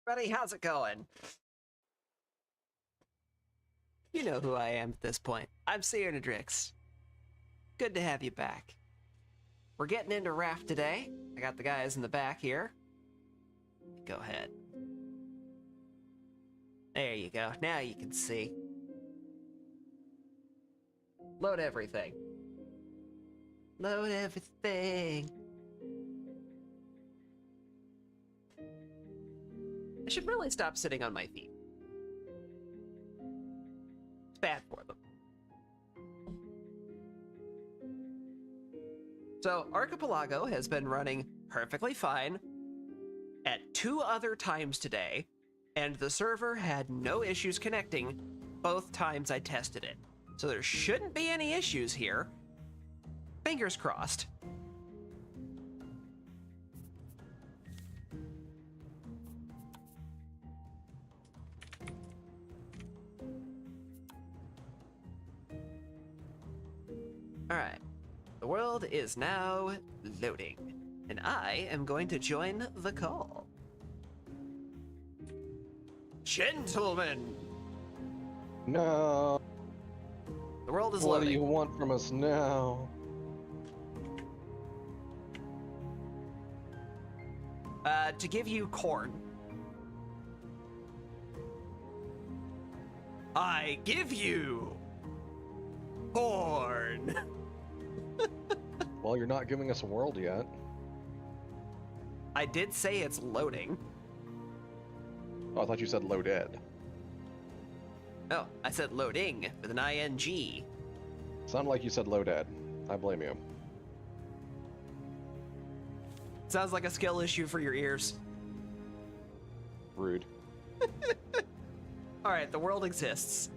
Buddy, how's it going? You know who I am at this point. I'm Searnadrix. Good to have you back. We're getting into Raft today. I got the guys in the back here. Go ahead. There you go. Now you can see. Load everything. Load everything. I should really stop sitting on my feet. It's bad for them. So, Archipelago has been running perfectly fine at 2 other times today, and the server had no issues connecting both times I tested it. So there shouldn't be any issues here. Fingers crossed. Alright. The world is now loading, and I am going to join the call. Gentlemen! No. The world is What loading. do you want from us now? To give you corn. I give you corn. Well, you're not giving us a world yet. I did say it's loading. Oh, I thought you said loaded. Oh, I said loading with an ing. Sounded like you said loaded. I blame you. Sounds like a skill issue for your ears. Rude. Alright, the world exists.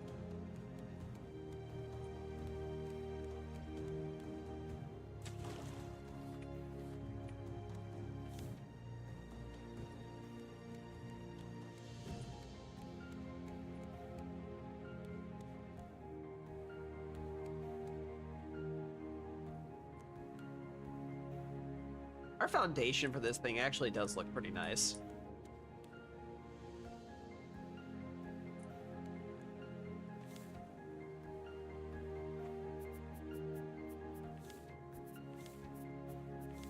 Our foundation for this thing actually does look pretty nice.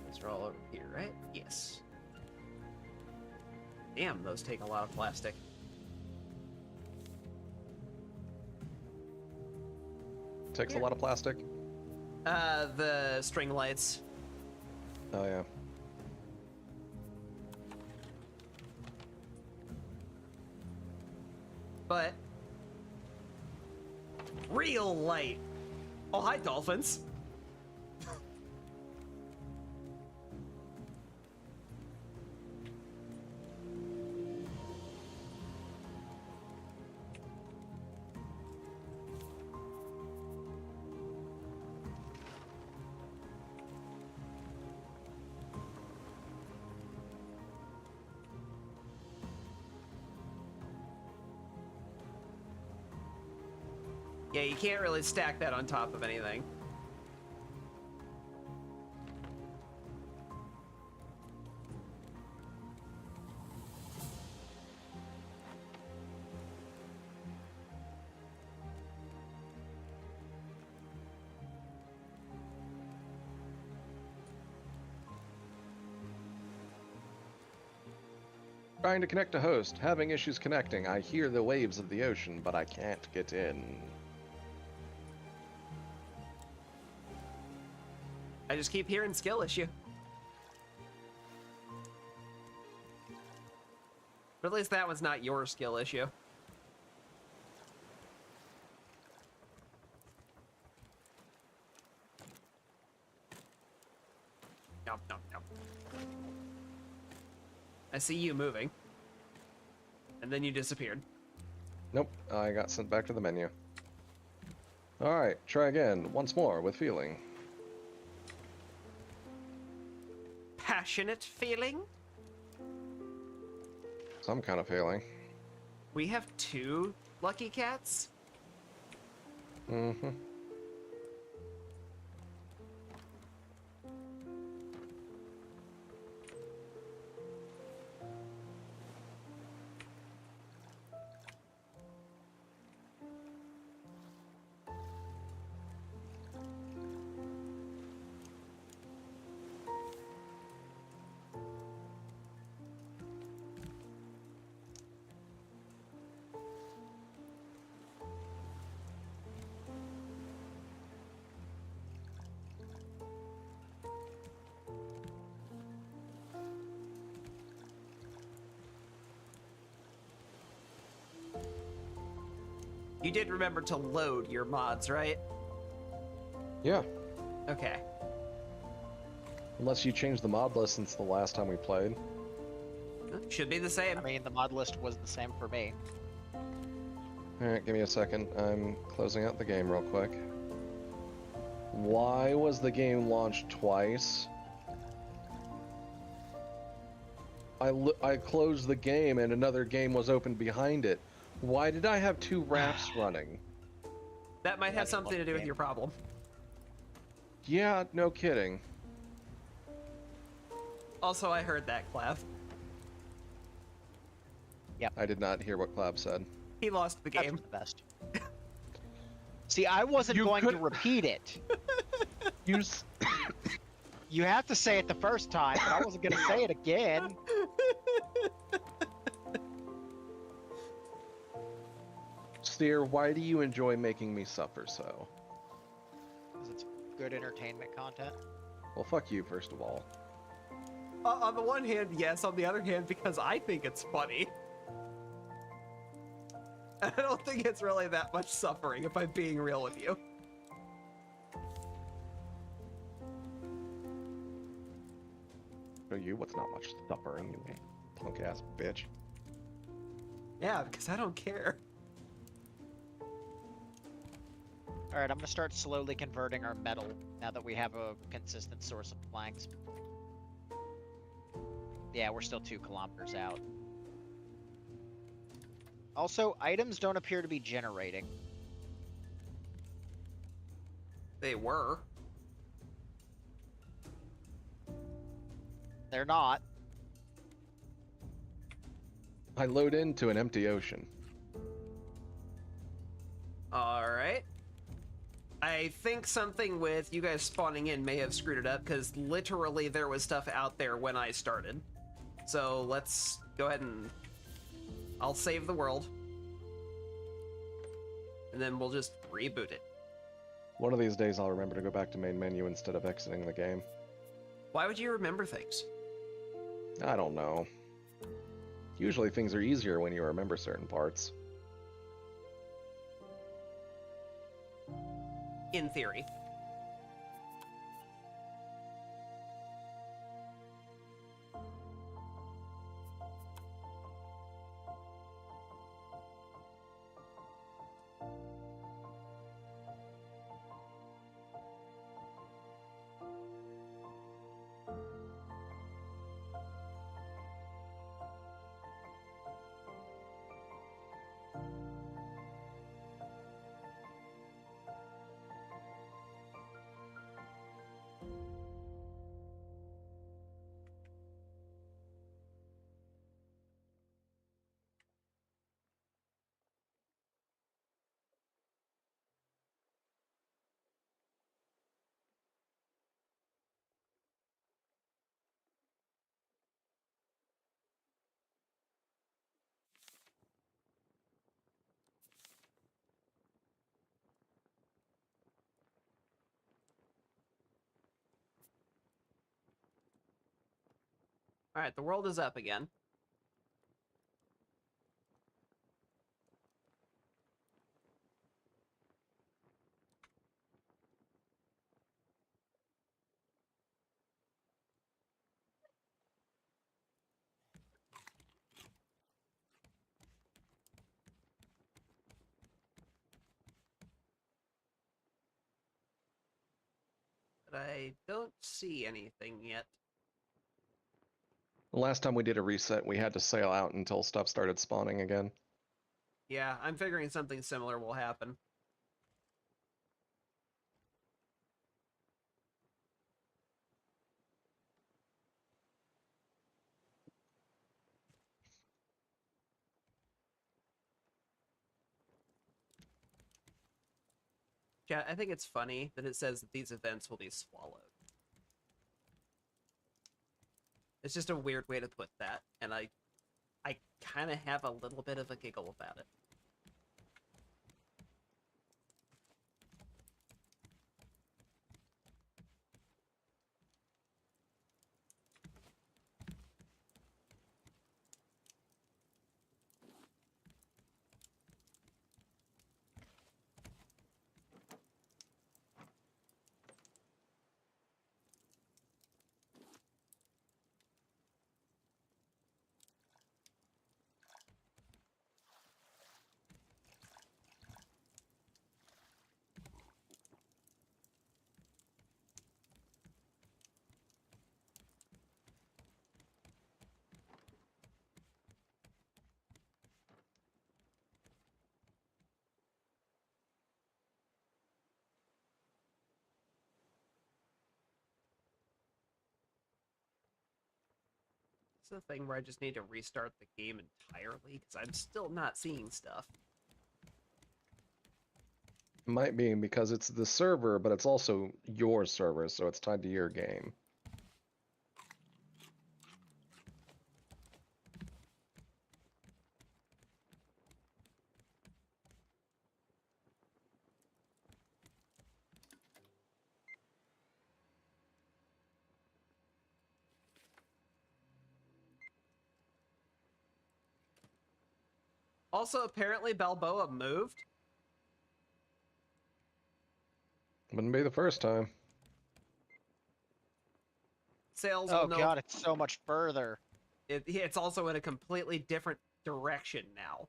Those are all over here, right? Yes. Damn, those take a lot of plastic. Takes a lot of plastic. The string lights. Oh, yeah. But real light. Oh, hi, dolphins. Yeah, you can't really stack that on top of anything. Trying to connect to host. Having issues connecting. I hear the waves of the ocean, but I can't get in. I just keep hearing skill issue. But at least that was not your skill issue. Nope, nope, nope. I see you moving. And then you disappeared. Nope, I got sent back to the menu. Alright, try again. Once more, with feeling. Passionate feeling? Some kind of feeling. We have 2 lucky cats? Mm-hmm. You did remember to load your mods, right? Yeah. Okay. Unless you changed the mod list since the last time we played. Should be the same. I mean, the mod list was the same for me. Alright, give me a second. I'm closing out the game real quick. Why was the game launched twice? I closed the game and another game was open behind it. Why did I have 2 rafts running? That might have That's something to do with game. your problem. Yeah, no kidding. Also, I heard that, Clav. I did not hear what Clab said. He lost the That's game. the best. See, I wasn't You going could- to repeat it. You s- You have to say it the first time, but I wasn't going to say it again. Sear, why do you enjoy making me suffer so? Because it's good entertainment content. Well, fuck you, first of all. On the one hand, yes. On the other hand, because I think it's funny. I don't think it's really that much suffering, if I'm being real with you. For you, what's not much suffering, you punk ass bitch. Yeah, because I don't care. Alright, I'm going to start slowly converting our metal now that we have a consistent source of planks. Yeah, we're still 2 kilometers out. Also, items don't appear to be generating. They were. They're not. I load into an empty ocean. Alright. I think something with you guys spawning in may have screwed it up, because literally there was stuff out there when I started. So let's go ahead and... I'll save the world. And then we'll just reboot it. One of these days I'll remember to go back to main menu instead of exiting the game. Why would you remember things? I don't know. Usually things are easier when you remember certain parts. In theory. Alright, the world is up again. But I don't see anything yet. The last time we did a reset, we had to sail out until stuff started spawning again. Yeah, I'm figuring something similar will happen. Yeah, I think it's funny that it says that these events will be swallowed. It's just a weird way to put that, and I kind of have a little bit of a giggle about it. It's a thing where I just need to restart the game entirely because I'm still not seeing stuff. Might be because it's the server, but it's also your server, so it's tied to your game. Also, apparently Balboa moved. Wouldn't be the first time. Sales Oh will know god, it's so much further. it's also in a completely different direction now.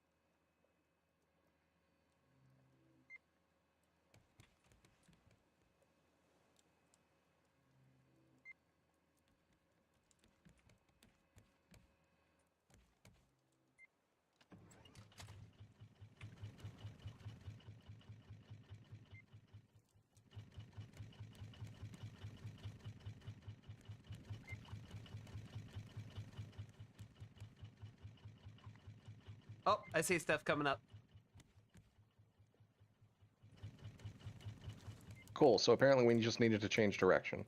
Oh, I see stuff coming up. Cool, so apparently we just needed to change direction.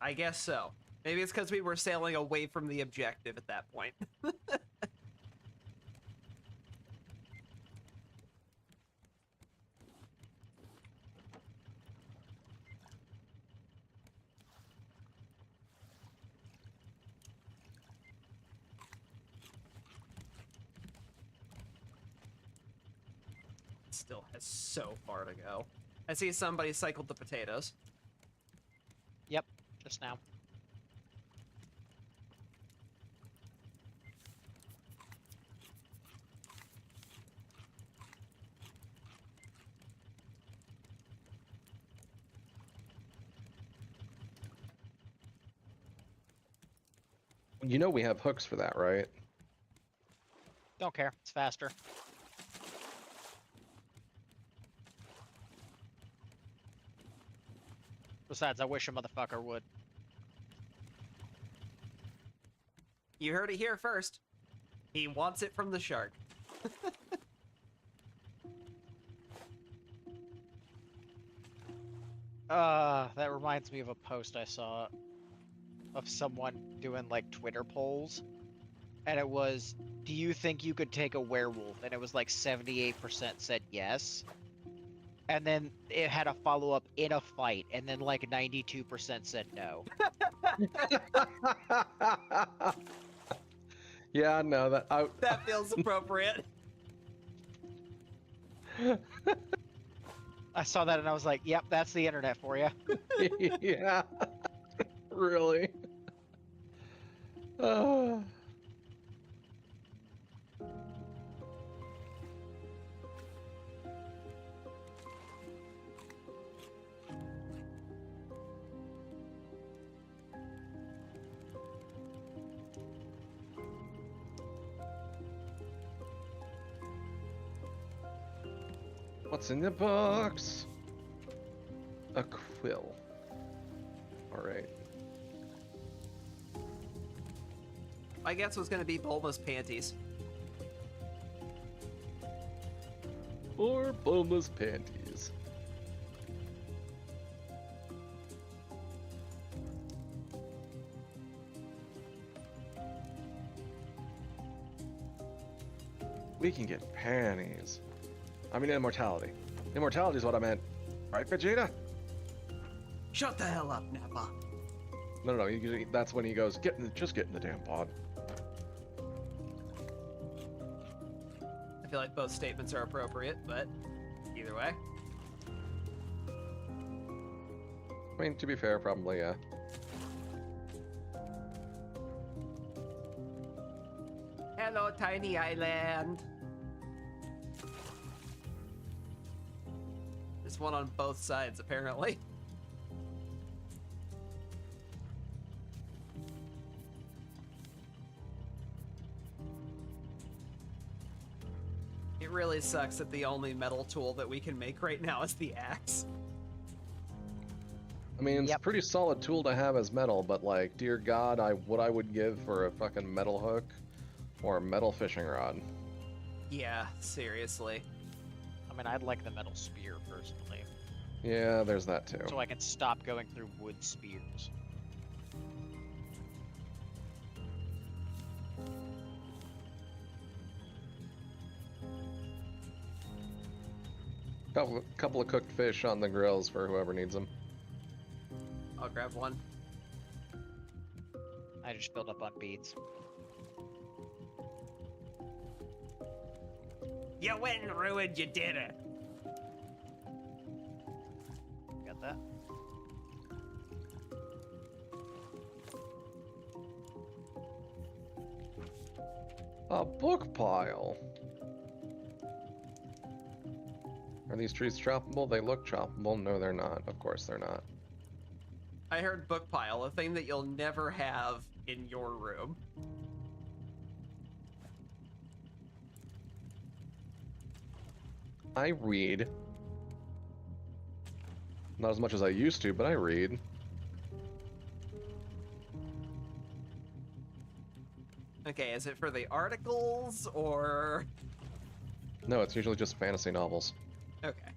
I guess so. Maybe it's because we were sailing away from the objective at that point. Still has so far to go. I see somebody cycled the potatoes. Yep, just now. You know we have hooks for that, right? Don't care, it's faster. Besides, I wish a motherfucker would. You heard it here first. He wants it from the shark. That reminds me of a post I saw of someone doing like Twitter polls. And it was, do you think you could take a werewolf? And it was like 78% said yes. And then it had a follow-up in a fight, and then like 92% said no. Yeah, no, That feels appropriate. I saw that and I was like, yep, that's the internet for you. Yeah, really. What's in the box? A quill. Alright. My guess was going to be Bulma's panties. Or Bulma's panties. We can get panties. I mean immortality. Immortality is what I meant. Right, Vegeta? Shut the hell up, Nappa. No, that's when he goes, just get in the damn pod. I feel like both statements are appropriate, but either way. I mean, to be fair, probably, yeah. Hello, tiny island. There's one on both sides, apparently. It really sucks that the only metal tool that we can make right now is the axe. I mean, it's a Yep. pretty solid tool to have as metal, but like, dear God, what I would give for a fucking metal hook or a metal fishing rod. Yeah, seriously. I mean, I'd like the metal spear personally, Yeah, there's that too. so I can stop going through wood spears. Couple of cooked fish on the grills for whoever needs them. I'll grab one. I just filled up on beads. You went and ruined your dinner. Got that? A book pile. Are these trees choppable? They look choppable. No, they're not. Of course they're not. I heard book pile, a thing that you'll never have in your room. I read. Not as much as I used to, but I read. Okay, is it for the articles or... No, it's usually just fantasy novels. Okay.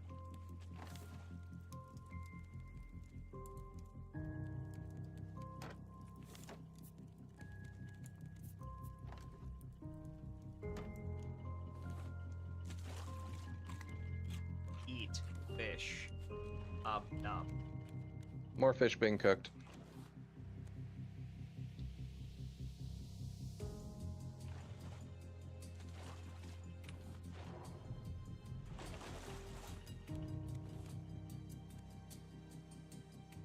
Eat fish. Nom. More fish being cooked.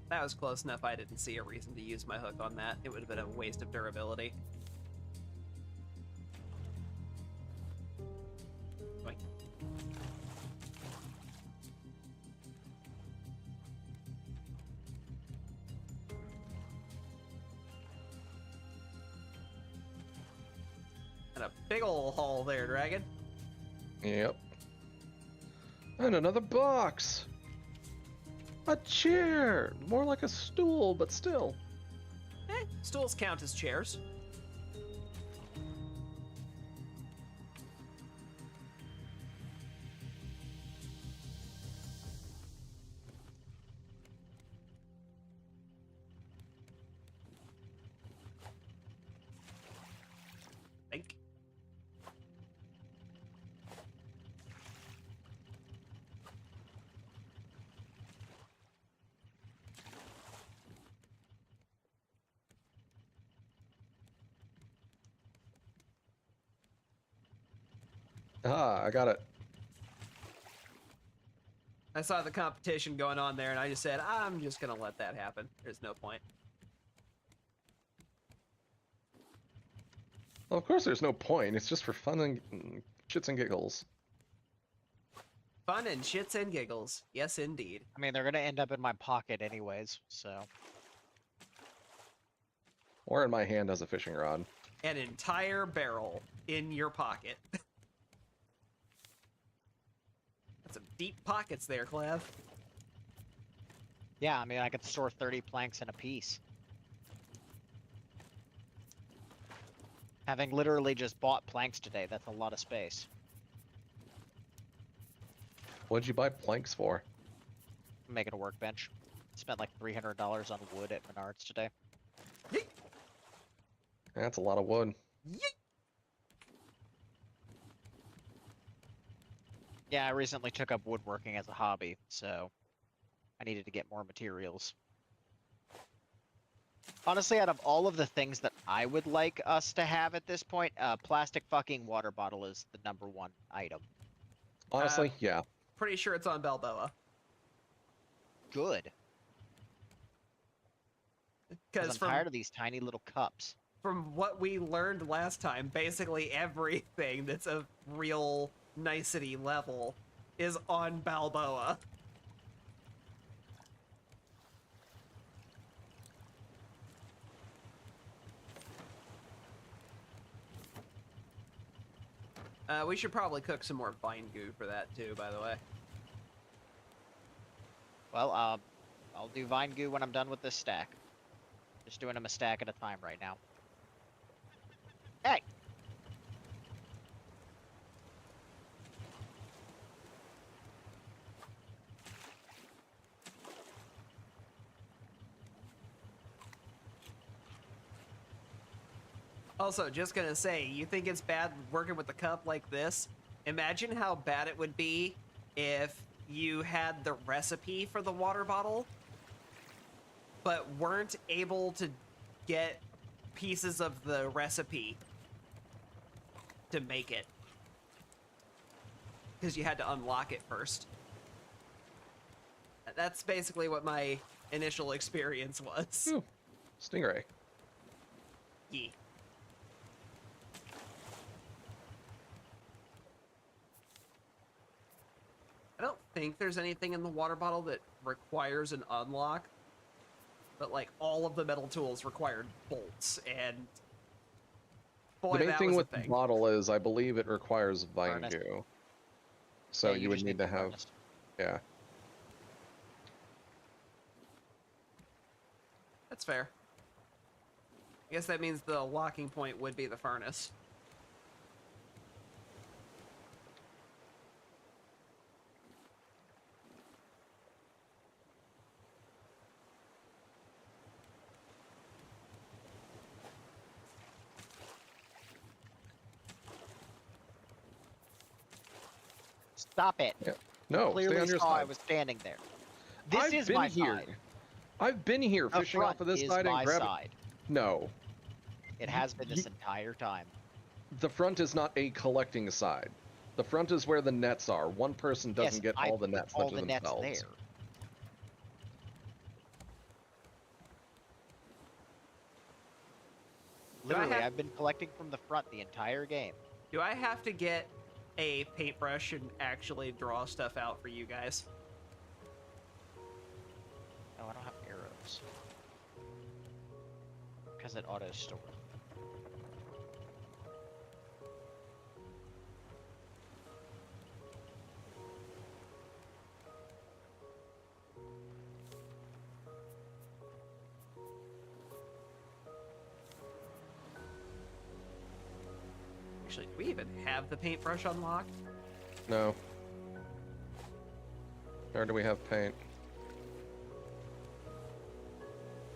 That was close enough. I didn't see a reason to use my hook on that. It would have been a waste of durability. Boink. And a big ol' haul there, Dragon. Yep. And another box! A chair! More like a stool, but still. Stools count as chairs. Think. Ah, I got it. I saw the competition going on there, and I just said, I'm just gonna let that happen. There's no point. Well, of course there's no point. It's just for fun and shits and giggles. Fun and shits and giggles. Yes, indeed. I mean, they're gonna end up in my pocket anyways, so. Or in my hand as a fishing rod. An entire barrel in your pocket. That's some deep pockets there, Clav. Yeah, I mean, I could store 30 planks in a piece. Having literally just bought planks today, that's a lot of space. What'd you buy planks for? I'm making a workbench. Spent like $300 on wood at Menards today. Yeet. That's a lot of wood. Yeet. Yeah, I recently took up woodworking as a hobby, so I needed to get more materials. Honestly, out of all of the things that I would like us to have at this point, plastic fucking water bottle is the #1 item. Honestly, yeah. Pretty sure it's on Balboa. Good. Because I'm Because tired of these tiny little cups. from what we learned last time, basically everything that's a real nicety level is on Balboa. We should probably cook some more vine goo for that too, by the way. Well, I'll do vine goo when I'm done with this stack. Just doing them a stack at a time right now. Hey! Also, just gonna say, you think it's bad working with the cup like this? Imagine how bad it would be if you had the recipe for the water bottle, but weren't able to get pieces of the recipe to make it. Because you had to unlock it first. That's basically what my initial experience was. Ooh, stingray. Yeah. I don't think there's anything in the water bottle that requires an unlock, but like all of the metal tools required bolts, and boy, The main that thing was with a the thing. bottle is, I believe it requires vine Furnace. goo. So Yeah, you would just need to the have, furnace. yeah. That's fair. I guess that means the locking point would be the furnace. Stop it! Yeah. No, stay Clearly on your saw I side. was standing there. This I've is been my here. side. I've been here The fishing front off of this is side and my grabbing. side. No, It has been this entire time. the front is not a collecting side. The front is where the nets are. One person doesn't Yes, get I all the put nets all to the nets themselves. there. Literally, have- I've been collecting from the front the entire game. Do I have to get a paintbrush and actually draw stuff out for you guys? No, I don't have arrows. Because it auto-stores. Actually, do we even have the paintbrush unlocked? No. Nor do we have paint.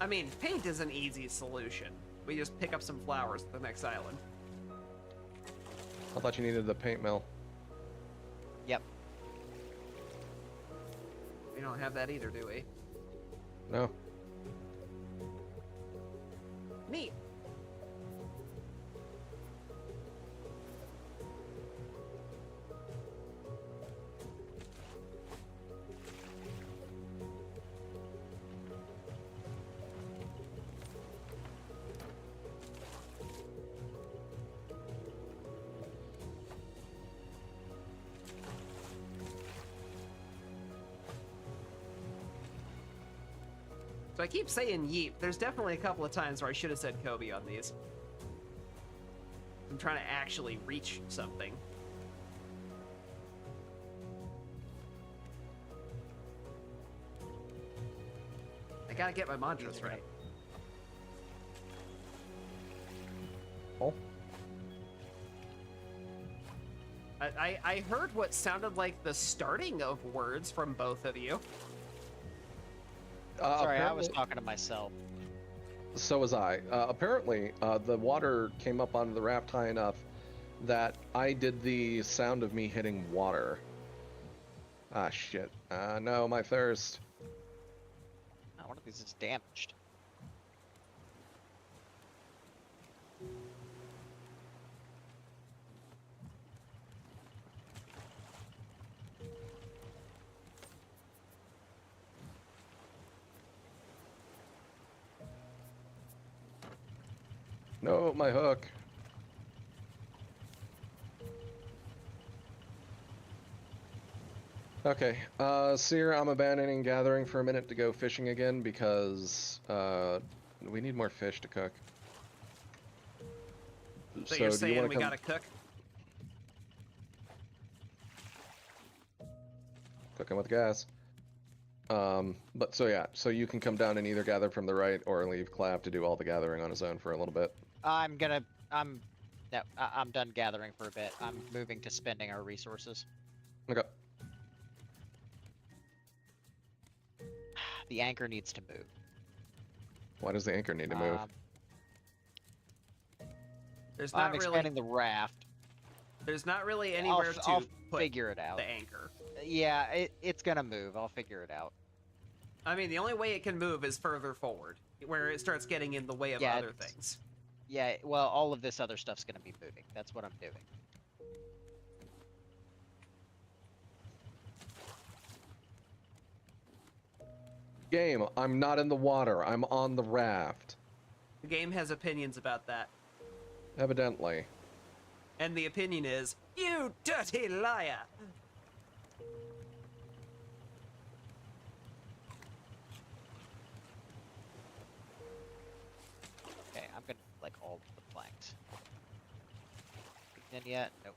I mean, paint is an easy solution. We just pick up some flowers at the next island. I thought you needed the paint mill. Yep. We don't have that either, do we? No. Neat. So I keep saying yeep. There's definitely a couple of times where I should have said Kobe on these. I'm trying to actually reach something. I gotta get my mantras right. Oh. I heard what sounded like the starting of words from both of you. Sorry, I was apparently- talking to myself. So was I. Apparently, the water came up onto the raft high enough that I did the sound of me hitting water. Ah, shit. No, my thirst. Oh, one of these is damaged. No, my hook. Okay, Sear, I'm abandoning gathering for a minute to go fishing again because we need more fish to cook. So you're do you saying wanna we come... gotta cook? Cooking with gas. But so yeah, so you can come down and either gather from the right or leave Clav to do all the gathering on his own for a little bit. I'm no, I'm done gathering for a bit. I'm moving to spending our resources. Okay. The anchor needs to move. Why does the anchor need to move? There's I'm not really expanding the raft. there's not really anywhere I'll to put figure it out. the anchor. Yeah, it's gonna move. I'll figure it out. I mean, the only way it can move is further forward, where it starts getting in the way of Yeah, other things. Yeah, well, all of this other stuff's gonna be moving. That's what I'm doing. Game, I'm not in the water. I'm on the raft. The game has opinions about that. Evidently. And the opinion is, you dirty liar! Okay, I'm gonna like all the planks. In yet? Nope.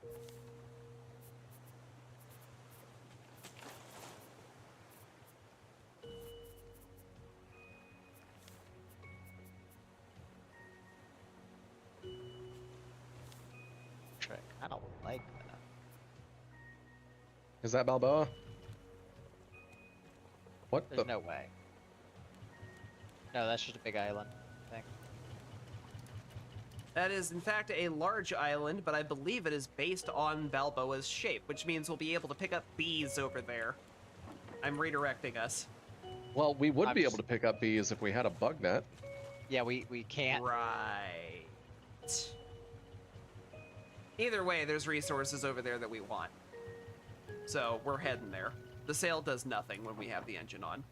I don't like that. Is that Balboa? What There's the? no way. No, that's just a big island thing. That is, in fact, a large island, but I believe it is based on Balboa's shape, which means we'll be able to pick up bees over there. I'm redirecting us. Well, we would be able to pick up bees if we had a bug net. Yeah, we can't. Right. Either way, there's resources over there that we want. So, we're heading there. The sail does nothing when we have the engine on.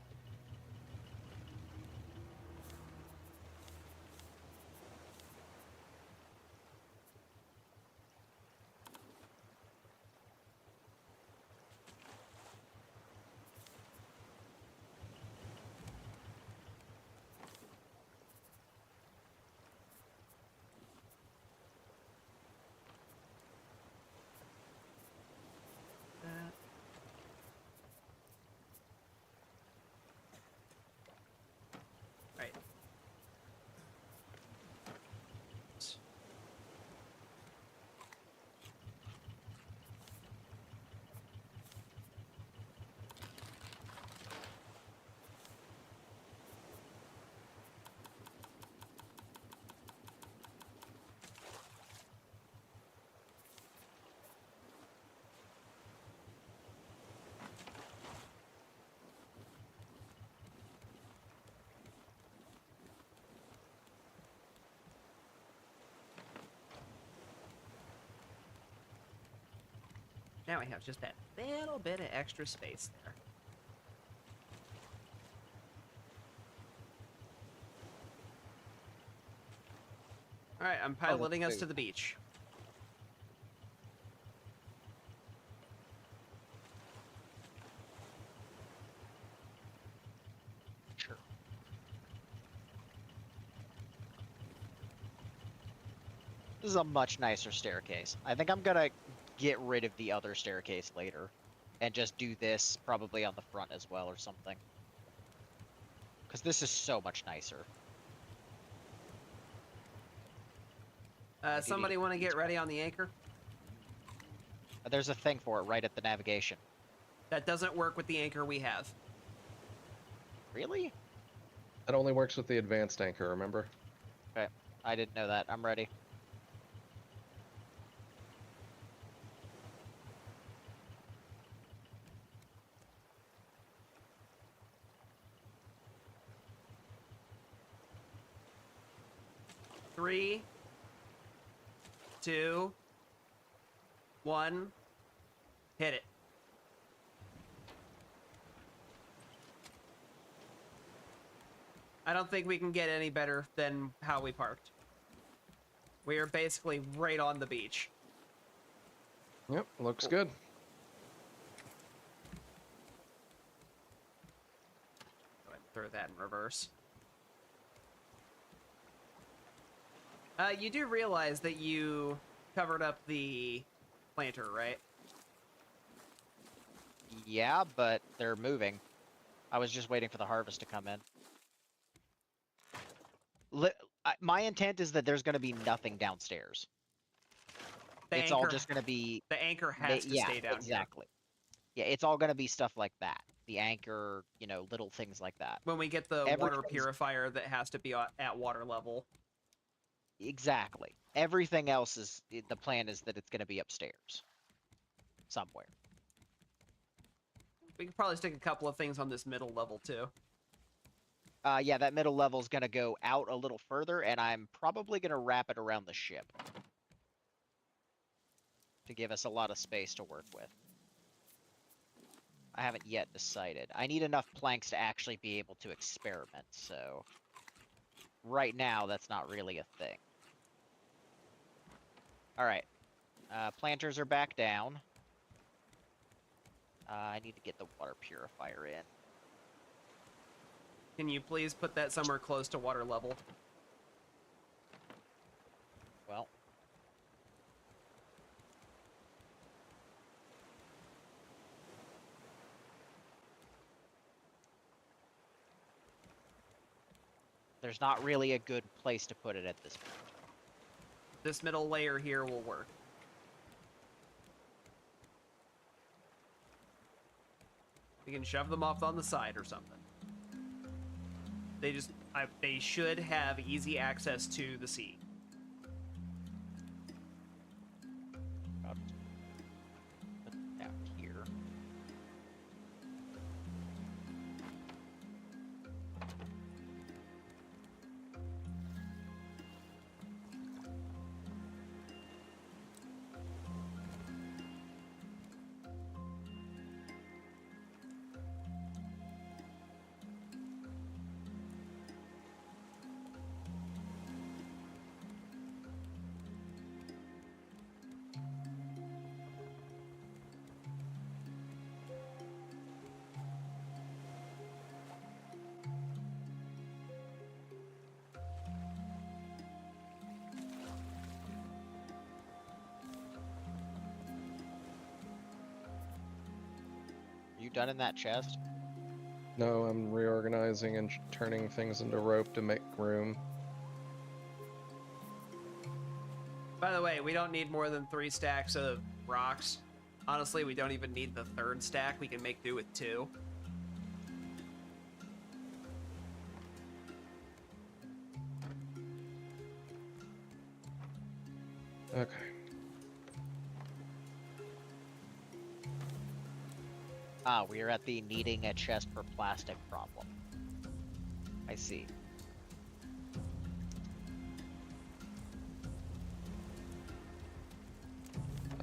Right. Now we have just that little bit of extra space there. All right, I'm piloting us to the beach. Sure. This is a much nicer staircase. I think I'm gonna get rid of the other staircase later and just do this probably on the front as well or something. Because this is so much nicer. Somebody want to get ready on the anchor? There's a thing for it right at the navigation. That doesn't work with the anchor we have. Really? That only works with the advanced anchor, remember? Okay, I didn't know that. I'm ready. Three, 2, 1, hit it. I don't think we can get any better than how we parked. We are basically right on the beach. Yep, looks good. Go ahead and throw that in reverse. You do realize that you covered up the planter, right? Yeah, but they're moving. I was just waiting for the harvest to come in. My intent is that there's going to be nothing downstairs. The It's anchor, all just going to be... the anchor has to yeah, stay down exactly. Yeah, it's all going to be stuff like that. The anchor, you know, little things like that. here. When we get the water Everything's- purifier, that has to be at water level. Exactly. Everything else is... The plan is that it's going to be upstairs. Somewhere. We could probably stick a couple of things on this middle level too. Yeah, that middle level is going to go out a little further, and I'm probably going to wrap it around the ship. To give us a lot of space to work with. I haven't yet decided. I need enough planks to actually be able to experiment, so... Right now, that's not really a thing. Alright. Planters are back down. I need to get the water purifier in. Can you please put that somewhere close to water level? Well... There's not really a good place to put it at this point. This middle layer here will work. We can shove them off on the side or something. They should have easy access to the sea. Down here. You done in that chest? No, I'm reorganizing and turning things into rope to make room. By the way, we don't need more than 3 stacks of rocks. Honestly, we don't even need the 3rd stack. We can make do with 2. Okay. Ah, we are at the needing a chest for plastic problem. I see.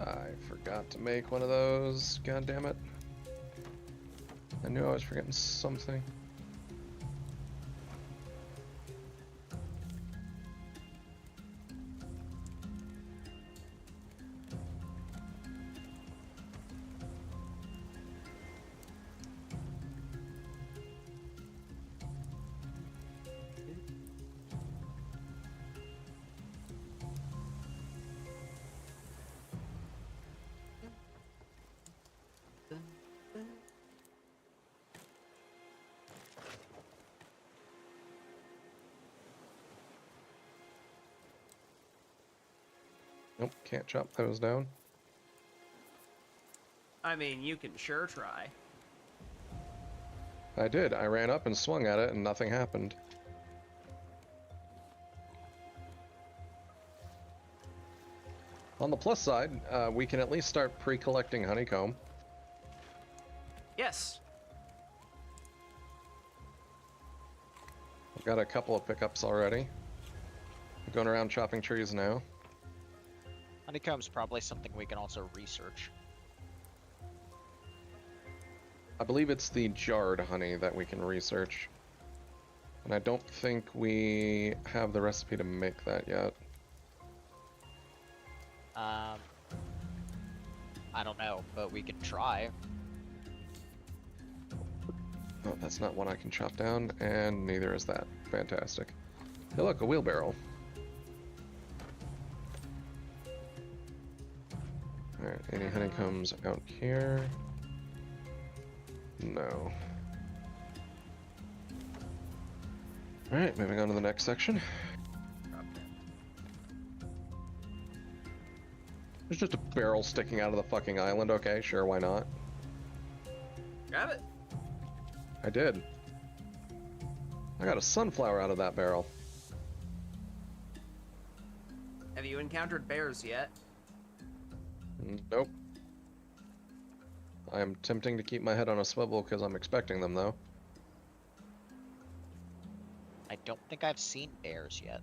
I forgot to make one of those. God damn it. I knew I was forgetting something. Nope, can't chop those down. I mean, you can sure try. I did. I ran up and swung at it and nothing happened. On the plus side, we can at least start pre-collecting honeycomb. Yes. I've got a couple of pickups already. I'm going around chopping trees now. Honeycomb's probably something we can also research. I believe it's the jarred honey that we can research. And I don't think we have the recipe to make that yet. I don't know, but we can try. Oh, that's not one I can chop down, and neither is that. Fantastic. Hey look, a wheelbarrow. Alright, any honeycombs out here? No. Alright, moving on to the next section. Drop that. There's just a barrel sticking out of the fucking island. Okay, sure, why not? Grab it. I did. I got a sunflower out of that barrel. Have you encountered bears yet? Nope. I am tempting to keep my head on a swivel because I'm expecting them, though. I don't think I've seen bears yet.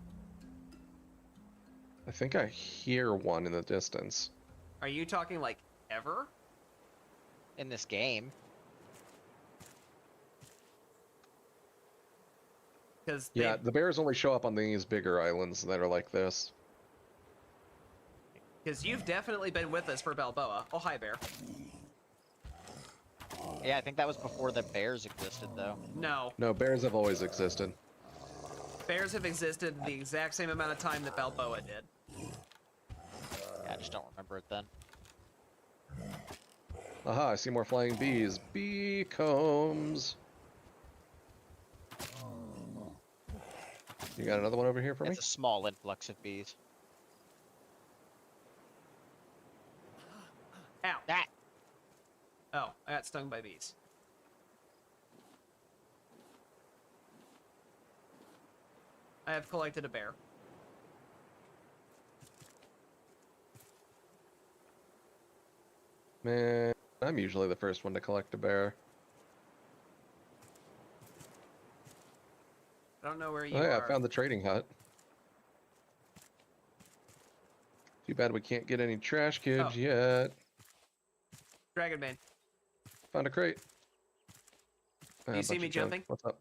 I think I hear one in the distance. Are you talking like ever? In this game. Because Yeah, the bears only show up on these bigger islands that are like this. Because you've definitely been with us for Balboa. Oh, hi, bear. Yeah, I think that was before the bears existed, though. No. No, bears have always existed. Bears have existed the exact same amount of time that Balboa did. Yeah, I just don't remember it then. Aha, I see more flying bees. Bee combs. You got another one over here for me? It's a small influx of bees. Ow. Ah! Oh, I got stung by bees. I have collected a bear. Man, I'm usually the first one to collect a bear. I don't know where you Oh yeah, are. I found the trading hut. Too bad we can't get any trash kids Oh. yet. Dragonbane. Found a crate. Do you see me jumping? What's up?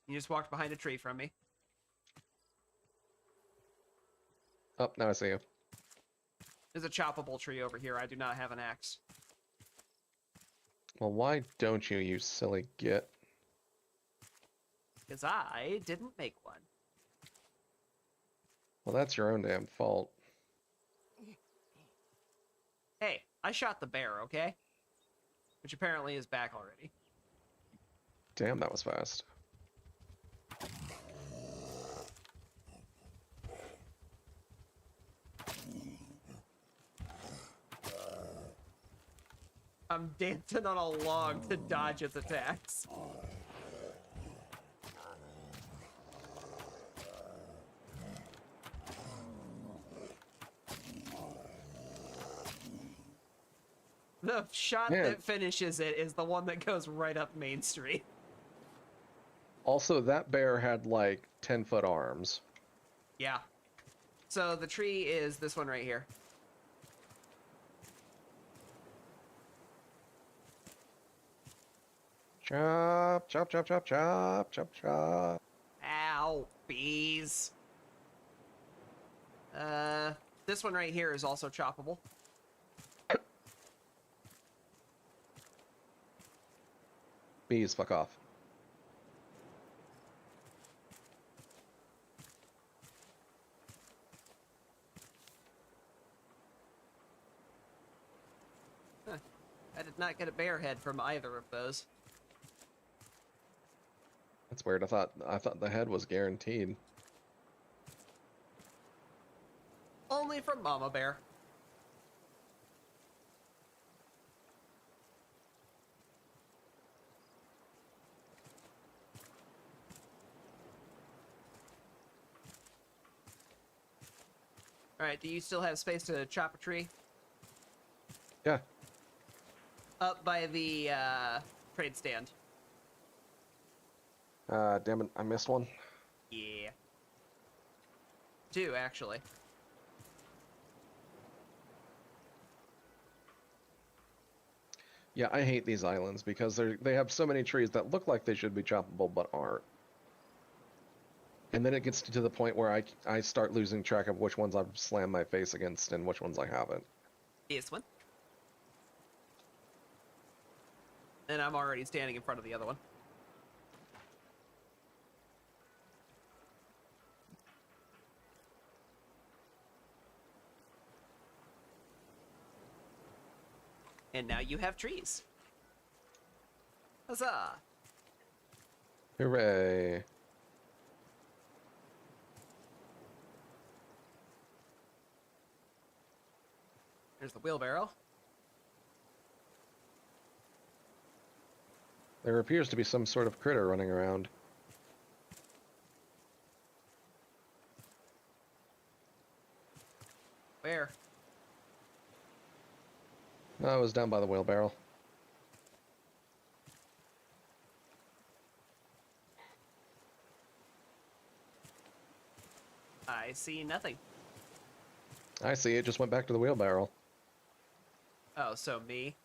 You just walked behind a tree from me. Oh, now I see you. There's a choppable tree over here. I do not have an axe. Well, why don't you, you silly git? Because I didn't make one. Well, that's your own damn fault. Hey, I shot the bear, okay? Which apparently is back already. Damn, that was fast. I'm dancing on a log to dodge its attacks. The shot Man. that finishes it is the one that goes right up Main Street. Also, that bear had like 10-foot arms. Yeah. So the tree is this one right here. Chop, chop, chop, chop, chop, chop, chop. Ow, bees. This one right here is also choppable. Bees, fuck off. Huh. I did not get a bear head from either of those. That's weird. I thought the head was guaranteed. Only from Mama Bear. Alright, do you still have space to chop a tree? Yeah. Up by the, trade stand. Damn it, I missed one. Yeah. Two, actually. Yeah, I hate these islands because they have so many trees that look like they should be choppable but aren't. And then it gets to the point where I start losing track of which ones I've slammed my face against and which ones I haven't. This one. And I'm already standing in front of the other one. And now you have trees. Huzzah! Hooray. There's the wheelbarrow. There appears to be some sort of critter running around. Where? No, I was down by the wheelbarrow. I see nothing. I see, it just went back to the wheelbarrow. Oh, so me?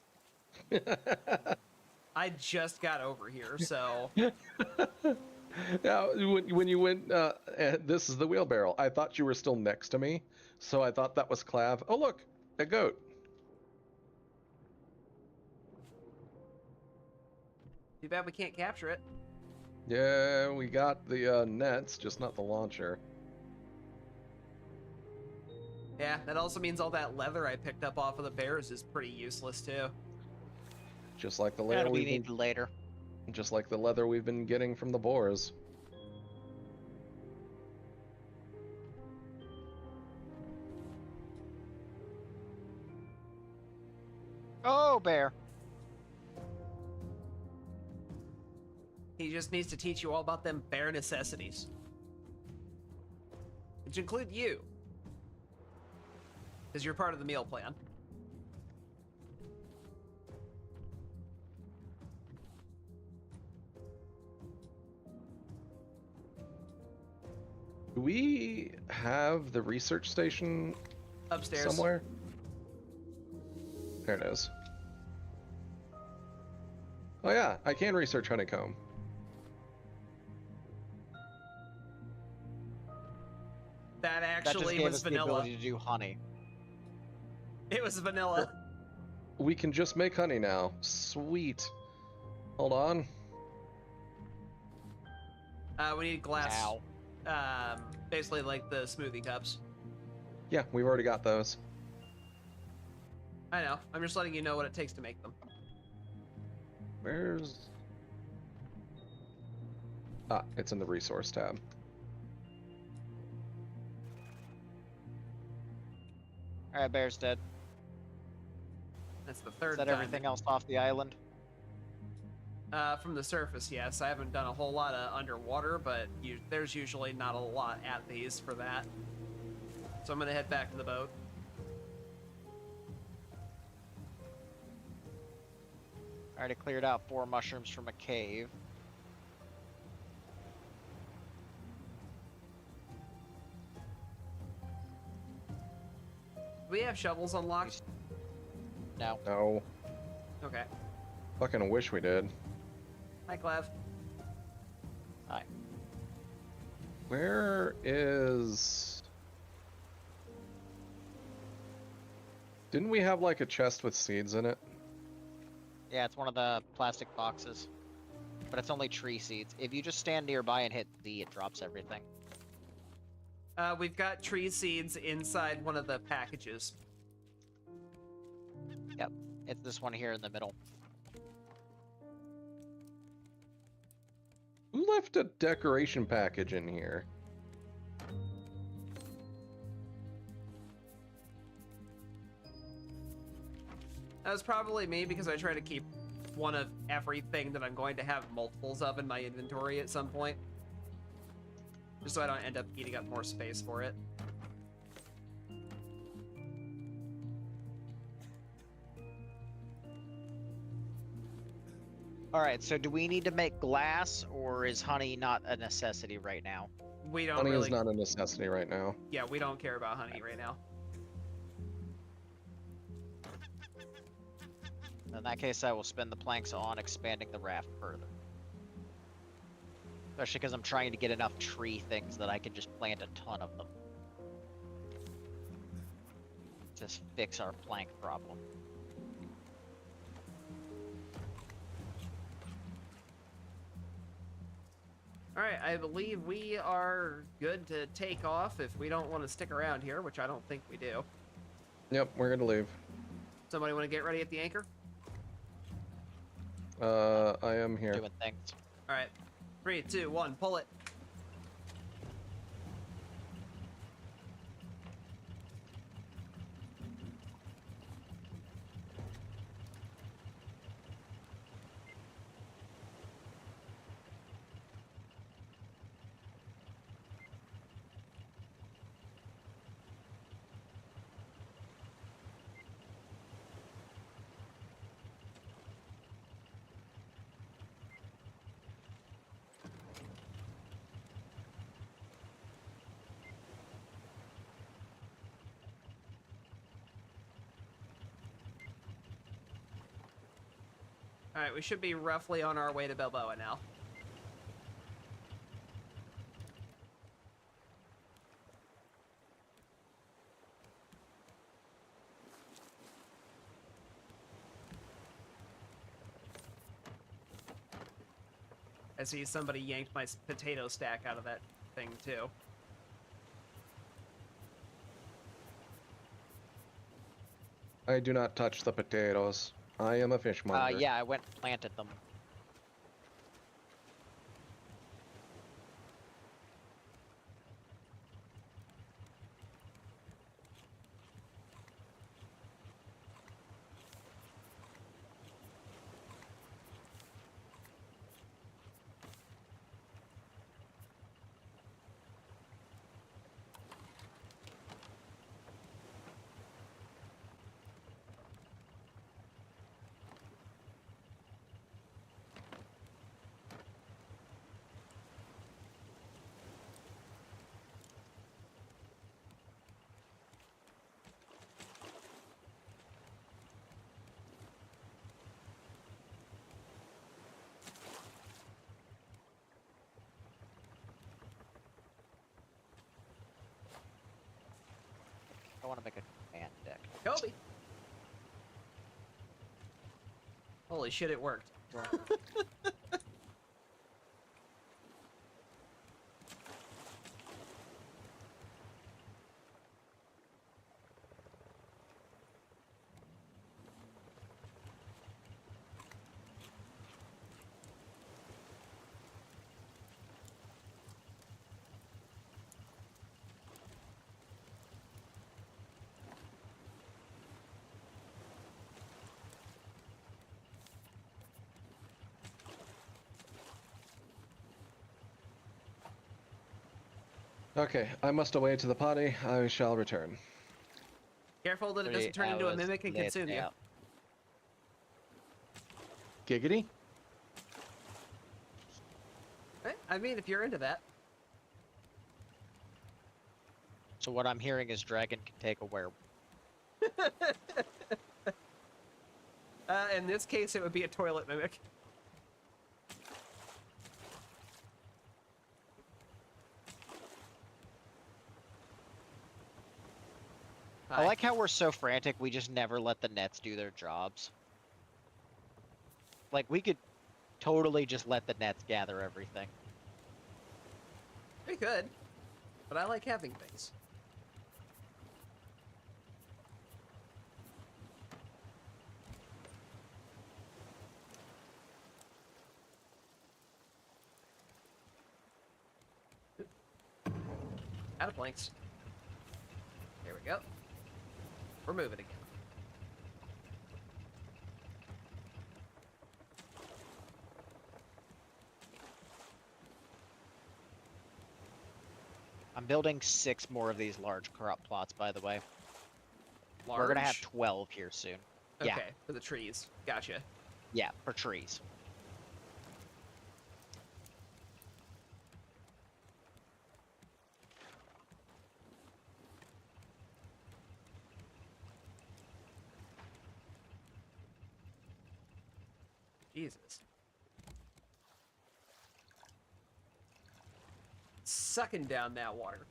I just got over here, so... Now, when you went, this is the wheelbarrow. I thought you were still next to me, so I thought that was Clav. Oh, look, a goat. Too bad we can't capture it. Yeah, we got the nets, just not the launcher. Yeah, that also means all that leather I picked up off of the bears is pretty useless, too. Just like the leather That'll be we've needed later. just like the leather we've been getting from the boars. Oh, bear. He just needs to teach you all about them bare necessities. Which include you. Because you're part of the meal plan. Do we have the research station Upstairs. somewhere? There it is. Oh yeah, I can research honeycomb. That That just actually gave was us the vanilla. ability to do honey. It was vanilla. We can just make honey now. Sweet. Hold on. We need glass. Ow. Basically like the smoothie cups. Yeah, we've already got those. I know. I'm just letting you know what it takes to make them. Where's... Ah, it's in the resource tab. Alright, bear's dead. That's the third Is that time. everything else off the island? From the surface, yes. I haven't done a whole lot of underwater, but there's usually not a lot at these for that. So I'm gonna head back to the boat. Alright, I cleared out 4 mushrooms from a cave. Do we have shovels unlocked? No. No. Okay. Fucking wish we did. Hi, Clav. Hi. Where is... Didn't we have like a chest with seeds in it? Yeah, it's one of the plastic boxes. But it's only tree seeds. If you just stand nearby and hit Z, it drops everything. We've got tree seeds inside one of the packages. Yep. It's this one here in the middle. Who left a decoration package in here? That was probably me because I try to keep one of everything that I'm going to have multiples of in my inventory at some point. Just so I don't end up eating up more space for it. Alright, so do we need to make glass, or is honey not a necessity right now? We don't Honey really... is not a necessity right now. Yeah, we don't care about honey right now. In that case, I will spend the planks on expanding the raft further. Especially because I'm trying to get enough tree things that I can just plant a ton of them. Just fix our plank problem. Alright, I believe we are good to take off if we don't want to stick around here, which I don't think we do. Yep, we're gonna leave. Somebody want to get ready at the anchor? I am here. Doing things. All right, 3, 2, 1, pull it. All right, we should be roughly on our way to Balboa now. I see somebody yanked my potato stack out of that thing, too. I do not touch the potatoes. I am a fishmonger. Yeah, I went and planted them. I want to make a command deck. Kobe! Holy shit, it worked. Okay, I must away to the potty. I shall return. Careful that it 3 doesn't turn into a hours mimic and consume you. later. Giggity? I mean, if you're into that. So what I'm hearing is dragon can take a werewolf. In this case, it would be a toilet mimic. I like how we're so frantic, we just never let the nets do their jobs. Like, we could totally just let the nets gather everything. We could, but I like having things. Out of blanks. Here we go. We're moving again. I'm building 6 more of these large crop plots, by the way. Large? We're gonna have 12 here soon. Okay, Yeah. for the trees. Gotcha. Yeah, for trees. Jesus. Sucking down that water.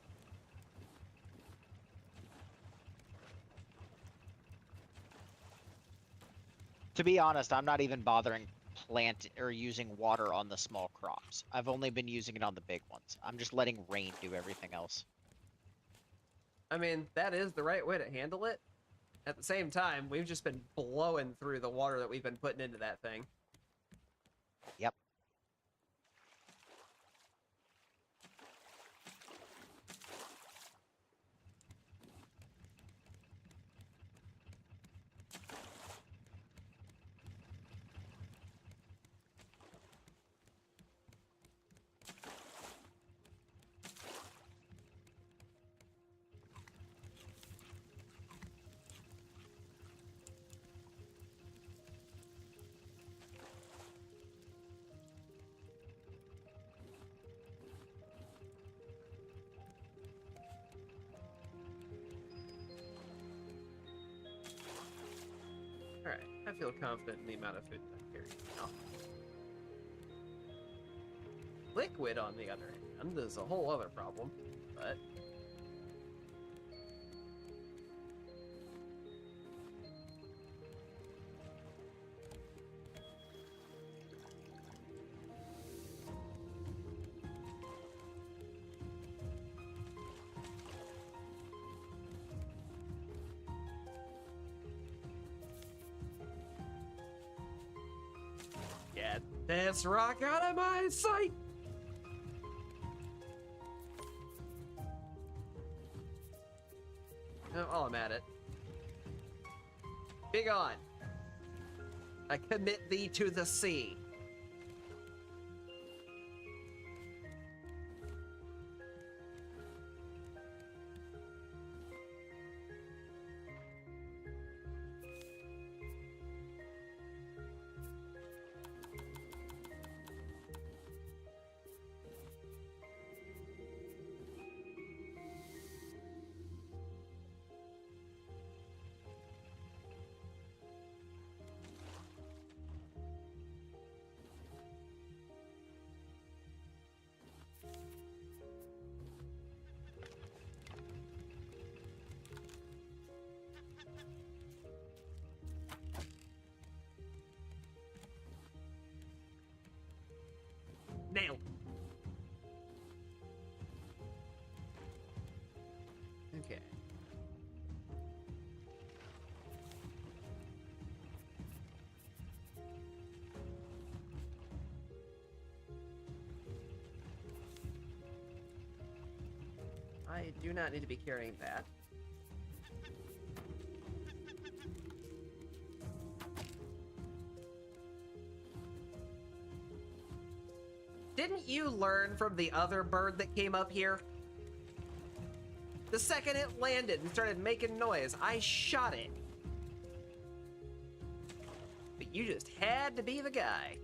To be honest, I'm not even bothering plant or using water on the small crops. I've only been using it on the big ones. I'm just letting rain do everything else. I mean, that is the right way to handle it. At the same time, we've just been blowing through the water that we've been putting into that thing. Yep. Alright, I feel confident in the amount of food that I'm carrying now. Liquid, on the other hand, is a whole other problem, but... Get this rock out of my sight! Oh, I'm at it. Begone! I commit thee to the sea. Nailed. Okay. I do not need to be carrying that. Didn't you learn from the other bird that came up here? The second it landed and started making noise, I shot it. But you just had to be the guy.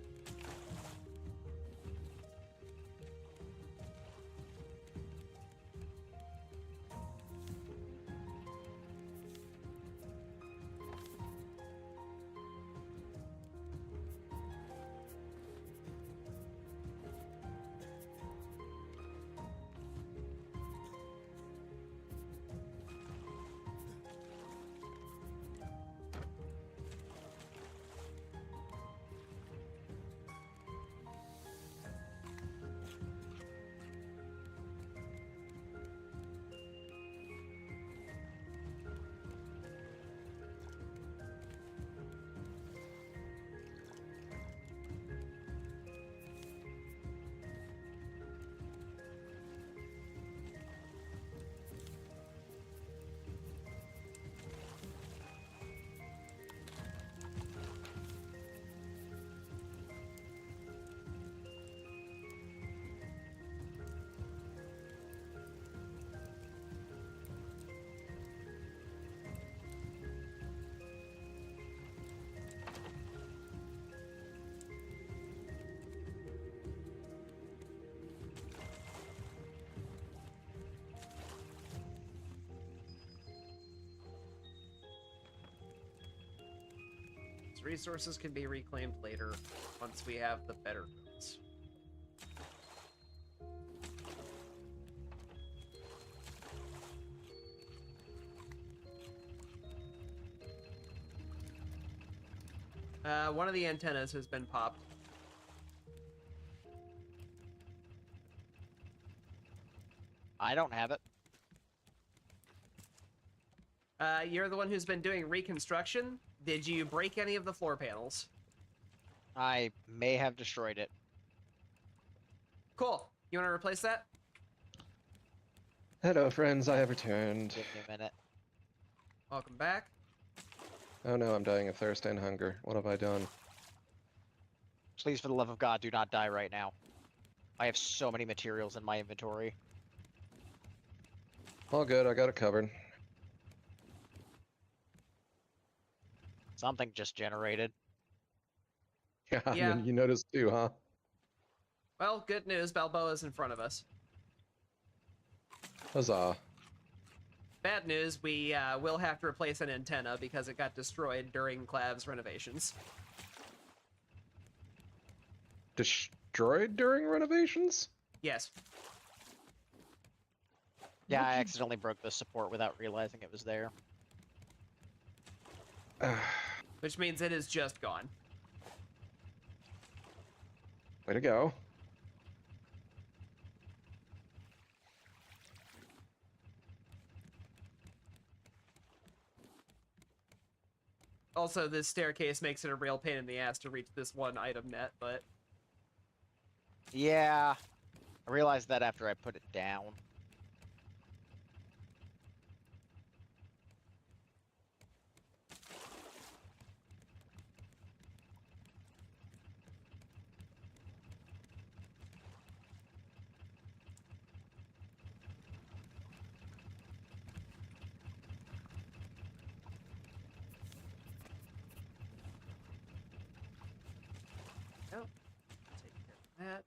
Resources can be reclaimed later once we have the better roads. One of the antennas has been popped. I don't have it. You're the one who's been doing reconstruction. Did you break any of the floor panels? I may have destroyed it. Cool. You want to replace that? Hello, friends. I have returned. Give me a minute. Welcome back. Oh no, I'm dying of thirst and hunger. What have I done? Please, for the love of God, do not die right now. I have so many materials in my inventory. All good. I got it covered. Something just generated. Yeah, Yeah. you noticed too, huh? Well, good news. Balboa's in front of us. Huzzah. Bad news, we will have to replace an antenna because it got destroyed during Clav's renovations. Destroyed during renovations? Yes. Yeah, I accidentally broke the support without realizing it was there. Which means it is just gone. Way to go. Also, this staircase makes it a real pain in the ass to reach this one item net, but... Yeah, I realized that after I put it down. Oh, take care of that.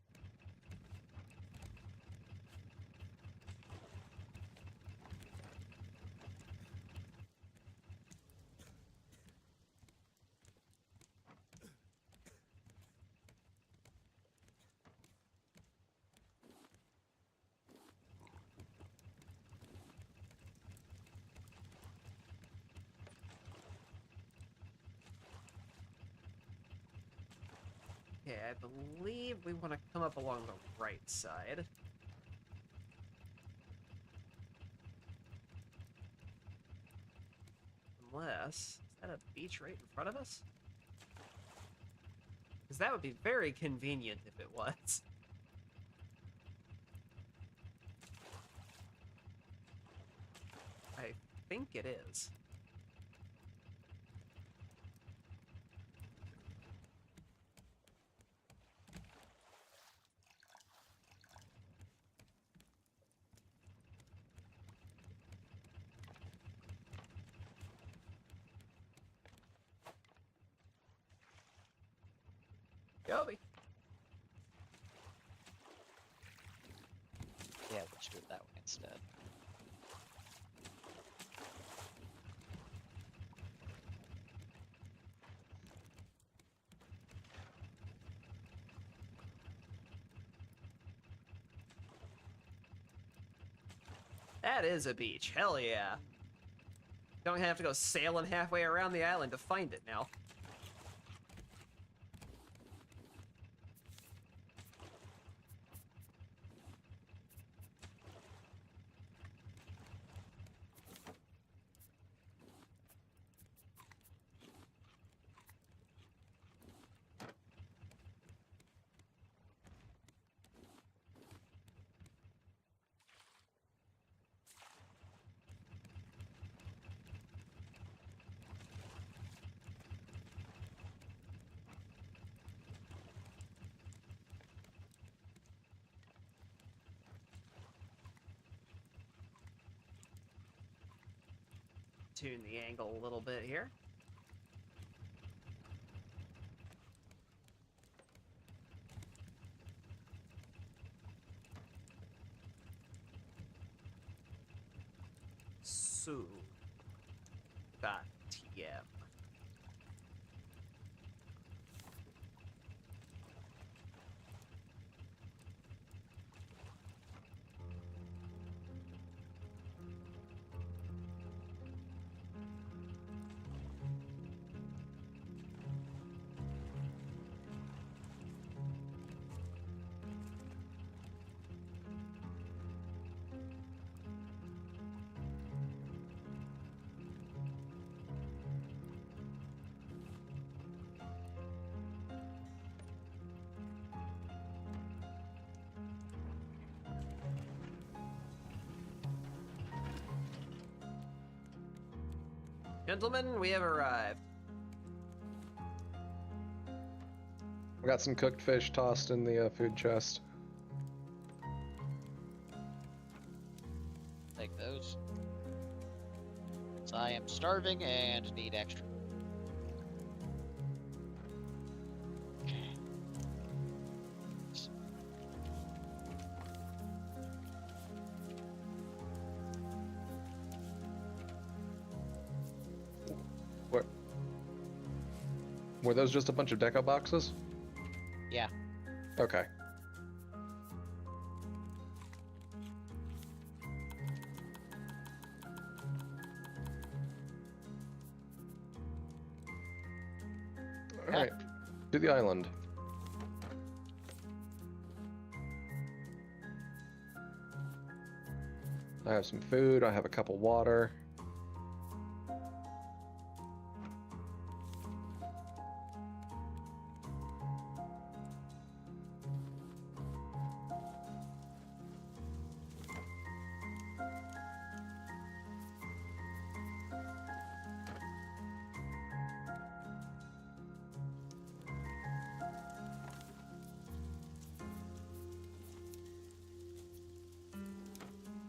Okay, I believe we want to come up along the right side. Unless... Is that a beach right in front of us? Because that would be very convenient if it was. I think it is. Gobi. Yeah, let's do it that way instead. That is a beach. Hell yeah. Don't have to go sailing halfway around the island to find it now. Tune the angle a little bit here. So, .tm. Gentlemen, we have arrived. We got some cooked fish tossed in the food chest. Take those. So I am starving and need extra. Were those just a bunch of deco boxes? Yeah. Okay. Alright. To the island. I have some food, I have a cup of water.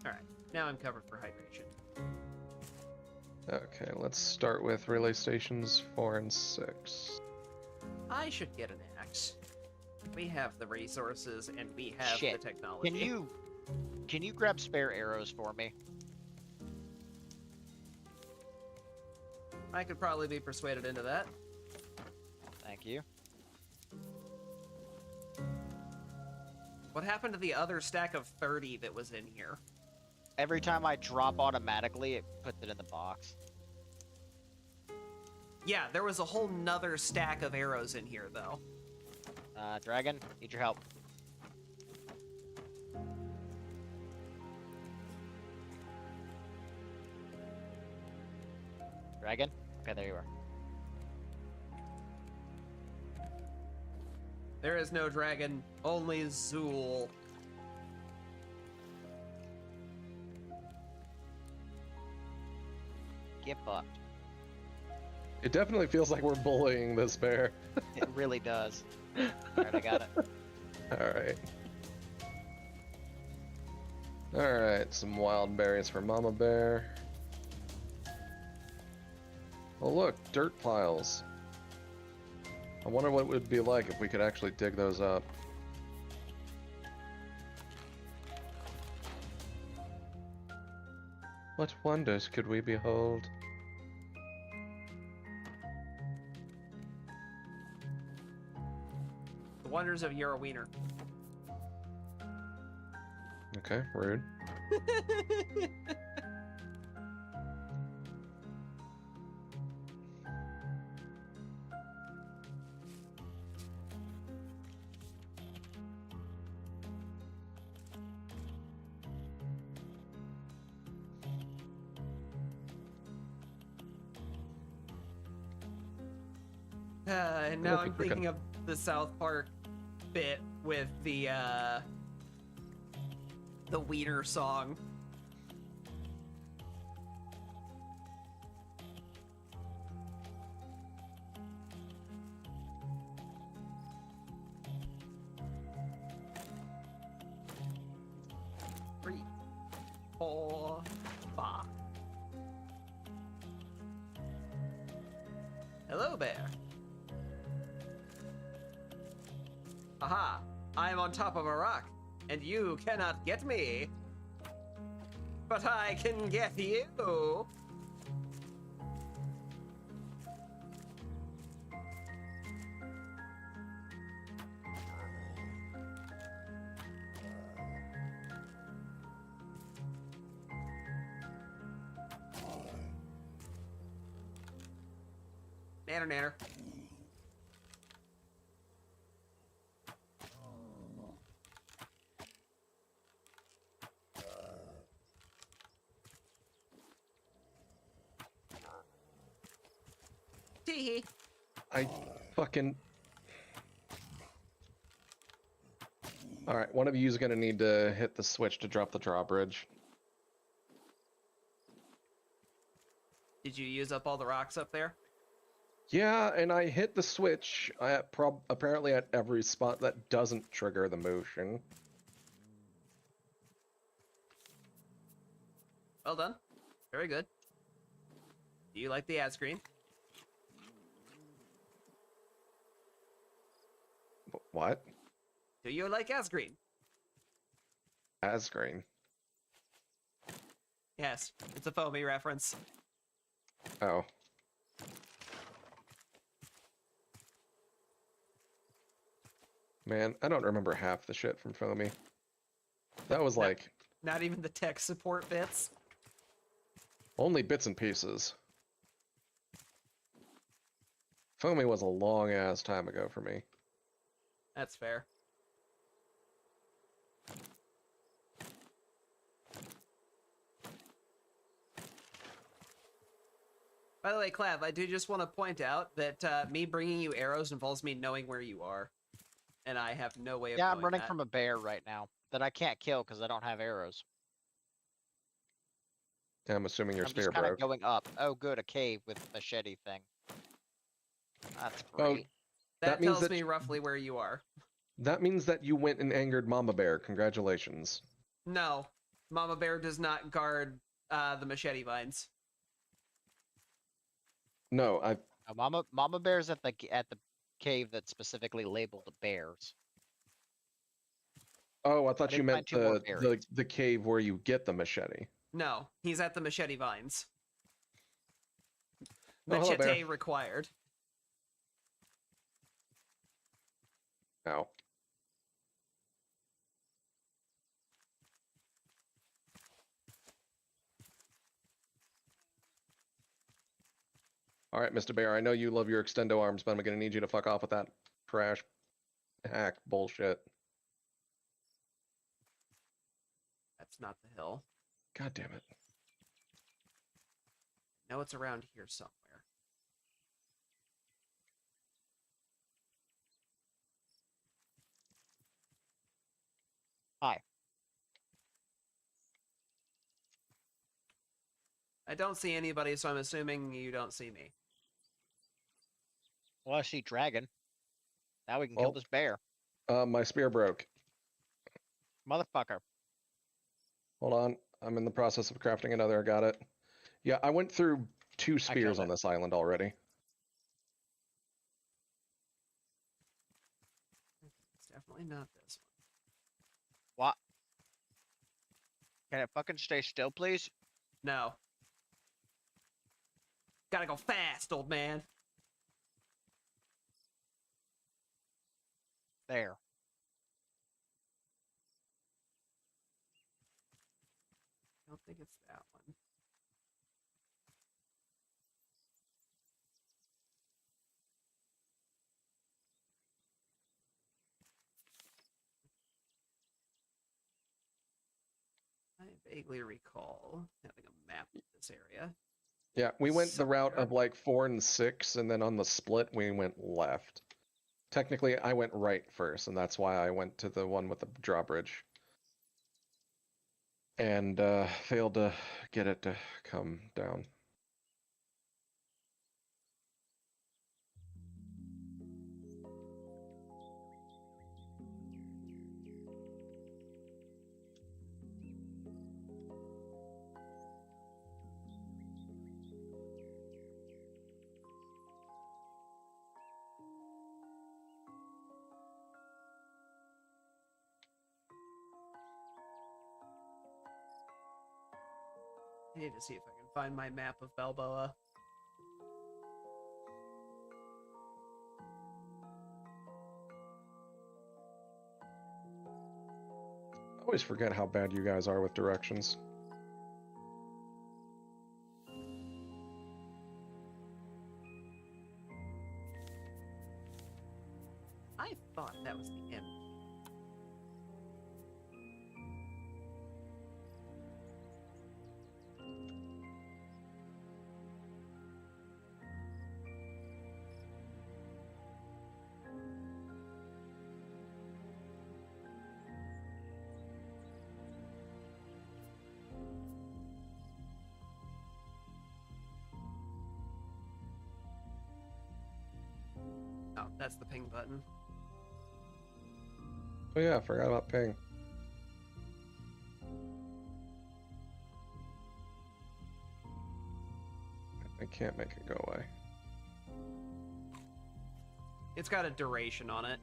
Alright, now I'm covered for hydration. Okay, let's start with relay stations 4 and 6. I should get an axe. We have the resources and we have Shit. the technology. Can you grab spare arrows for me? I could probably be persuaded into that. Thank you. What happened to the other stack of 30 that was in here? Every time I drop automatically, it puts it in the box. Yeah, there was a whole nother stack of arrows in here, though. Dragon, need your help. Dragon? Okay, there you are. There is no dragon, only Zool. Get fucked. It definitely feels like we're bullying this bear. It really does. Alright, I got it. Alright. Alright, some wild berries for Mama Bear. Oh look, dirt piles. I wonder what it would be like if we could actually dig those up. What wonders could we behold? The wonders of Euro Wiener. Okay, rude. And now I'm thinking of the South Park bit with the Wiener song. Three, 4, 5. Hello, bear. Aha! I am on top of a rock, and you cannot get me. But I can get you! Nanner, nanner. Tee-hee. I fucking... Alright, one of you is gonna need to hit the switch to drop the drawbridge. Did you use up all the rocks up there? Yeah, and I hit the switch apparently at every spot that doesn't trigger the motion. Well done. Very good. Do you like the ad screen? What? Do you like ad screen? Asgreen. Yes, it's a foamy reference. Oh. Man, I don't remember half the shit from Foamy. That was like Not even the tech support bits. only bits and pieces. Foamy was a long ass time ago for me. That's fair. By the way, Clav, I do just want to point out that me bringing you arrows involves me knowing where you are. And I have no way of Yeah, knowing I'm running that. from a bear right now that I can't kill because I don't have arrows. I'm assuming your I'm spear just kind of broke. going up. Oh, good, a cave with a machete thing. That's Oh, great. That means tells that me roughly where you are. that means that you went and angered Mama Bear. Congratulations. No, Mama Bear does not guard the machete vines. No, I Mama Bear's at the cave that's specifically labeled bears. Oh, I thought did you find meant 2 more berries. the cave where you get the machete. No, he's at the machete vines. Oh, hello, bear. Machete required. Ow. All right, Mr. Bear, I know you love your extendo arms, but I'm gonna need you to fuck off with that trash hack bullshit. That's not the hill. God damn it. No, it's around here somewhere. Hi. I don't see anybody, so I'm assuming you don't see me. Well, I see dragon. Now we can Well, kill this bear. My spear broke. Motherfucker. Hold on. I'm in the process of crafting another. I got it. Yeah, I went through 2 spears on it. this island already. It's definitely not this What? Can it fucking stay still, please? one. No. Gotta go fast, old man. There. I don't think it's that one. I vaguely recall having a map of this area. Yeah, we went the route Somewhere. of like 4 and 6, and then on the split we went left. Technically, I went right first, and that's why I went to the one with the drawbridge. And failed to get it to come down. I need to see if I can find my map of Balboa. I always forget how bad you guys are with directions. I thought that was the end. That's the ping button. Oh yeah, I forgot about ping. I can't make it go away. It's got a duration on it.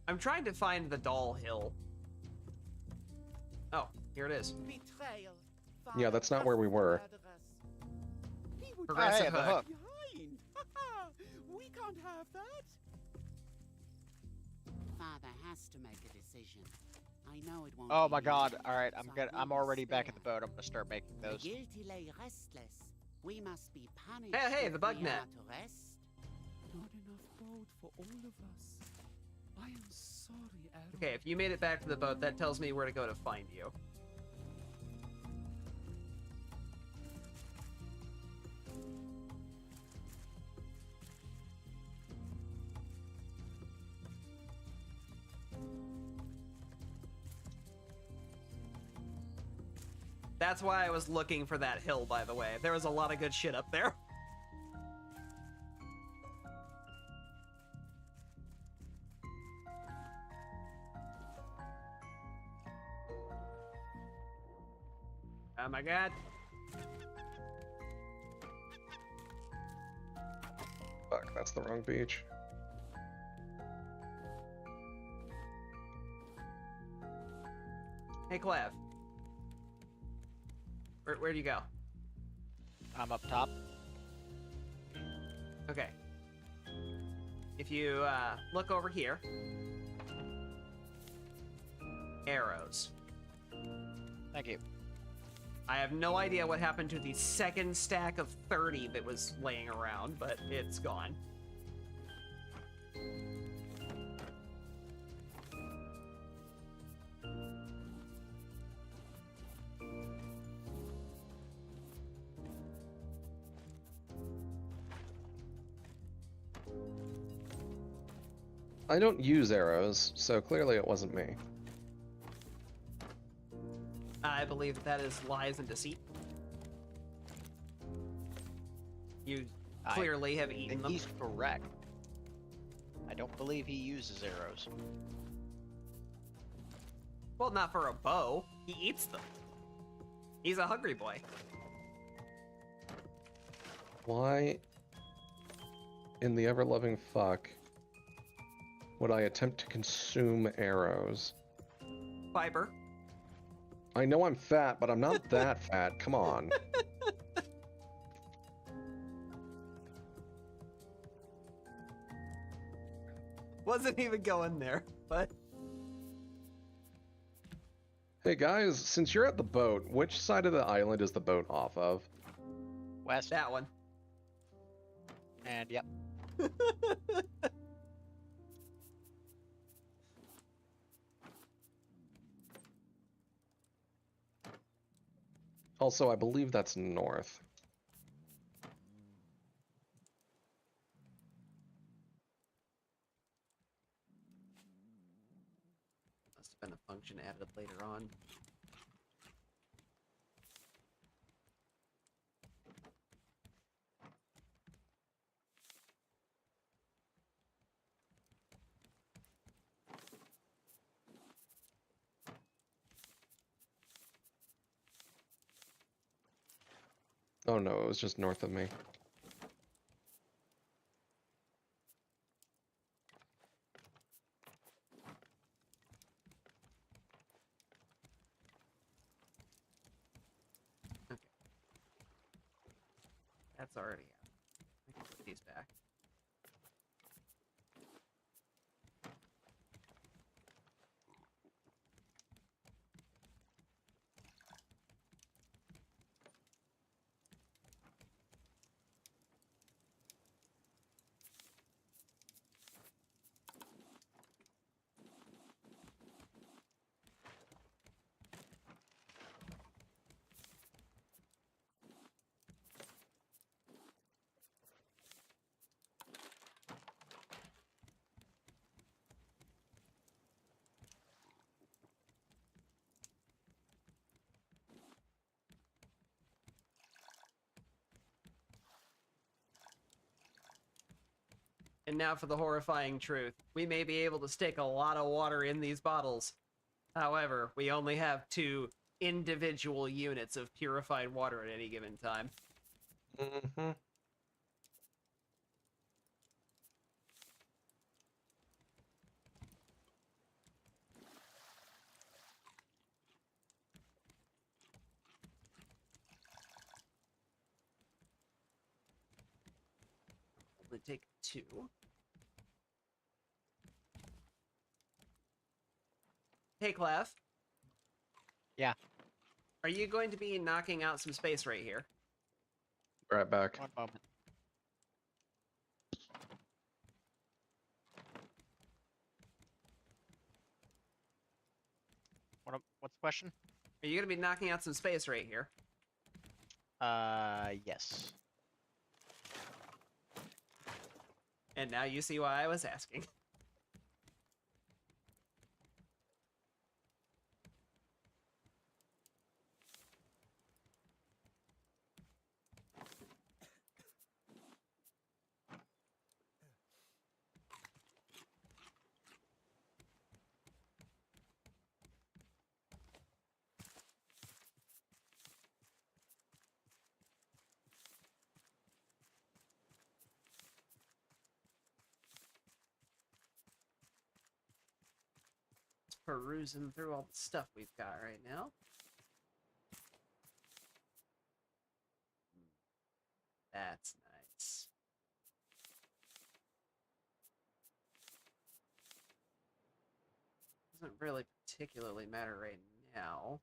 I'm trying to find the doll hill. Oh, here it is. Betrayal. Yeah, that's not where we were. He would Progressive the hook. hook. behind. We can't have that. Father has to make a decision. I know it won't. Oh be my god. easy, Alright, so I'm we already must back at the spare. boat. I'm gonna start making The those. guilty lay restless. We must be punished. Hey, if the bug we net. are to rest. Not enough boat for all of us. I am sorry, Arrow. Okay, if you made it back to the boat, that tells me where to go to find you. That's why I was looking for that hill, by the way. There was a lot of good shit up there. Oh my god. Fuck, that's the wrong beach. Hey, Clav. Where do you go? I'm up top. Okay. If you look over here, arrows. Thank you. I have no idea what happened to the second stack of 30 that was laying around, but it's gone. I don't use arrows, so clearly it wasn't me. I believe that is lies and deceit. You I clearly have eaten think them. he's correct. I don't believe he uses arrows. Well, not for a bow. He eats them. He's a hungry boy. Why in the ever-loving fuck would I attempt to consume arrows? Fiber. I know I'm fat, but I'm not that fat. Come on. Wasn't even going there, but Hey guys, since you're at the boat, which side of the island is the boat off of? West. that one. And yep. Also, I believe that's north. Must have been a function added later on. Oh no, it was just north of me. Okay. That's already out. I can put these back. And now for the horrifying truth. We may be able to stick a lot of water in these bottles. However, we only have 2 individual units of purified water at any given time. Mm-hmm. Only take 2. Hey, Clef. Yeah. Are you going to be knocking out some space right here? Right back. One moment. What's the question? Are you going to be knocking out some space right here? Yes. And now you see why I was asking. Perusing through all the stuff we've got right now. That's nice. Doesn't really particularly matter right now,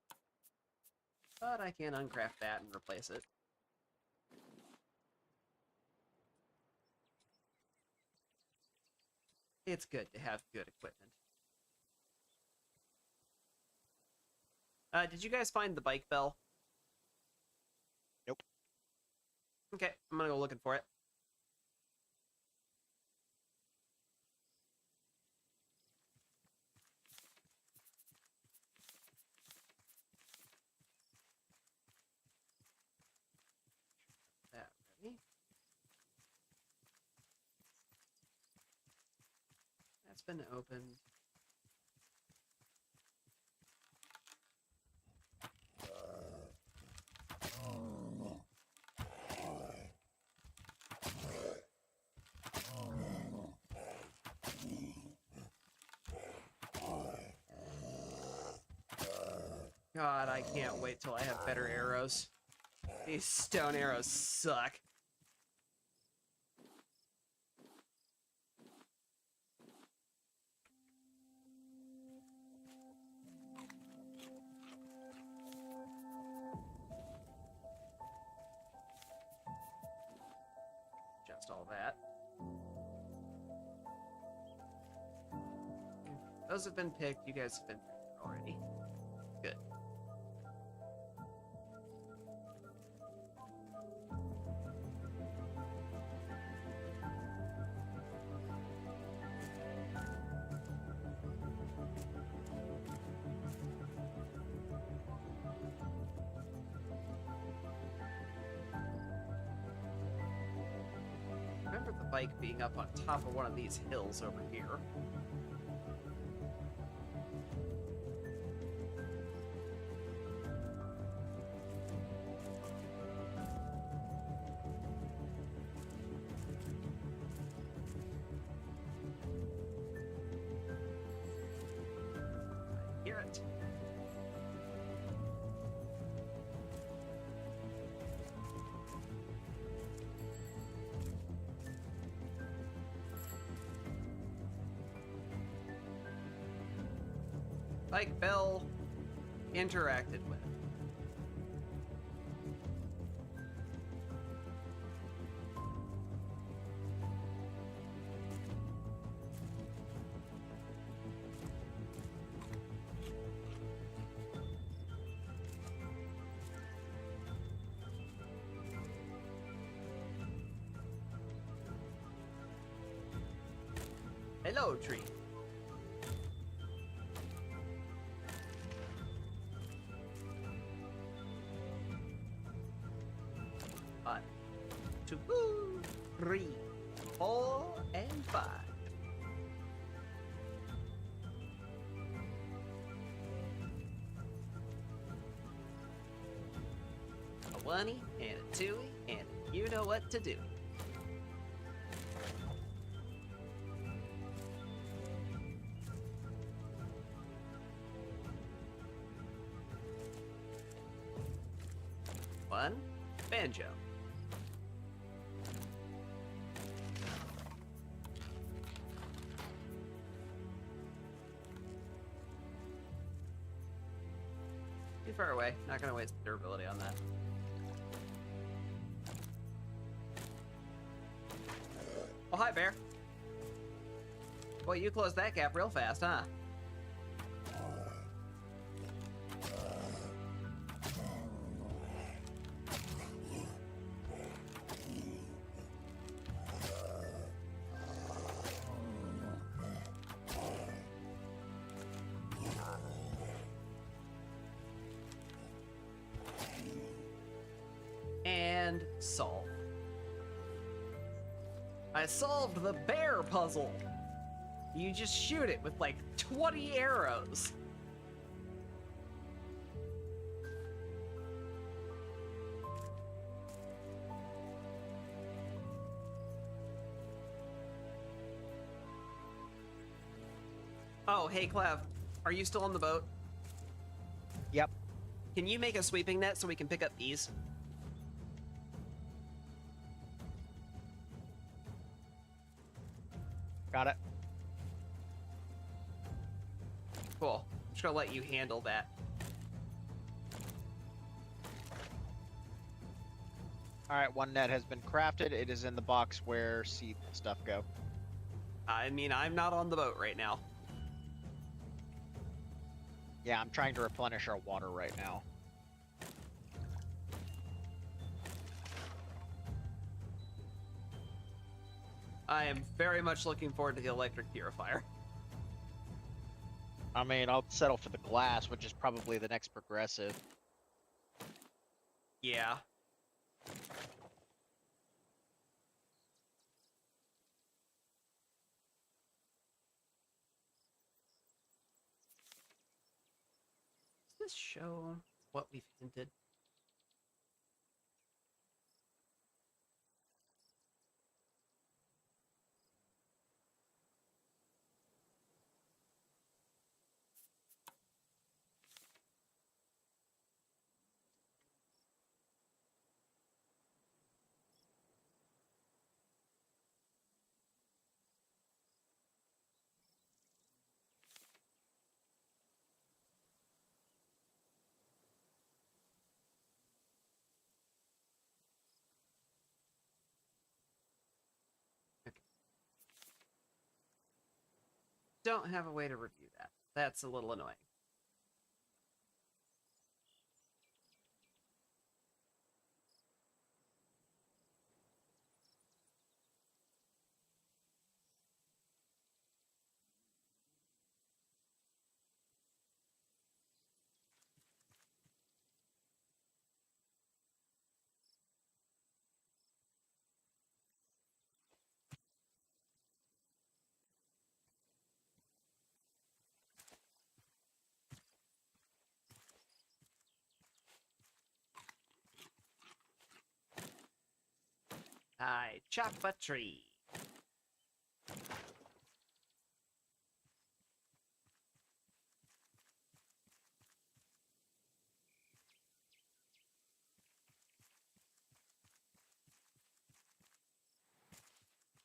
but I can uncraft that and replace it. It's good to have good equipment. Did you guys find the bike bell? Nope. Okay, I'm gonna go looking for it. That ready. That's been opened. God, I can't wait till I have better arrows. These stone arrows suck. Just all that. Those have been picked. You guys have been picked already. Good. Remember the bike being up on top of one of these hills over here. I hear it. Bike bell interacted with. Hello, tree. One, two, three, 4, and 5. A 1-y and a 2-y, and you know what to do. One, banjo. Too far away. Not gonna waste durability on that. Oh, hi, bear. Boy, you closed that gap real fast, huh? And solve. I solved the bear puzzle. You just shoot it with like 20 arrows. Oh, hey Clav, are you still on the boat? Yep. Can you make a sweeping net so we can pick up bees? Got it. Cool. I'm just gonna let you handle that. Alright, one net has been crafted. It is in the box where seed stuff go. I mean, I'm not on the boat right now. Yeah, I'm trying to replenish our water right now. I am very much looking forward to the electric purifier. I mean, I'll settle for the glass, which is probably the next progressive. Yeah. Does this show what we've hinted? Don't have a way to review that. That's a little annoying. I chop a tree.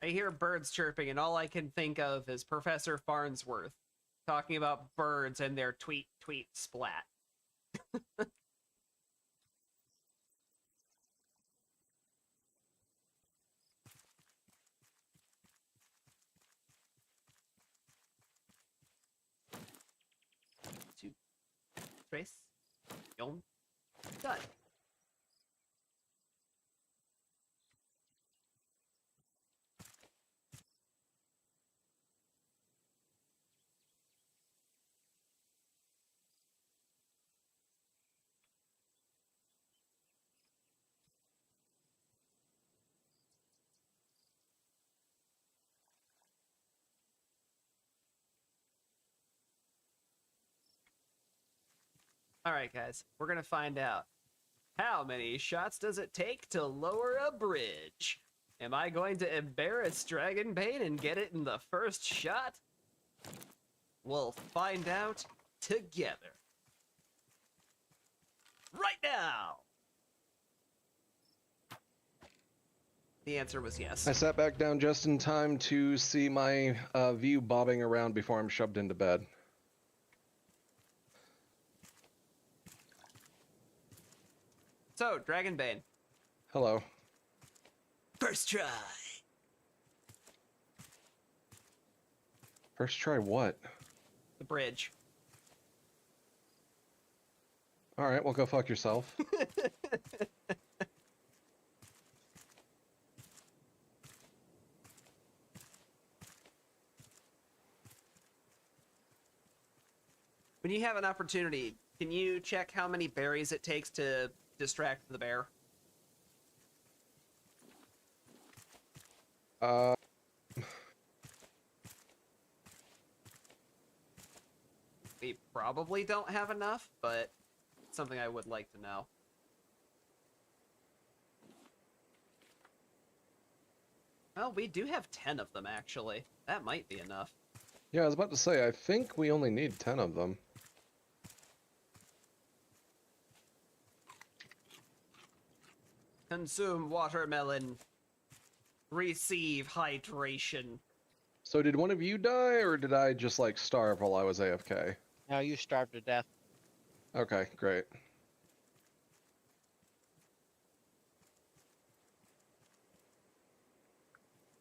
I hear birds chirping, and all I can think of is Professor Farnsworth talking about birds and their tweet, tweet, splat. Two, tres, yon, done. All right, guys, we're gonna find out. How many shots does it take to lower a bridge? Am I going to embarrass Dragonbane and get it in the first shot? We'll find out together. Right now! The answer was yes. I sat back down just in time to see my view bobbing around before I'm shoved into bed. So, Dragonbane. Hello. First try. First try what? The bridge. Alright, well go fuck yourself. When you have an opportunity, can you check how many berries it takes to distract the bear? We probably don't have enough, but it's something I would like to know. Well, we do have 10 of them, actually. That might be enough. Yeah, I was about to say, I think we only need 10 of them. Consume watermelon. Receive hydration. So did one of you die, or did I just, like, starve while I was AFK? No, you starved to death. Okay, great.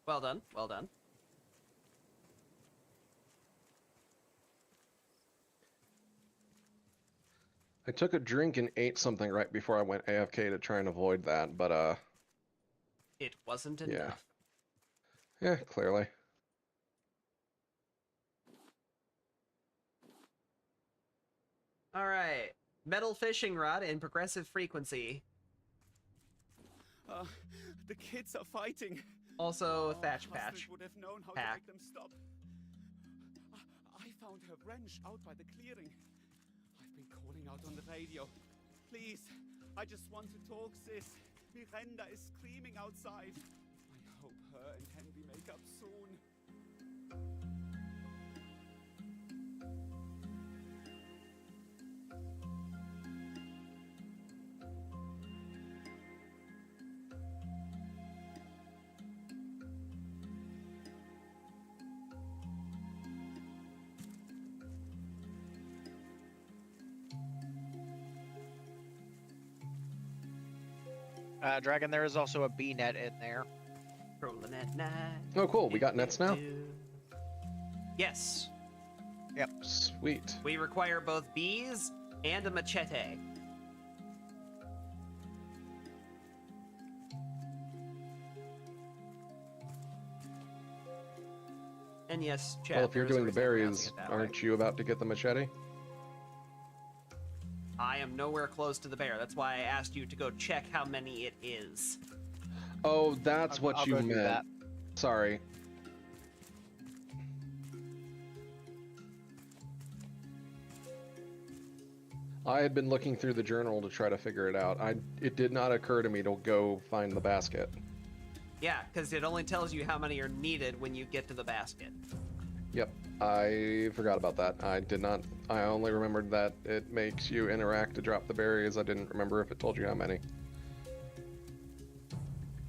Well done, well done. I took a drink and ate something right before I went AFK to try and avoid that, but, It wasn't Yeah. enough. yeah, clearly. Alright. Metal fishing rod in progressive frequency. The kids are fighting. Also, thatch Astrid patch. would have known how Pack. to make them stop. I found her wrench out by the clearing. I've been calling out on the radio. Please, I just want to talk, sis. Miranda is screaming outside. I hope her and Henry make up soon. Dragon, there is also a bee net in there. Rolling at night. Oh, cool, we got nets now? Yes. Sweet. We require both bees and a machete. And yes, chat. Well, if you're there's a doing the reason I'm pronouncing berries, it that way. aren't you about to get the machete? I am nowhere close to the bear. That's why I asked you to go check how many it is. Oh, that's what I'll you go do meant. that. Sorry. I had been looking through the journal to try to figure it out. It did not occur to me to go find the basket. Yeah, because it only tells you how many are needed when you get to the basket. Yep, I forgot about that. I did not. I only remembered that it makes you interact to drop the berries. I didn't remember if it told you how many.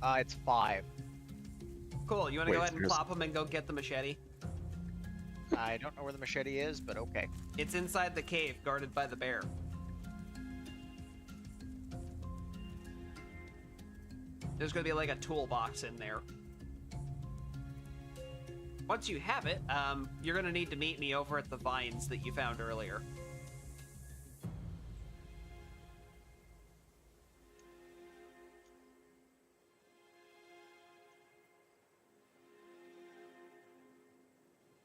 It's 5. Cool, you want to go Wait, ahead and here's- plop them and go get the machete? I don't know where the machete is, but okay. It's inside the cave, guarded by the bear. There's gonna be like a toolbox in there. Once you have it, you're gonna need to meet me over at the vines that you found earlier.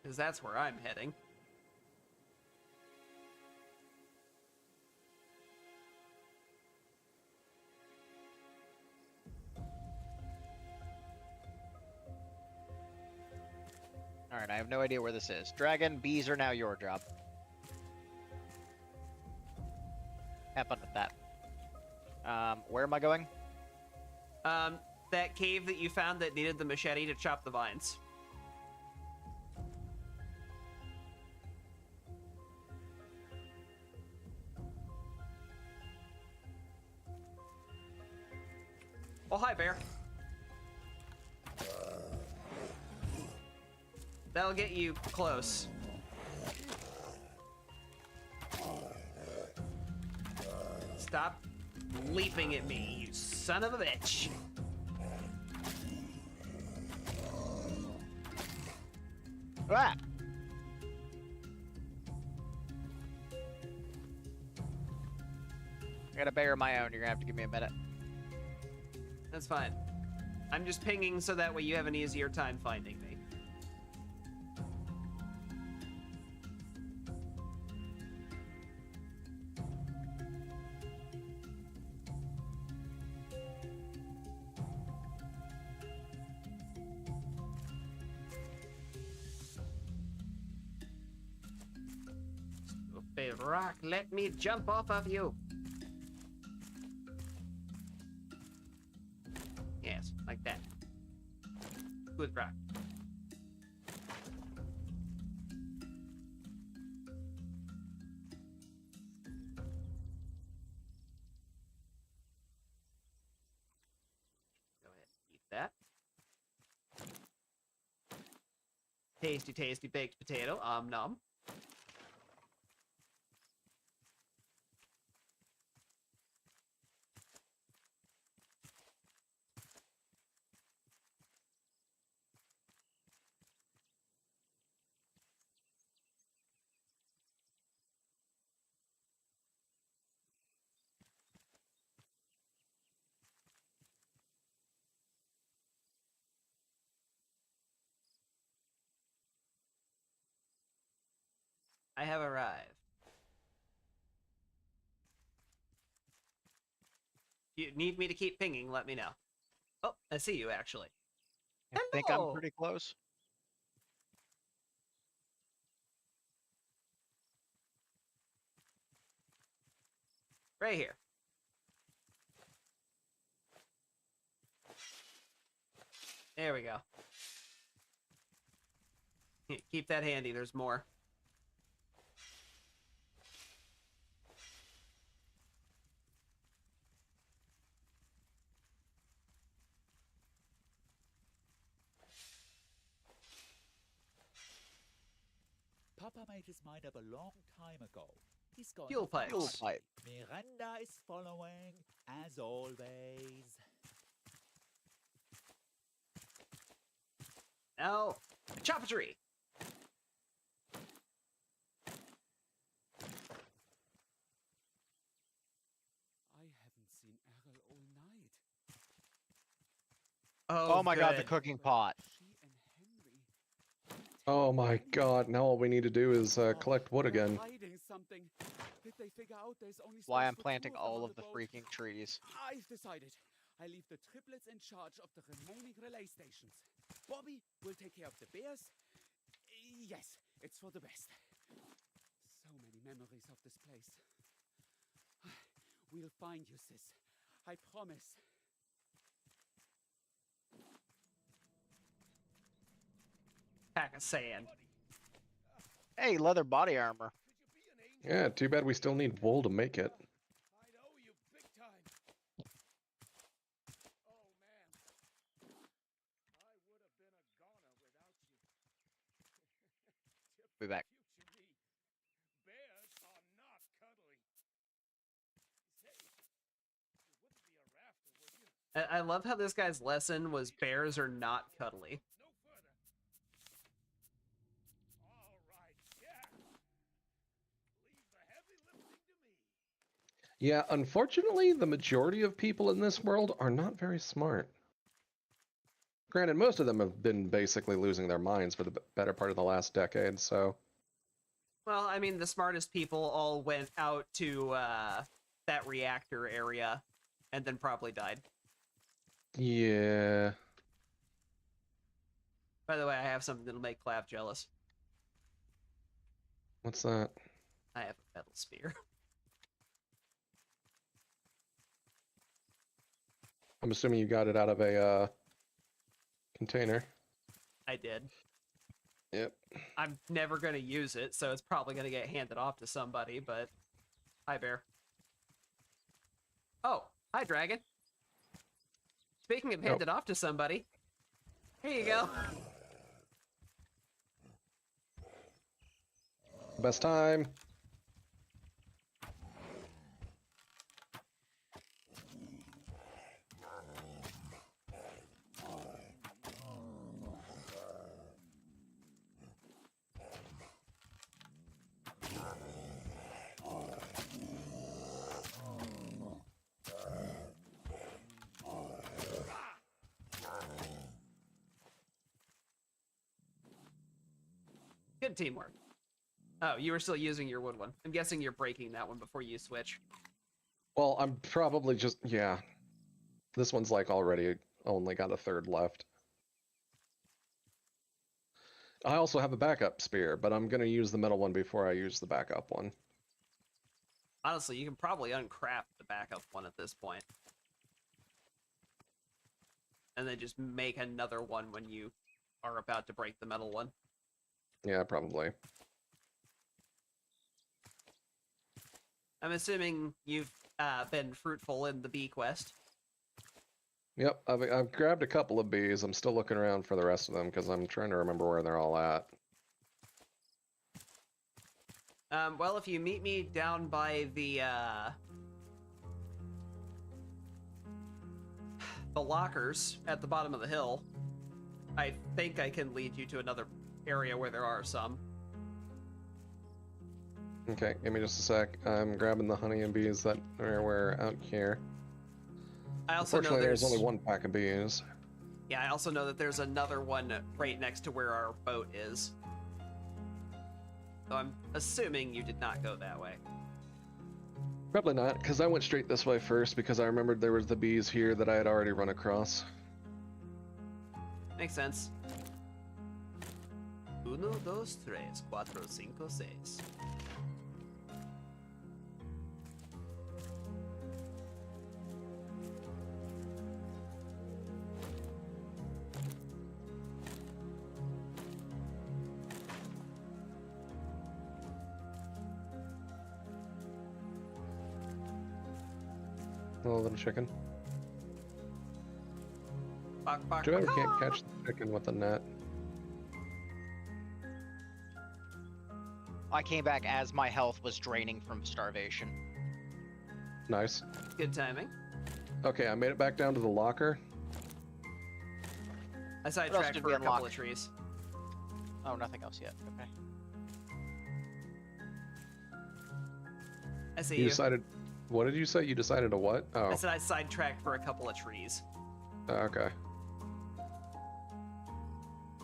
Because that's where I'm heading. Alright, I have no idea where this is. Dragon, bees are now your job. Have fun with that. Where am I going? That cave that you found that needed the machete to chop the vines. Oh, hi, bear. That'll get you close. Stop leaping at me, you son of a bitch. Ah! I got a bear of my own. You're gonna have to give me a minute. That's fine. I'm just pinging so that way you have an easier time finding me. Stupid rock, let me jump off of you. Yes, like that. Good rock. Go ahead and eat that. Tasty, tasty baked potato. Nom. I have arrived. If you need me to keep pinging, let me know. Oh, I see you actually. I think I'm Hello. pretty close. Right here. There we go. Keep that handy, there's more. Papa made his mind up a long time ago. He's going Fuel to pipes. Fuel fix pipe. Miranda is following, as always. Now, chop a tree. I haven't seen Errol all night. Oh my god, the good. cooking pot. She and Henry. Oh my god, now all we need to do is collect wood They're again. hiding something. Did they figure out there's only Why space I'm for two planting of them all on of the boat? freaking trees. I've decided. I leave the triplets in charge of the remaining relay stations. Bobby will take care of the bears. Yes, it's for the best. So many memories of this place. We'll find you, sis. I promise. Pack of sand. Hey, leather body armor. Yeah, too bad we still need wool to make it. I'd owe you big time. Oh man, I would have been a goner without you. Be back. Future me. Bears are not cuddly. Say, you wouldn't be a rafter, would you? I love how this guy's lesson was bears are not cuddly. No further. All right, yeah. Leave the heavy lifting to me. Yeah, unfortunately, the majority of people in this world are not very smart. Granted, most of them have been basically losing their minds for the better part of the last decade, so... Well, I mean, the smartest people all went out to that reactor area and then probably died. Yeah... By the way, I have something that'll make Clav jealous. What's that? I have a metal spear. I'm assuming you got it out of a container. I did. Yep. I'm never going to use it, so it's probably going to get handed off to somebody, but... Hi, Bear. Oh, hi, Dragon. Speaking of handed off to somebody, here you go. Best time. Good teamwork. Oh, you were still using your wood one. I'm guessing you're breaking that one before you switch. Well, I'm probably just, yeah. This one's like already only got a third left. I also have a backup spear, but I'm going to use the metal one before I use the backup one. Honestly, you can probably uncraft the backup one at this point. And then just make another one when you are about to break the metal one. Yeah, probably. I'm assuming you've been fruitful in the bee quest. Yep, I've grabbed a couple of bees. I'm still looking around for the rest of them because I'm trying to remember where they're all at. Well, if you meet me down by the lockers at the bottom of the hill, I think I can lead you to another area where there are some. Okay, give me just a sec. I'm grabbing the honey and bees that were out here. I also know Unfortunately, there's only one pack of bees. Yeah, I also know that there's another one right next to where our boat is. So I'm assuming you did not go that way. Probably not, because I went straight this way first because I remembered there was the bees here that I had already run across. Makes sense. 1, 2, 3, 4, 5, 6. Oh, little chicken. Bark, bark, Too bad we bark. can't catch the chicken with a net. I came back as my health was draining from starvation. Nice. Good timing. Okay, I made it back down to the locker. I else sidetracked did for we a couple unlock? of trees. Oh, nothing else yet. Okay. I see You you. decided... What did you say? You decided to what? Oh, I said I sidetracked for a couple of trees. okay.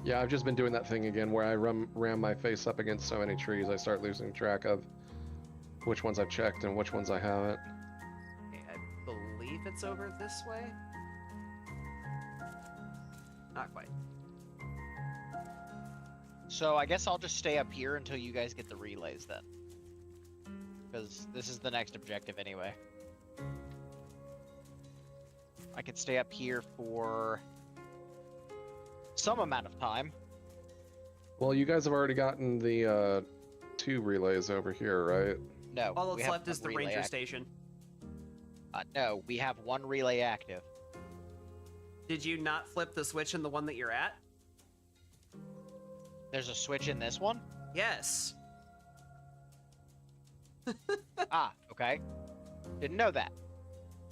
Yeah, I've just been doing that thing again where I ram my face up against so many trees I start losing track of which ones I've checked and which ones I haven't. Okay, I believe it's over this way. Not quite. So I guess I'll just stay up here until you guys get the relays then. Because this is the next objective anyway. I can stay up here for some amount of time. Well, you guys have already gotten the 2 relays over here, right? No. All we that's have left is one the relay ranger active. station. No, we have one relay active. Did you not flip the switch in the one that you're at? There's a switch in this one? Yes. Ah, okay. Didn't know that.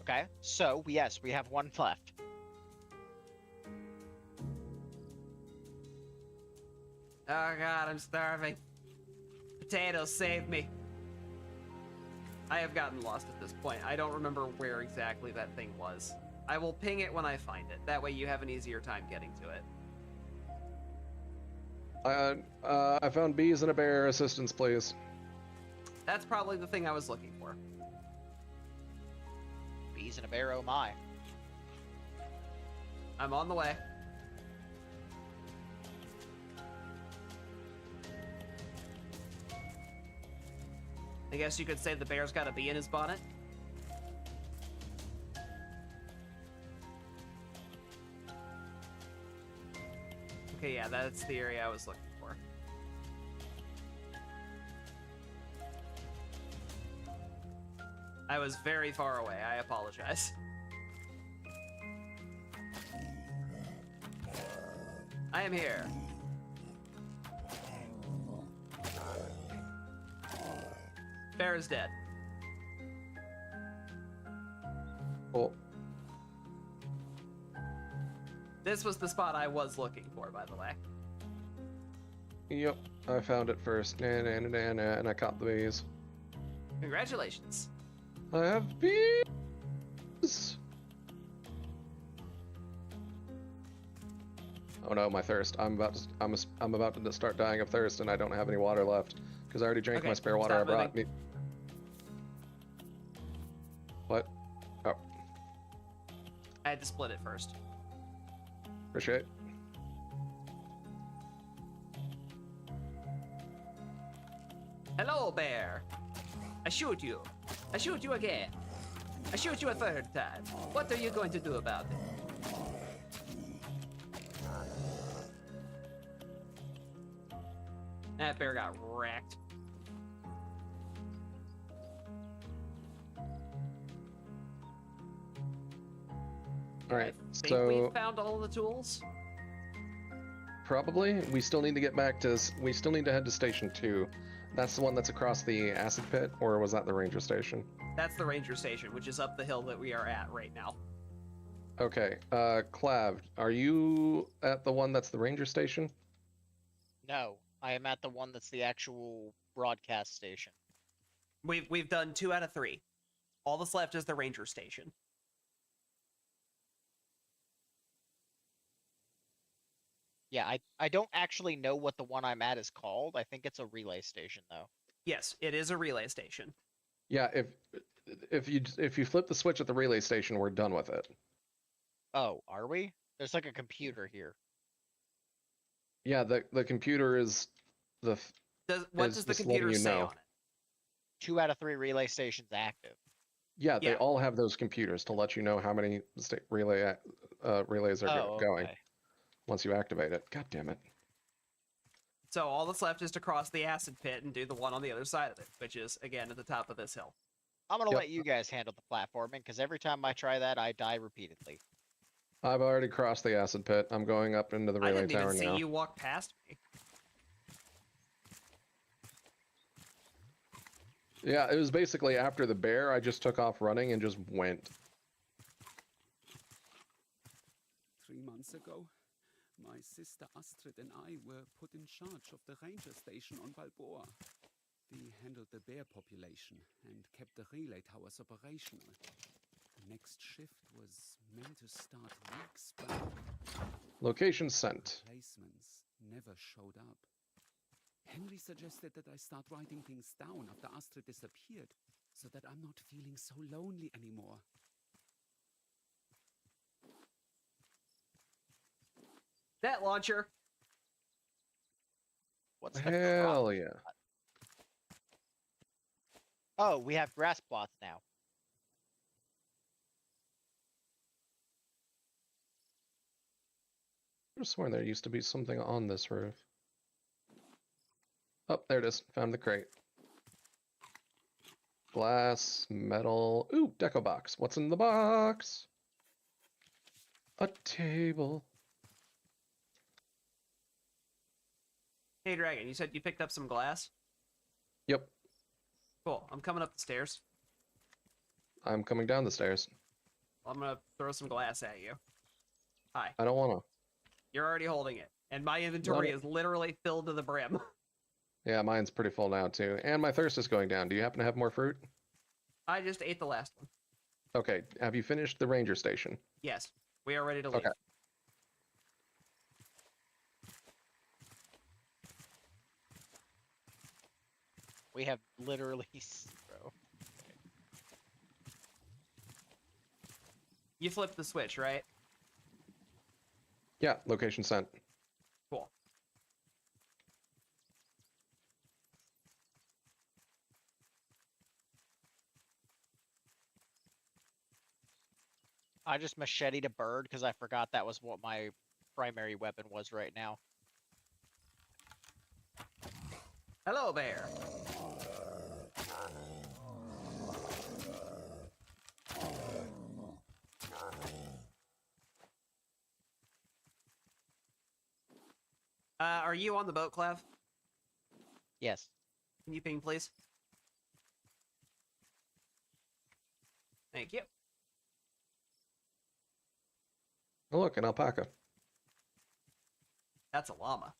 Okay, so yes, we have one left. Oh god, I'm starving. Potatoes, save me. I have gotten lost at this point. I don't remember where exactly that thing was. I will ping it when I find it. That way you have an easier time getting to it. I found bees and a bear. Assistance, please. That's probably the thing I was looking for. Bees and a bear, oh my. I'm on the way. I guess you could say the bear's got a bee in his bonnet. Okay, yeah, that's the area I was looking for. I was very far away. I apologize. I am here. Bear is dead. Cool. This was the spot I was looking for, by the way. Yep, I found it first. And I caught the bees. Congratulations. I have bees! Oh no, my thirst. I'm about to start dying of thirst, and I don't have any water left because I already drank Okay, my spare water I stop brought. moving. What? Oh, I had to split it first. appreciate. Hello, bear. I shoot you. I shoot you again. I shoot you a third time. What are you going to do about it? That bear got wrecked. All right, I think so we found all the tools. probably we still need to get back to. We still need to head to Station 2. That's the one that's across the acid pit, or was that the ranger station? That's the ranger station, which is up the hill that we are at right now. Okay, Clav, are you at the one that's the ranger station? No, I am at the one that's the actual broadcast station. We've done 2 out of 3. All that's left is the ranger station. Yeah, I don't actually know what the one I'm at is called. I think it's a relay station though. Yes, it is a relay station. Yeah, if you flip the switch at the relay station, we're done with it. Oh, are we? There's like a computer here. Yeah, the computer is the. What Is does the just letting computer you say know. on it? 2 out of 3 relay stations active. Yeah, they Yeah. all have those computers to let you know how many relays are Oh, going okay. once you activate it. God damn it. So all that's left is to cross the acid pit and do the one on the other side of it, which is, again, at the top of this hill. I'm gonna Yep. let you guys handle the platforming because every time I try that, I die repeatedly. I've already crossed the acid pit. I'm going up into the I relay didn't even tower see now. you walk past me. Yeah, it was basically after the bear, I just took off running and just went. 3 months ago, my sister Astrid and I were put in charge of the ranger station on Balboa. We handled the bear population and kept the relay towers operational. The next shift was meant to start weeks back. Location sent. Placements never showed up. Henry suggested that I start writing things down after Astrid disappeared, so that I'm not feeling so lonely anymore. That launcher. What's the Hell crop? yeah. Oh, we have grass plots now. I was sworn there used to be something on this roof. Oh, there it is. Found the crate. Glass, metal. Ooh, deco box. What's in the box? A table. Hey, Dragon, you said you picked up some glass? Yep, Cool. I'm coming up the stairs. I'm coming down the stairs. I'm gonna throw some glass at you. Hi. I don't wanna. You're already holding it. And my inventory is literally filled to the brim. Yeah, mine's pretty full now too. And my thirst is going down. Do you happen to have more fruit? I just ate the last one. Okay, have you finished the ranger station? Yes. We are ready to leave. Okay. We have literally 0. You flipped the switch, right? Yeah, location sent. Cool. I just macheted a bird because I forgot that was what my primary weapon was right now. Hello, bear. Are you on the boat, Clav? Yes. Can you ping, please? Thank you. Oh, look, an alpaca. That's a llama.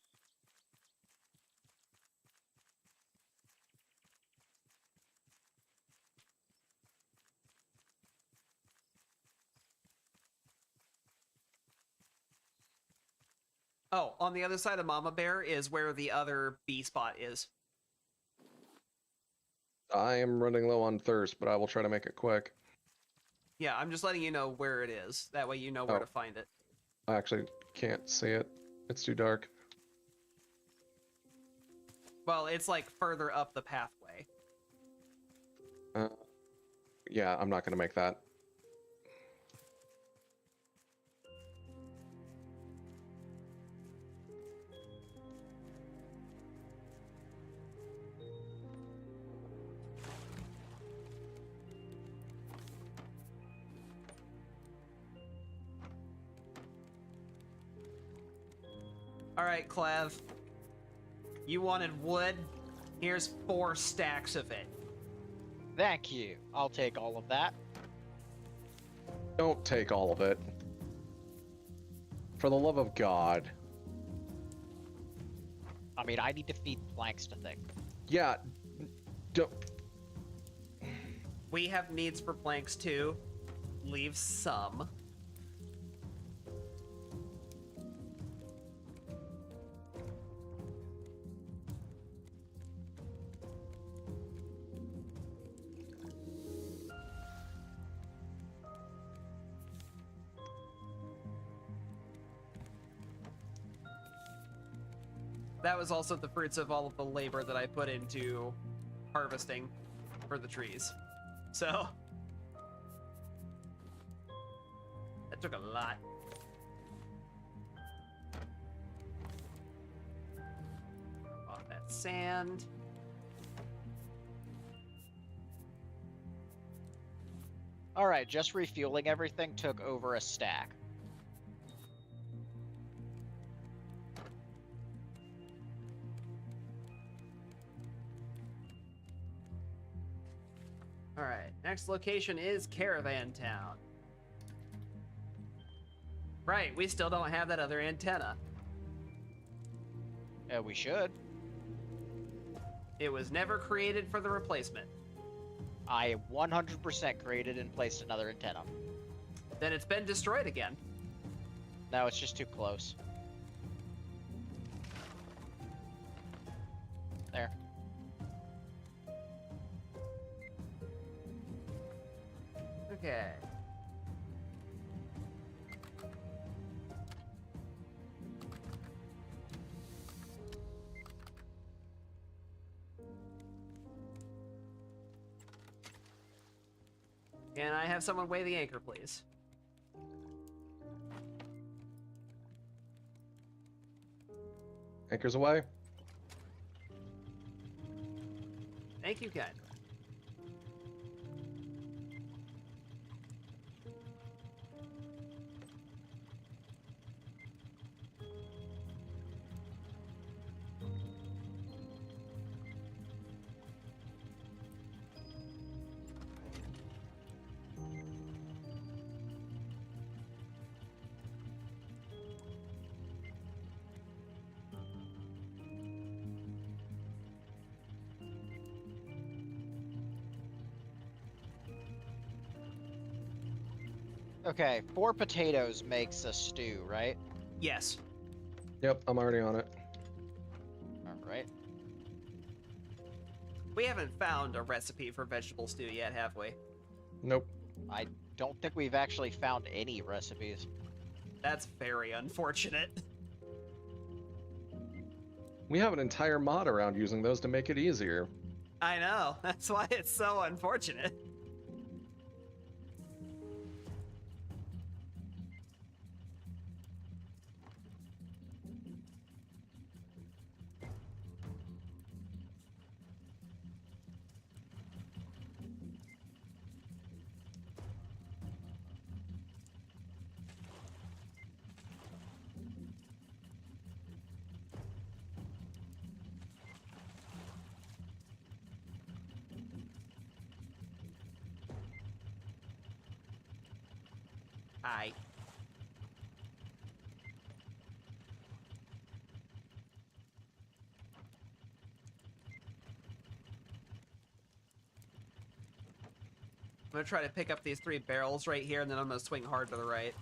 Oh, on the other side of Mama Bear is where the other B spot is. I am running low on thirst, but I will try to make it quick. Yeah, I'm just letting you know where it is. That way you know where Oh. to find it. I actually can't see it. It's too dark. Well, it's like further up the pathway. Yeah, I'm not going to make that. Alright, Clav. You wanted wood? Here's 4 stacks of it. Thank you. I'll take all of that. Don't take all of it. For the love of God. I mean, I need to feed planks to things. Yeah, don't. We have needs for planks too. Leave some. That was also the fruits of all of the labor that I put into harvesting for the trees. So, that took a lot. Off that sand. Alright, just refueling everything took over a stack. Alright, next location is Caravan Town. Right, we still don't have that other antenna. We should. It was never created for the replacement. I 100% created and placed another antenna. Then it's been destroyed again. No, it's just too close. There. Okay. Can I have someone weigh the anchor, please? Anchors away. Thank you, Ken. Okay, 4 potatoes makes a stew, right? Yes. Yep, I'm already on it. Alright. We haven't found a recipe for vegetable stew yet, have we? Nope. I don't think we've actually found any recipes. That's very unfortunate. We have an entire mod around using those to make it easier. I know. That's why it's so unfortunate. Aye. I'm gonna try to pick up these 3 barrels right here, and then I'm gonna swing hard to the right.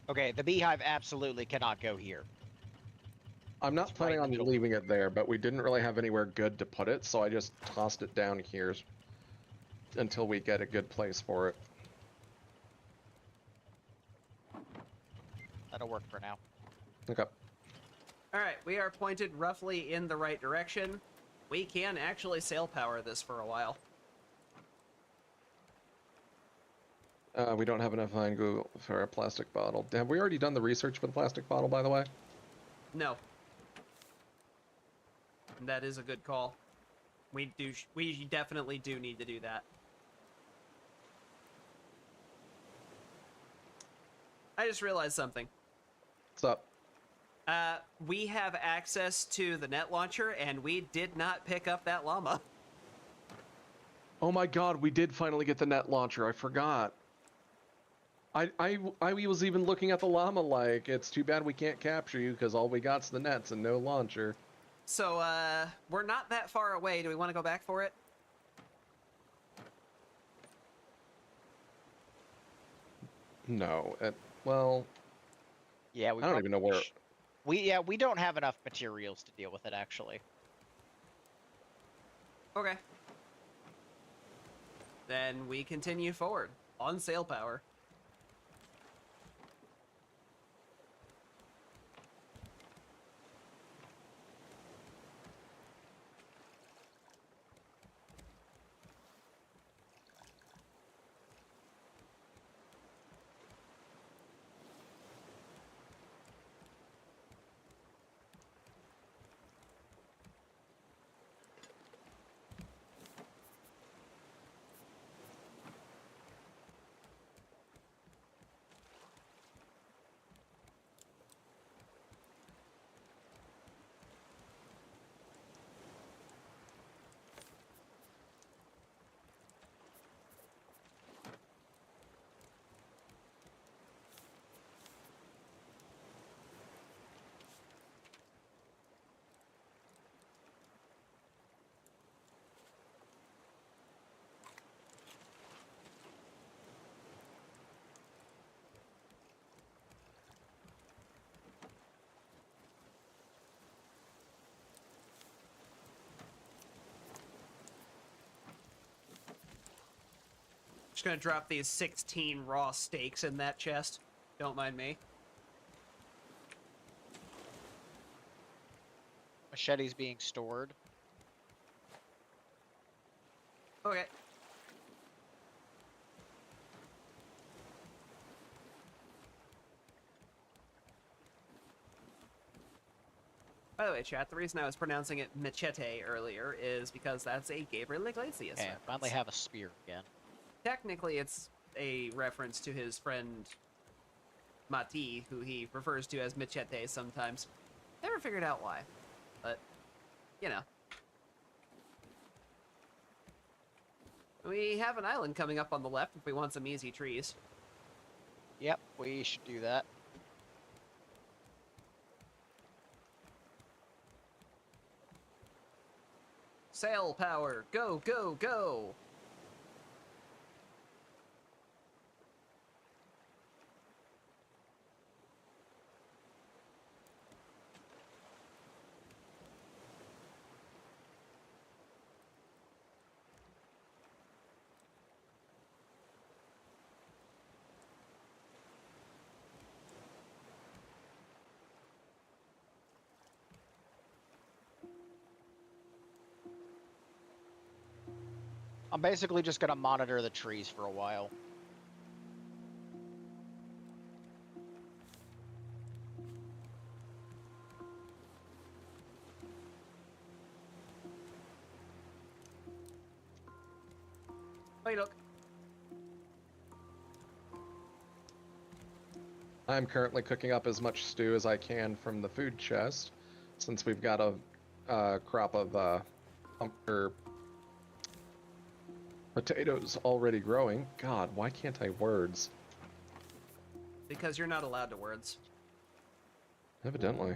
Okay, the beehive absolutely cannot go here. I'm not It's right in planning the on middle. leaving it there, but we didn't really have anywhere good to put it, so I just tossed it down here until we get a good place for it. That'll work for now. Okay. Alright, we are pointed roughly in the right direction. We can actually sail power this for a while. We don't have enough vine glue for a plastic bottle. Have we already done the research for the plastic bottle, by the way? No. That is a good call. We definitely do need to do that. I just realized something. What's up? We have access to the net launcher, and we did not pick up that llama. Oh my god, we did finally get the net launcher. I forgot. I was even looking at the llama like, it's too bad we can't capture you because all we got's the nets and no launcher. So, we're not that far away. Do we want to go back for it? No. Well, Yeah, we I don't even know where... we don't have enough materials to deal with it, actually. Okay. Then we continue forward on sail power. Just gonna drop these 16 raw steaks in that chest. Don't mind me. Machetes being stored. Okay. By the way, chat, the reason I was pronouncing it machete earlier is because that's a Gabriel Iglesias Okay, reference. finally have a spear again. Technically, it's a reference to his friend Mati, who he refers to as Machete sometimes. Never figured out why, but, you know. We have an island coming up on the left if we want some easy trees. Yep, we should do that. Sail power, go, go, go! I'm basically just gonna monitor the trees for a while. Hey, look. I'm currently cooking up as much stew as I can from the food chest, since we've got a crop of potatoes already growing. God, why can't I words? Because you're not allowed to words. Evidently.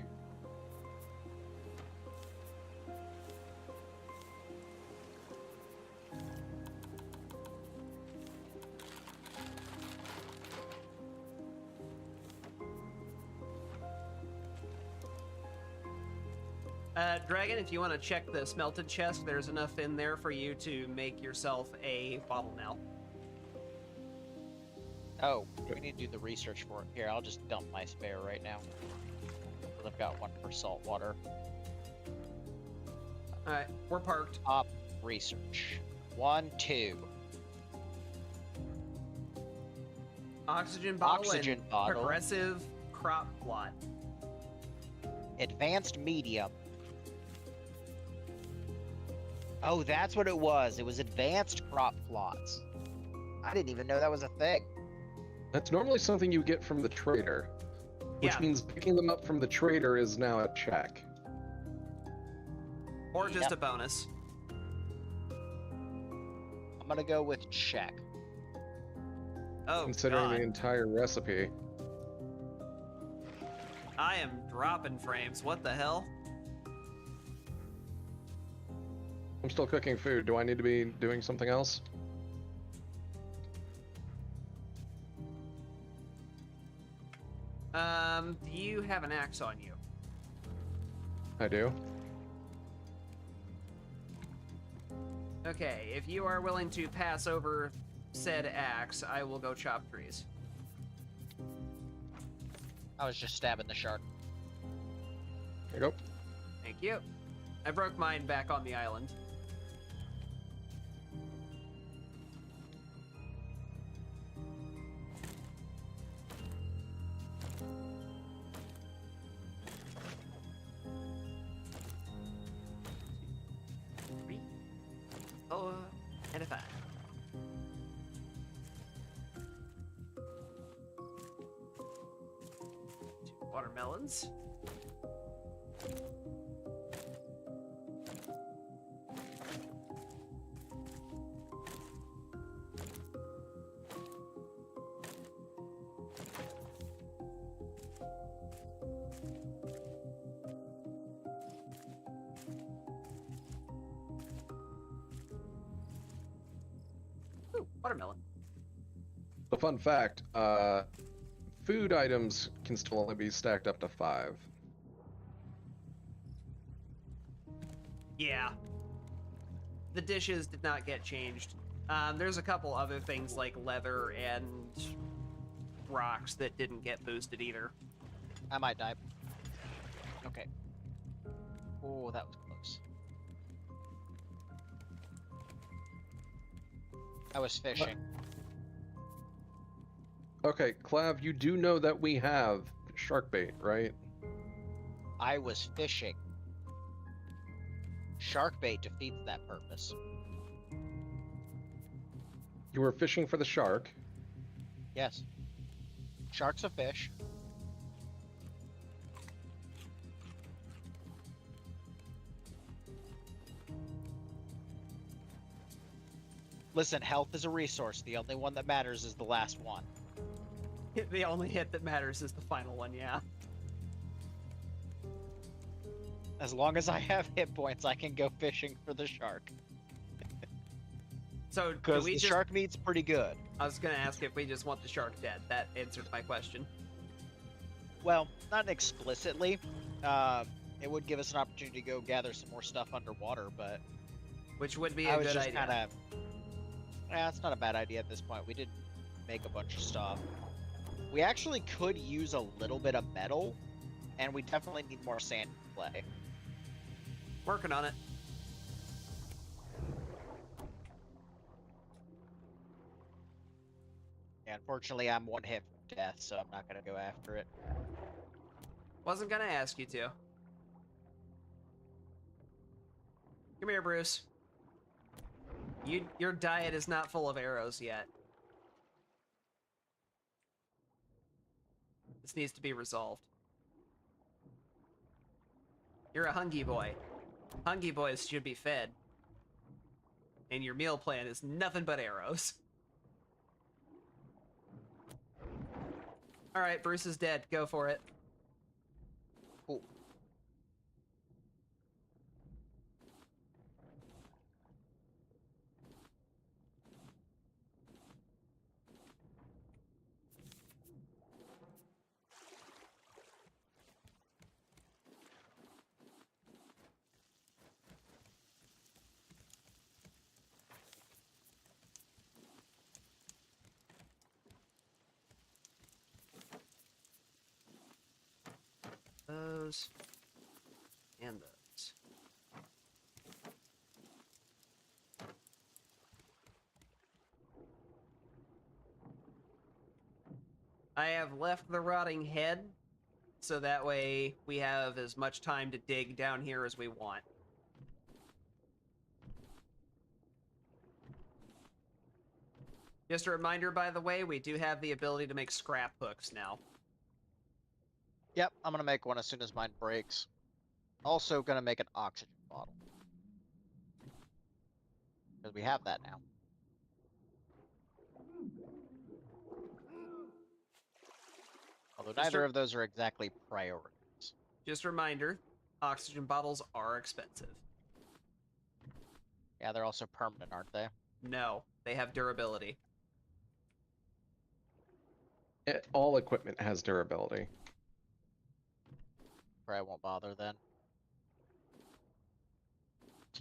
Dragon, if you want to check the smelted chest, there's enough in there for you to make yourself a bottle now. Oh, we need to do the research for it. Here, I'll just dump my spare right now. I've got one for salt water. Alright, we're parked. Top research. 1, 2. Oxygen bottle Oxygen and bottle. progressive crop plot. Advanced medium. Oh, that's what it was. It was advanced crop plots. I didn't even know that was a thing. That's normally something you get from the trader, which Yeah. means picking them up from the trader is now a check. Or just Yep. a bonus. I'm gonna go with check. Oh, Considering God. the entire recipe. I am dropping frames. What the hell? I'm still cooking food. Do I need to be doing something else? Do you have an axe on you? I do. Okay, if you are willing to pass over said axe, I will go chop trees. I was just stabbing the shark. There you go. Thank you. I broke mine back on the island. Three, four, and a 5. Two watermelons. Ooh, watermelon. The fun fact, food items can still only be stacked up to 5. Yeah. The dishes did not get changed. There's a couple other things like leather and rocks that didn't get boosted either. I might die. Okay. Oh, that was close. I was fishing. Okay, Clav, you do know that we have shark bait, right? I was fishing. Shark bait defeats that purpose. You were fishing for the shark. Yes. Shark's a fish. Listen, health is a resource. The only one that matters is the last one. The only hit that matters is the final one, yeah. As long as I have hit points, I can go fishing for the shark. So, do Because we the just... shark meat's pretty good. I was gonna ask if we just want the shark dead. That answered my question. Well, not explicitly. It would give us an opportunity to go gather some more stuff underwater, but Which would be I a was good just idea. kind of... Yeah, it's not a bad idea at this point. We did make a bunch of stuff. We actually could use a little bit of metal, and we definitely need more sand to play. Working on it. Yeah, unfortunately, I'm one hit from death, so I'm not gonna go after it. Wasn't gonna ask you to. Come here, Bruce. Your diet is not full of arrows yet. This needs to be resolved. You're a hungry boy. Hungry boys should be fed. And your meal plan is nothing but arrows. Alright, Bruce is dead. Go for it. Cool. Those. And those. I have left the rotting head, so that way we have as much time to dig down here as we want. Just a reminder, by the way, we do have the ability to make scrap hooks now. Yep, I'm gonna make one as soon as mine breaks. Also gonna make an oxygen bottle. Because we have that now. Although neither of those are exactly priorities. Just a reminder, oxygen bottles are expensive. Yeah, they're also permanent, aren't they? No, they have durability. All equipment has durability. Probably won't bother then.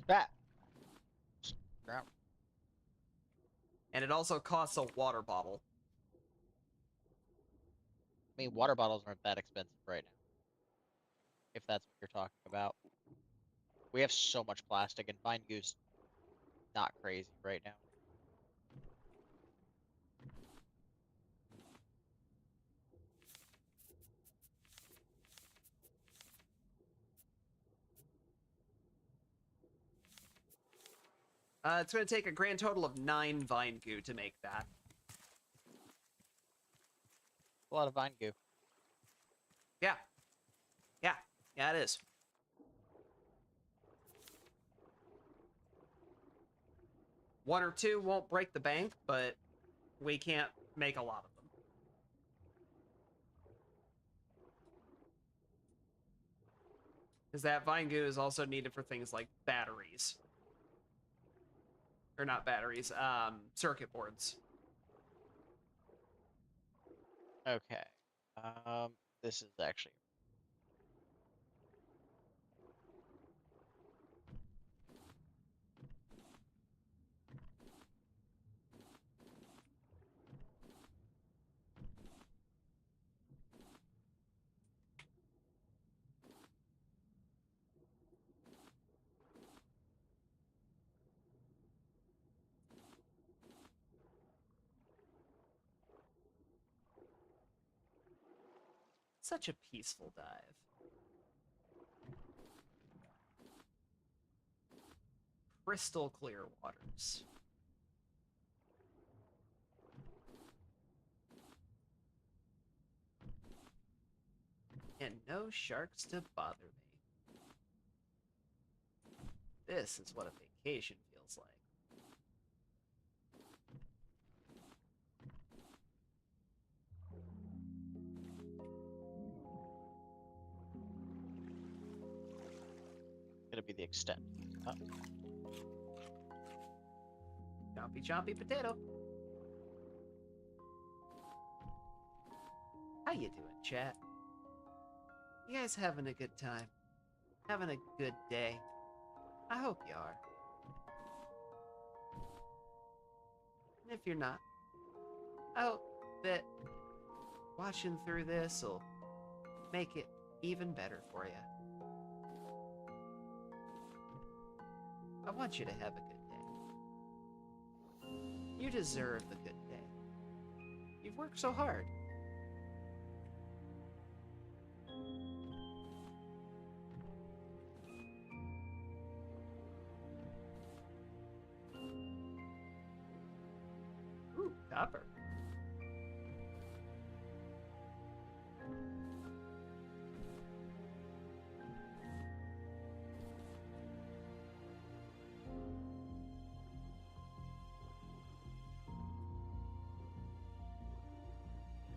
That. Drown. And it also costs a water bottle. I mean, water bottles aren't that expensive right now. If that's what you're talking about. We have so much plastic, and Vine Goose not crazy right now. It's going to take a grand total of 9 vine goo to make that. A lot of Vine Goo. Yeah. Yeah. Yeah, it is. One or two won't break the bank, but we can't make a lot of them. Because that vine goo is also needed for things like batteries. Or not batteries, circuit boards. Okay. This is actually. Such a peaceful dive. Crystal clear waters. And no sharks to bother me. This is what a vacation feels like. Gonna be the extent. Chompy chompy potato. How you doing, chat? You guys having a good time? Having a good day? I hope you are. And if you're not, I hope that watching through this will make it even better for you. I want you to have a good day. You deserve a good day. worked so hard. Ooh, copper.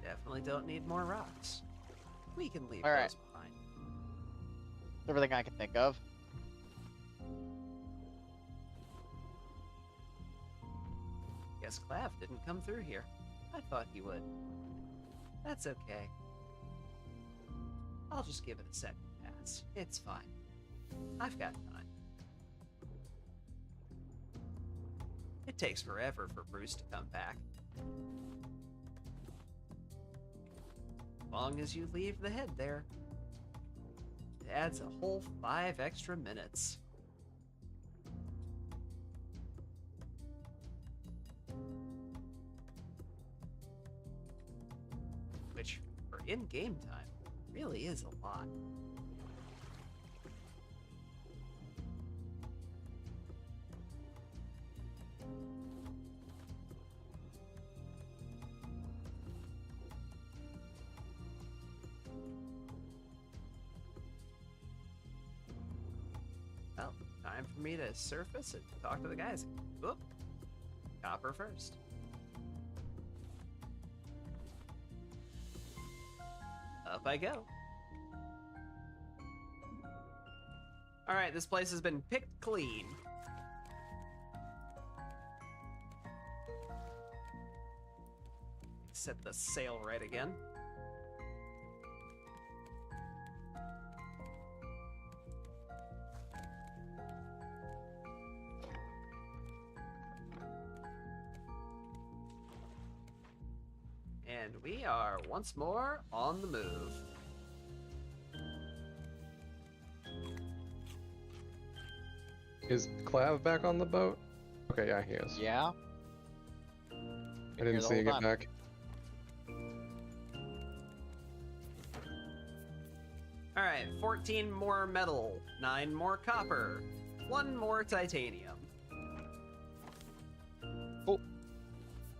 Definitely don't need more rocks. We can leave All right. those behind. Everything I can think of. Guess Clav didn't come through here. I thought he would. That's okay. I'll just give it a second pass. It's fine. I've got time. It takes forever for Bruce to come back. As long as you leave the head there. It adds a whole 5 extra minutes. Which, for in-game time, really is a lot. Well, time for me to surface and talk to the guys. Whoop. Copper first. Up I go. Alright, this place has been picked clean. Set the sail right again. And we are once more on the move. Is Clav back on the boat? Okay, yeah, he is. Yeah. I didn't see you get back. Alright, 14 more metal, 9 more copper, 1 more titanium.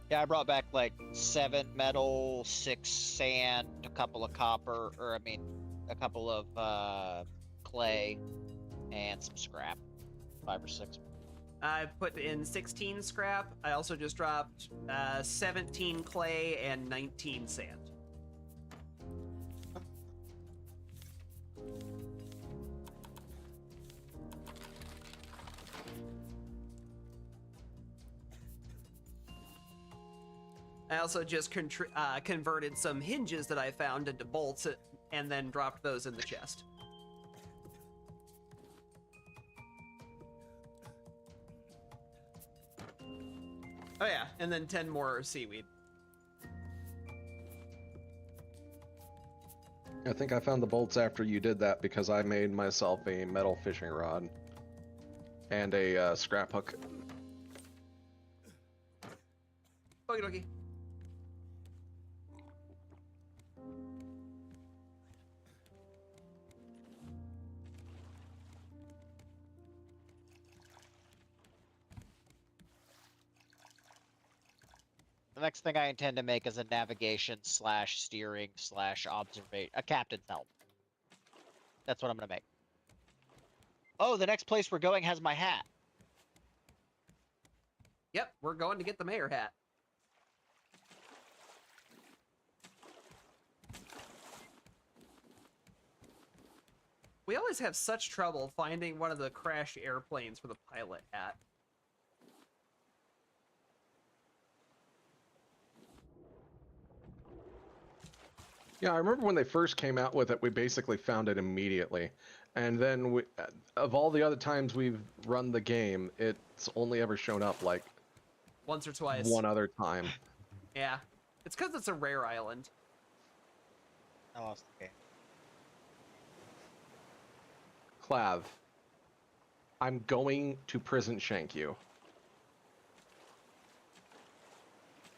Yeah, I brought back like 7 metal, 6 sand, a couple of copper, or I mean, a couple of clay, and some scrap. 5 or 6. I put in 16 scrap. I also just dropped 17 clay and 19 sand. I also just converted some hinges that I found into bolts and then dropped those in the chest. Oh yeah, and then 10 more seaweed. I think I found the bolts after you did that because I made myself a metal fishing rod and a scrap hook. Okie dokie. The next thing I intend to make is a navigation / steering / observation, a captain's helm. That's what I'm gonna make. Oh, the next place we're going has my hat. Yep, we're going to get the mayor hat. We always have such trouble finding one of the crashed airplanes for the pilot hat. Yeah, I remember when they first came out with it, we basically found it immediately. And then, we, of all the other times we've run the game, it's only ever shown up like Once or twice. one other time. Yeah. It's because it's a rare island. I lost the game. Clav, I'm going to prison shank you.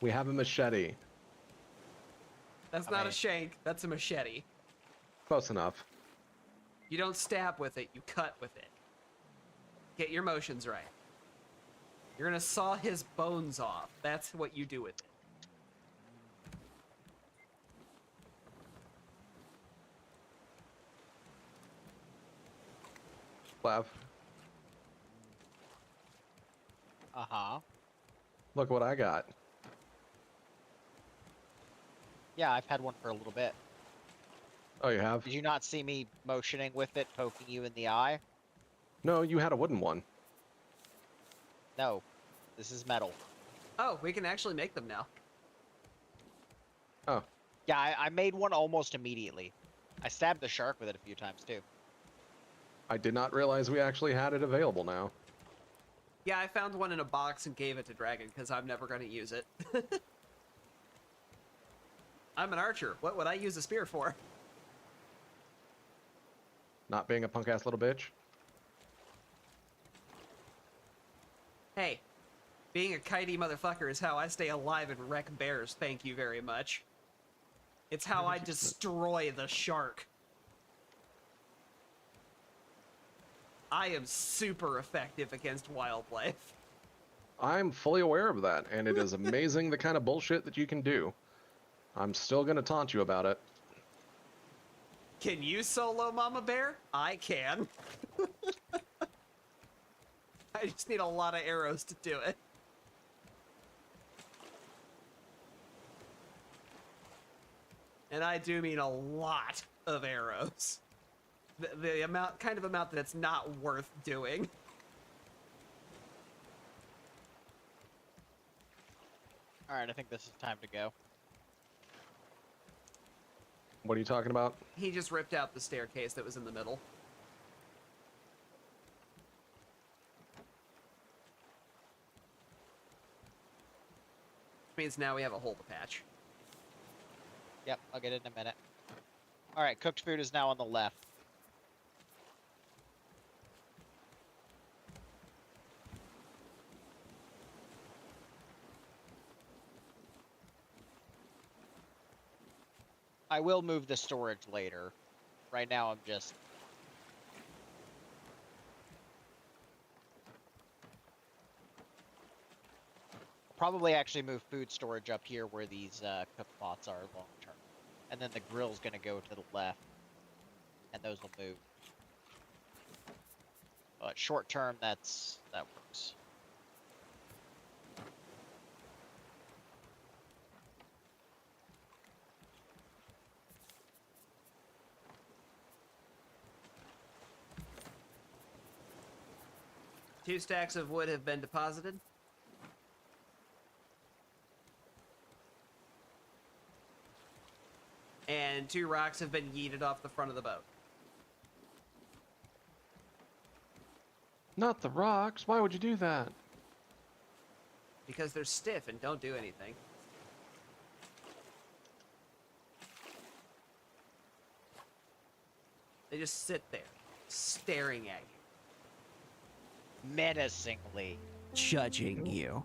We have a machete. That's I not a mean- shank. That's a machete. Close enough. You don't stab with it. You cut with it. Get your motions right. You're gonna saw his bones off. That's what you do with it. Clav, Uh-huh. look what I got. Yeah, I've had one for a little bit. Oh, you have? Did you not see me motioning with it, poking you in the eye? No, you had a wooden one. No. This is metal. Oh, we can actually make them now. Oh, Yeah, I made one almost immediately. I stabbed the shark with it a few times, too. I did not realize we actually had it available now. Yeah, I found one in a box and gave it to Dragon because I'm never going to use it. I'm an archer. What would I use a spear for? Not being a punk-ass little bitch. Hey, being a kitey motherfucker is how I stay alive and wreck bears, thank you very much. It's how I destroy the shark. I am super effective against wildlife. I'm fully aware of that, and it is amazing the kind of bullshit that you can do. I'm still gonna taunt you about it. Can you solo Mama Bear? I can. I just need a lot of arrows to do it. And I do mean a lot of arrows. The amount, kind of amount that it's not worth doing. Alright, I think this is time to go. What are you talking about? He just ripped out the staircase that was in the middle. Which means now we have a hole to patch. Yep, I'll get it in a minute. Alright, cooked food is now on the left. I will move the storage later. Right now I'm just... Probably actually move food storage up here where these cook pots are long term. And then the grill's gonna go to the left. And those will move. But short term, that works. Two stacks of wood have been deposited. And 2 rocks have been yeeted off the front of the boat. Not the rocks. Why would you do that? Because they're stiff and don't do anything. They just sit there, staring at you. Menacingly. Judging you.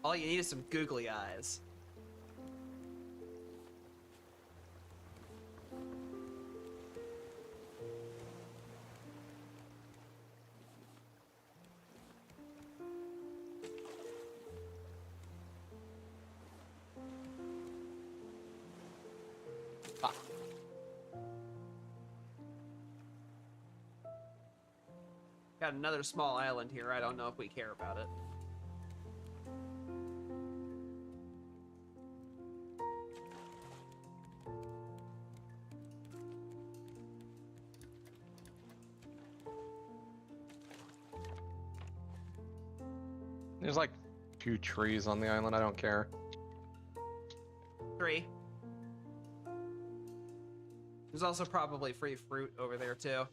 All you need is some googly eyes. Fuck. Got another small island here. I don't know if we care about it. There's like 2 trees on the island. I don't care. 3. There's also probably free fruit over there too.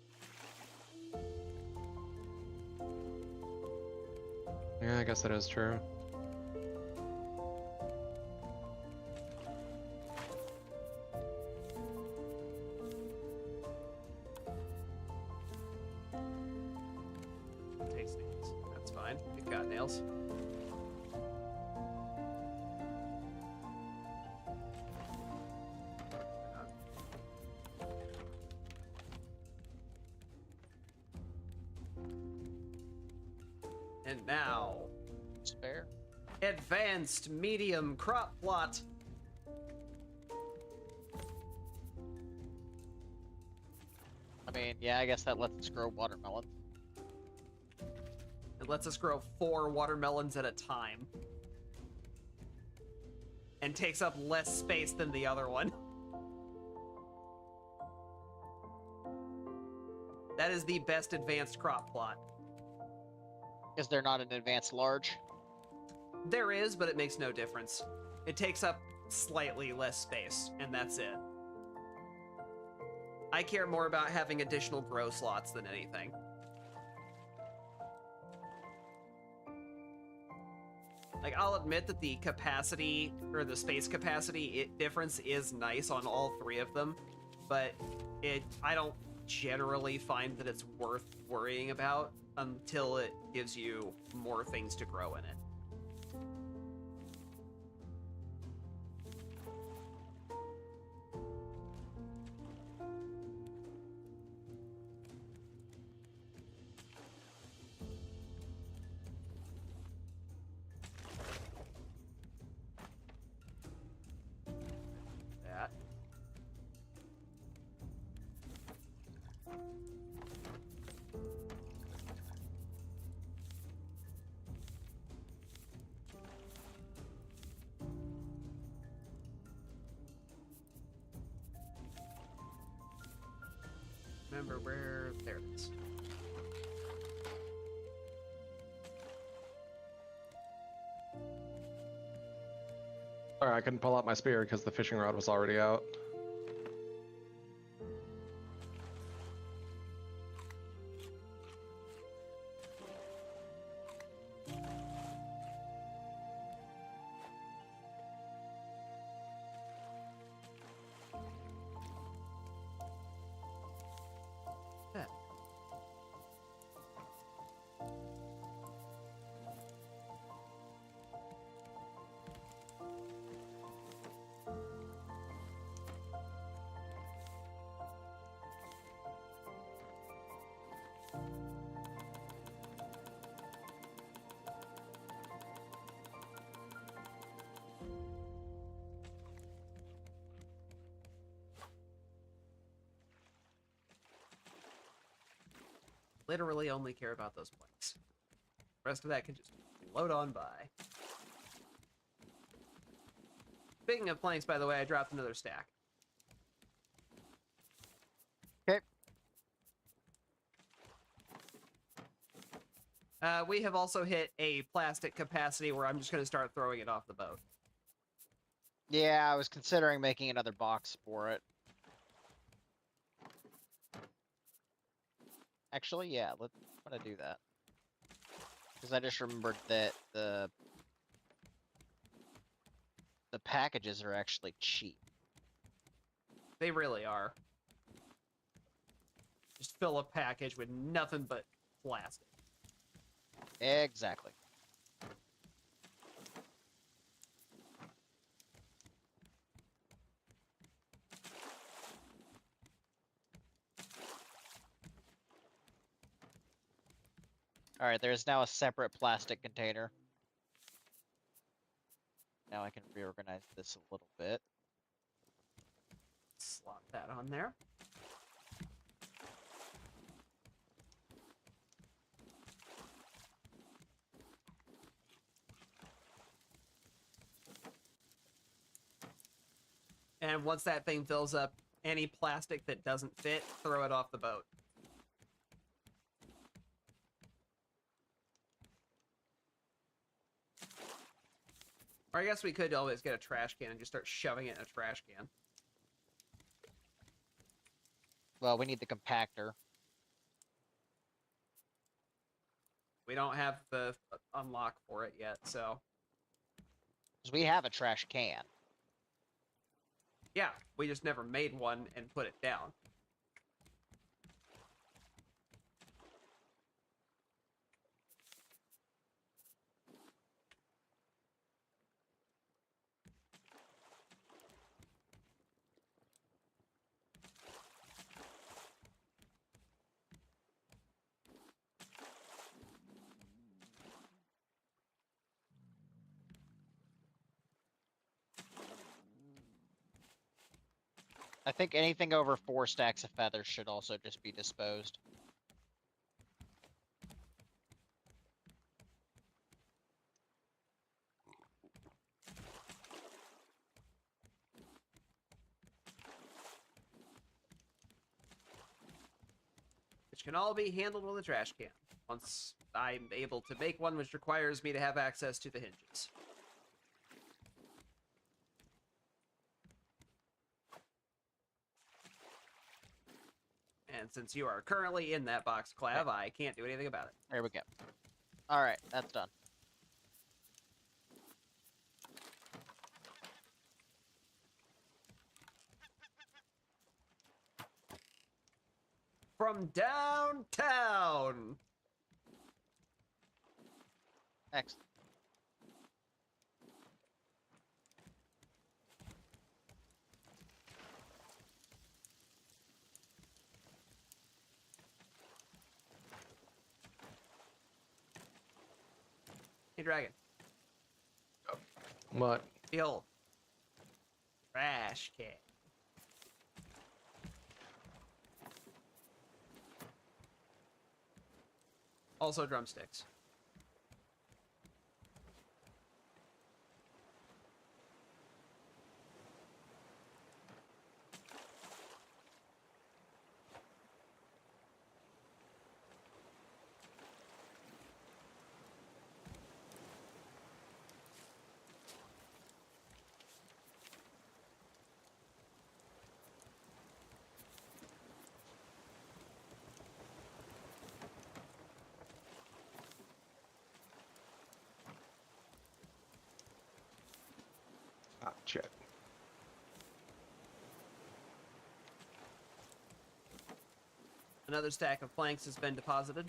Yeah, I guess that is true. got nails. And now, Spare. advanced medium crop plot. I mean, yeah, I guess that lets us grow watermelon. It lets us grow 4 watermelons at a time. And takes up less space than the other one. That is the best advanced crop plot. Is there not an advanced large? There is, but it makes no difference. It takes up slightly less space, and that's it. I care more about having additional grow slots than anything. Like, I'll admit that the capacity, or the space capacity difference is nice on all 3 of them, but I don't generally find that it's worth worrying about until it gives you more things to grow in it. That. Remember where... There it is. Sorry, I couldn't pull out my spear because the fishing rod was already out. Yeah. Literally only care about those planks. The rest of that can just float on by. Speaking of planks, by the way, I dropped another stack. Okay. We have also hit a plastic capacity where I'm just going to start throwing it off the boat. Yeah, I was considering making another box for it. Actually, yeah, I'm gonna do that. Because I just remembered that the packages are actually cheap. They really are. Just fill a package with nothing but plastic. Exactly. Alright, there's now a separate plastic container. Now I can reorganize this a little bit. Slot that on there. And once that thing fills up, any plastic that doesn't fit, throw it off the boat. Or I guess we could always get a trash can and just start shoving it in a trash can. Well, we need the compactor. We don't have the unlock for it yet, so... Because we have a trash can. Yeah, we just never made one and put it down. I think anything over 4 stacks of feathers should also just be disposed. Which can all be handled with a trash can, once I'm able to make one, which requires me to have access to the hinges. And since you are currently in that box, Clav, I can't do anything about it. There we go. Alright, that's done. From downtown! Excellent. Hey, Dragon. What? Behold. Trash can. Also drumsticks. Ah, shit. Another stack of planks has been deposited.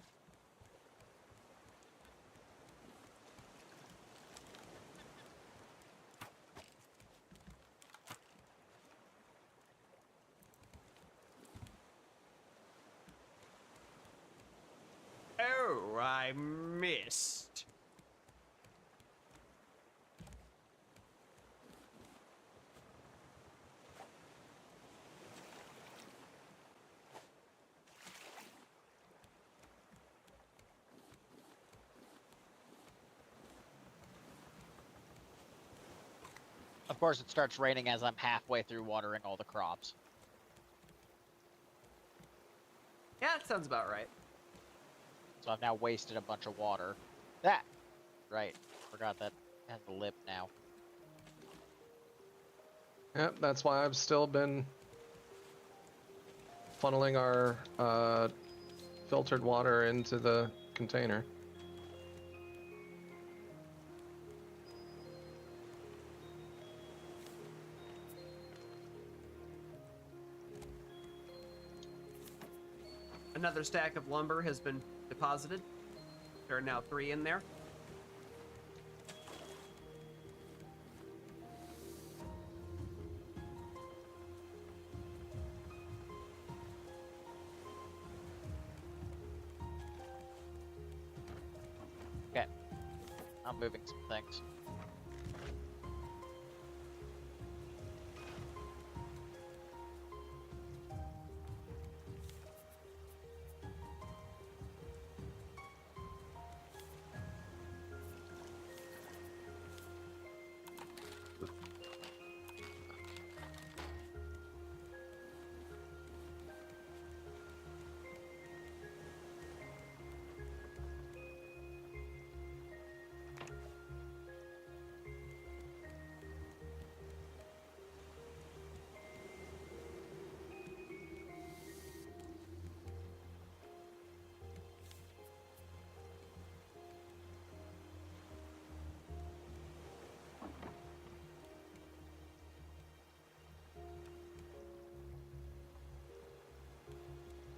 Oh, I missed. Of course, it starts raining as I'm halfway through watering all the crops. Yeah, that sounds about right. So I've now wasted a bunch of water. That! Right. Forgot that has a lip now. Yep, that's why I've still been funneling our filtered water into the container. Another stack of lumber has been deposited. There are now 3 in there. Okay. I'm moving some things.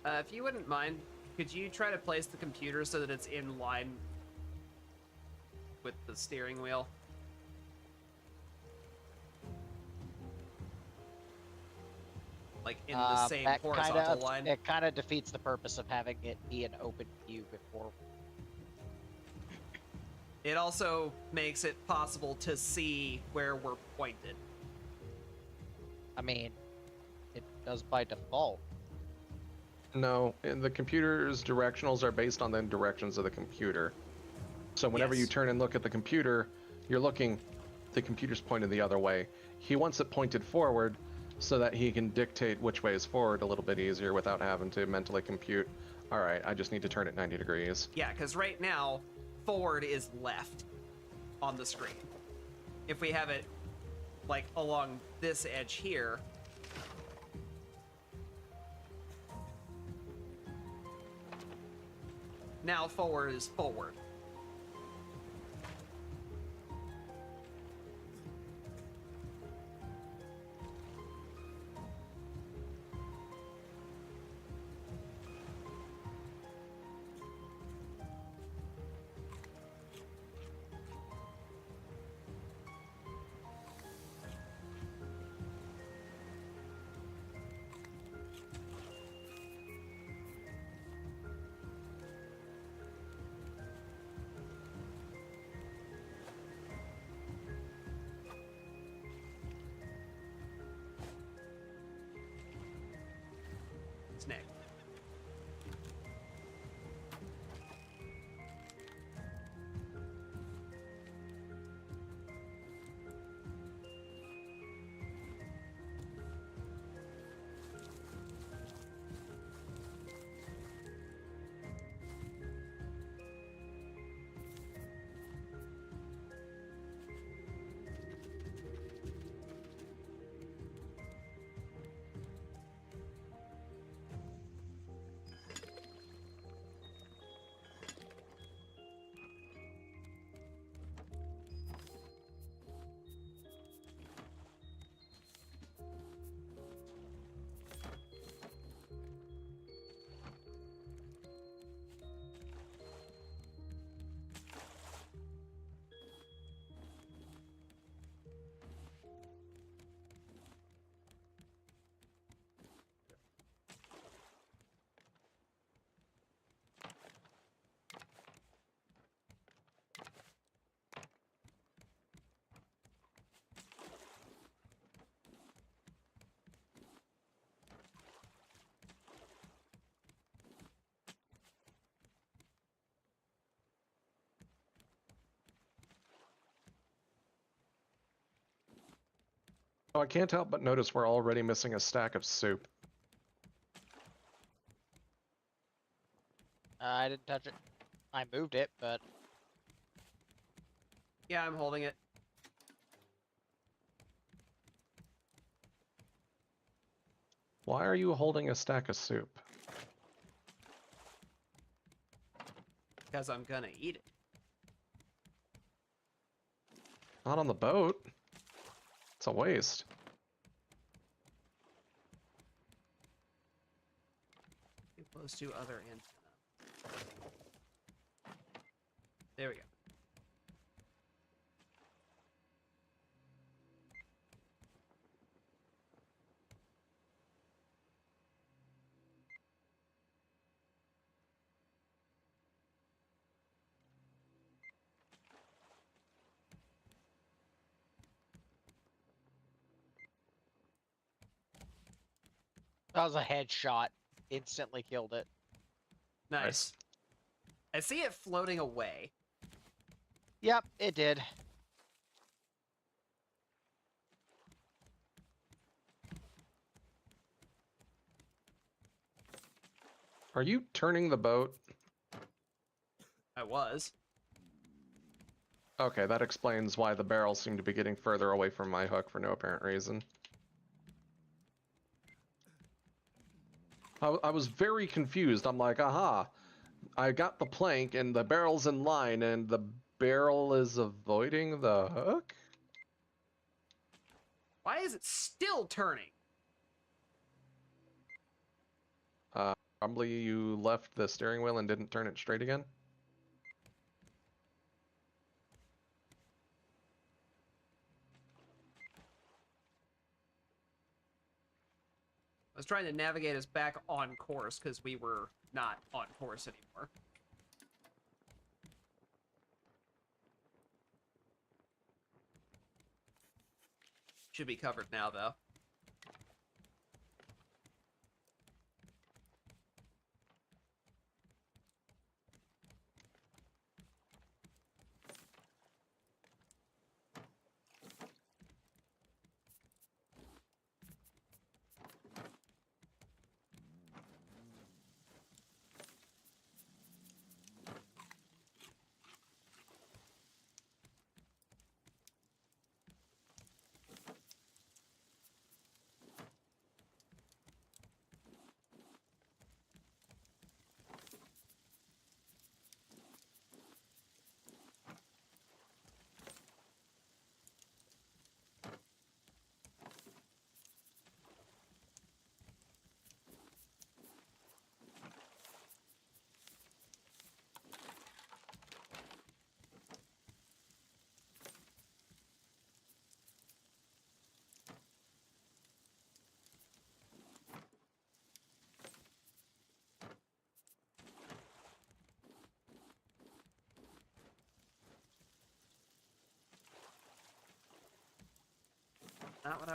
If you wouldn't mind, could you try to place the computer so that it's in line with the steering wheel? Like in the same That horizontal line? It kind of defeats the purpose of having it be an open view before. It also makes it possible to see where we're pointed. I mean, it does by default. No, and the computer's directionals are based on the directions of the computer. So whenever you Yes. turn and look at the computer, you're looking, the computer's pointed the other way. He wants it pointed forward so that he can dictate which way is forward a little bit easier without having to mentally compute, all right, I just need to turn it 90 degrees. Yeah, because right now, forward is left on the screen. If we have it, like, along this edge here, now forward is forward. It's Nick. Oh, I can't help but notice we're already missing a stack of soup. I didn't touch it. I moved it, but Yeah, I'm holding it. Why are you holding a stack of soup? Because I'm gonna eat it. Not on the boat. It's a waste. Get close to other antenna. There we go. that was a headshot. Instantly killed it. Nice. I see it floating away. Yep, it did. Are you turning the boat? I was. Okay, that explains why the barrels seem to be getting further away from my hook for no apparent reason. I was very confused. I'm like, aha, I got the plank and the barrel's in line and the barrel is avoiding the hook? Why is it still turning? Probably you left the steering wheel and didn't turn it straight again? I was trying to navigate us back on course because we were not on course anymore. Should be covered now, though.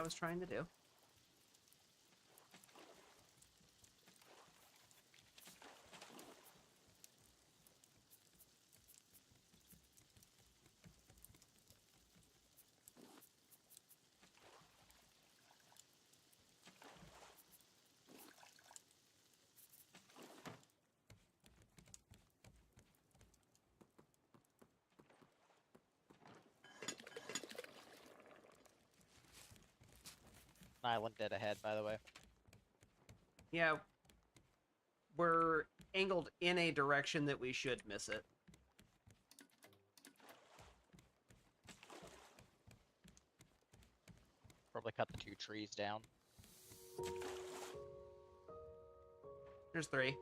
I was trying to do. An island dead ahead, by the way. Yeah, we're angled in a direction that we should miss it. Probably cut the 2 trees down. There's 3.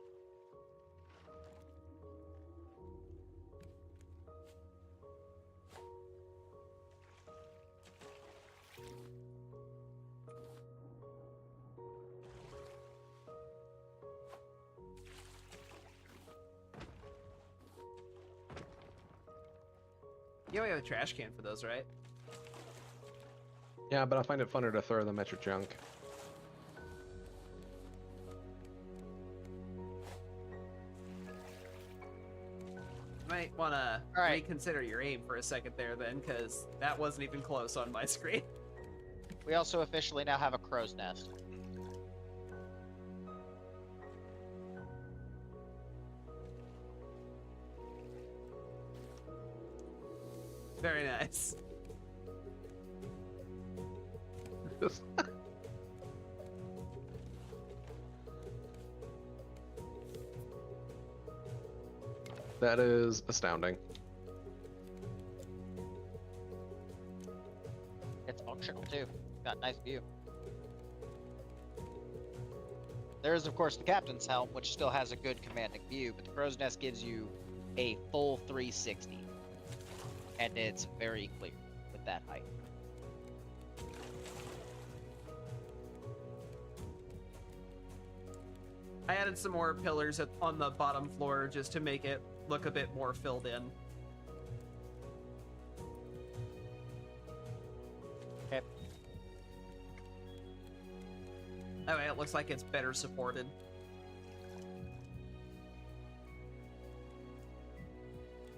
Yeah, we have a trash can for those, right? Yeah, but I find it funner to throw them at your junk. Might want to Alright. reconsider your aim for a second there, then, because that wasn't even close on my screen. We also officially now have a crow's nest. Very nice. That is astounding. It's functional too. Got a nice view. There is, of course, the captain's helm, which still has a good commanding view, but the crow's nest gives you a full 360. And it's very clear with that height. I added some more pillars on the bottom floor just to make it look a bit more filled in. Okay. That way it looks like it's better supported.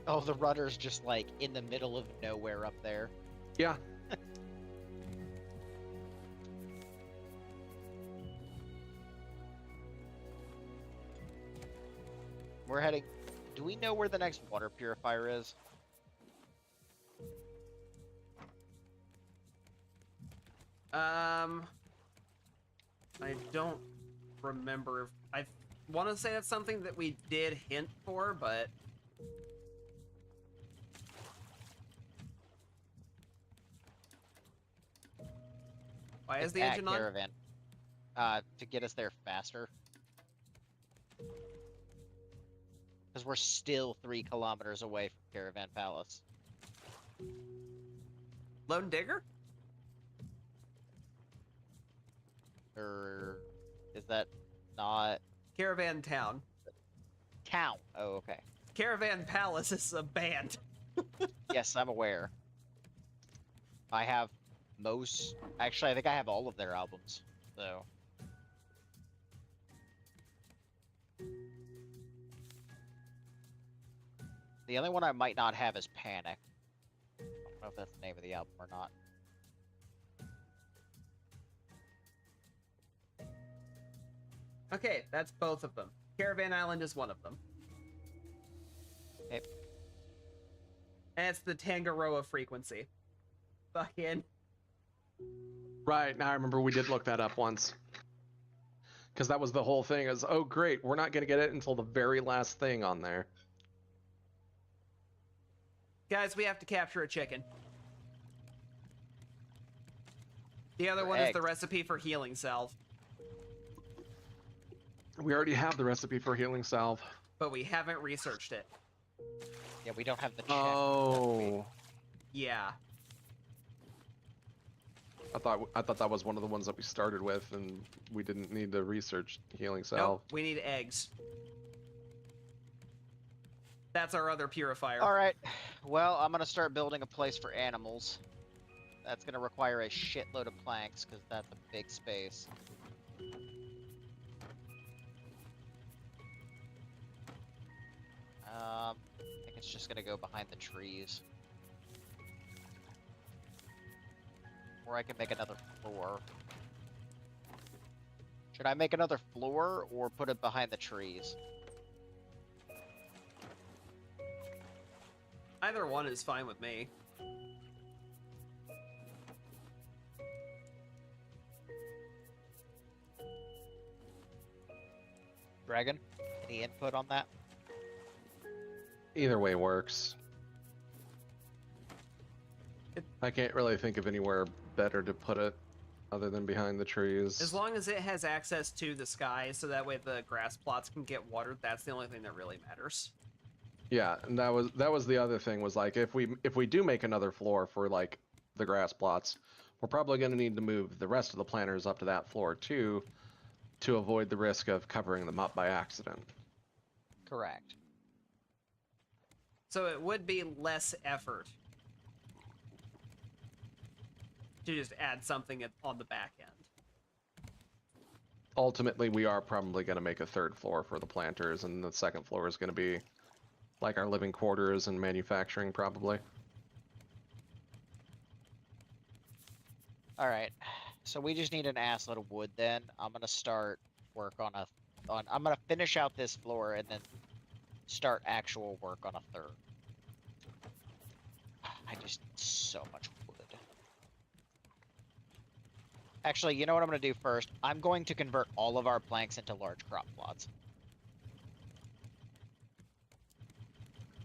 Oh, the rudder's just like in the middle of nowhere up there. Yeah. We're heading. Do we know where the next water purifier is? I don't remember. I want to say it's something that we did hint for, but why is It's the at engine on? Caravan. To get us there faster. Because we're still 3 kilometers away from Caravan Palace. Lone Digger? Or is that not Caravan Town. town? Oh, okay. Caravan Palace is a band. Yes, I'm aware. I have most. Actually, I think I have all of their albums. So. The only one I might not have is Panic. I don't know if that's the name of the album or not. Okay, that's both of them. Caravan Island is one of them. Okay. And it's the Tangaroa frequency. Fucking. Right, now I remember we did look that up once. Because that was the whole thing, is, oh great, we're not going to get it until the very last thing on there. Guys, we have to capture a chicken. The other For one is eggs. the recipe for healing salve. We already have the recipe for healing salve. But we haven't researched it. Yeah, we don't have the check. Oh. Yeah. I thought that was one of the ones that we started with, and we didn't need to research healing salve. Nope, we need eggs. That's our other purifier. All right. Well, I'm gonna start building a place for animals. That's gonna require a shitload of planks, because that's a big space. I think it's just gonna go behind the trees. Or I can make another floor. Should I make another floor, or put it behind the trees? Either one is fine with me. Dragon, any input on that? Either way works. I can't really think of anywhere better to put it other than behind the trees. As long as it has access to the sky, so that way the grass plots can get watered, that's the only thing that really matters. Yeah, and that was the other thing, was like if we do make another floor for like the grass plots, we're probably going to need to move the rest of the planters up to that floor too, to avoid the risk of covering them up by accident. Correct. So it would be less effort to just add something on the back end. Ultimately, we are probably going to make a third floor for the planters, and the second floor is going to be like our living quarters and manufacturing, probably. Alright, so we just need an assload of wood then. I'm gonna start work on I'm gonna finish out this floor and then start actual work on a third. I just need so much wood. Actually, you know what I'm gonna do first? I'm going to convert all of our planks into large crop plots.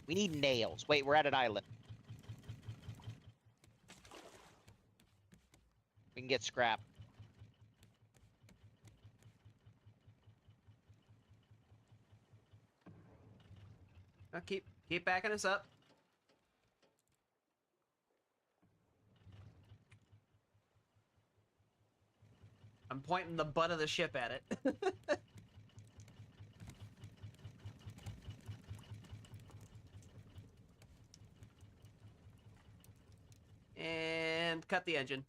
We need nails. Wait, we're at an island. We can get scrap. Now keep backing us up. I'm pointing the butt of the ship at it. And cut the engine.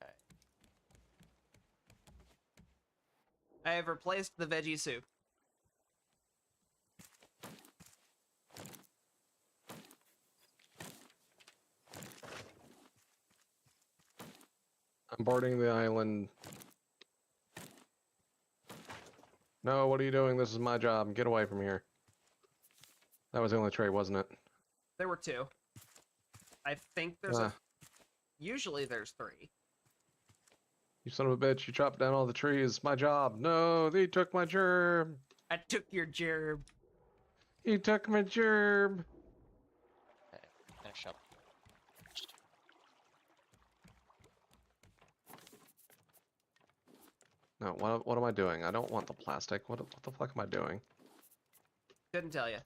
Okay. I have replaced the veggie soup. I'm boarding the island. No, what are you doing? This is my job. Get away from here. That was the only tray, wasn't it? There were 2. I think there's usually there's 3. You son of a bitch, you chopped down all the trees. My job. No, they took my gerb. I took your gerb. He took my gerb. Okay, finish up. No, what am I doing? I don't want the plastic. What the fuck am I doing? Couldn't tell you.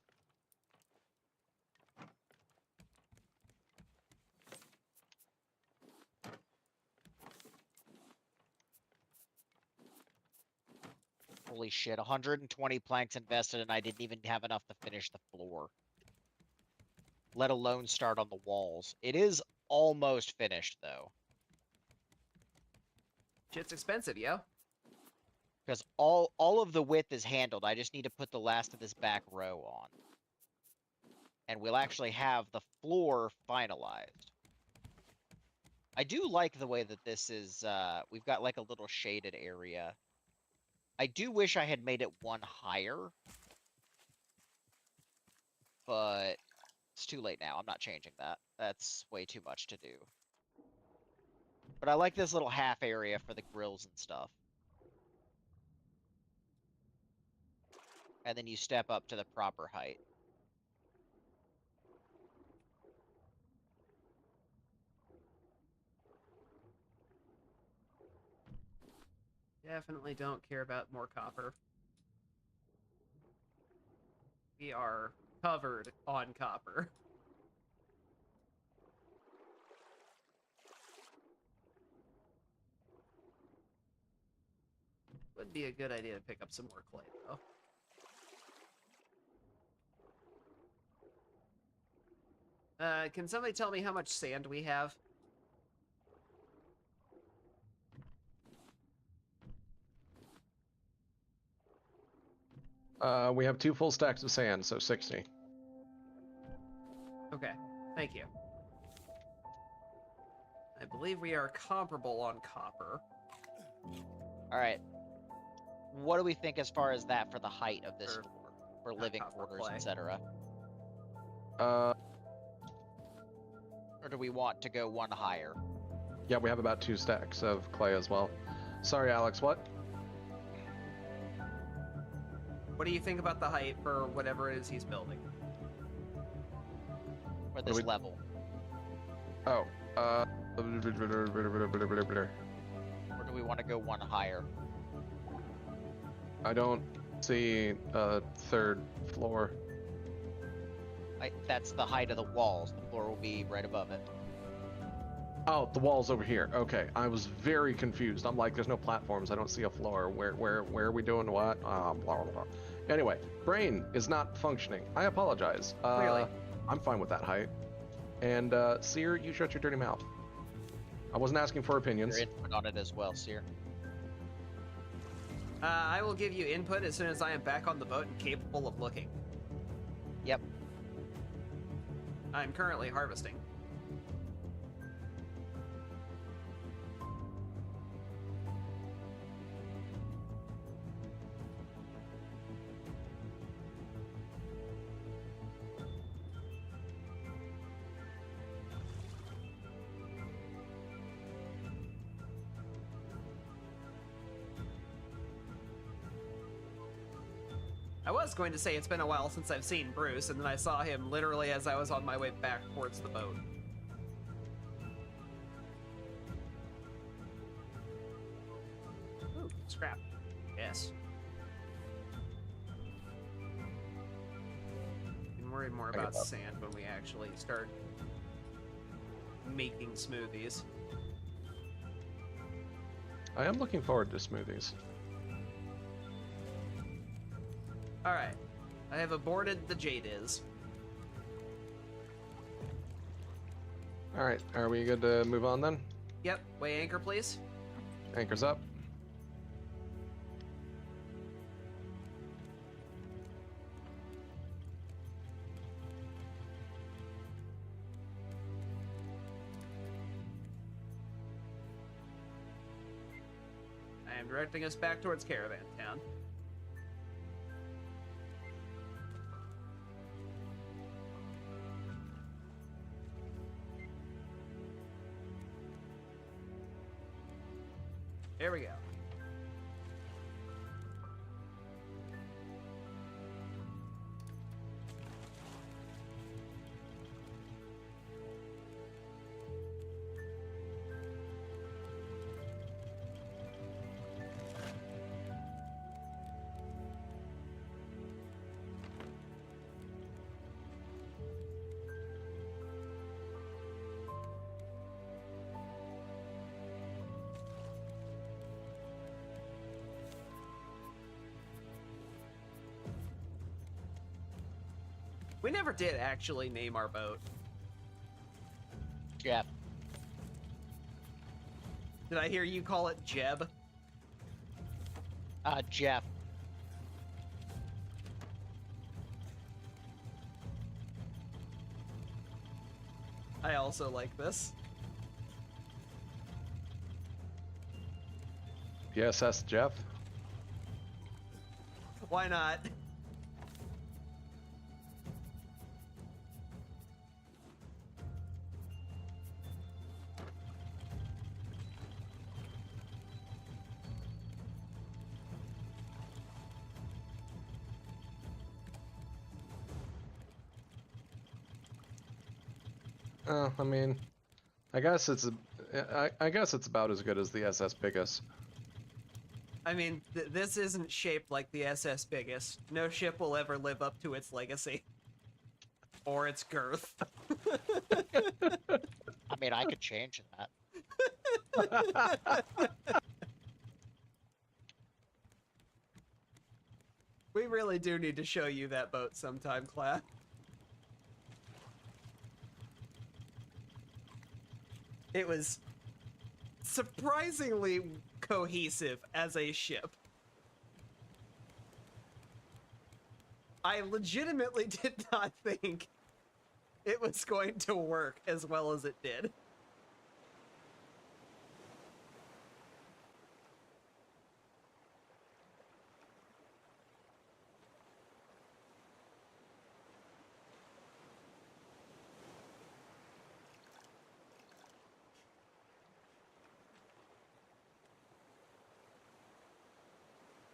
Holy shit, 120 planks invested and I didn't even have enough to finish the floor. Let alone start on the walls. It is almost finished, though. Shit's expensive, yo. Because all of the width is handled. I just need to put the last of this back row on. And we'll actually have the floor finalized. I do like the way that this is, we've got like a little shaded area. I do wish I had made it one higher. But it's too late now. I'm not changing that. That's way too much to do. But I like this little half area for the grills and stuff. And then you step up to the proper height. Definitely don't care about more copper. We are covered on copper. Would be a good idea to pick up some more clay, though. Can somebody tell me how much sand we have? We have 2 full stacks of sand, so 60. Okay, thank you. I believe we are comparable on copper. All right. What do we think as far as that for the height of this Or floor for not living copper, quarters, clay. etc.? Uh, Or do we want to go one higher? yeah, we have about 2 stacks of clay as well. Sorry, Alex, what? What do you think about the height for whatever it is he's building? For this we- level? Oh, Or do we want to go one higher? I don't see a 3rd floor. That's the height of the walls. The floor will be right above it. Oh, the wall's over here. Okay, I was very confused. I'm like, there's no platforms. I don't see a floor. Where are we doing what? Blah, blah, blah. Anyway, brain is not functioning. I apologize. Clearly. I'm fine with that height. And, Sear, you shut your dirty mouth. I wasn't asking for opinions. Your input on it as well, Sear. I will give you input as soon as I am back on the boat and capable of looking. Yep. I'm currently harvesting. I was going to say it's been a while since I've seen Bruce, and then I saw him literally as I was on my way back towards the boat. Ooh, scrap. Yes. Can worry more about sand when we actually start making smoothies. I am looking forward to smoothies. Alright. I have aborted the Jadiz. Alright, are we good to move on then? Yep, weigh anchor, please. Anchor's up. I am directing us back towards Caravan Town. There we go. We never did actually name our boat. Jeff. Did I hear you call it Jeb? Jeff. I also like this. PSS Jeff. Why not? I mean, I guess it's I guess it's about as good as the SS Biggest. I mean, this isn't shaped like the SS Biggest. No ship will ever live up to its legacy. Or its girth. I mean, I could change that. We really do need to show you that boat sometime, Clav. It was surprisingly cohesive as a ship. I legitimately did not think it was going to work as well as it did.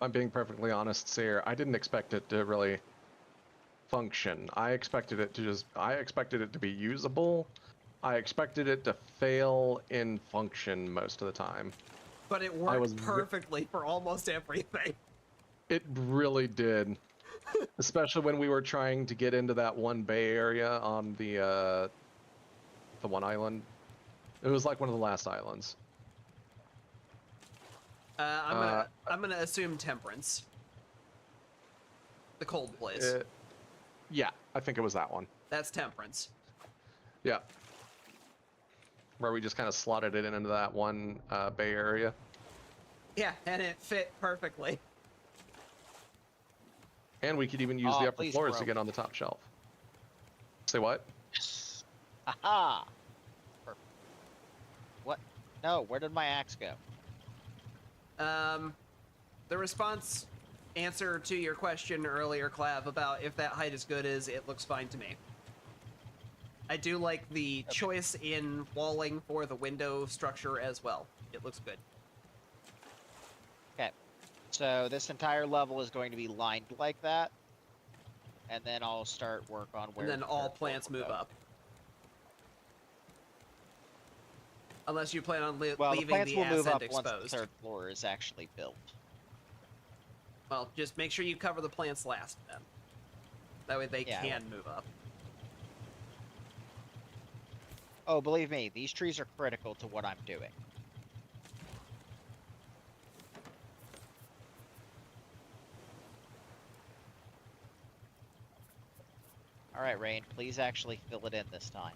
I'm being perfectly honest, Sear. I didn't expect it to really function. I expected it to be usable. I expected it to fail in function most of the time. But it worked perfectly for almost everything. It really did. Especially when we were trying to get into that one bay area on the one island. It was like one of the last islands. I'm gonna assume Temperance. The cold place. Yeah, I think it was that one. That's Temperance. Yeah. Where we just kind of slotted it into that one bay area. Yeah, and it fit perfectly. And we could even use the upper floors to get on the top shelf. Say what? Yes. Aha! Perfect. What? No, where did my axe go? The response answer to your question earlier, Clav, about if that height is good is it looks fine to me. I do like the choice in walling for the window structure as well. It looks good. Okay. So this entire level is going to be lined like that. And then I'll start work on where... And then all third plants floor will move go. up. Unless you plan on Well, the leaving plants the will move ascent up once exposed. the third floor is actually built. Well, just make sure you cover the plants last then. That way they can move up. Oh, believe me, these trees are critical to what I'm doing. Alright, Rain, please actually fill it in this time.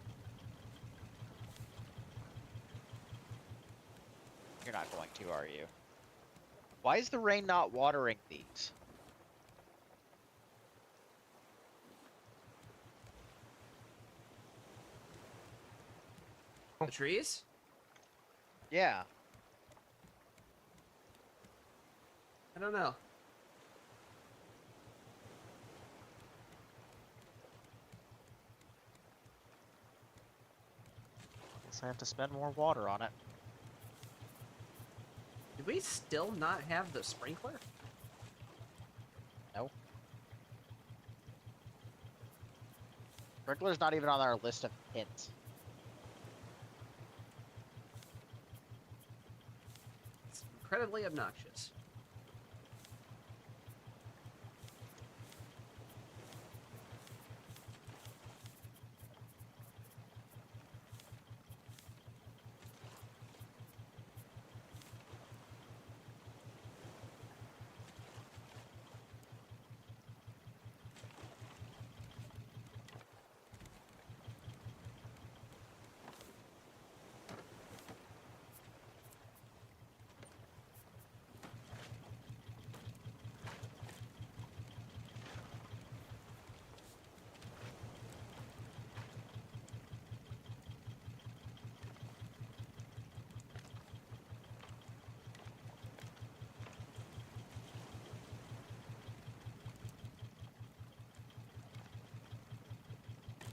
You're not going to, are you? Why is the rain not watering these? The trees? Yeah. I don't know. Guess I have to spend more water on it. Do we still not have the sprinkler? No. Sprinkler's not even on our list of hints. It's incredibly obnoxious.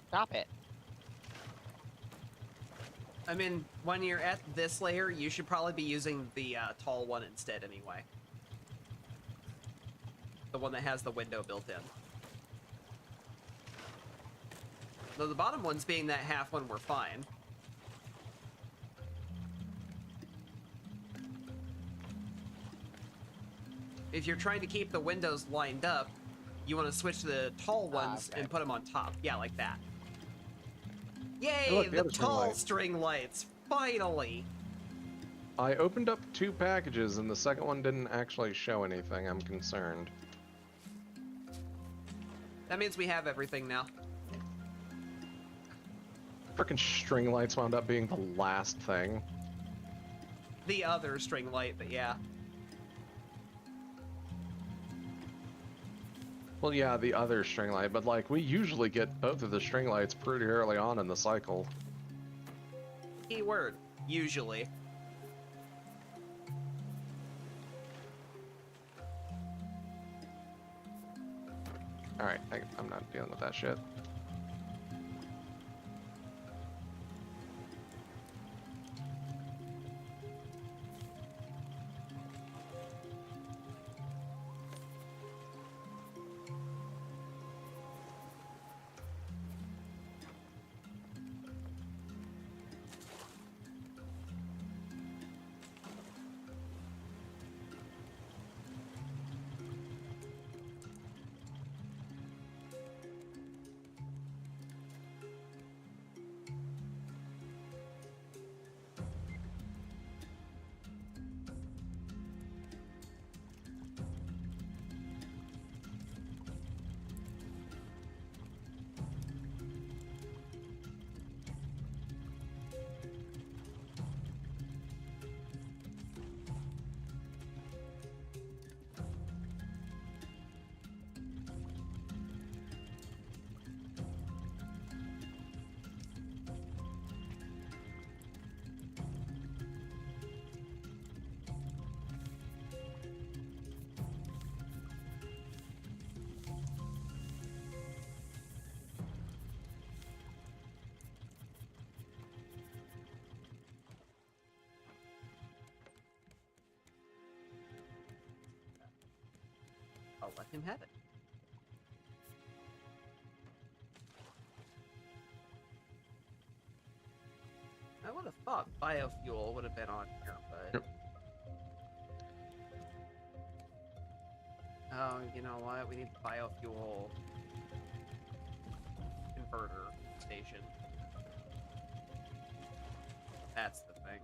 Stop it. I mean, when you're at this layer, you should probably be using the tall one instead anyway. The one that has the window built in. Though the bottom ones being that half one were fine. If you're trying to keep the windows lined up, you want to switch to the tall ones and put them on top. Yeah, like that. Yay, look, the the other string tall light. string lights! Finally! I opened up 2 packages and the second one didn't actually show anything. I'm concerned. That means we have everything now. Frickin' string lights wound up being the last thing. The other string light, but yeah. Well, yeah, the other string light, but like we usually get both of the string lights pretty early on in the cycle. Keyword, usually. Alright, I'm not dealing with that shit. I'll let him have it. I would have thought biofuel would have been on here, but... Yep. Oh, you know what? We need the biofuel converter station. That's the thing.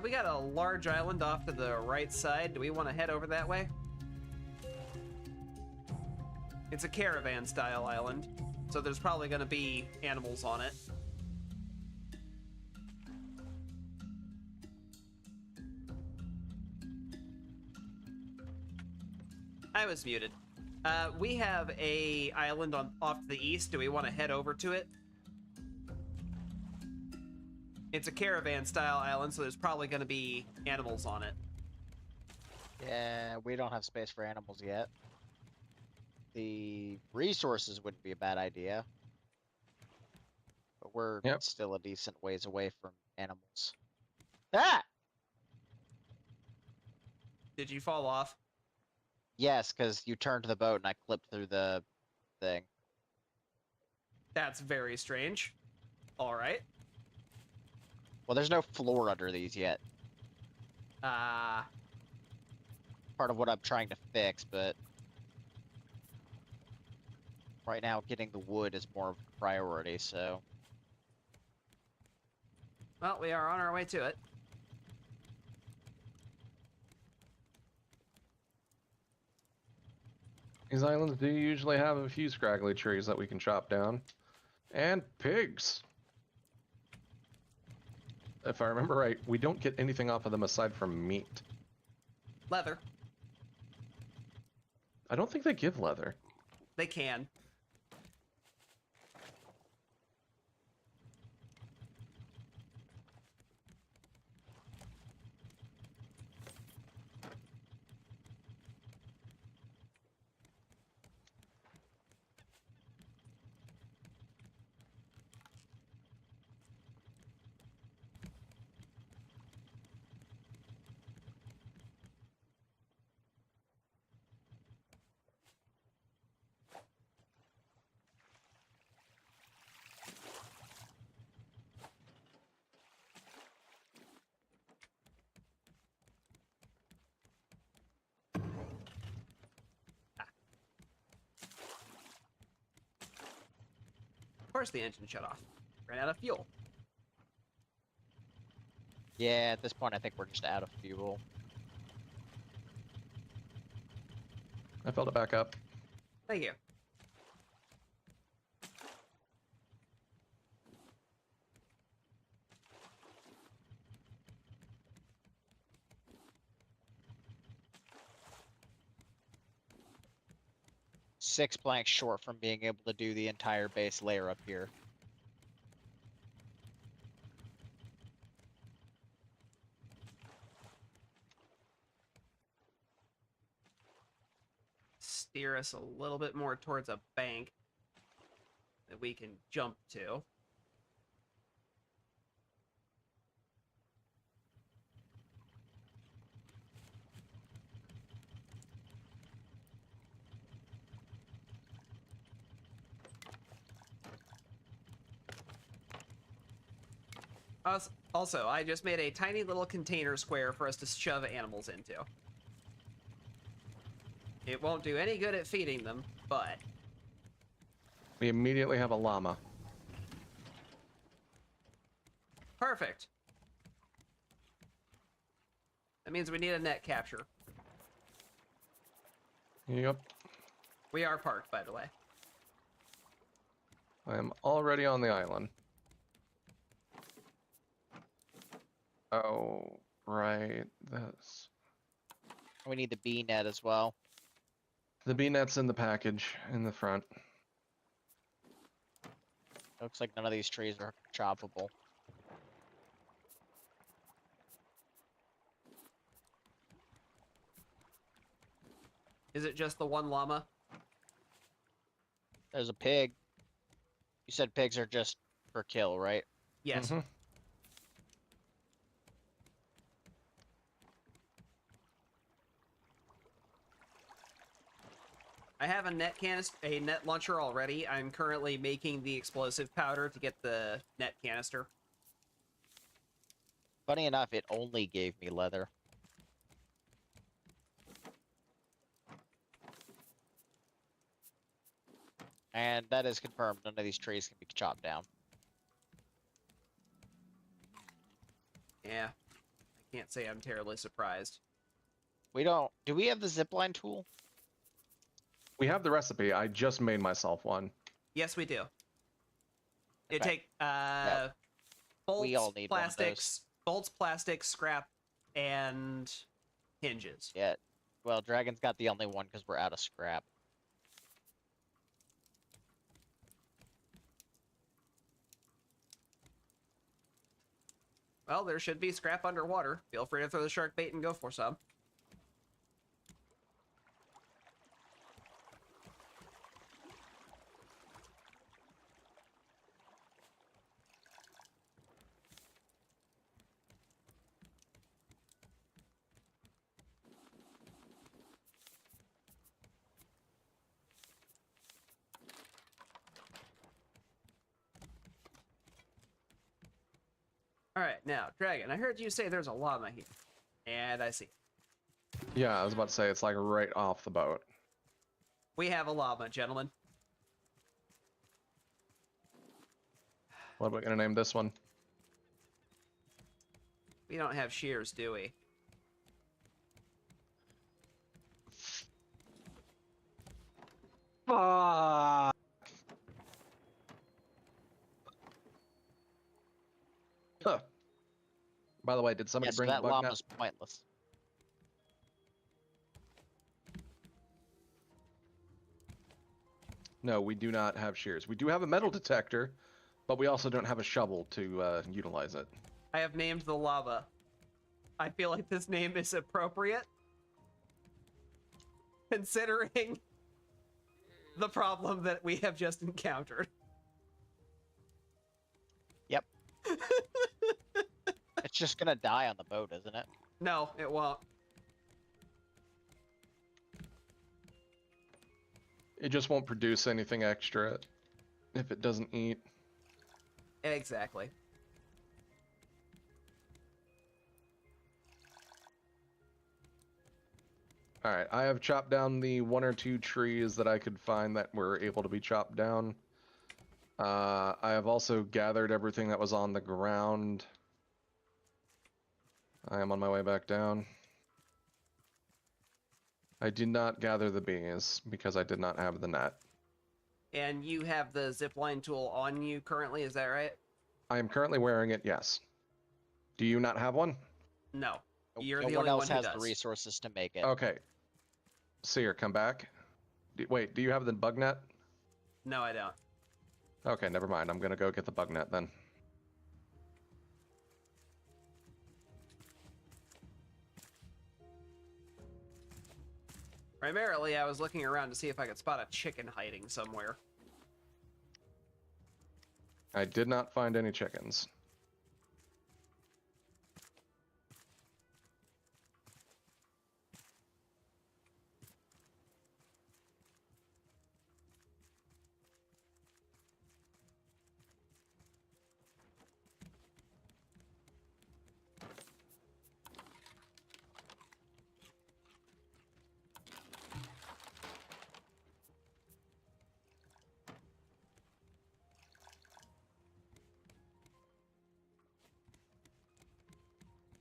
We got a large island off to the right side. Do we want to head over that way? It's a caravan-style island, so there's probably going to be animals on it. I was muted. We have a island off to the east. Do we want to head over to it? It's a caravan-style island, so there's probably going to be animals on it. Yeah, we don't have space for animals yet. The resources wouldn't be a bad idea. But we're Yep. still a decent ways away from animals. Ah! Did you fall off? Yes, because you turned the boat and I clipped through the thing. That's very strange. All right. Well, there's no floor under these yet. Part of what I'm trying to fix, but right now getting the wood is more of a priority, so... Well, we are on our way to it. These islands do usually have a few scraggly trees that we can chop down. And pigs. If I remember right, we don't get anything off of them aside from meat. Leather. I don't think they give leather. They can. course the engine shut off. Ran out of fuel. Yeah, at this point, I think we're just out of fuel. I filled it back up. Thank you. Six planks short from being able to do the entire base layer up here. Steer us a little bit more towards a bank that we can jump to. Also, I just made a tiny little container square for us to shove animals into. It won't do any good at feeding them, but... We immediately have a llama. Perfect. That means we need a net capture. Yep. We are parked, by the way. I am already on the island. Oh, right. This. We need the bee net as well. The bee net's in the package in the front. Looks like none of these trees are choppable. Is it just the one llama? There's a pig. You said pigs are just for kill, right? Yes. Mhm. I have a net launcher already. I'm currently making the explosive powder to get the net canister. Funny enough, it only gave me leather. And that is confirmed. None of these trees can be chopped down. Yeah. I can't say I'm terribly surprised. We don't... Do we have the zipline tool? We have the recipe. I just made myself one. Yes, we do. It Okay. take bolts, We all need one of those. plastics, bolts, plastics, scrap, and hinges. Yeah. Well, Dragon's got the only one because we're out of scrap. Well, there should be scrap underwater. Feel free to throw the shark bait and go for some. All right, now, Dragon, I heard you say there's a llama here. And I see. Yeah, I was about to say, it's like right off the boat. We have a llama, gentlemen. What are we gonna name this one? We don't have shears, do we? Fuck. Huh. By the way, did somebody Yeah, so bring the that bug net? llama's pointless. No, we do not have shears. We do have a metal detector, but we also don't have a shovel to utilize it. I have named the llama. I feel like this name is appropriate, considering the problem that we have just encountered. Yep. It's just gonna die on the boat, isn't it? No, it won't. It just won't produce anything extra if it doesn't eat. Exactly. Alright, I have chopped down the one or two trees that I could find that were able to be chopped down. I have also gathered everything that was on the ground. I am on my way back down. I did not gather the bees because I did not have the net. And you have the zipline tool on you currently, is that right? I am currently wearing it, yes. Do you not have one? No. You're No the one only else one who has does. the resources to make it. Okay. Sear, come back. Wait, do you have the bug net? No, I don't. Okay, never mind. I'm gonna go get the bug net then. Primarily, I was looking around to see if I could spot a chicken hiding somewhere. I did not find any chickens.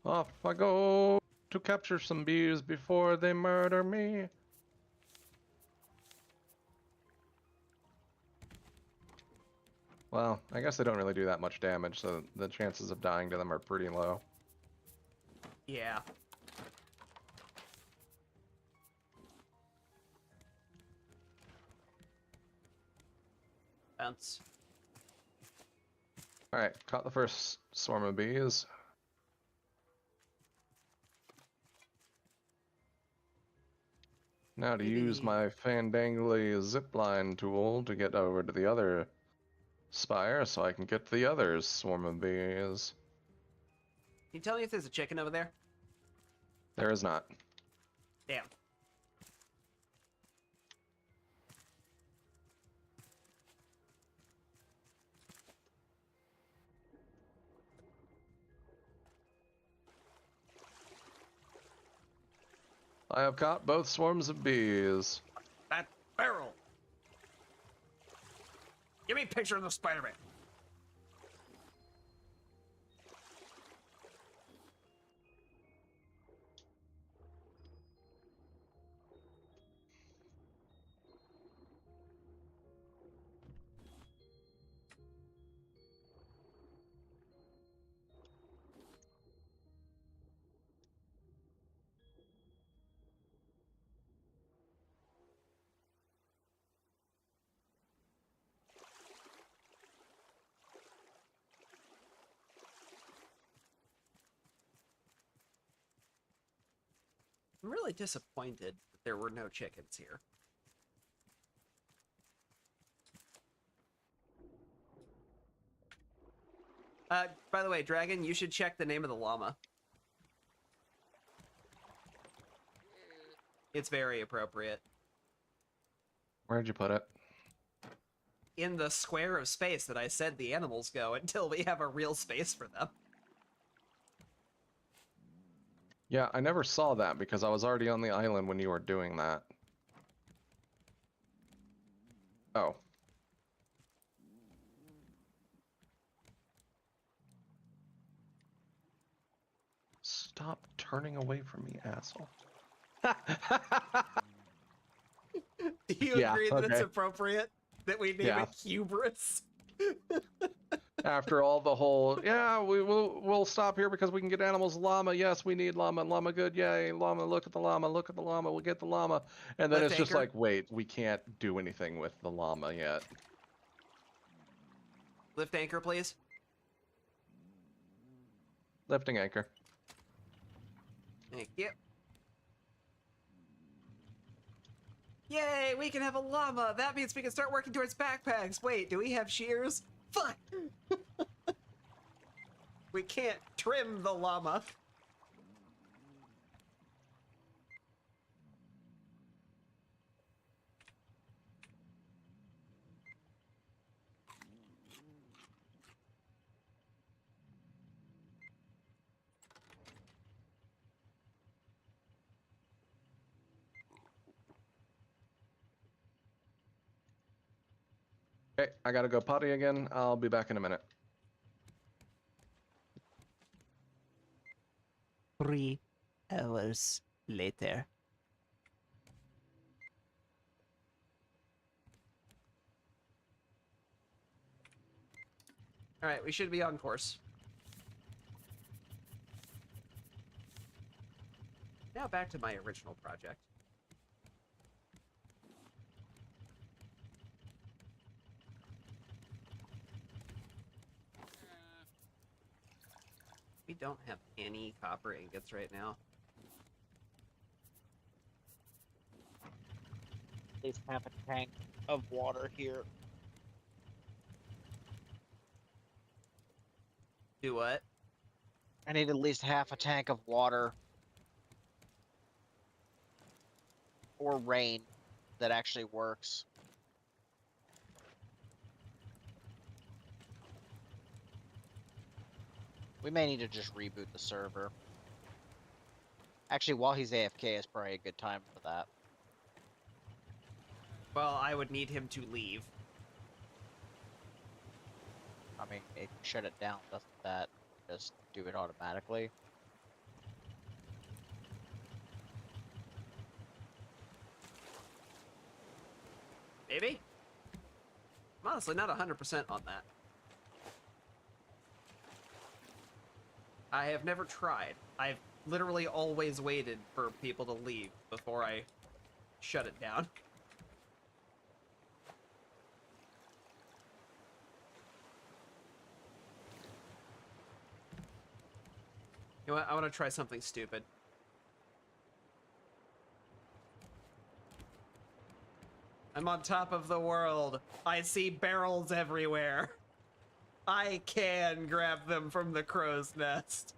Off I go to capture some bees before they murder me. Well, I guess they don't really do that much damage, so the chances of dying to them are pretty low. Yeah. Bounce. Alright, caught the first swarm of bees. Now to use my fandangly zipline tool to get over to the other spire so I can get the other swarm of bees. Can you tell me if there's a chicken over there? There is not. Damn. I have caught both swarms of bees. That barrel! Give me a picture of the Spider-Man. I'm really disappointed that there were no chickens here. By the way, Dragon, you should check the name of the llama. It's very appropriate. Where'd you put it? In the square of space that I said the animals go until we have a real space for them. Yeah, I never saw that because I was already on the island when you were doing that. Oh. Stop turning away from me, asshole. Do you Yeah, agree that it's okay. appropriate that we name Yeah. it hubris? After all the whole, yeah, we'll stop here because we can get animals. Llama, yes, we need llama. Llama, good, yay. Llama, look at the llama. Look at the llama. We'll get the llama. And then Lift it's just anchor. like, wait, we can't do anything with the llama yet. Lift anchor, please. Lifting anchor. Thank you. Yay, we can have a llama. That means we can start working towards backpacks. Wait, do we have shears? Fuck. We can't trim the llama. Okay, I gotta go potty again. I'll be back in a minute. 3 hours later. All right, we should be on course. Now back to my original project. We don't have any copper ingots right now. At least half a tank of water here. Do what? I need at least half a tank of water. Or rain that actually works. We may need to just reboot the server. Actually, while he's AFK is probably a good time for that. Well, I would need him to leave. I mean, if you shut it down, doesn't that just do it automatically? Maybe? I'm honestly not 100% on that. I have never tried. I've literally always waited for people to leave before I shut it down. You know what? I want to try something stupid. I'm on top of the world. I see barrels everywhere. I can grab them from the crow's nest.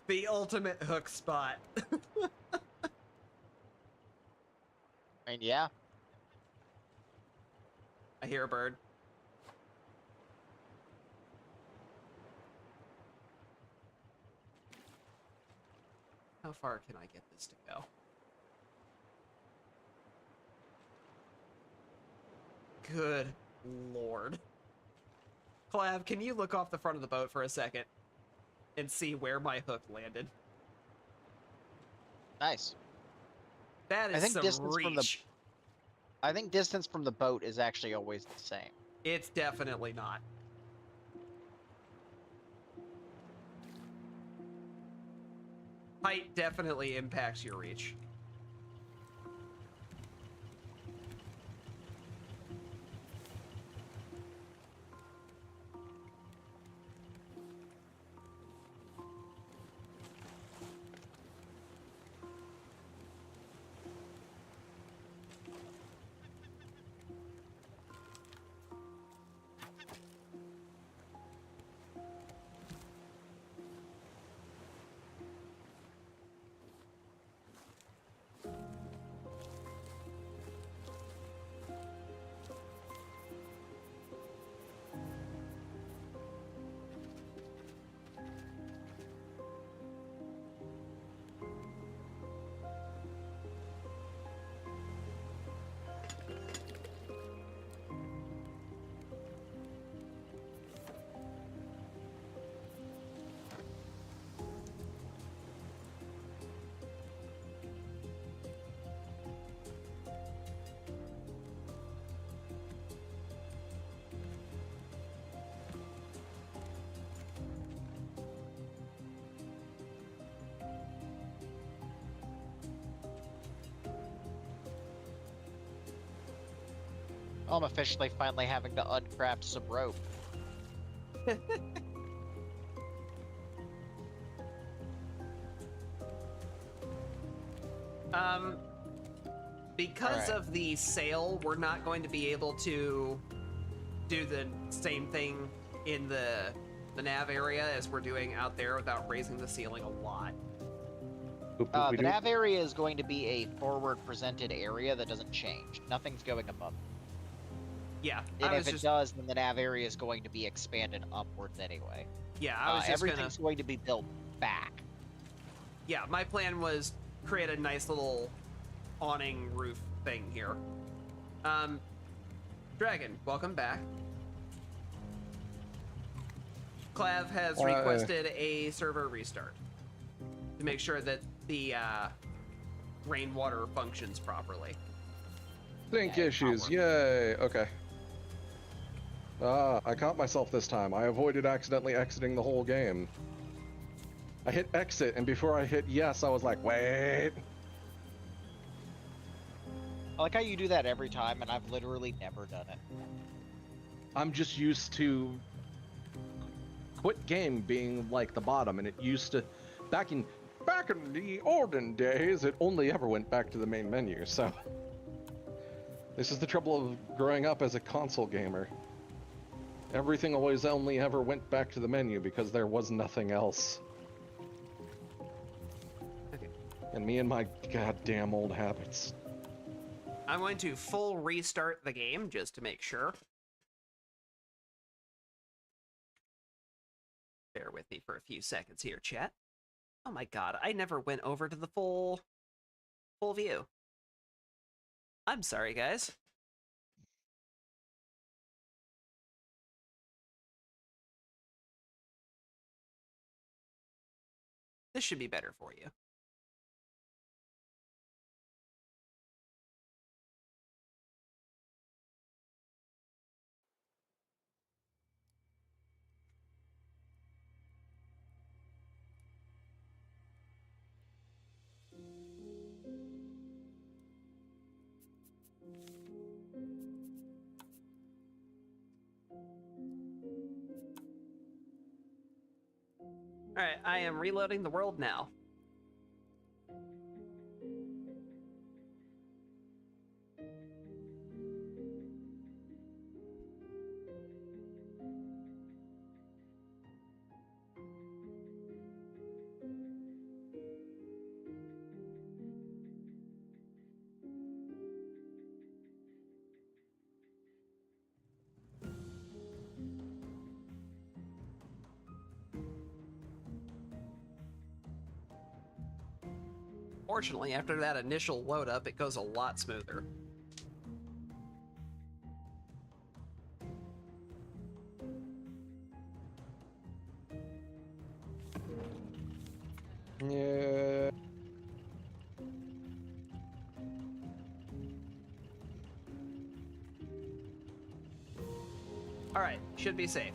The ultimate hook spot. I mean, yeah. I hear a bird. How far can I get this to go? Good lord. Clav, can you look off the front of the boat for a second and see where my hook landed? Nice. That is some reach. I think distance from the boat is actually always the same. It's definitely not. Height definitely impacts your reach. I'm officially finally having to uncraft some rope. Because Alright. of the sail, we're not going to be able to do the same thing in the nav area as we're doing out there without raising the ceiling a lot. The nav area is going to be a forward-presented area that doesn't change. Nothing's going above. Yeah, And if it does, then the nav area is going to be expanded upwards anyway. Yeah, I was just everything's going to be built back. Yeah, my plan was create a nice little awning roof thing here. Dragon, welcome back. Clav has Alright. requested a server restart to make sure that the rainwater functions properly. Sync Yeah, it's not issues, working. yay! Okay. I caught myself this time. I avoided accidentally exiting the whole game. I hit exit, and before I hit yes, I was like, wait. I like how you do that every time, and I've literally never done it. I'm just used to quit game being like the bottom, and it used to back in the olden days, it only ever went back to the main menu. So this is the trouble of growing up as a console gamer. Everything always only ever went back to the menu because there was nothing else. Okay. And me and my goddamn old habits. I'm going to full restart the game just to make sure. Bear with me for a few seconds here, chat. Oh my god, I never went over to the full view. I'm sorry, guys. This should be better for you. Alright, I am reloading the world now. Fortunately, after that initial load up, it goes a lot smoother. Yeah. Alright, should be safe.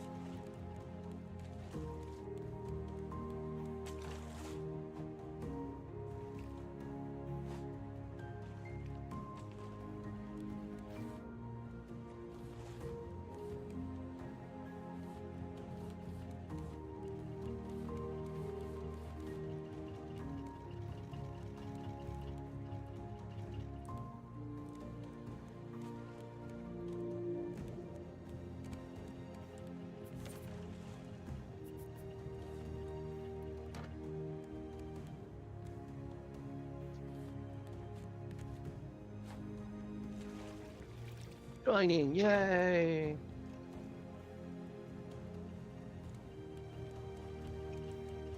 Joining, yay!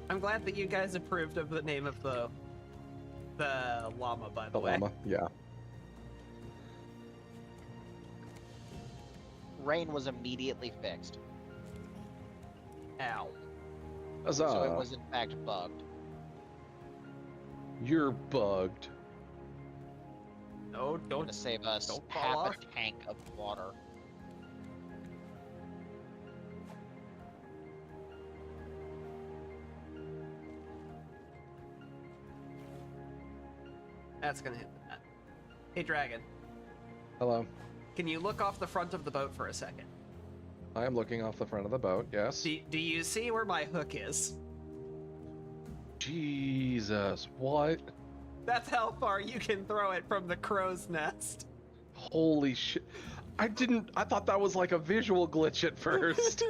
I'm glad that you guys approved of the name of the llama, by the way. Llama, yeah. Rain was immediately fixed, Ow. Huzzah! so it was in fact bugged. You're bugged. No, Going don't. to save us don't fall half off. a tank of water. That's gonna hit that. Hey, Dragon, Hello. can you look off the front of the boat for a second? I am looking off the front of the boat, yes. Do you see where my hook is? Jesus, what? That's how far you can throw it from the crow's nest. Holy shit. I thought that was like a visual glitch at first.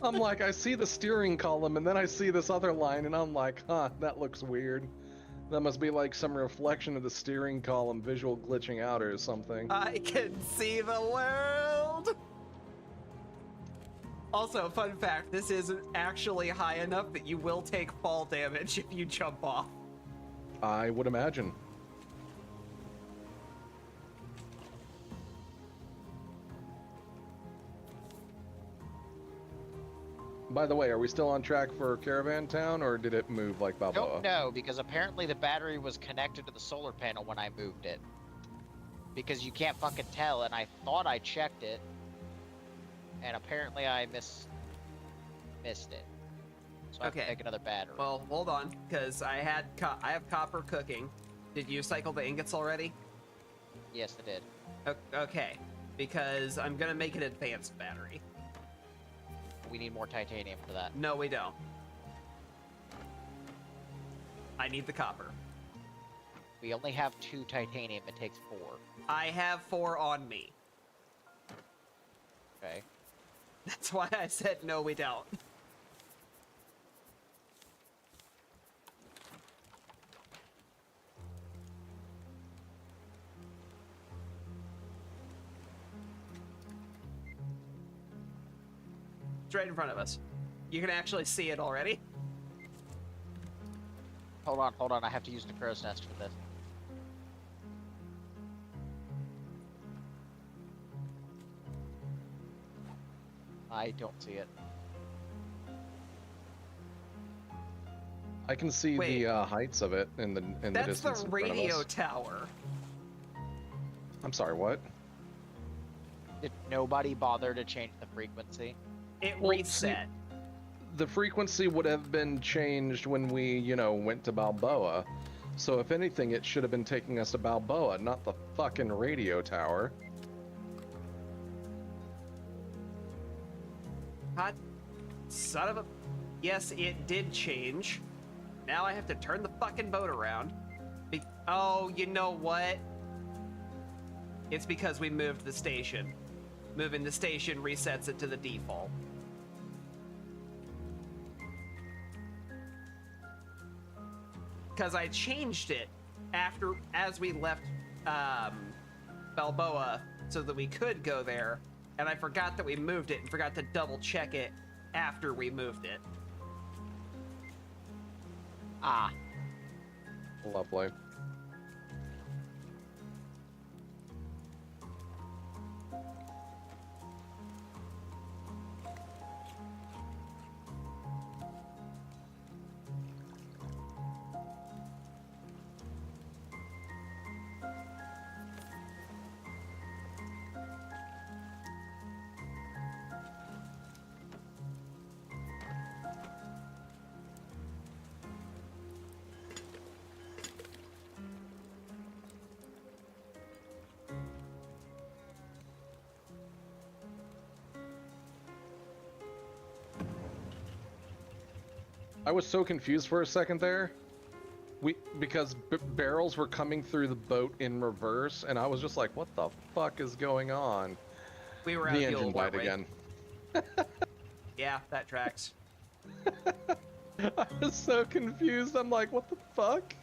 I'm like, I see the steering column and then I see this other line and I'm like, huh, that looks weird. That must be like some reflection of the steering column visual glitching out or something. I can see the world! Also, fun fact, this isn't actually high enough that you will take fall damage if you jump off. I would imagine. By the way, are we still on track for Caravan Town, or did it move like Balboa? Don't know, because apparently the battery was connected to the solar panel when I moved it. Because you can't fucking tell, and I thought I checked it, and apparently I missed it. So I have to Okay. make another battery. Well, hold on, because I have copper cooking. Did you cycle the ingots already? Yes, I did. Okay, because I'm gonna make an advanced battery. We need more titanium for that. No, we don't. I need the copper. We only have 2 titanium, it takes 4. I have 4 on me. Okay. That's why I said no, we don't. It's right in front of us. You can actually see it already. Hold on, I have to use the crow's nest for this. I don't see it. I can see Wait. the heights of it in the That's distance the in front of radio us. tower. I'm sorry, what? Did nobody bother to change the frequency? It Well, reset. The frequency would have been changed when we, went to Balboa. So if anything, it should have been taking us to Balboa, not the fucking radio tower. Hot son of a... Yes, it did change. Now I have to turn the fucking boat around. Oh, you know what? It's because we moved the station. Moving the station resets it to the default. Because I changed it as we left Balboa so that we could go there, and I forgot that we moved it and forgot to double check it after we moved it. Ah, Lovely. I was so confused for a second there. Because barrels were coming through the boat in reverse, and I was just like, what the fuck is going on? We were out The of fuel, engine weren't died we? again. Yeah, that tracks. I was so confused. I'm like, what the fuck?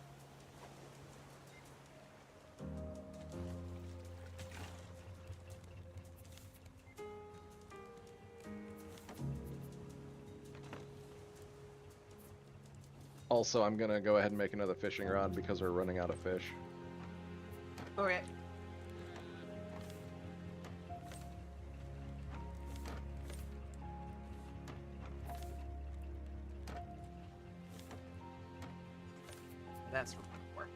Also, I'm gonna go ahead and make another fishing rod because we're running out of fish. Okay. That's from before.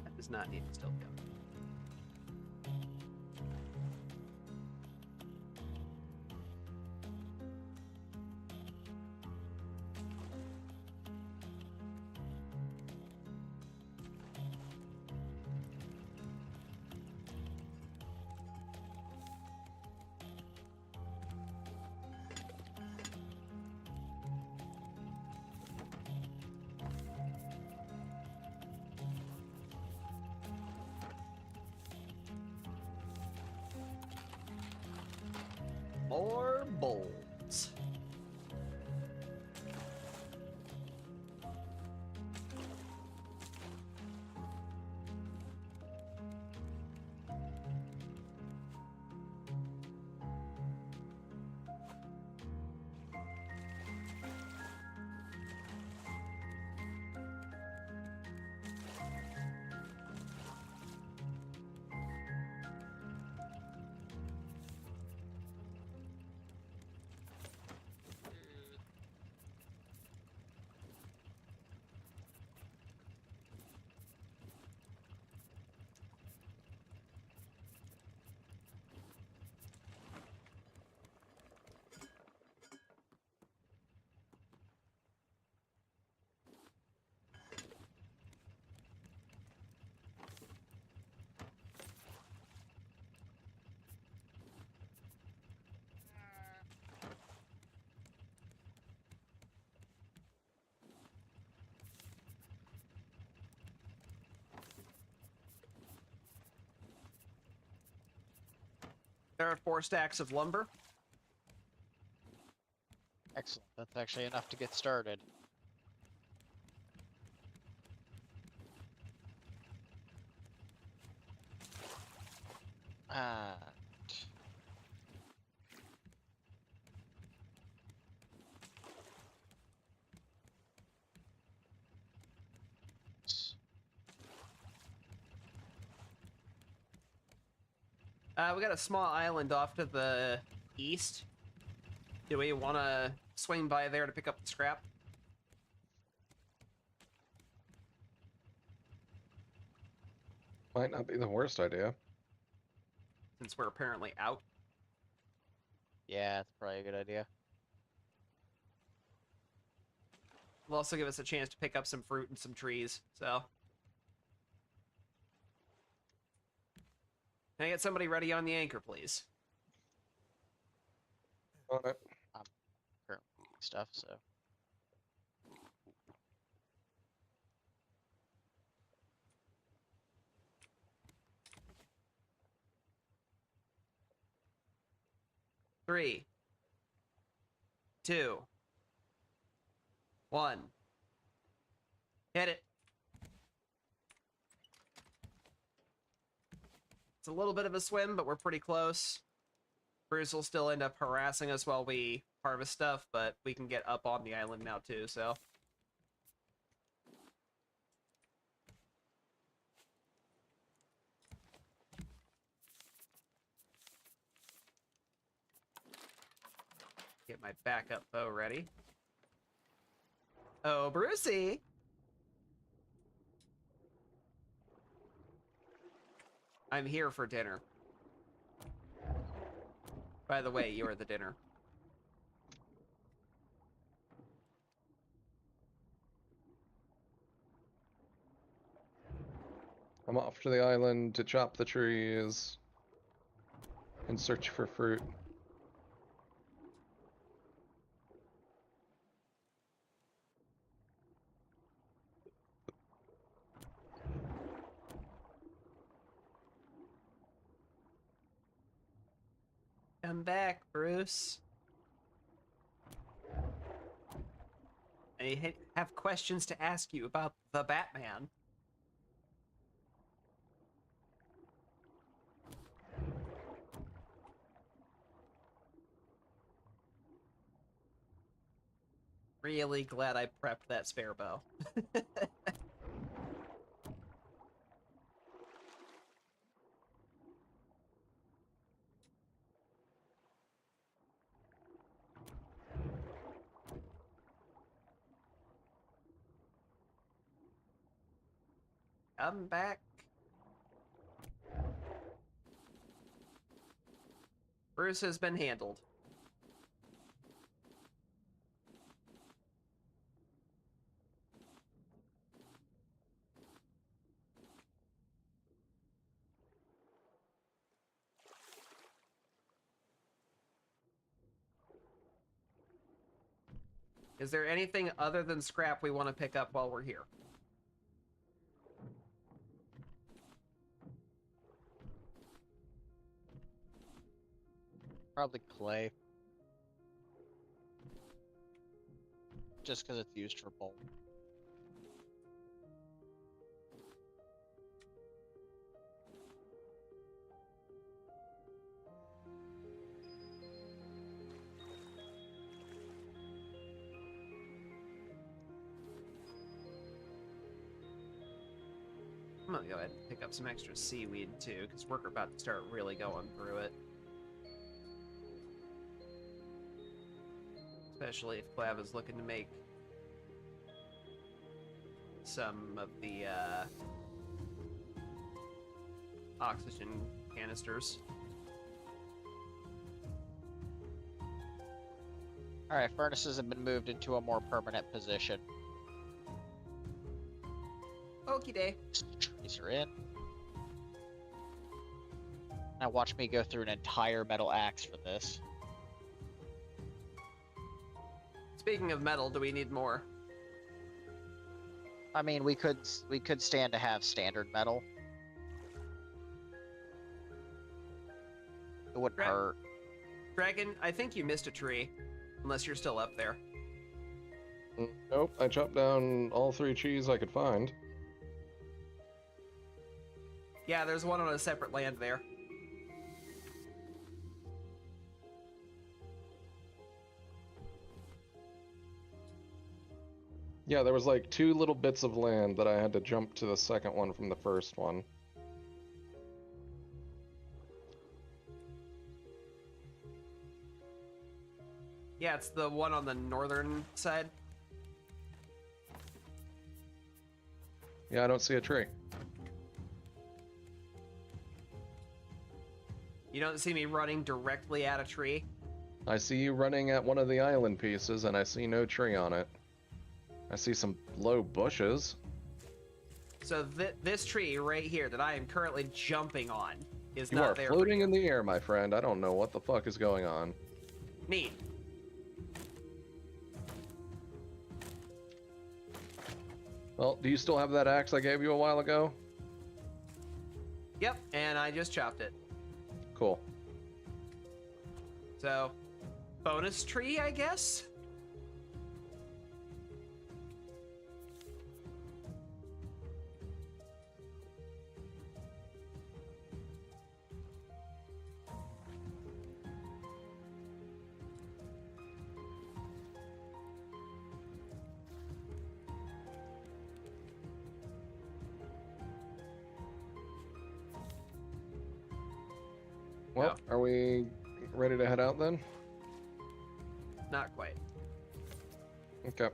That does not need to still go. more bolts. There are 4 stacks of lumber. Excellent. That's actually enough to get started. And We got a small island off to the east. Do we want to swing by there to pick up the scrap? Might not be the worst idea. Since we're apparently out. yeah, that's probably a good idea. Will also give us a chance to pick up some fruit and some trees, so. Can I get somebody ready on the anchor, please? On it. Currently stuff, so. Three, 2, 1. Hit it. It's a little bit of a swim, but we're pretty close. Bruce will still end up harassing us while we harvest stuff, but we can get up on the island now too, so. Get my backup bow ready. Oh, Brucey! I'm here for dinner. By the way, you're the dinner. I'm off to the island to chop the trees and search for fruit. Come back, Bruce. I have questions to ask you about the Batman. Really glad I prepped that spare bow. Come back. Bruce has been handled. Is there anything other than scrap we want to pick up while we're here? Probably clay. just because it's used for bolt. I'm gonna go ahead and pick up some extra seaweed too, because we're about to start really going through it. Especially if Clava's looking to make some of the oxygen canisters. Alright, furnaces have been moved into a more permanent position. Okie day. Trees are in. Now watch me go through an entire metal axe for this. Speaking of metal, do we need more? I mean, we could stand to have standard metal. It wouldn't Right. hurt. Dragon, I think you missed a tree. Unless you're still up there. Nope, I chopped down all 3 trees I could find. Yeah, there's one on a separate land there. Yeah, there was like 2 little bits of land that I had to jump to the second one from the first one. Yeah, it's the one on the northern side. Yeah, I don't see a tree. You don't see me running directly at a tree. I see you running at one of the island pieces, and I see no tree on it. I see some low bushes. So this tree right here that I am currently jumping on is You not are there for floating you. in the air, my friend. I don't know what the fuck is going on. Neat. Well, do you still have that axe I gave you a while ago? Yep, and I just chopped it. Cool. So, bonus tree, I guess? Well, are we ready to head out then? Not quite. Okay.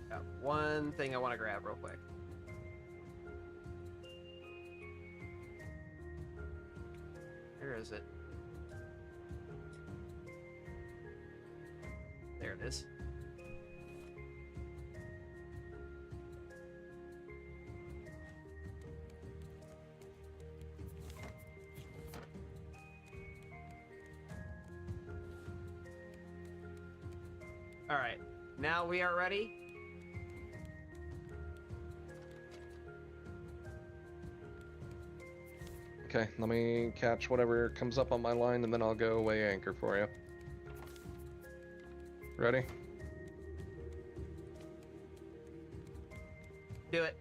Got one thing I want to grab real quick. Where is it? There it is. All right, now we are ready. Okay, let me catch whatever comes up on my line, and then I'll go weigh anchor for you. Ready? Do it.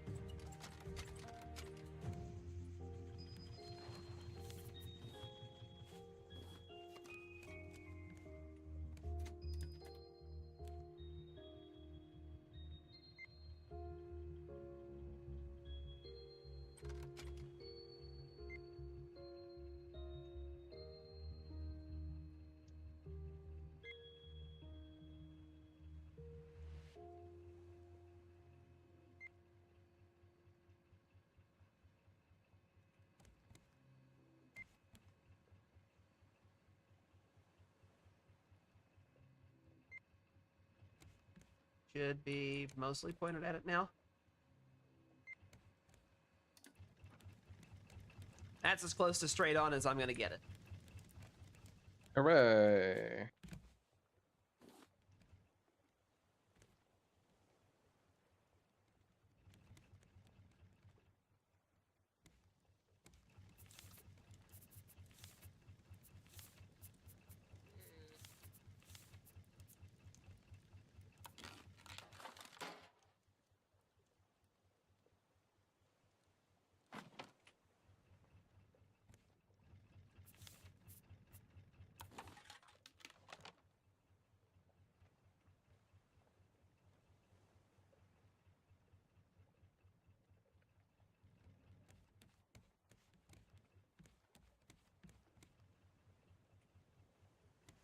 Should be mostly pointed at it now. That's as close to straight on as I'm gonna get it. Hooray!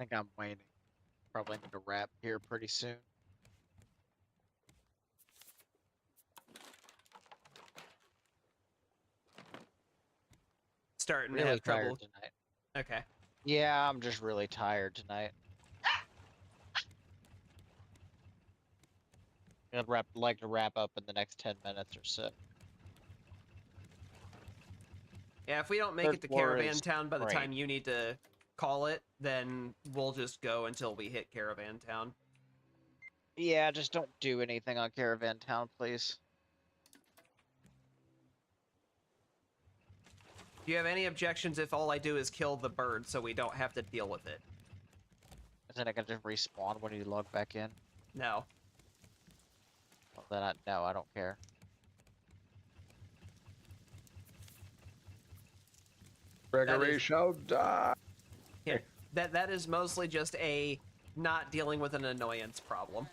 think I'm waiting. Probably need to wrap here pretty soon. Starting to Really have trouble. tired tonight. Okay. Yeah, I'm just really tired tonight. Like to wrap up in the next 10 minutes or so. Yeah, if we don't make Third it to floor Caravan is Town by the great. time you need to call it, then we'll just go until we hit Caravan Town. Yeah, just don't do anything on Caravan Town, please. Do you have any objections if all I do is kill the bird so we don't have to deal with it? Isn't it gonna just respawn when you log back in? No. Well, then no, I don't care. Gregory shall die. Yeah, that is mostly just a not dealing with an annoyance problem.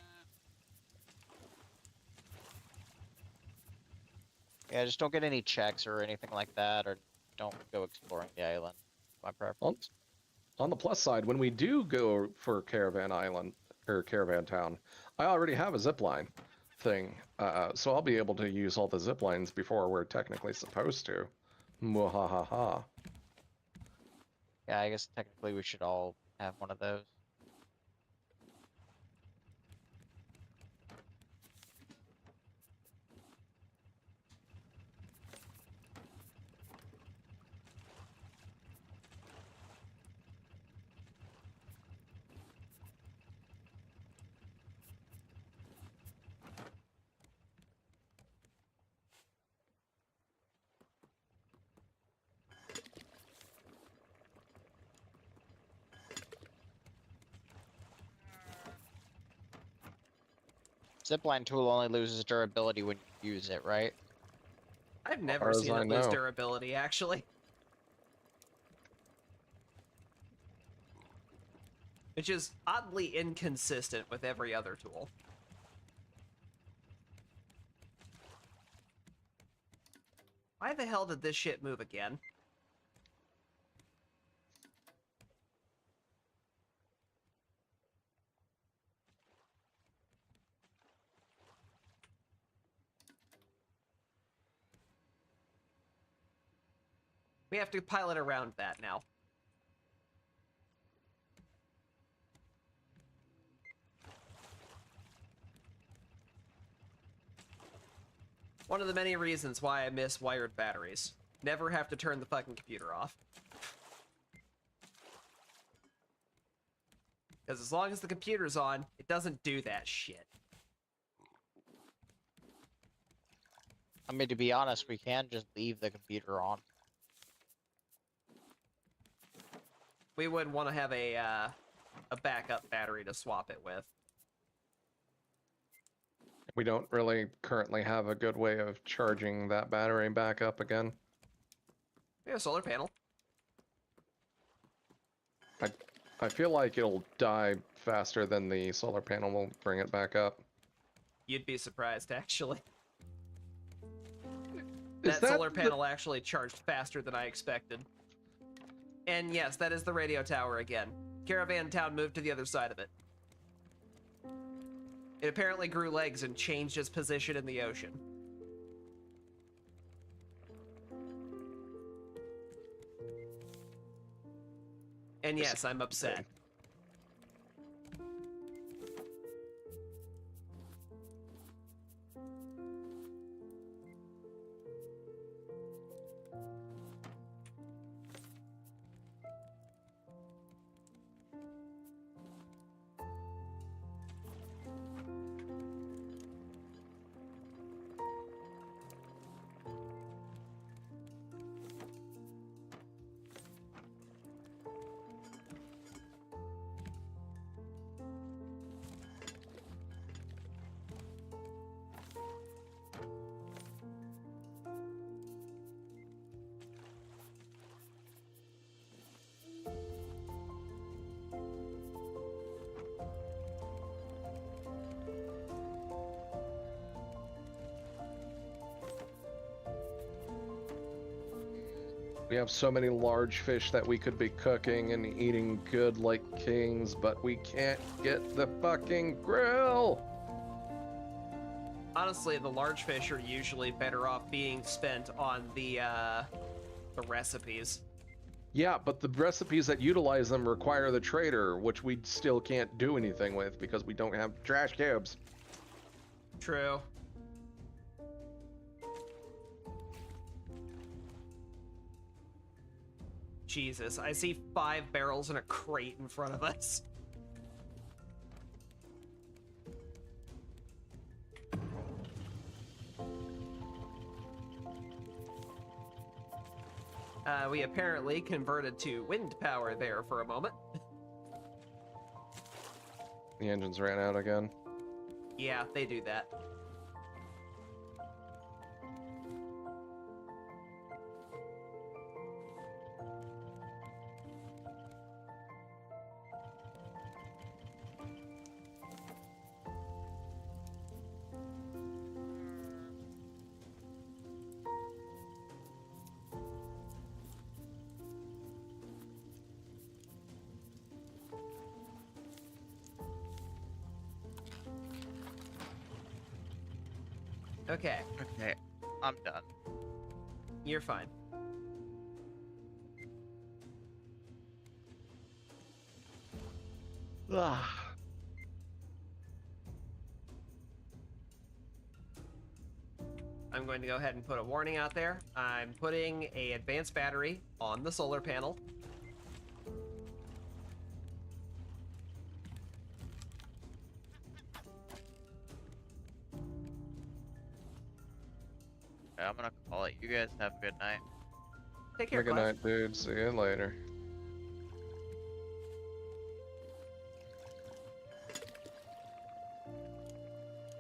Yeah, just don't get any checks or anything like that, or don't go exploring the island. My preference. On the plus side, when we do go for Caravan Island or Caravan Town, I already have a zipline thing, so I'll be able to use all the zip lines before we're technically supposed to. Mwahaha. Yeah, I guess technically we should all have one of those. Zipline tool only loses durability when you use it, right? I've never far as seen I it lose know. durability, actually. Which is oddly inconsistent with every other tool. Why the hell did this shit move again? We have to pilot around that now. One of the many reasons why I miss wired batteries. Never have to turn the fucking computer off. Because as long as the computer's on, it doesn't do that shit. I mean, to be honest, we can just leave the computer on. We would want to have a backup battery to swap it with. We don't really currently have a good way of charging that battery back up again. We have a solar panel. I feel like it'll die faster than the solar panel will bring it back up. You'd be surprised, actually. Is That solar panel actually charged faster than I expected. And yes, that is the radio tower again. Caravan Town moved to the other side of it. It apparently grew legs and changed its position in the ocean. And yes, I'm upset. We have so many large fish that we could be cooking and eating good like kings, but we can't get the fucking grill! Honestly, the large fish are usually better off being spent on the recipes. Yeah, but the recipes that utilize them require the trader, which we still can't do anything with because we don't have trash cubes. True. Jesus, I see 5 barrels and a crate in front of us. We apparently converted to wind power there for a moment. The engines ran out again. Yeah, they do that. Okay, Okay, I'm done. you're fine. Ah. I'm going to go ahead and put a warning out there. I'm putting a advanced battery on the solar panel. Okay, I'm gonna call it. You guys have a good night. Take care, Good Clive. night, dude. See you later.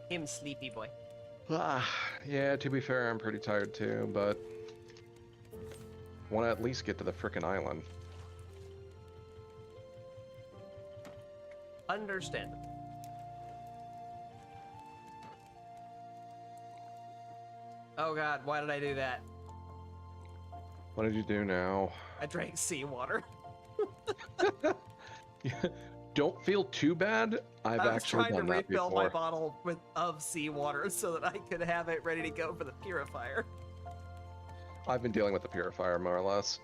Him sleepy boy. Ah, yeah, to be fair, I'm pretty tired too, but want to at least get to the frickin' island. Understandable. Oh god, why did I do that? What did you do now? I drank seawater. Don't feel too bad. I've I was actually trying to done that refill my before. bottle of seawater so that I could have it ready to go for the purifier. I've been dealing with the purifier more or less.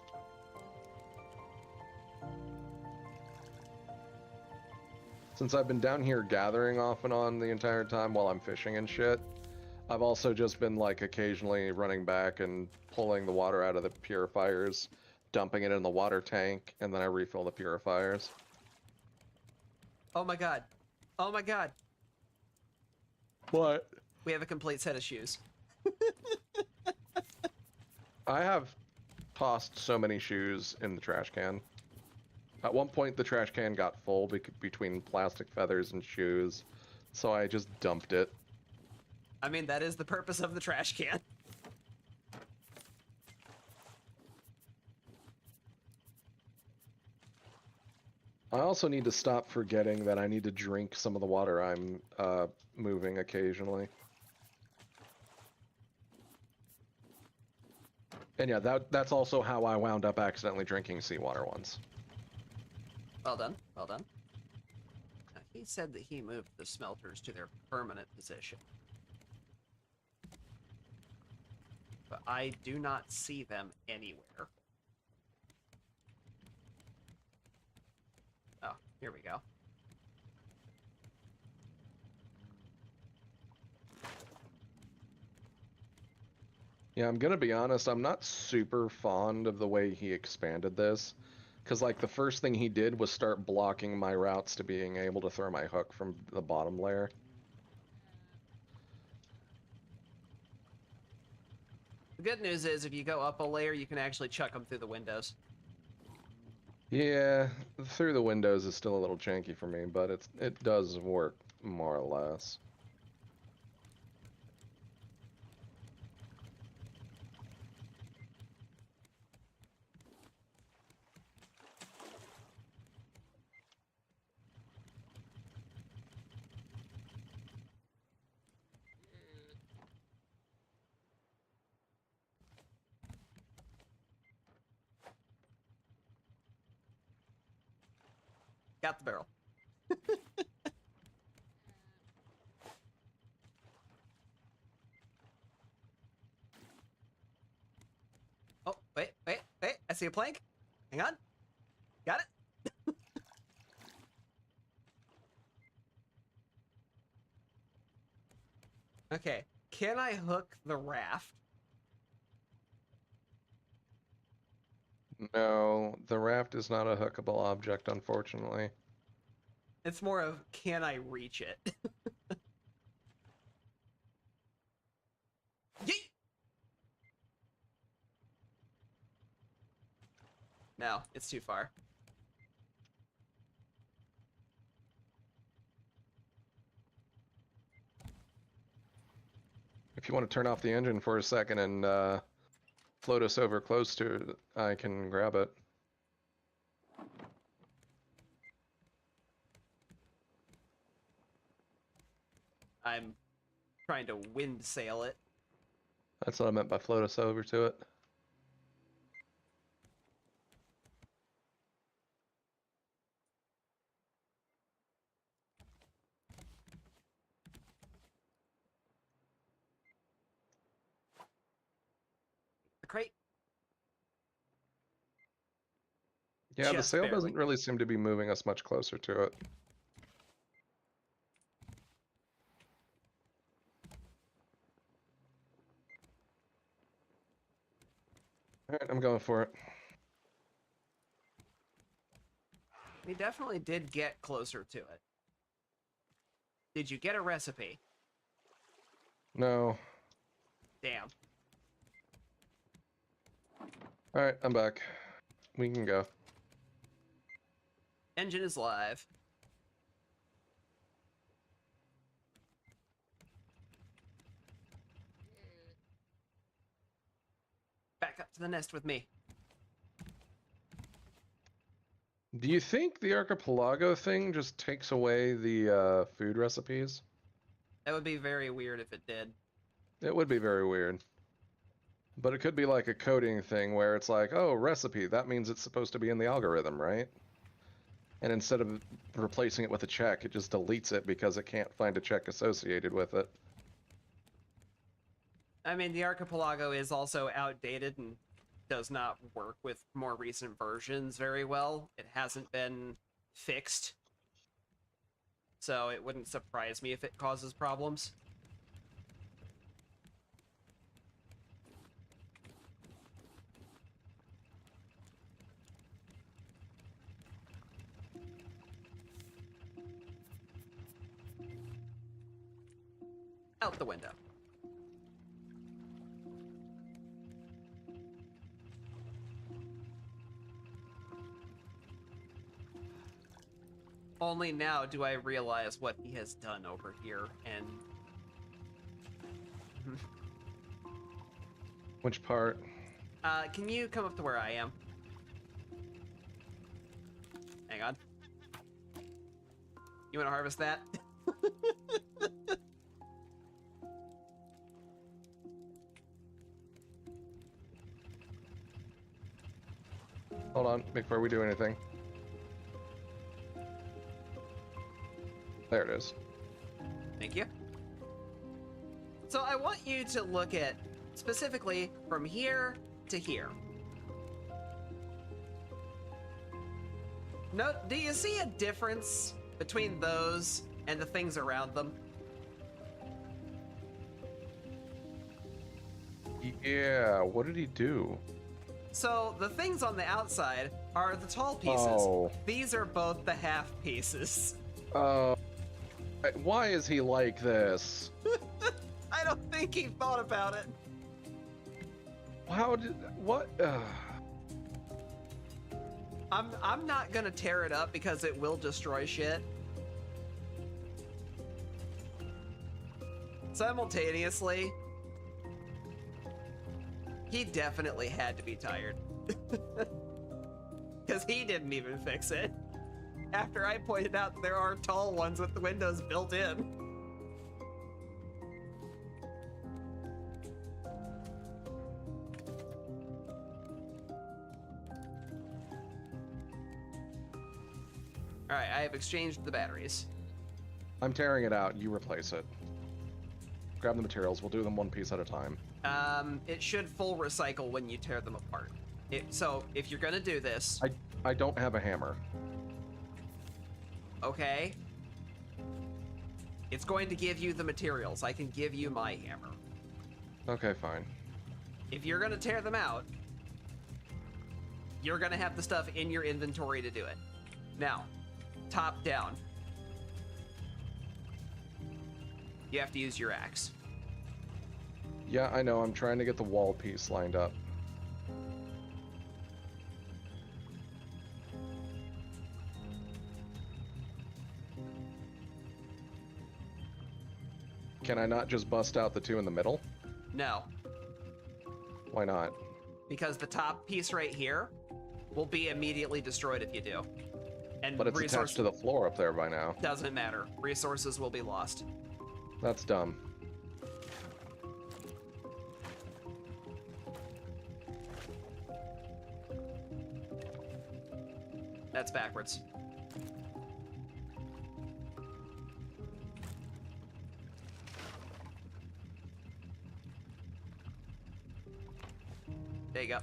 Since I've been down here gathering off and on the entire time while I'm fishing and shit, I've also just been like occasionally running back and pulling the water out of the purifiers, dumping it in the water tank, and then I refill the purifiers. Oh my god. Oh my god. What? We have a complete set of shoes. I have tossed so many shoes in the trash can. At one point, the trash can got full between plastic feathers and shoes, so I just dumped it. I mean, that is the purpose of the trash can. I also need to stop forgetting that I need to drink some of the water I'm moving occasionally. And yeah, that's also how I wound up accidentally drinking seawater once. Well done, well done. Now, he said that he moved the smelters to their permanent position. But I do not see them anywhere. Oh, here we go. Yeah, I'm gonna be honest, I'm not super fond of the way he expanded this. Because, like, the first thing he did was start blocking my routes to being able to throw my hook from the bottom layer. The good news is if you go up a layer, you can actually chuck them through the windows. Yeah, through the windows is still a little janky for me, but it does work more or less. Got the barrel. Oh, wait. I see a plank. Hang on. Got it. Okay. Can I hook the raft? No, the raft is not a hookable object, unfortunately. It's more of, can I reach it? Yeet! No, it's too far. If you want to turn off the engine for a second and float us over close to it, I can grab it. I'm trying to wind sail it. That's what I meant by float us over to it. The crate. Yeah, the Just sail barely. doesn't really seem to be moving us much closer to it. Alright, I'm going for it. We definitely did get closer to it. Did you get a recipe? No. Damn. Alright, I'm back. We can go. Engine is live. Back up to the nest with me. Do you think the archipelago thing just takes away the food recipes? That would be very weird if it did. It would be very weird. But it could be like a coding thing where it's like, oh, recipe, that means it's supposed to be in the algorithm, right? And instead of replacing it with a check, it just deletes it because it can't find a check associated with it. I mean, the archipelago is also outdated and does not work with more recent versions very well. It hasn't been fixed. So it wouldn't surprise me if it causes problems. Out the window. Only now do I realize what he has done over here, and... Which part? Can you come up to where I am? Hang on. You want to harvest that? Hold on, before we do anything. There it is. Thank you. So I want you to look at, specifically, from here to here. No, do you see a difference between those and the things around them? Yeah, what did he do? So the things on the outside are the tall pieces. Oh. These are both the half pieces. Why is he like this? I don't think he thought about it. How did... what? I'm not gonna tear it up because it will destroy shit. Simultaneously, he definitely had to be tired. Because he didn't even fix it. After I pointed out that there are tall ones with the windows built in. All right, I have exchanged the batteries. I'm tearing it out. You replace it. Grab the materials. We'll do them one piece at a time. It should full recycle when you tear them apart. So if you're gonna do this, I don't have a hammer. okay, it's going to give you the materials. I can give you my hammer. Okay, fine. If you're gonna tear them out, you're gonna have the stuff in your inventory to do it. Now, top down. You have to use your axe. Yeah, I know. I'm trying to get the wall piece lined up. Can I not just bust out the two in the middle? No, Why not? because the top piece right here will be immediately destroyed if you do. And But it's attached to the floor up there by now. doesn't matter. Resources will be lost. That's dumb. That's backwards. There you go.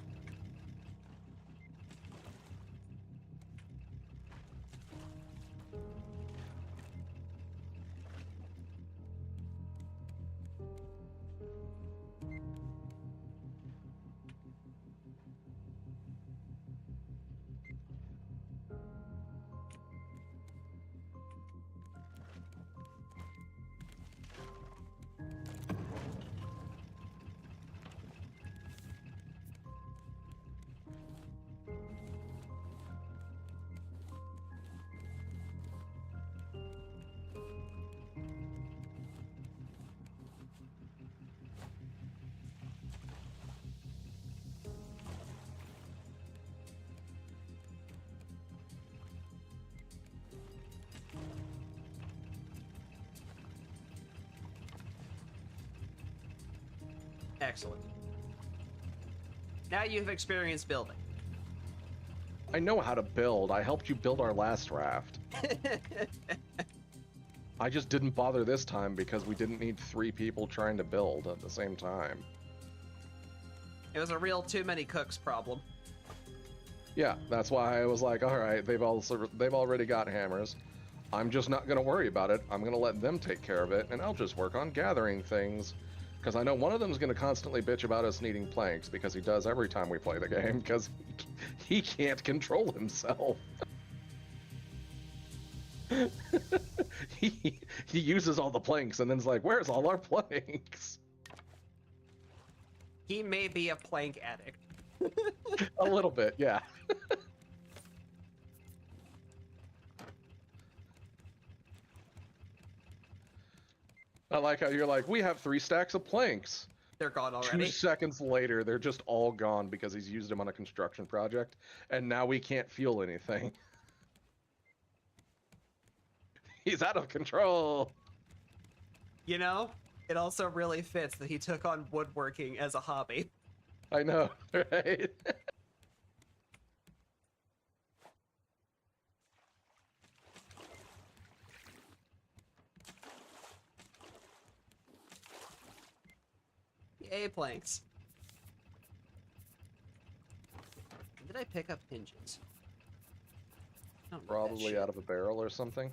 Excellent. Now you've experienced building. I know how to build. I helped you build our last raft. I just didn't bother this time because we didn't need 3 people trying to build at the same time. It was a real too many cooks problem. Yeah, that's why I was like, all right, they've already got hammers. I'm just not going to worry about it. I'm going to let them take care of it, and I'll just work on gathering things. Because I know one of them is going to constantly bitch about us needing planks, because he does every time we play the game, because he can't control himself. he uses all the planks and then's like, where's all our planks? He may be a plank addict. A little bit, yeah. I like how you're like, we have 3 stacks of planks. They're gone 2 already. seconds later, they're just all gone because he's used them on a construction project, and now we can't fuel anything. He's out of control. You know, it also really fits that he took on woodworking as a hobby. I know, right? Yay, planks. Did I pick up hinges? I don't need that Probably shit. out of a barrel or something.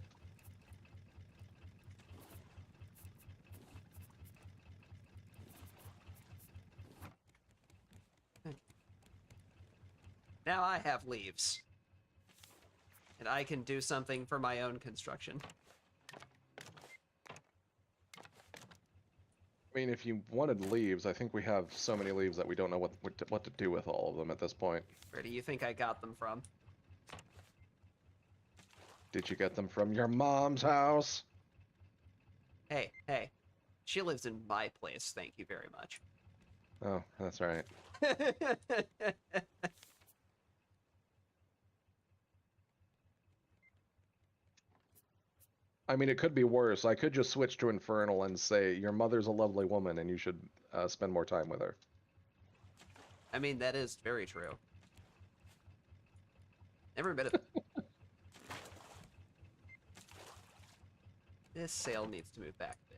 Now I have leaves. And I can do something for my own construction. I mean, if you wanted leaves, I think we have so many leaves that we don't know what to do with all of them at this point. Where do you think I got them from? Did you get them from your mom's house? Hey, hey. She lives in my place, thank you very much. Oh, that's right. I mean, it could be worse. I could just switch to Infernal and say, your mother's a lovely woman and you should spend more time with her. I mean, that is very true. Every bit of it. This sail needs to move back a bit.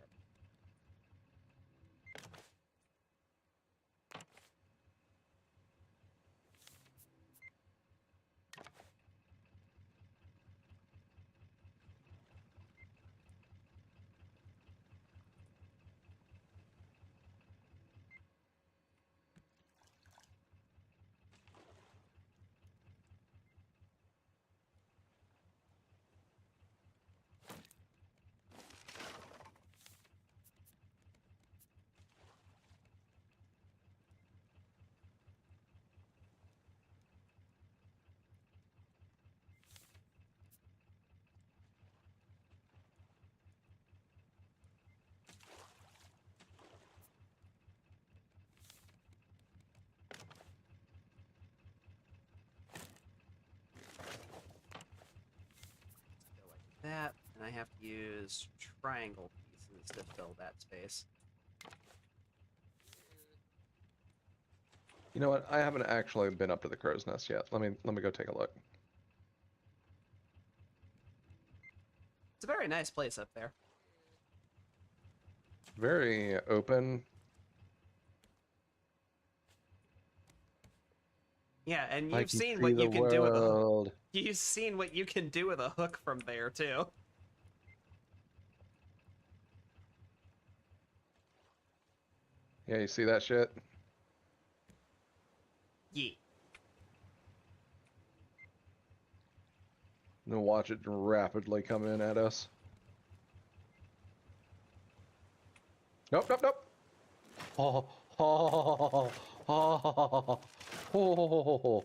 Go like that, and I have to use triangle pieces to fill that space. You know what? I haven't actually been up to the crow's nest yet. Let me go take a look. It's a very nice place up there. Very open. Yeah, and you've Like you seen see what the you can do with a hook. world. You've seen what you can do with a hook from there too. Yeah, you see that shit? Yeah. And then watch it rapidly come in at us. Nope, nope, nope. Oh, oh, oh, oh,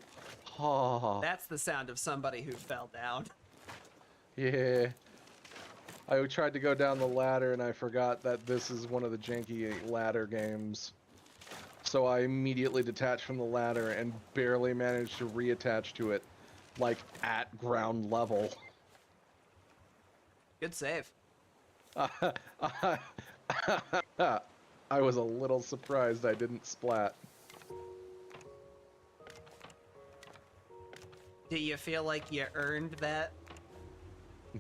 oh. That's the sound of somebody who fell down. Yeah. I tried to go down the ladder and I forgot that this is one of the janky ladder games. So I immediately detached from the ladder and barely managed to reattach to it, like at ground level. Good save. I was a little surprised I didn't splat. Do you feel like you earned that?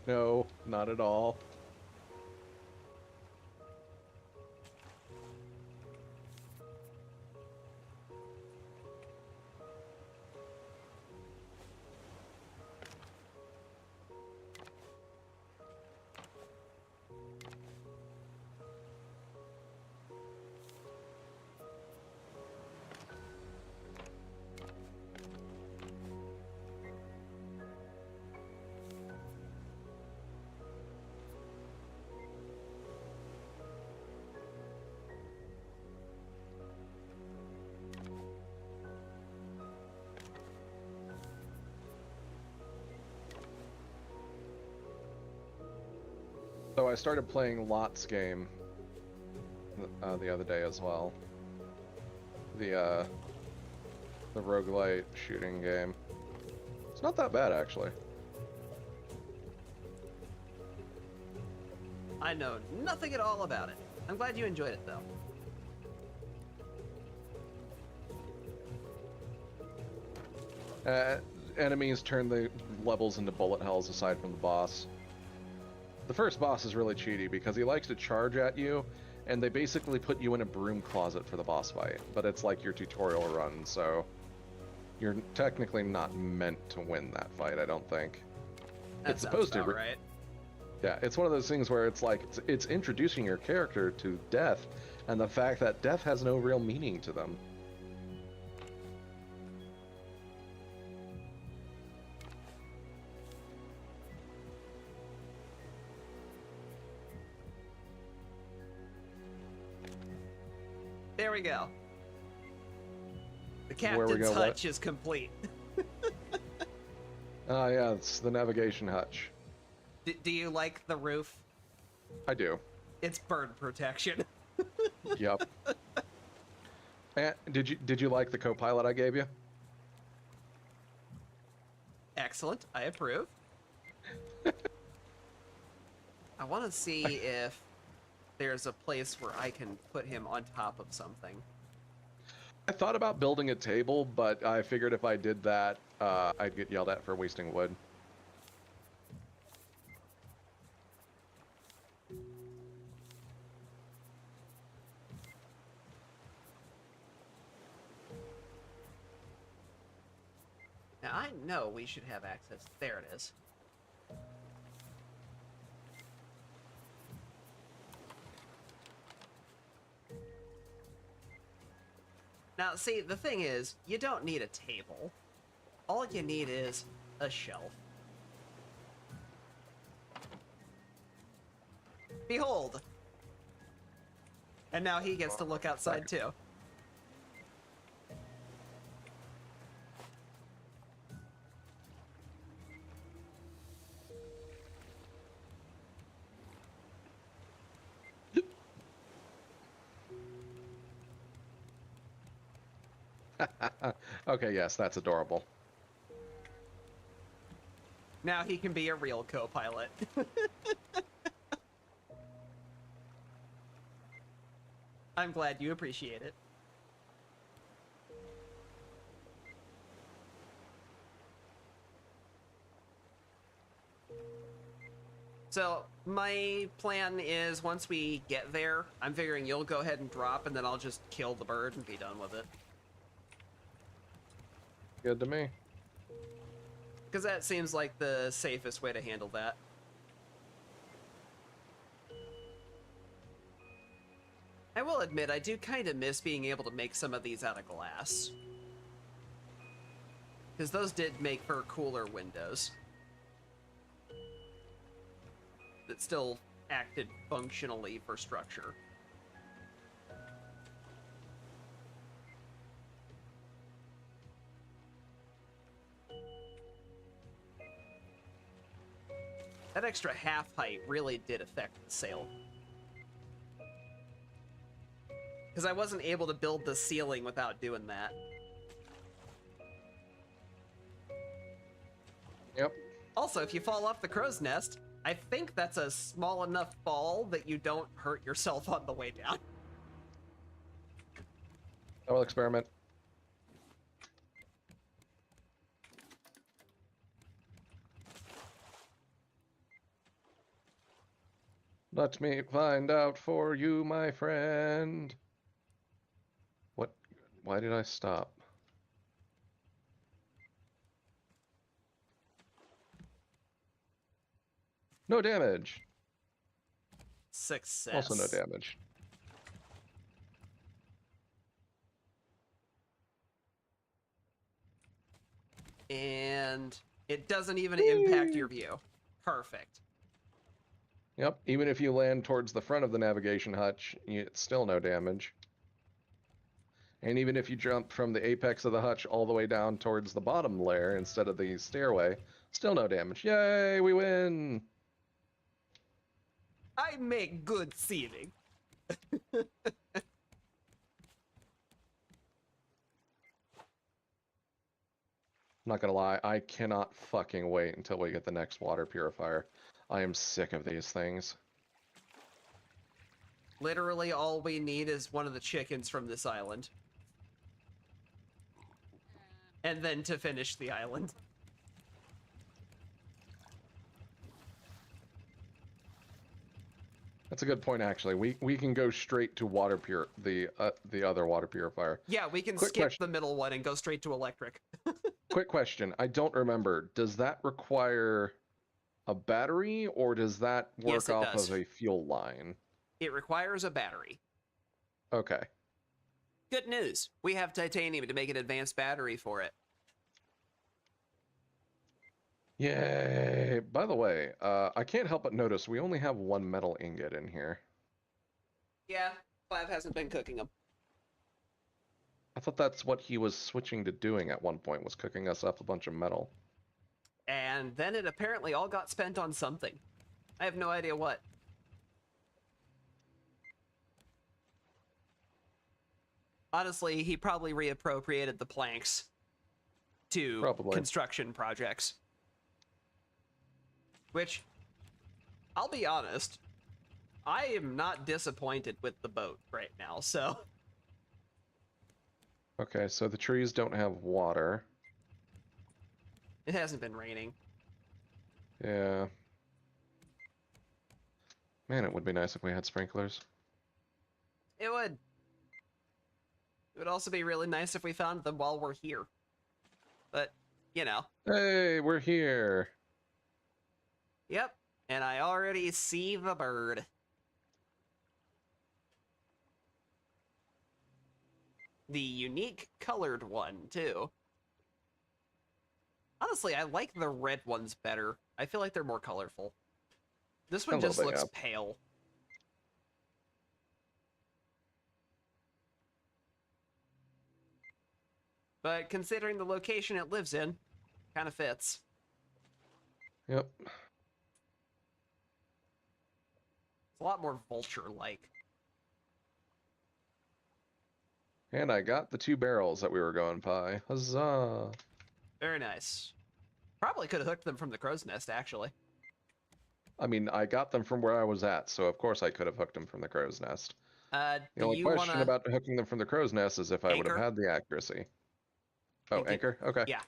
No, not at all. So I started playing Lot's game the other day as well. The roguelite shooting game. It's not that bad actually. I know nothing at all about it. I'm glad you enjoyed it though. Enemies turn the levels into bullet hells aside from the boss. The first boss is really cheaty because he likes to charge at you, and they basically put you in a broom closet for the boss fight. But it's like your tutorial run, so you're technically not meant to win that fight, I don't think. That It's supposed to, right? Yeah, it's one of those things where it's like, it's introducing your character to death, and the fact that death has no real meaning to them. There we go. The Where we captain's go, hutch is complete. Ah, yeah, it's the navigation hutch. Do you like the roof? I do. It's bird protection. Yep. And did you like the co-pilot I gave you? Excellent. I approve. I want to see if there's a place where I can put him on top of something. I thought about building a table, but I figured if I did that, I'd get yelled at for wasting wood. I know we should have access. There it is. Now, see, the thing is, you don't need a table. All you need is a shelf. Behold! And now he gets to look outside, too. Okay, yes, that's adorable. Now he can be a real co-pilot. I'm glad you appreciate it. So, my plan is once we get there, I'm figuring you'll go ahead and drop, and then I'll just kill the bird and be done with it. Good to me. Because that seems like the safest way to handle that. I will admit, I do kind of miss being able to make some of these out of glass. Because those did make for cooler windows. That still acted functionally for structure. That extra half height really did affect the sail. Because I wasn't able to build the ceiling without doing that. Yep. Also, if you fall off the crow's nest, I think that's a small enough fall that you don't hurt yourself on the way down. I will experiment. Let me find out for you, my friend. What? Why did I stop? No damage. Success. Also no damage. And it doesn't even impact your view. Perfect. Yep, even if you land towards the front of the navigation hutch, it's still no damage. And even if you jump from the apex of the hutch all the way down towards the bottom layer instead of the stairway, still no damage. Yay, we win! I make good seating. I'm not gonna lie, I cannot fucking wait until we get the next water purifier. I am sick of these things. Literally all we need is one of the chickens from this island. And then to finish the island. That's a good point, actually. We can go straight to water the other water purifier. Yeah, we can Quick skip question. the middle one and go straight to electric. Quick question. I don't remember. Does that require a battery, or does that work Yes, it off does. of a fuel line? It requires a battery. Okay. Good news. We have titanium to make an advanced battery for it. Yay! By the way, I can't help but notice we only have one metal ingot in here. Yeah, Clav hasn't been cooking them. I thought that's what he was switching to doing at one point, was cooking us up a bunch of metal. And then it apparently all got spent on something. I have no idea what. Honestly, he probably reappropriated the planks to construction projects. Which, I'll be honest, I am not disappointed with the boat right now, so... Okay, so the trees don't have water. It hasn't been raining. Yeah. Man, it would be nice if we had sprinklers. It would. It would also be really nice if we found them while we're here. But, you know. Hey, we're here. Yep. And I already see the bird. The unique colored one, too. Honestly, I like the red ones better. I feel like they're more colorful. This one A little just bit, looks yeah. pale. But considering the location it lives in, kind of fits. Yep. It's a lot more vulture-like. And I got the 2 barrels that we were going by. Huzzah! Very nice. Probably could have hooked them from the crow's nest, actually. I mean, I got them from where I was at, so of course I could have hooked them from the crow's nest. The Do only you question wanna about hooking them from the crow's nest is if I would have Anchor? had the accuracy. Oh, And get- anchor? Okay. Yeah.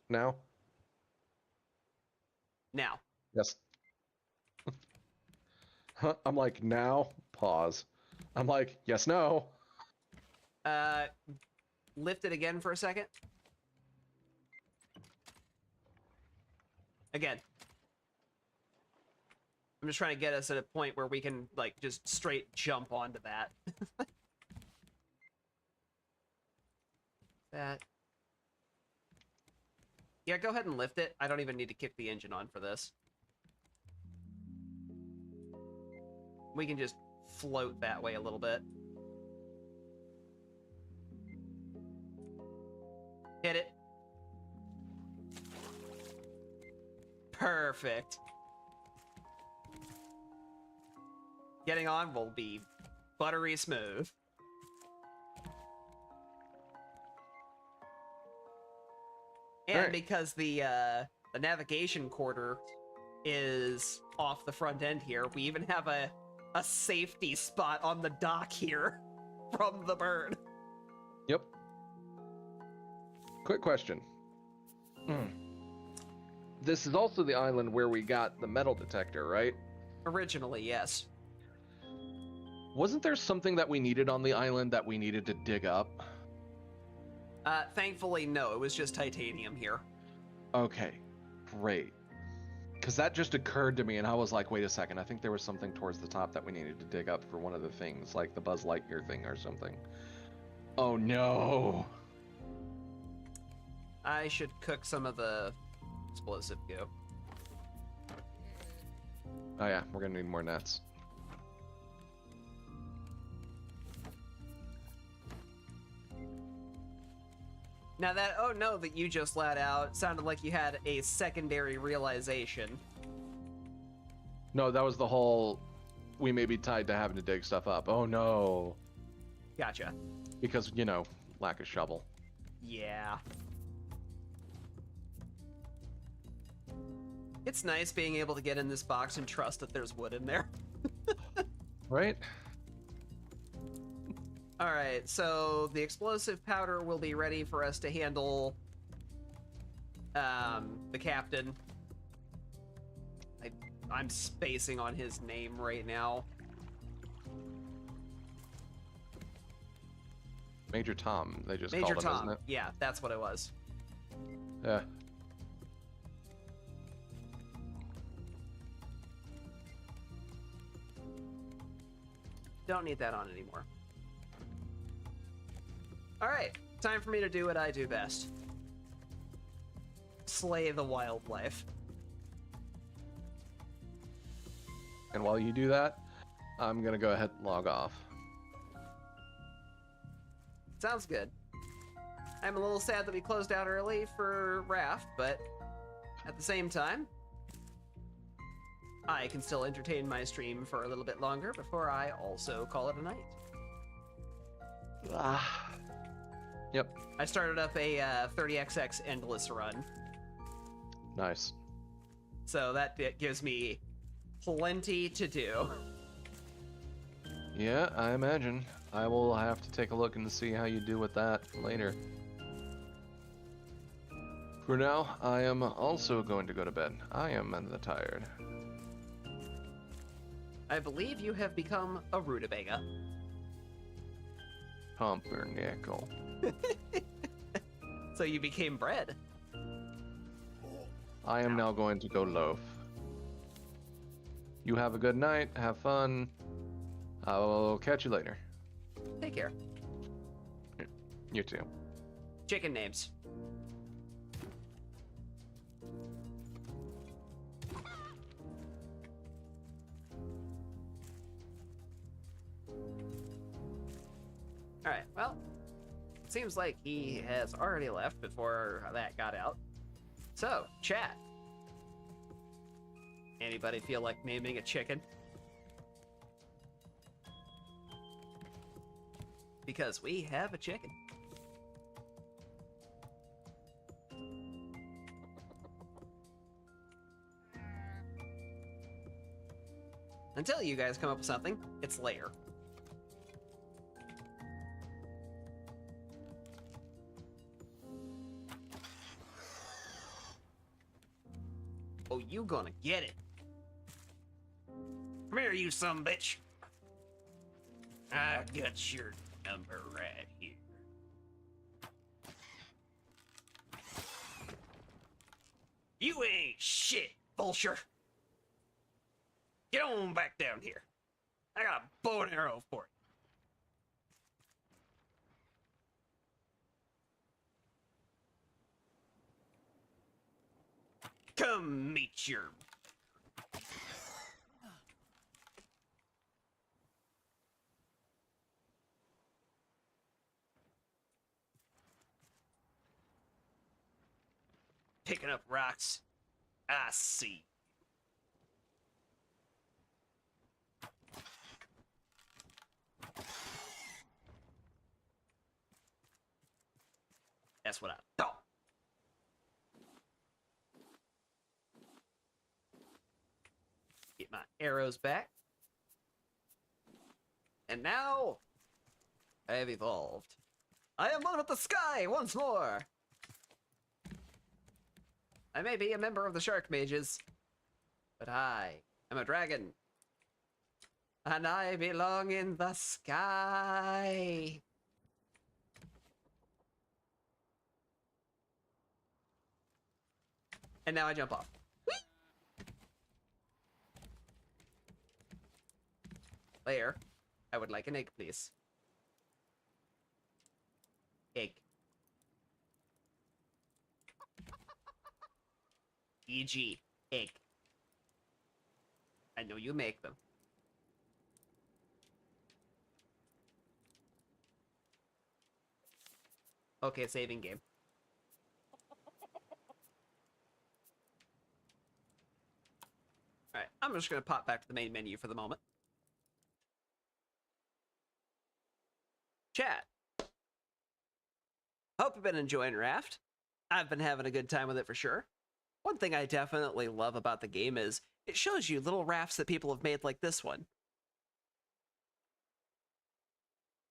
Now? Now. Yes. Huh, I'm like, now? Pause. I'm like, yes, no. Lift it again for a second. Again. I'm just trying to get us at a point where we can, like, just straight jump onto that. That. Yeah, go ahead and lift it. I don't even need to kick the engine on for this. We can just float that way a little bit. Hit it. Perfect. Getting on will be buttery smooth. And Alright. because the navigation quarter is off the front end here, we even have a safety spot on the dock here from the bird. Yep. Quick question. This is also the island where we got the metal detector, right? Originally, yes. Wasn't there something that we needed on the island that we needed to dig up? Thankfully, no. It was just titanium here. Okay, great. Because that just occurred to me, and I was like, wait a second, I think there was something towards the top that we needed to dig up for one of the things, like the Buzz Lightyear thing or something. Oh no! I should cook some of the explosive goo. Oh yeah, we're gonna need more nets. Now that oh no that you just let out sounded like you had a secondary realization. No, that was the whole, we may be tied to having to dig stuff up. Oh no. Gotcha. Because, you know, lack of shovel. Yeah. It's nice being able to get in this box and trust that there's wood in there. Right? Alright, so the explosive powder will be ready for us to handle the captain. I'm spacing on his name right now. Major Tom, they just Major called him, Tom. isn't it? Yeah, that's what it was. Yeah. Don't need that on anymore. Alright, time for me to do what I do best. Slay the wildlife. And while you do that, I'm gonna go ahead and log off. Sounds good. I'm a little sad that we closed out early for Raft, but at the same time, I can still entertain my stream for a little bit longer before I also call it a night. Ah. Yep. I started up a 30XX endless run, Nice. so that gives me plenty to do. Yeah, I imagine. I will have to take a look and see how you do with that later. For now, I am also going to go to bed. I am tired. I believe you have become a rutabaga. Pumpernickel. So you became bread. I am now going to go loaf. You have a good night. Have fun. I'll catch you later. Take care. You too. Chicken names. Alright, well, it seems like he has already left before that got out. So, chat. Anybody feel like naming a chicken? Because we have a chicken. Until you guys come up with something, it's later. Oh, you gonna get it. Come here, you son of a bitch. I got your number right here. You ain't shit, Vulture. Get on back down here. I got a bow and arrow for you. Come meet your... Picking up rocks. I see. That's what I thought. Get my arrows back. And now, I have evolved. I am one with the sky once more. I may be a member of the Shark Mages, but I am a dragon. And I belong in the sky. And now I jump off. Whee! Layer, I would like an egg, please. Egg. E.g. egg. I know you make them. Okay, saving game. Alright, I'm just gonna pop back to the main menu for the moment. Chat. Hope you've been enjoying Raft. I've been having a good time with it for sure. One thing I definitely love about the game is it shows you little rafts that people have made like this one.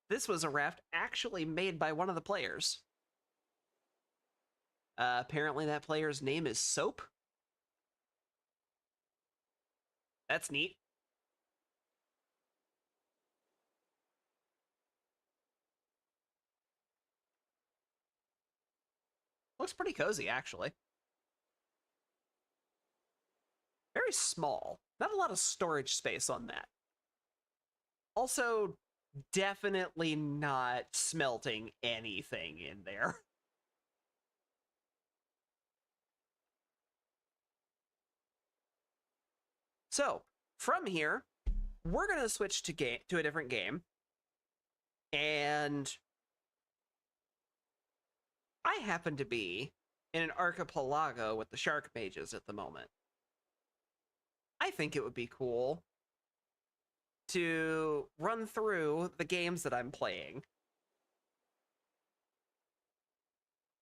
This was a raft actually made by one of the players. Apparently that player's name is Soap. That's neat. Looks pretty cozy, actually. Very small. Not a lot of storage space on that. Also, definitely not smelting anything in there. So, from here, we're going to switch to a different game. And I happen to be in an archipelago with the Shark Mages at the moment. I think it would be cool to run through the games that I'm playing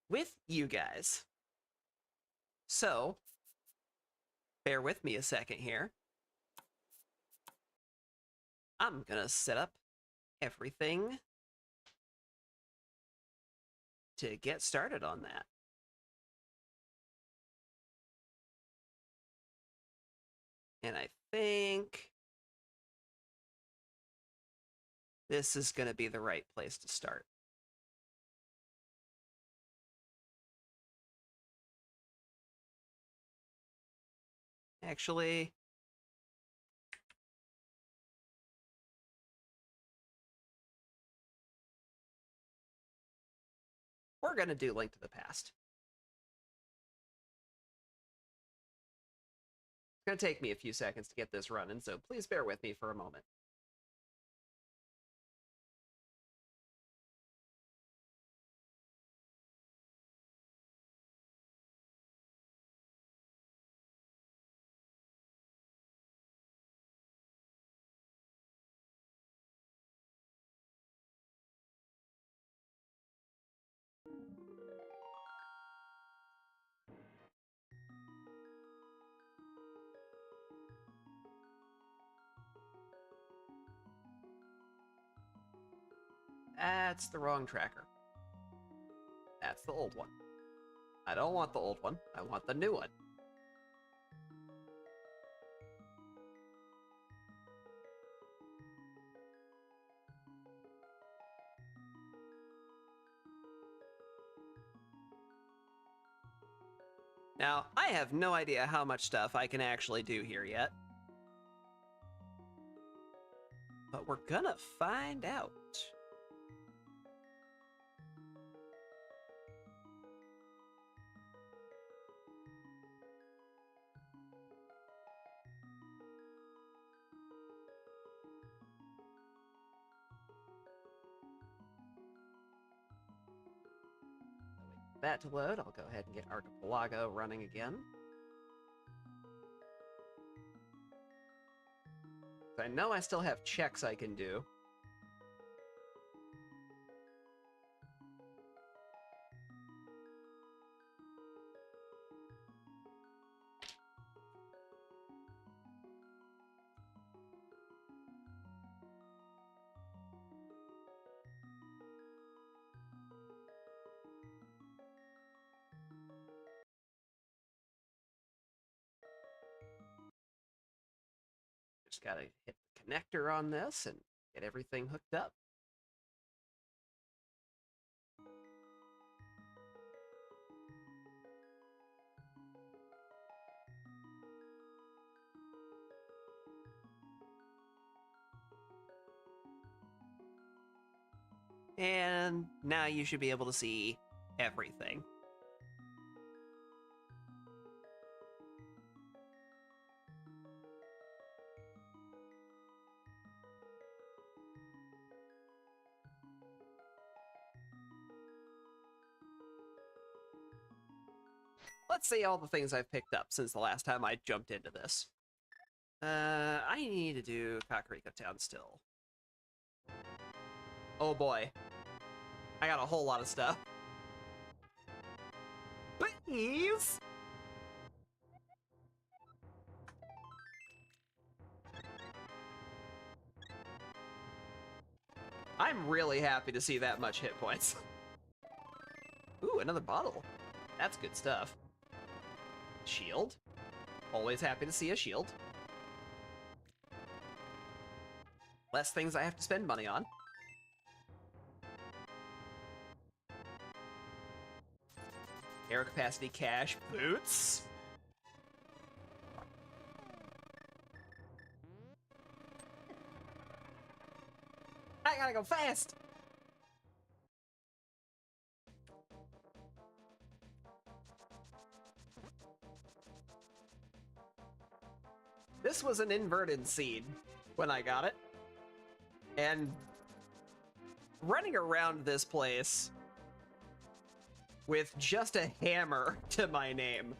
with you guys. So, bear with me a second here. I'm gonna set up everything to get started on that. And I think this is gonna be the right place to start. Actually... we're gonna do Link to the Past. It's gonna take me a few seconds to get this running, so please bear with me for a moment. That's the wrong tracker. That's the old one. I don't want the old one. I want the new one. Now, I have no idea how much stuff I can actually do here yet. But we're gonna find out. That to load, I'll go ahead and get Archipelago running again. I know I still have checks I can do. Just gotta hit the connector on this and get everything hooked up. And now you should be able to see everything. Let's see all the things I've picked up since the last time I jumped into this. I need to do Kakariko Town still. Oh boy. I got a whole lot of stuff. Please! I'm really happy to see that much hit points. Ooh, another bottle. That's good stuff. Shield. Always happy to see a shield. Less things I have to spend money on. Air capacity cash boots. I gotta go fast. This was an inverted seed when I got it. And running around this place with just a hammer to my name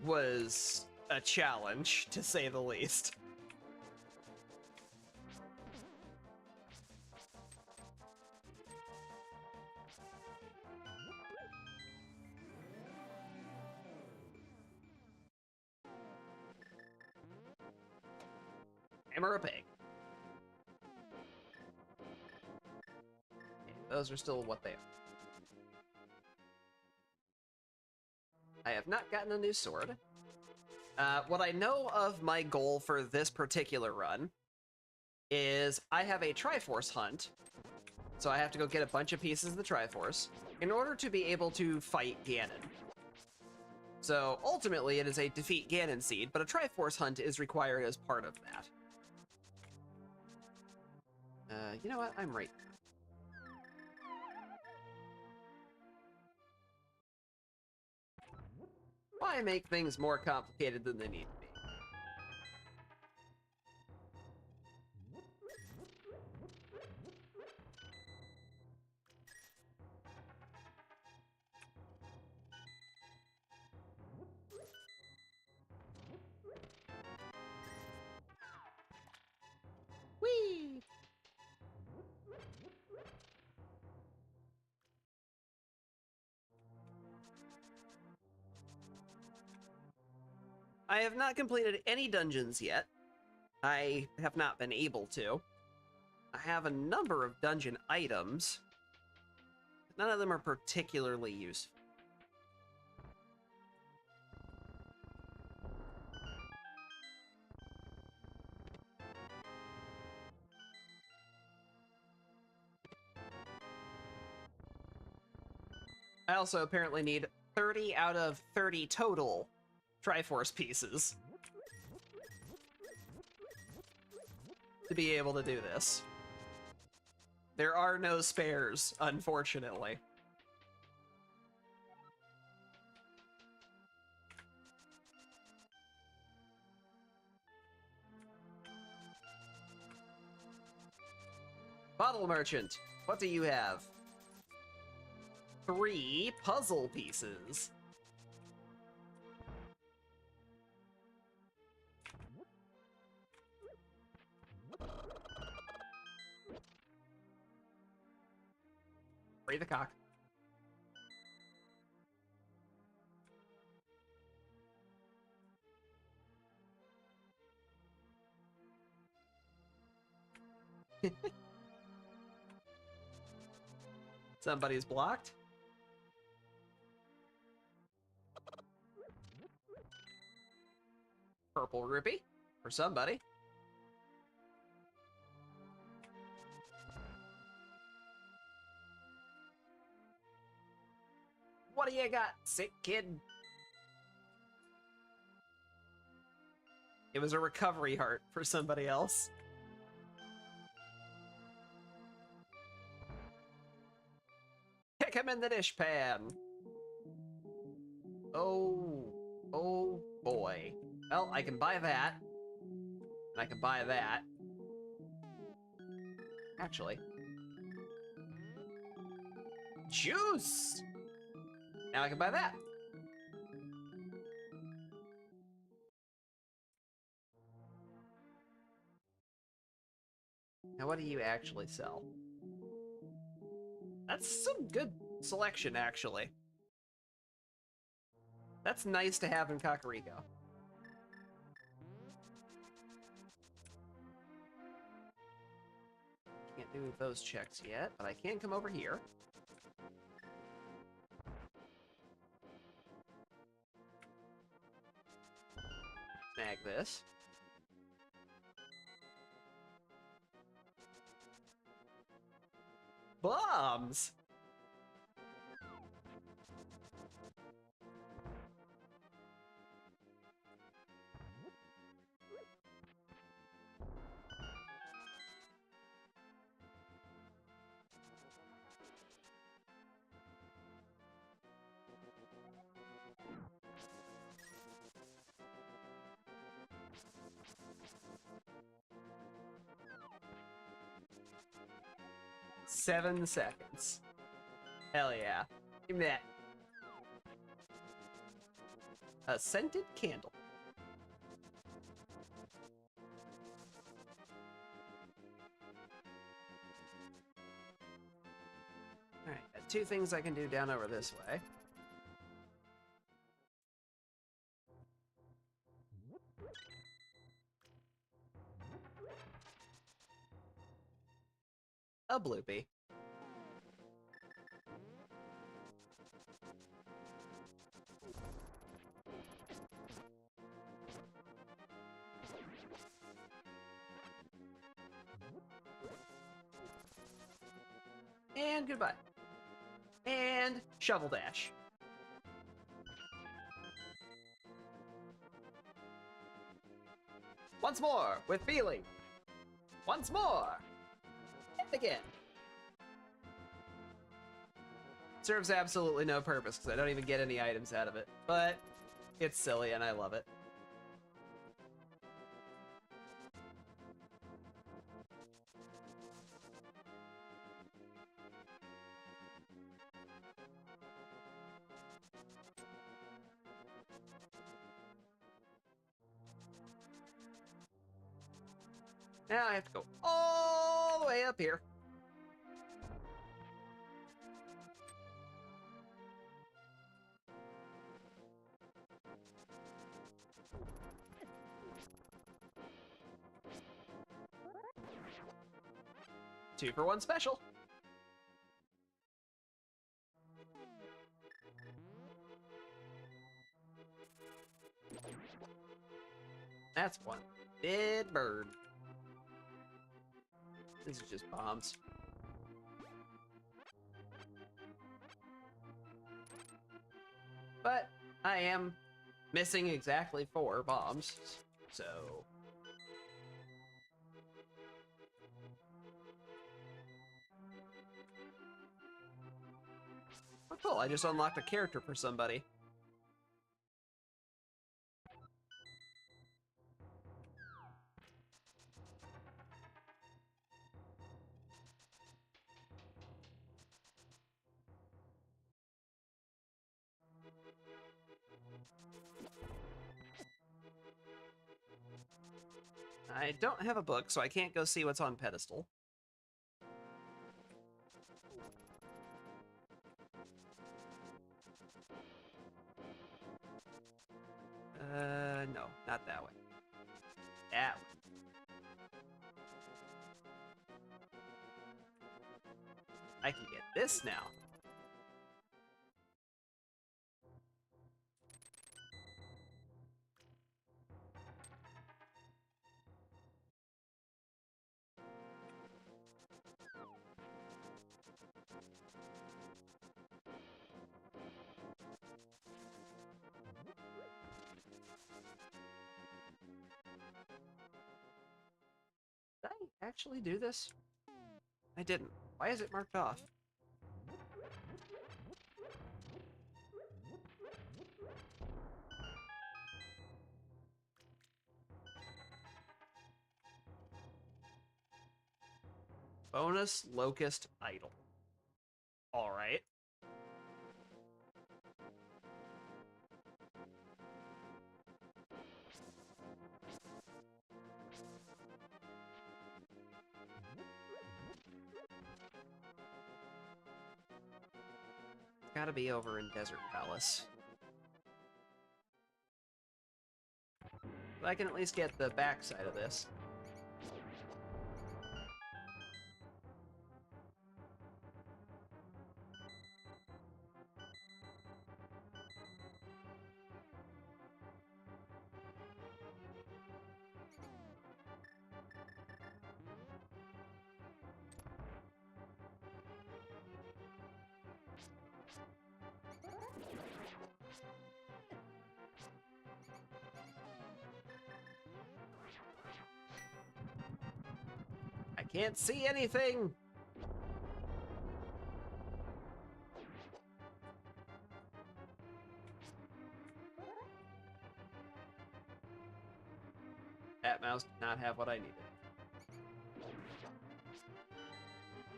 was a challenge, to say the least. Hammer a pig. Okay, those are still what they are. I have not gotten a new sword. What I know of my goal for this particular run is I have a Triforce hunt, so I have to go get a bunch of pieces of the Triforce in order to be able to fight Ganon. So ultimately, it is a defeat Ganon seed, but a Triforce hunt is required as part of that. You know what? I'm right. Why make things more complicated than they need to be? Whee! I have not completed any dungeons yet. I have not been able to. I have a number of dungeon items. None of them are particularly useful. I also apparently need 30 out of 30 total Triforce pieces to be able to do this. There are no spares, unfortunately. Bottle merchant, what do you have? 3 puzzle pieces. Free the cock. Somebody's blocked. Purple rupee for somebody. What do you got, sick kid? It was a recovery heart for somebody else. Kick him in the dishpan. Oh boy. Well, I can buy that. And I can buy that. Actually. Juice! Now I can buy that. Now what do you actually sell? That's some good selection, actually. That's nice to have in Kakariko. Can't do those checks yet, but I can come over here. Snag this. Bombs! Seven seconds. Hell yeah. Give me that. A scented candle. Alright, got 2 things I can do down over this way. A bloopy. And goodbye. And shovel dash. Once more, with feeling. Once more. And again. Serves absolutely no purpose because I don't even get any items out of it. But it's silly and I love it. Now I have to go all the way up here. Two for one special. That's one dead bird. This is just bombs. But I am missing exactly 4 bombs, so... Oh, cool, I just unlocked a character for somebody. I don't have a book, so I can't go see what's on pedestal. No, not that way. That way. I can get this now. Did I actually do this? I didn't. Why is it marked off? Bonus Locust Idol. Alright. Gotta be over in Desert Palace. I can at least get the backside of this. I can't see anything! That mouse did not have what I needed.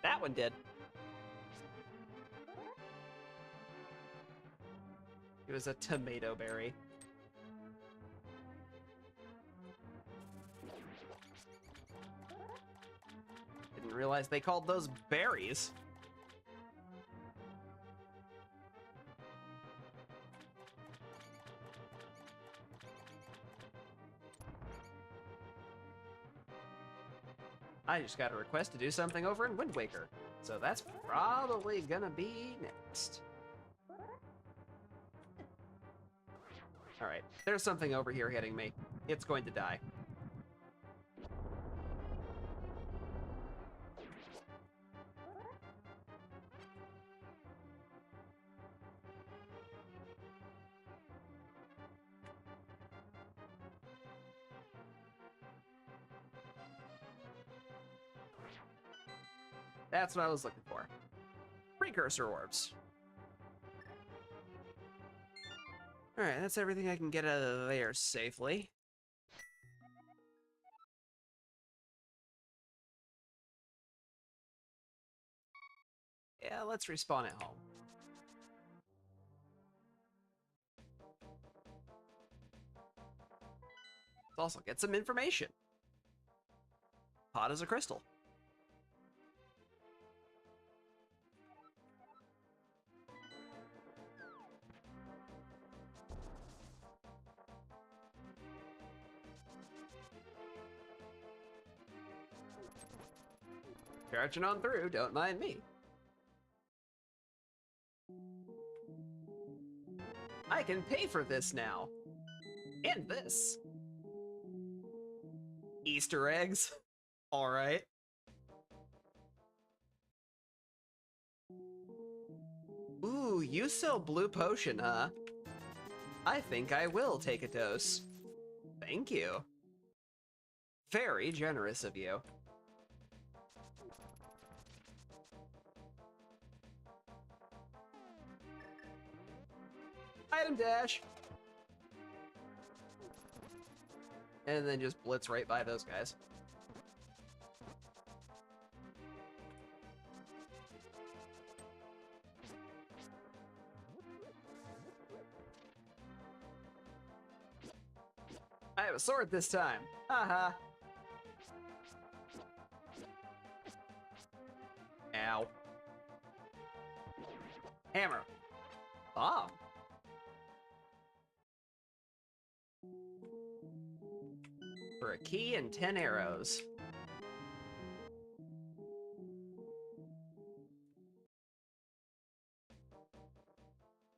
That one did. It was a tomato berry. Didn't realize they called those berries. I just got a request to do something over in Wind Waker, so that's probably gonna be next. Alright, there's something over here hitting me. It's going to die. That's what I was looking for. Precursor orbs. Alright, that's everything I can get out of there safely. Yeah, let's respawn at home. Let's also get some information. Hot as a crystal. Charging on through, don't mind me. I can pay for this now. And this. Easter eggs. Alright. Ooh, you sell blue potion, huh? I think I will take a dose. Thank you. Very generous of you. Item dash. And then just blitz right by those guys. I have a sword this time. Haha. Ow. Hammer. Bomb. For a key and 10 arrows.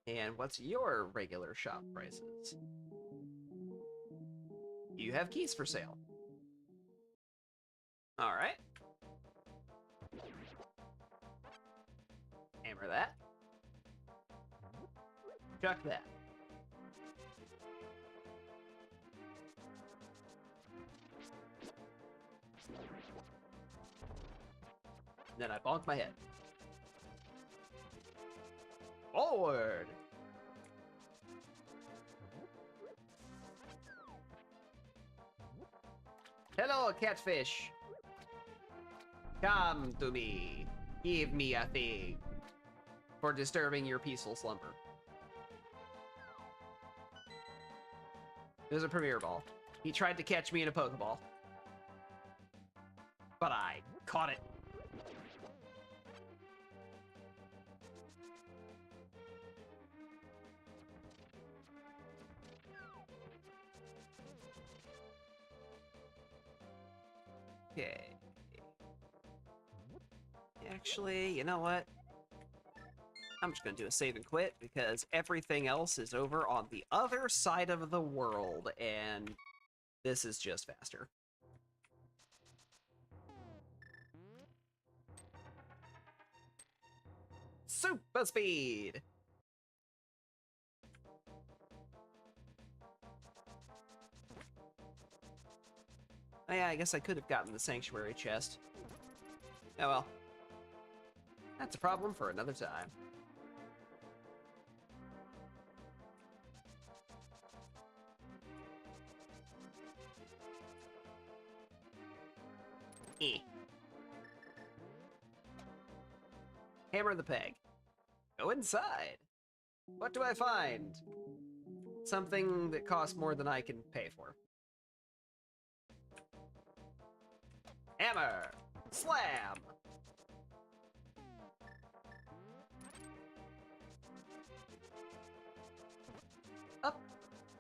And what's your regular shop prices? You have keys for sale. All right. Hammer that. Chuck that. Then I bonk my head. Forward! Hello, catfish. Come to me. Give me a thing. For disturbing your peaceful slumber. It was a Premier Ball. He tried to catch me in a Pokeball. But I caught it. Okay. Actually, you know what? I'm just gonna do a save and quit because everything else is over on the other side of the world, and this is just faster. Super speed! Oh yeah, I guess I could have gotten the sanctuary chest. Oh well. That's a problem for another time. Eh. Hammer the peg. Go inside. What do I find? Something that costs more than I can pay for. Hammer! Slam! Up,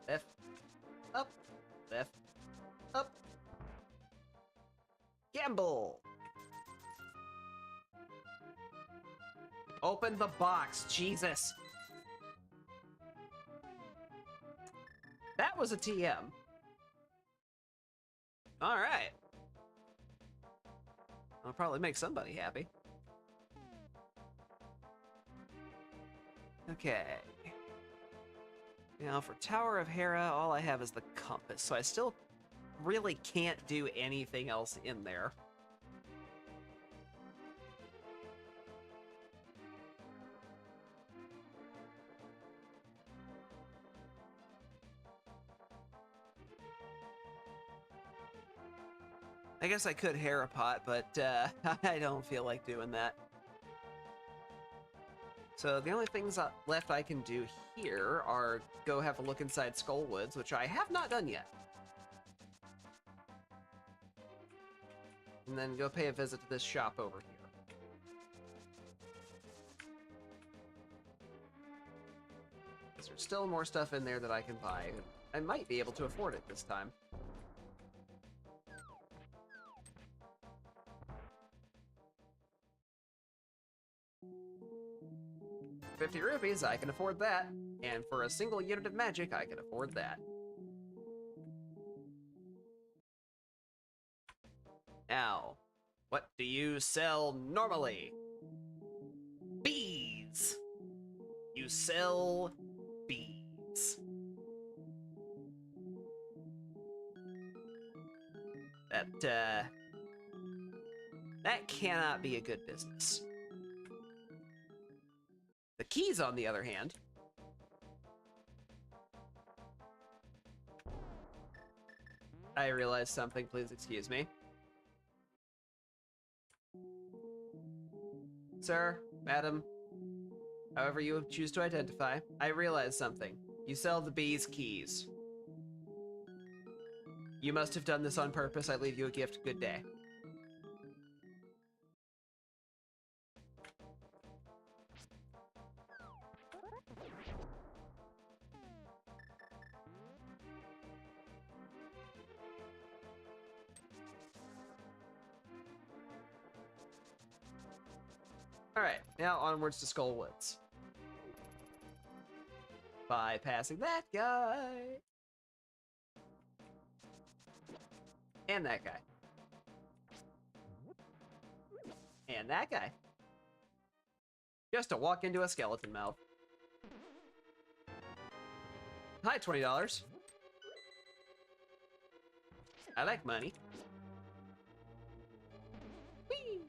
left, up, left, up. Gamble! Open the box, Jesus! That was a TM. Alright. I'll probably make somebody happy. Okay. Now for Tower of Hera, all I have is the compass, so I still really can't do anything else in there. I guess I could hair a pot, but I don't feel like doing that. So the only things left I can do here are go have a look inside Skullwoods, which I have not done yet. And then go pay a visit to this shop over here. Because there's still more stuff in there that I can buy. I might be able to afford it this time. 50 rupees, I can afford that. And for a single unit of magic, I can afford that. Now, what do you sell normally? Bees! You sell bees. That cannot be a good business. The keys, on the other hand, I realized something, please excuse me. Sir, madam, however you choose to identify, I realized something. You sell the bees keys. You must have done this on purpose. I leave you a gift. Good day. Alright, now onwards to Skullwoods. Bypassing that guy. And that guy. And that guy. Just to walk into a skeleton mouth. Hi, $20. I like money. Whee!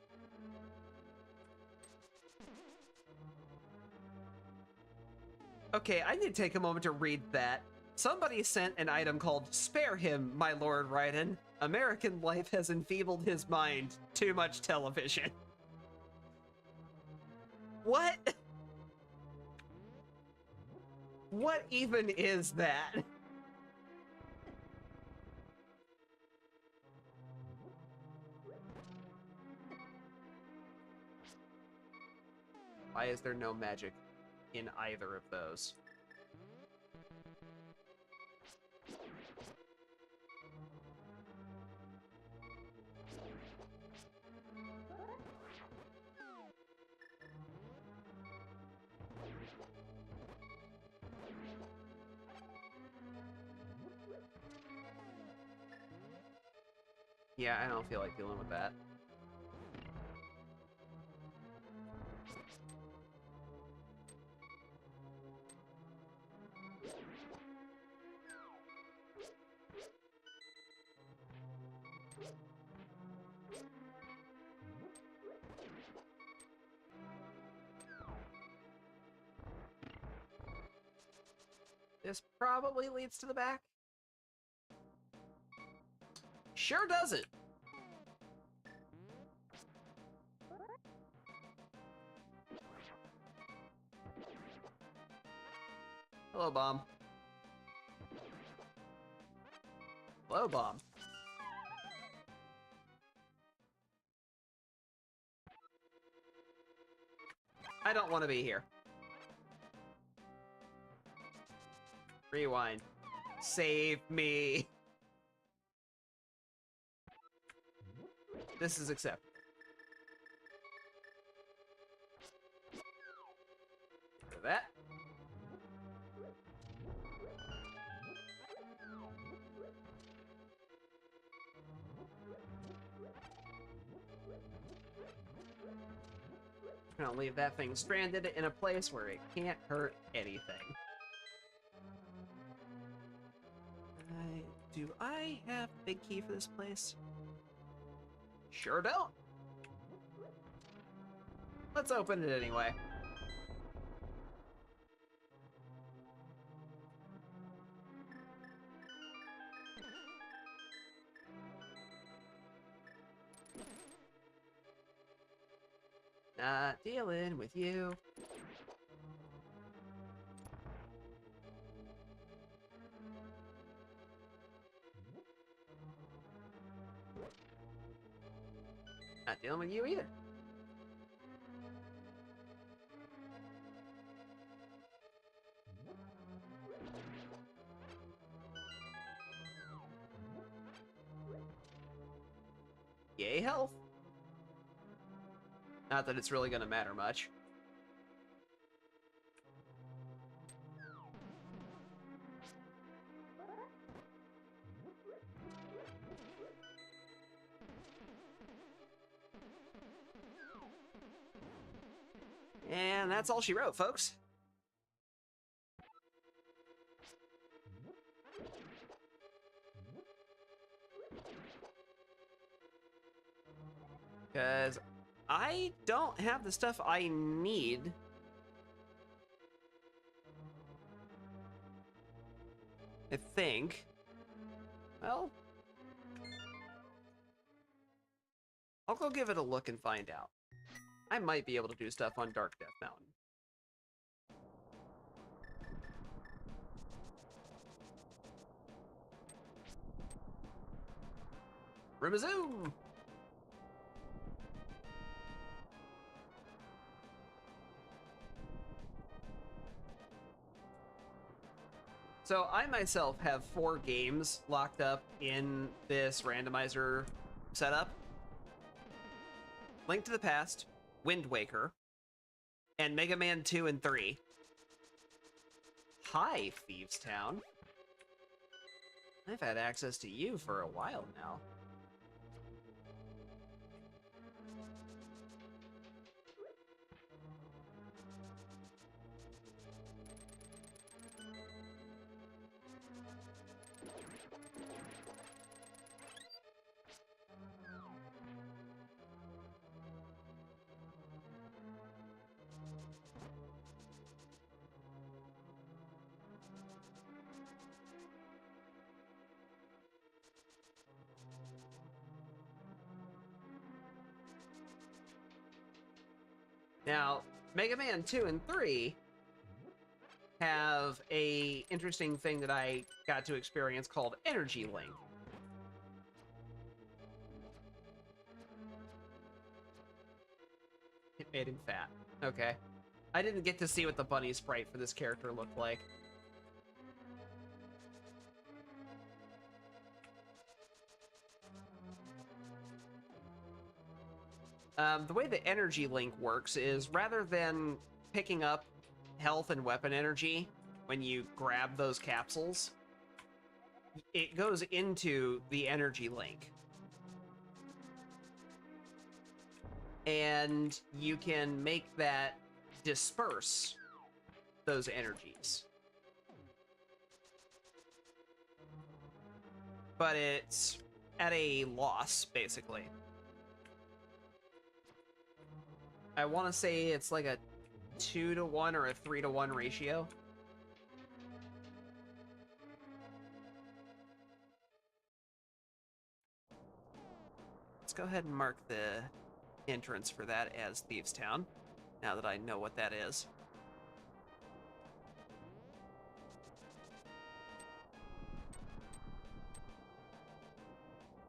Okay, I need to take a moment to read that. Somebody sent an item called "Spare him, my Lord Raiden. American life has enfeebled his mind. Too much television." What? What even is that? Why is there no magic in either of those? Yeah, I don't feel like dealing with that. This probably leads to the back. Sure doesn't. Hello, Bomb. Hello, Bomb. I don't want to be here. Rewind. Save me. This is acceptable. For that. I'm gonna leave that thing stranded in a place where it can't hurt anything. Do I have the big key for this place? Sure don't. Let's open it anyway. Not dealing with you. Not dealing with you either. Yay, health. Not that it's really going to matter much. And that's all she wrote, folks. Because I don't have the stuff I need. I think. Well, I'll go give it a look and find out. I might be able to do stuff on Dark Death Mountain. Rimazoom! So I myself have 4 games locked up in this randomizer setup. Link to the Past, Wind Waker, and Mega Man 2 and 3. Hi, Thieves Town. I've had access to you for a while now. Now, Mega Man 2 and 3 have a interesting thing that I got to experience called Energy Link. It made him fat. Okay. I didn't get to see what the bunny sprite for this character looked like. The way the energy link works is rather than picking up health and weapon energy when you grab those capsules, it goes into the energy link. And you can make that disperse those energies. But it's at a loss, basically. I want to say it's like a 2-to-1 or a 3-to-1 ratio. Let's go ahead and mark the entrance for that as Thieves Town, now that I know what that is.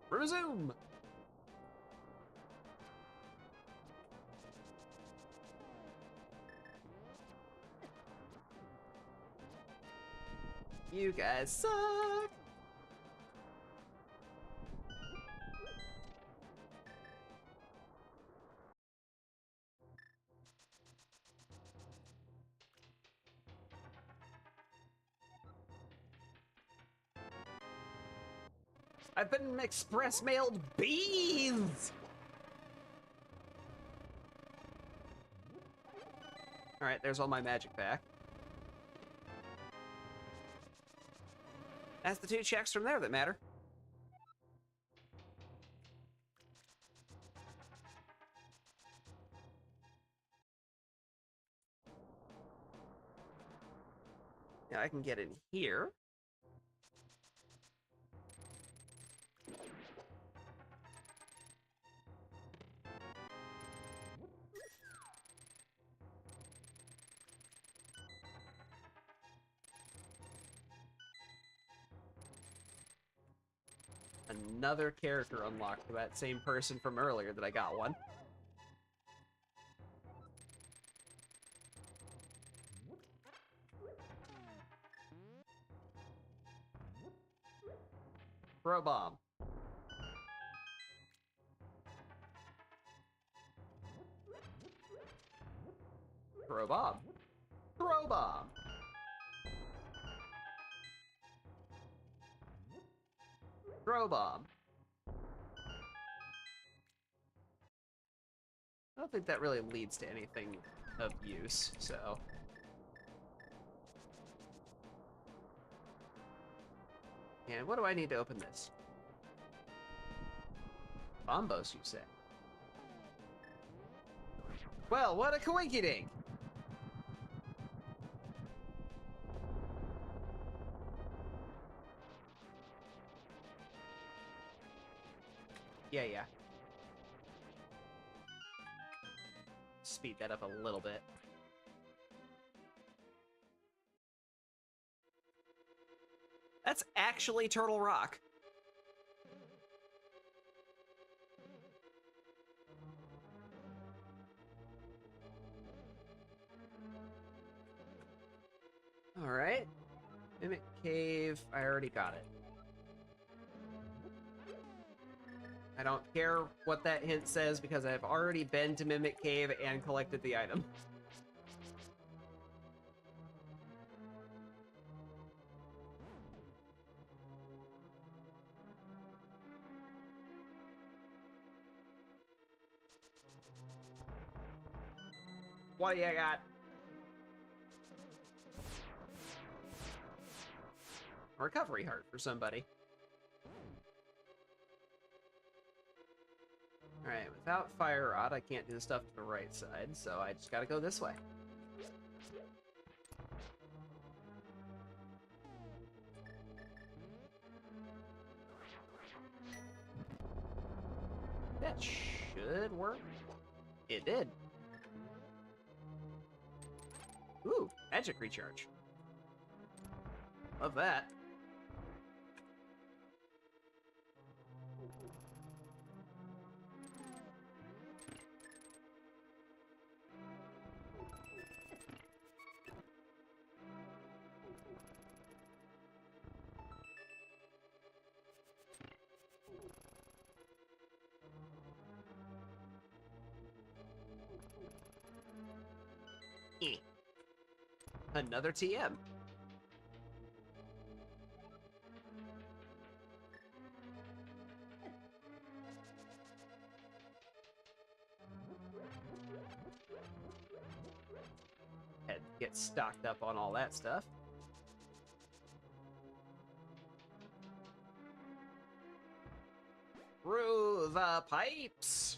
Resume! You guys suck! I've been express mailed bees! Alright, there's all my magic back. That's the 2 checks from there that matter. Now I can get in here. another character unlocked for that same person from earlier that I got one. Throw bomb. Throw bomb. Throw bomb. Throw bomb. I don't think that really leads to anything of use, so. And what do I need to open this? Bombos, you say? Well, what a coinky-dink! Yeah. Speed that up a little bit. That's actually Turtle Rock. Alright. Mimic Cave, I already got it. I don't care what that hint says because I've already been to Mimic Cave and collected the item. What do you got? A recovery heart for somebody. Alright, without fire rod, I can't do the stuff to the right side, so I just gotta go this way. That should work. It did. Ooh, magic recharge. Love that. Another TM. Had to get stocked up on all that stuff. Through the pipes.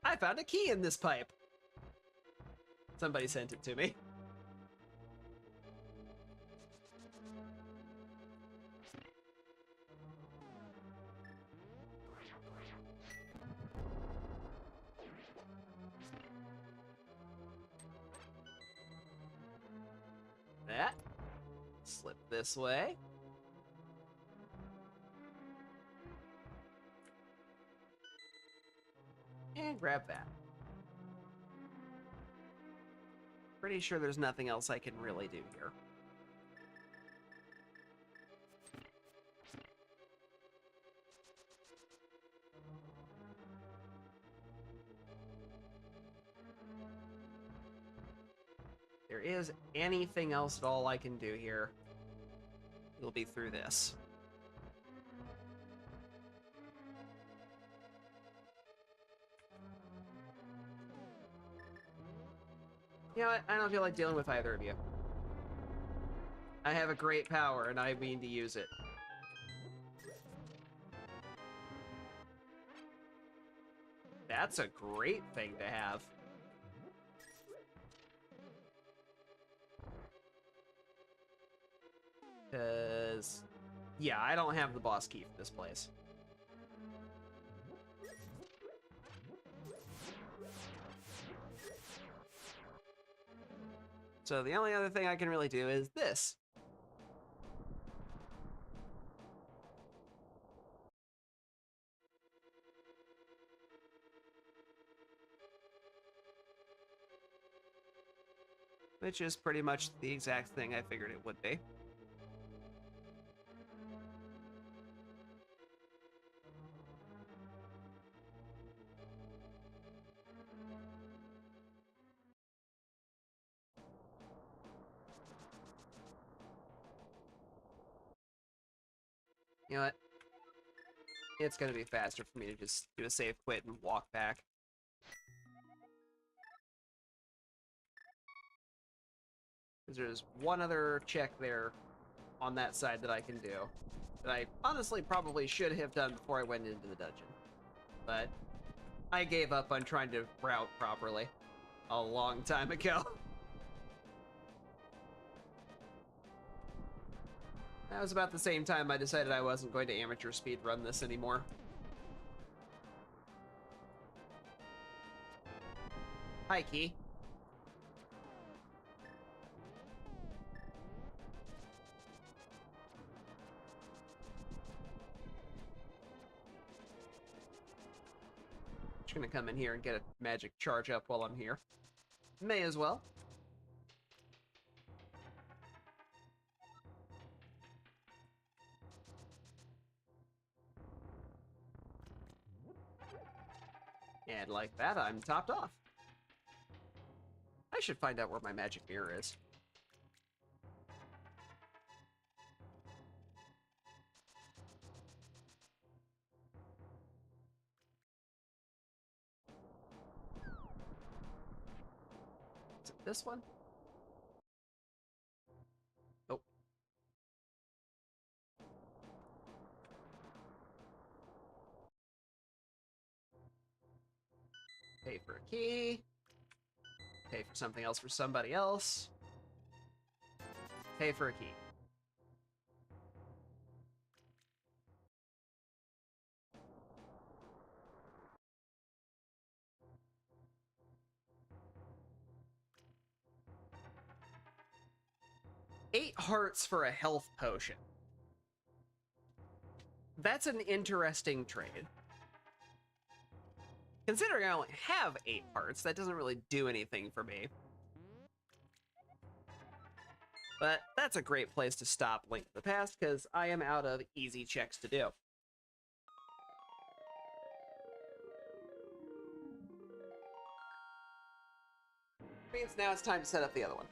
I found a key in this pipe. Somebody sent it to me. That. Slip this way. And grab that. Pretty sure there's nothing else I can really do here. If there is anything else at all I can do here, it'll be through this. You know what? I don't feel like dealing with either of you. I have a great power, and I mean to use it. That's a great thing to have. Because, yeah, I don't have the boss key for this place. So the only other thing I can really do is this. Which is pretty much the exact thing I figured it would be. You know what? It's gonna be faster for me to just do a save quit and walk back. Because there's one other check there on that side that I can do. That I honestly probably should have done before I went into the dungeon. But I gave up on trying to route properly a long time ago. That was about the same time I decided I wasn't going to amateur speed run this anymore. Hi, Key. Just gonna come in here and get a magic charge up while I'm here. May as well. And like that, I'm topped off. I should find out where my magic mirror is. Is it this one? Oh. Pay for a key. Pay for something else for somebody else. Pay for a key. Eight hearts for a health potion. That's an interesting trade. Considering I only have 8 hearts, that doesn't really do anything for me. But that's a great place to stop Link to the Past, because I am out of easy checks to do. Means now it's time to set up the other one.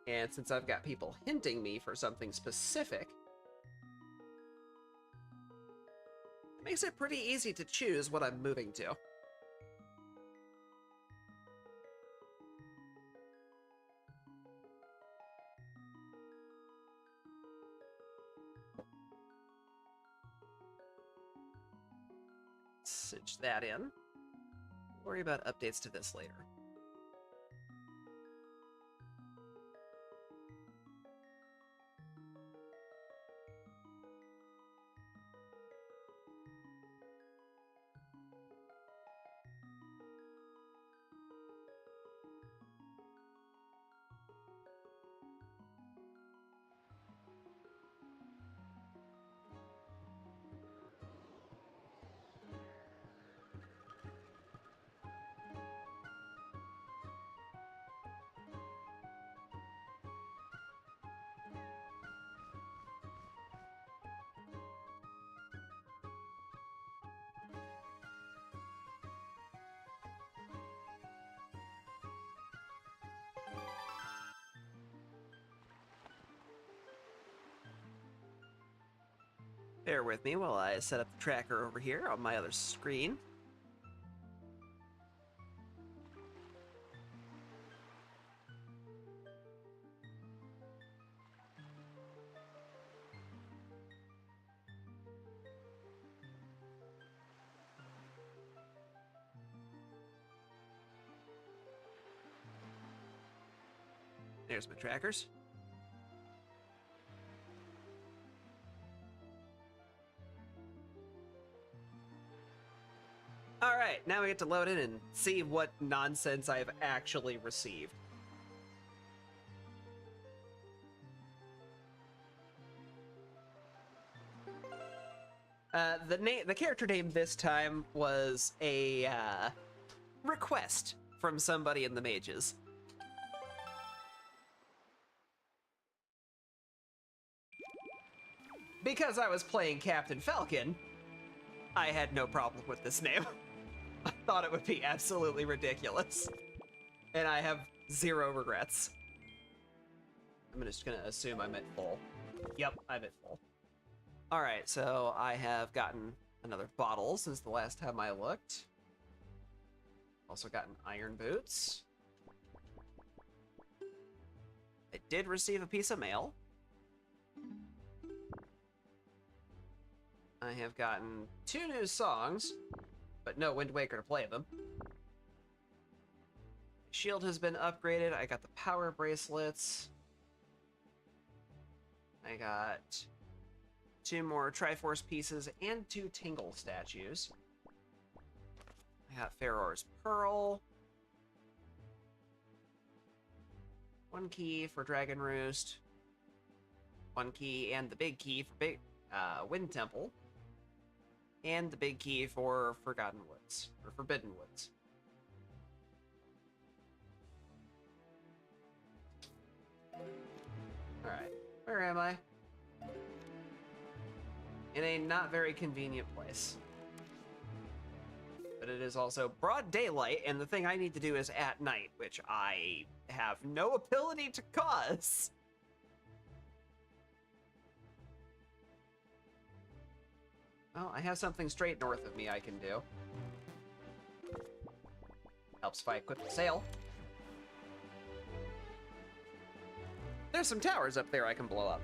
And since I've got people hinting me for something specific, it makes it pretty easy to choose what I'm moving to. Stitch that in. Worry about updates to this later. Bear with me while I set up the tracker over here on my other screen. There's my trackers. All right, now we get to load in and see what nonsense I've actually received. The character name this time was a request from somebody in the mages. Because I was playing Captain Falcon, I had no problem with this name. I thought it would be absolutely ridiculous. And I have zero regrets. I'm just gonna assume I'm at full. Yep, I'm at full. Alright, so I have gotten another bottle since the last time I looked. Also gotten iron boots. I did receive a piece of mail. I have gotten 2 new songs, but no Wind Waker to play them. Shield has been upgraded. I got the power bracelets. I got 2 more Triforce pieces and 2 Tingle statues. I got Ferror's Pearl. 1 key for Dragon Roost. 1 key and the big key for Wind Temple. And the big key for Forgotten Woods, or Forbidden Woods. Alright, where am I? In a not very convenient place. But it is also broad daylight, and the thing I need to do is at night, which I have no ability to cause. Well, I have something straight north of me I can do. Helps if I equip the sail. There's some towers up there I can blow up.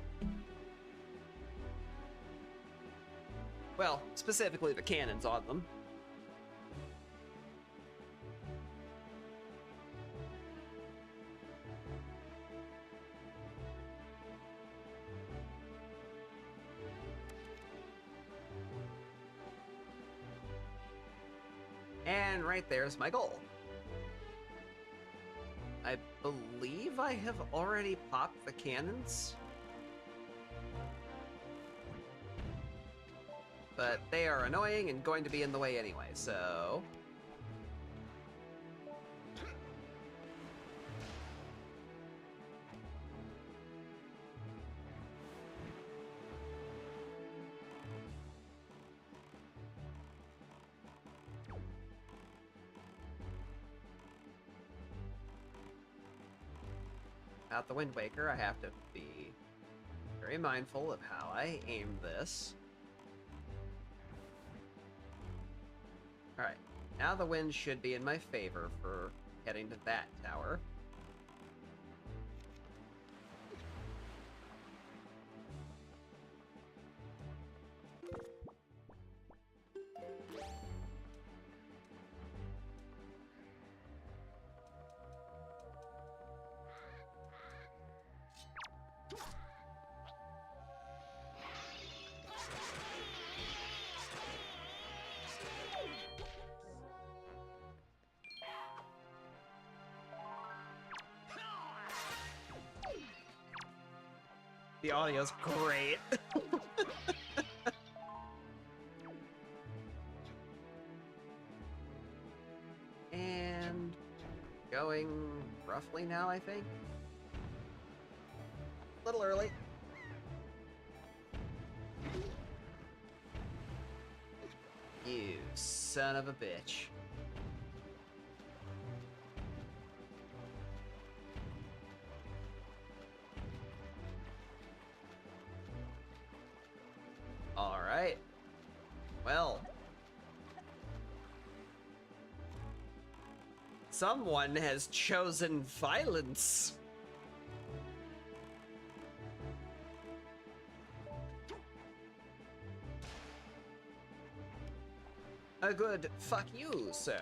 Well, specifically the cannons on them. And right there's my goal. I believe I have already popped the cannons. But they are annoying and going to be in the way anyway, so... Without the Wind Waker, I have to be very mindful of how I aim this. Alright, now the wind should be in my favor for heading to that tower. The audio's great. And going roughly now, I think. A little early. You son of a bitch. Alright. Well. Someone has chosen violence. A good fuck you, sir.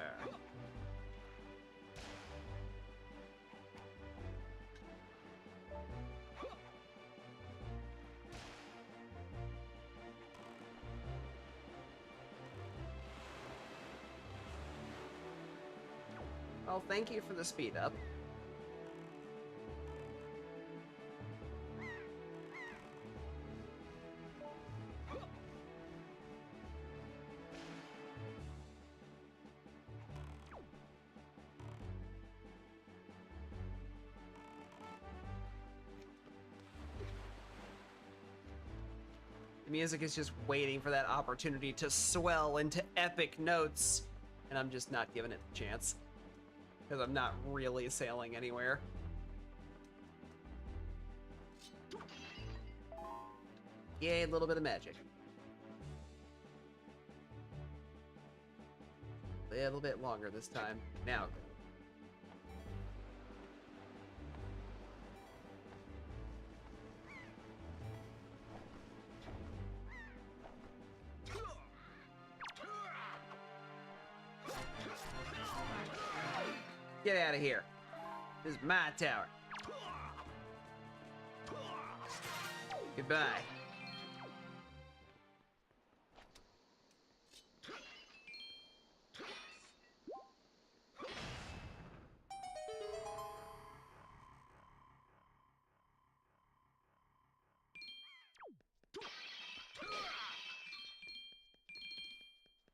Well, thank you for the speed up. The music is just waiting for that opportunity to swell into epic notes, and I'm just not giving it the chance. Because I'm not really sailing anywhere. Yay, a little bit of magic. A little bit longer this time. Now go. Get out of here. This is my tower. Goodbye.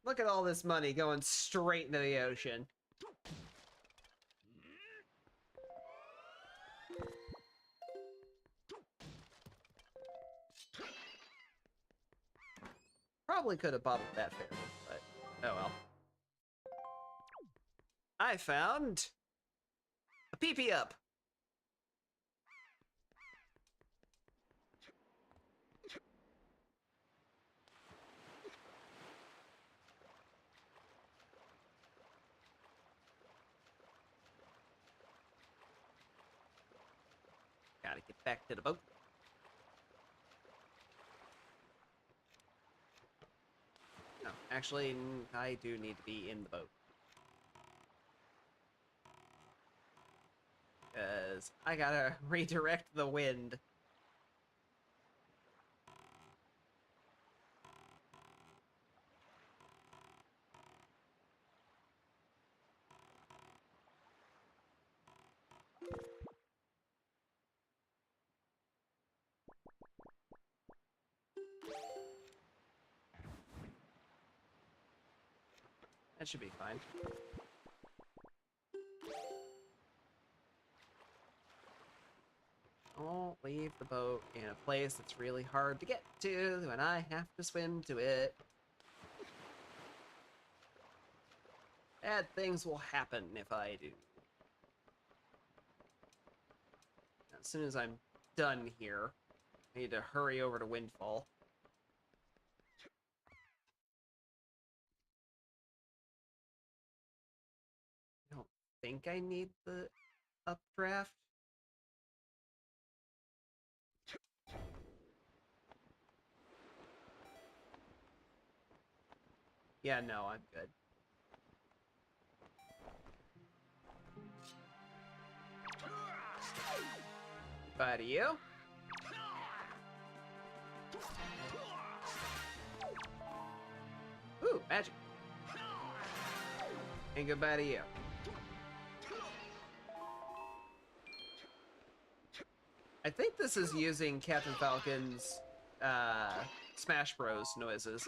Look at all this money going straight into the ocean. Probably could have bottled that fairly, but oh well. I found a PP up. Gotta get back to the boat. No, actually, I do need to be in the boat. Because I gotta redirect the wind. That should be fine. Don't leave the boat in a place that's really hard to get to when I have to swim to it. Bad things will happen if I do. As soon as I'm done here, I need to hurry over to Windfall. I don't think I need the updraft. Yeah, no, I'm good. Bye to you. Ooh, magic. And goodbye to you. I think this is using Captain Falcon's Smash Bros. Noises.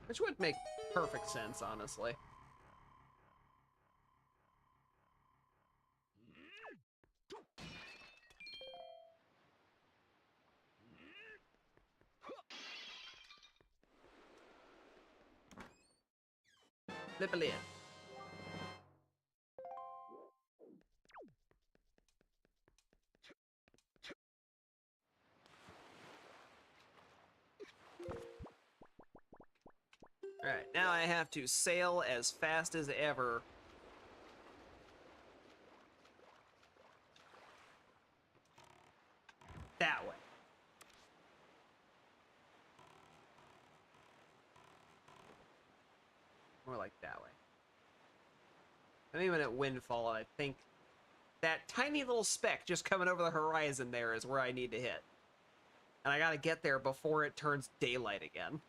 Which would make perfect sense, honestly. Flip-a-lid. Alright, now I have to sail as fast as ever. That way. More like that way. I'm even at Windfall, and I think That tiny little speck just coming over the horizon there is where I need to hit. And I gotta get there before it turns daylight again.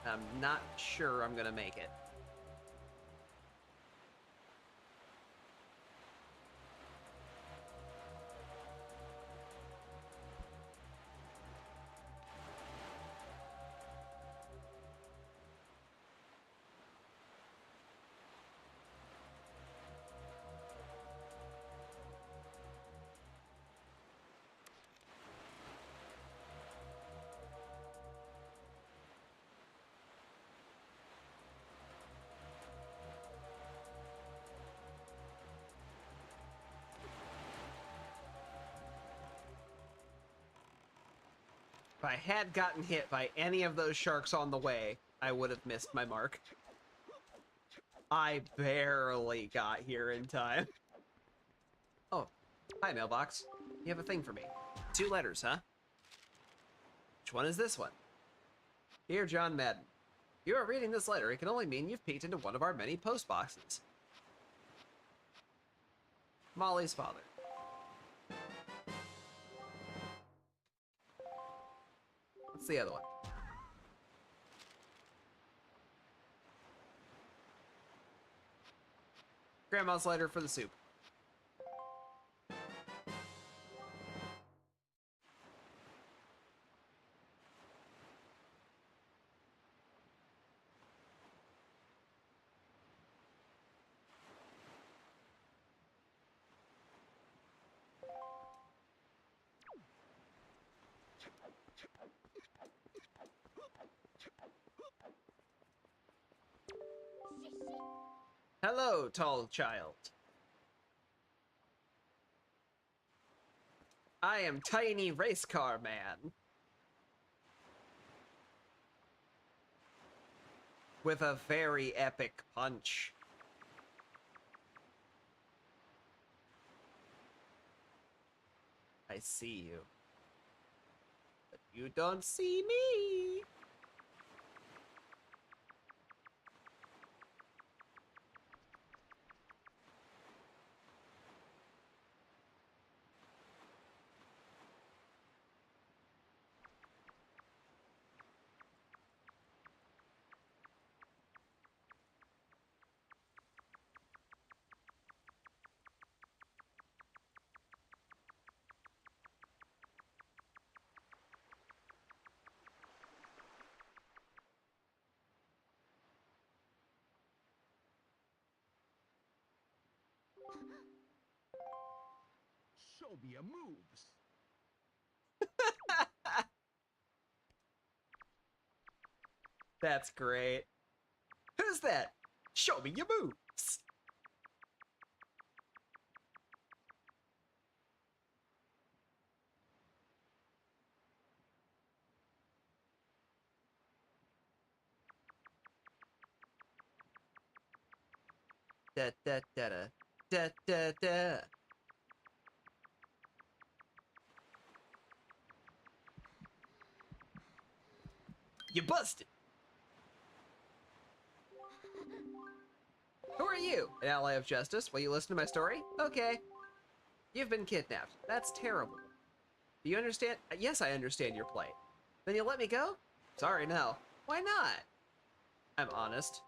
I'm not sure I'm gonna make it. If I had gotten hit by any of those sharks on the way, I would have missed my mark. I barely got here in time. Oh, hi, mailbox. You have a thing for me. 2 letters, huh? Which one is this one? Dear John Madden, if you are reading this letter, it can only mean you've peeked into one of our many post boxes. Molly's father. What's the other one? Grandma's letter for the soup. Hello, tall child. I am Tiny Race Car Man. With a very epic punch. I see you. But you don't see me. Show me your moves. That's great. Who's that? Show me your moves. Da da da da da da da. You busted. Who are you? An ally of justice? Will you listen to my story? Okay. You've been kidnapped. That's terrible. Do you understand? Yes, I understand your plight. Then you'll let me go? Sorry, no. Why not? I'm honest.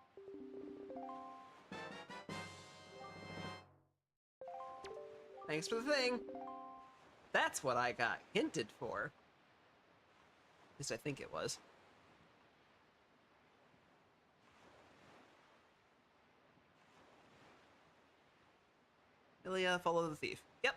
Thanks for the thing. That's what I got hinted for. At least I think it was. Ilya, follow the thief. Yep.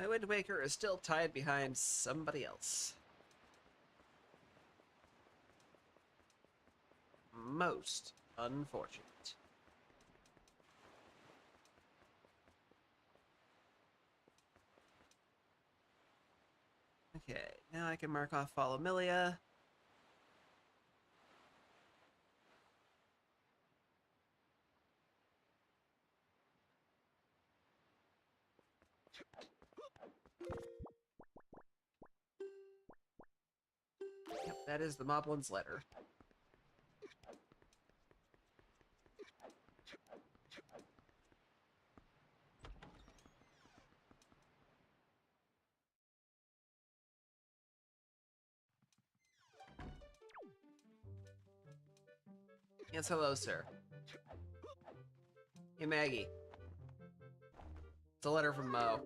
My Wind Waker is still tied behind somebody else. most unfortunate. Okay, now I can mark off Follow Milia. Yep, that is the Moblin's letter. Yes, hello, sir. Hey, Maggie. It's a letter from Mo.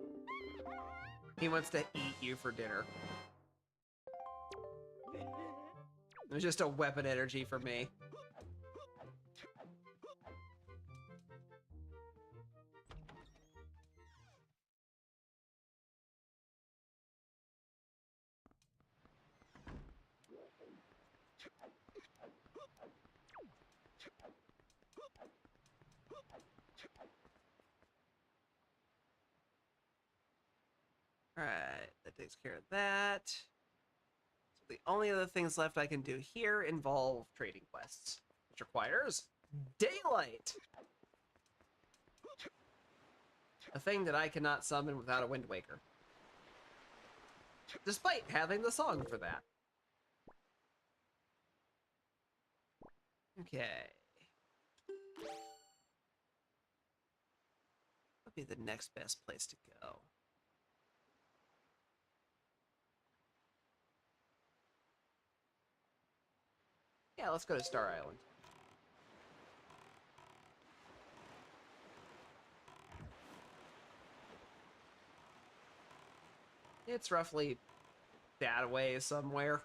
He wants to eat you for dinner. It was just a weapon energy for me. Alright, that takes care of that. So the only other things left I can do here involve trading quests, which requires daylight! A thing that I cannot summon without a Wind Waker. Despite having the song for that. Okay. What would be the next best place to go? Yeah, let's go to Star Island. It's roughly that way somewhere.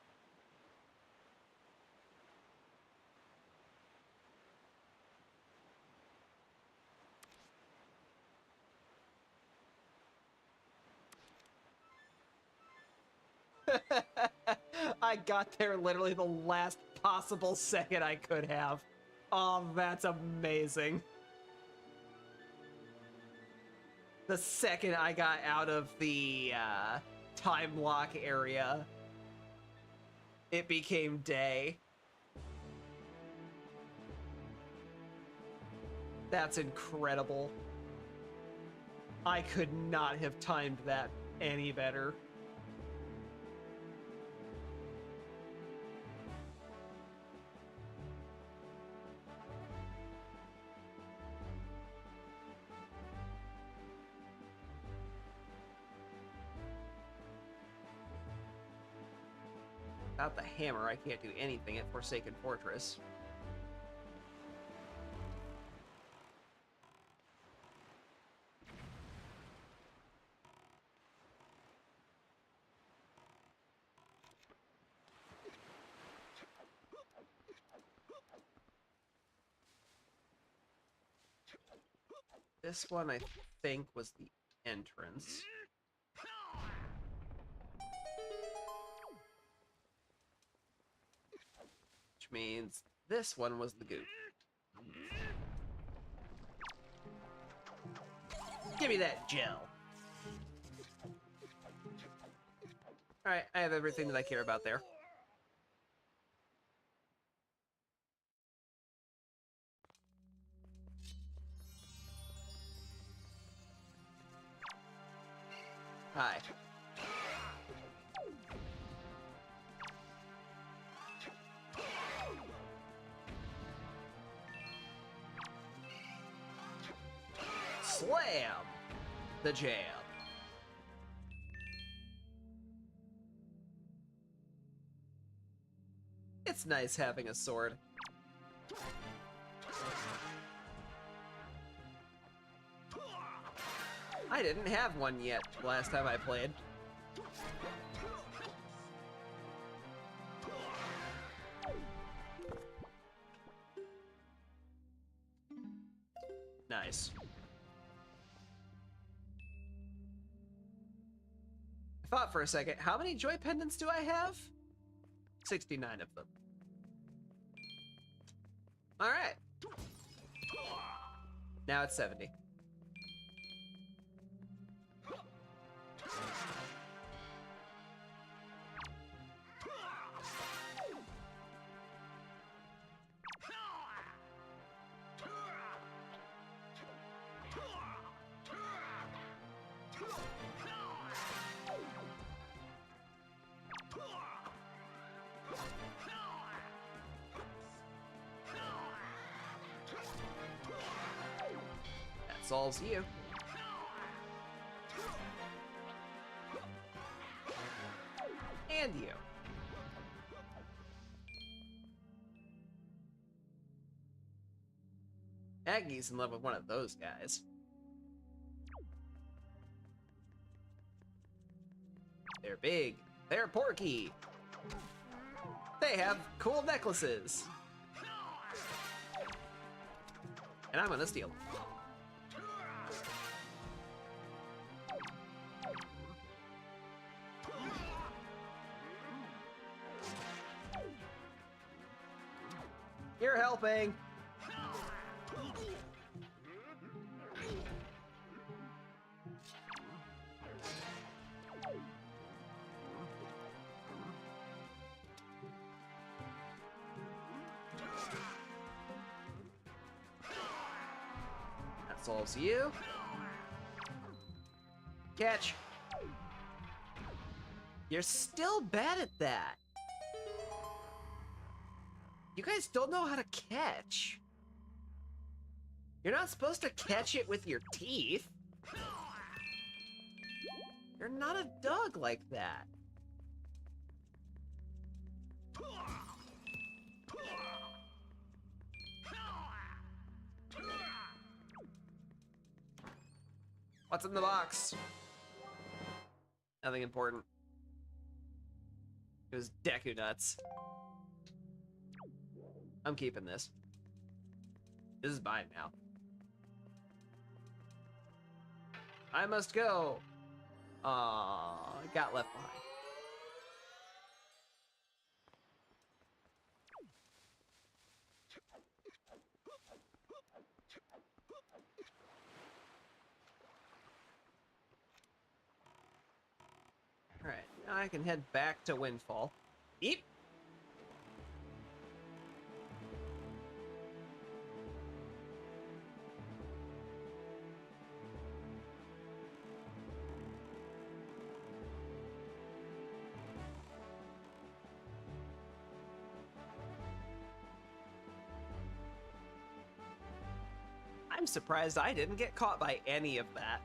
I got there literally the last possible second I could have. Oh, that's amazing. The second I got out of the time lock area, it became day. That's incredible. I could not have timed that any better. Without the hammer, I can't do anything at Forsaken Fortress. This one, I think, was the entrance. Which means this one was the goop. Give me that gel. Alright, I have everything that I care about there. Hi. Slam the jam. It's nice having a sword. I didn't have one yet last time I played. Nice. I thought for a second, how many joy pendants do I have? 69 of them. All right. Now it's 70. That solves you. And you. Aggie's in love with one of those guys. They're big. They're porky. They have cool necklaces. And I'm gonna steal them. You're helping. That solves you. Catch. You're still bad at that. You guys don't know how to catch. You're not supposed to catch it with your teeth. You're not a dog like that. What's in the box? Nothing important. It was Deku nuts. I'm keeping this. This is mine now. I must go. I got left behind. All right, now I can head back to Windfall. Eep. I'm surprised I didn't get caught by any of that.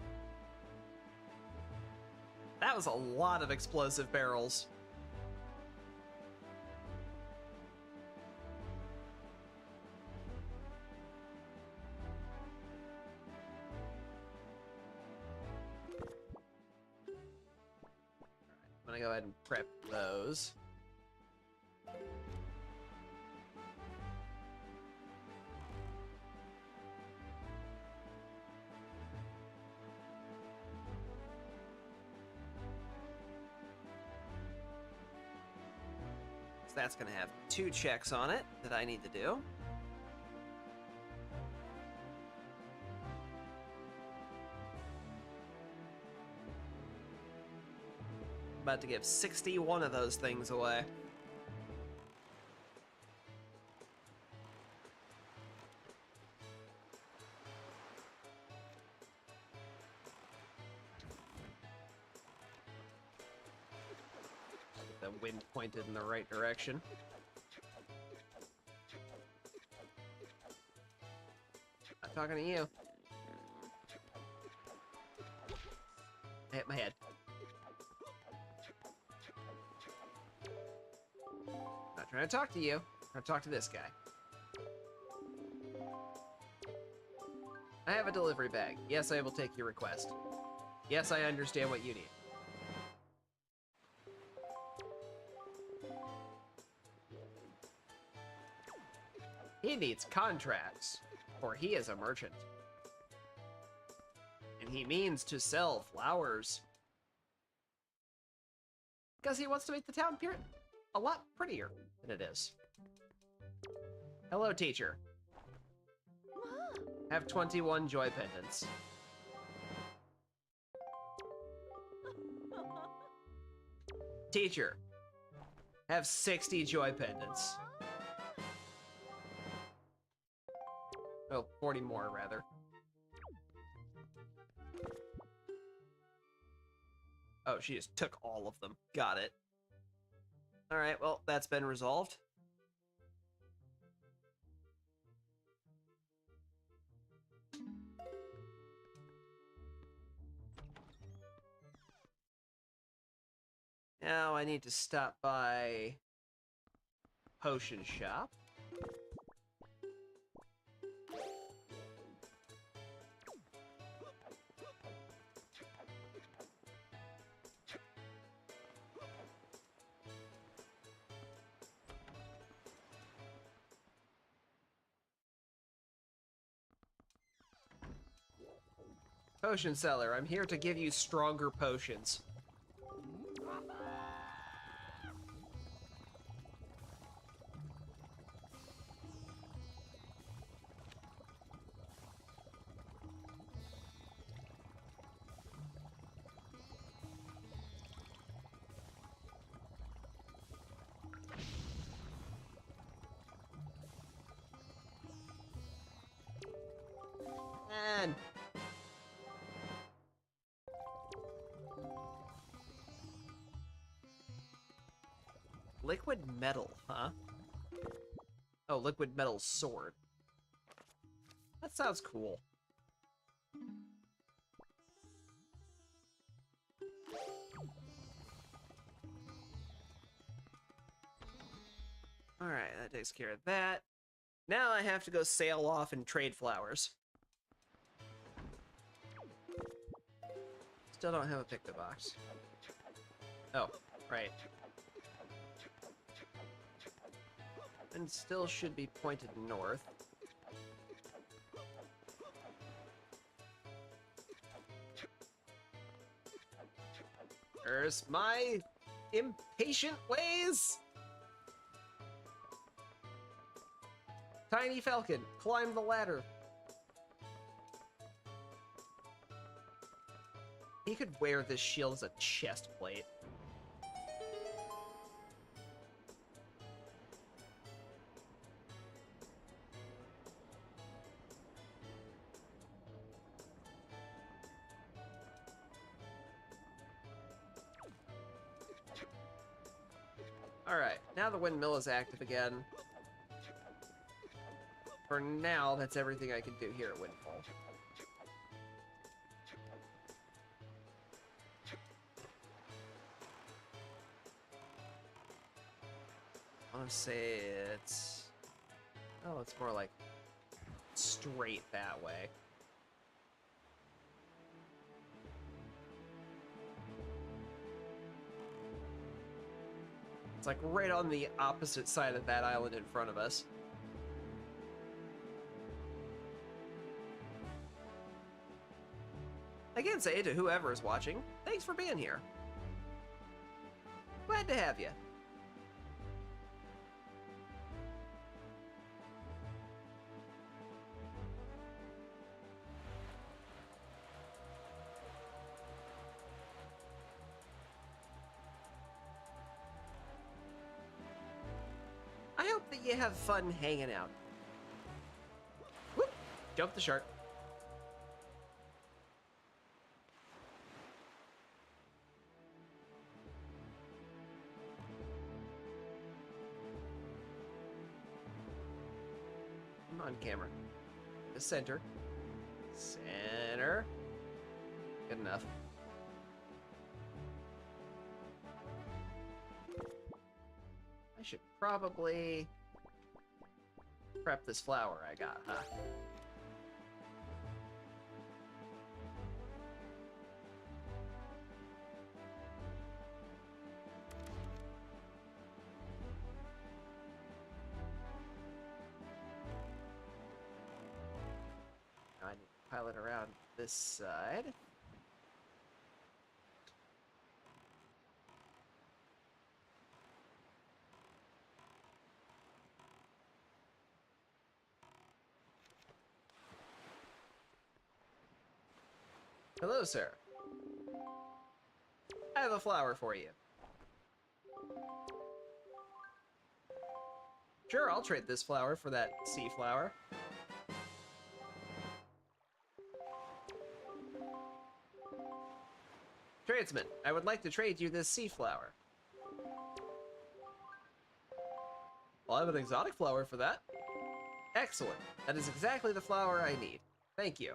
That was a lot of explosive barrels. I'm gonna go ahead and prep those. So that's gonna have 2 checks on it that I need to do. About to give 61 of those things away. The wind pointed in the right direction. I'm talking to you. I hit my head. Not trying to talk to you. I'm trying to talk to this guy. I have a delivery bag. Yes, I will take your request. Yes, I understand what you need. He needs contracts, for he is a merchant. And he means to sell flowers. Because he wants to make the town a lot prettier than it is. Hello, teacher. Have 21 joy pendants. Teacher. Have 60 joy pendants. Oh, 40 more, rather. Oh, she just took all of them. Got it. Alright, well, that's been resolved. Now I need to stop by Potion Shop. Potion seller, I'm here to give you stronger potions. And liquid metal, huh? Oh, liquid metal sword. That sounds cool. Alright, that takes care of that. Now I have to go sail off and trade flowers. Still don't have a pick the box. Oh, right. And still should be pointed north. There's my impatient ways! Tiny Falcon, climb the ladder. He could wear this shield as a chest plate. Alright, now the windmill is active again. For now, that's everything I can do here at Windfall. I want to say it's... Oh, it's more like straight that way. It's like right on the opposite side of that island in front of us. I can say to whoever is watching, thanks for being here. Glad to have you. I hope that you have fun hanging out. Whoop! Jump the shark. I'm on camera. The center. Center. Good enough. I should probably prep this flower I got, huh? Now I need to pilot around this side. Hello, sir. I have a flower for you. Sure, I'll trade this flower for that sea flower. Tradesman, I would like to trade you this sea flower. I'll have an exotic flower for that. Excellent. That is exactly the flower I need. Thank you.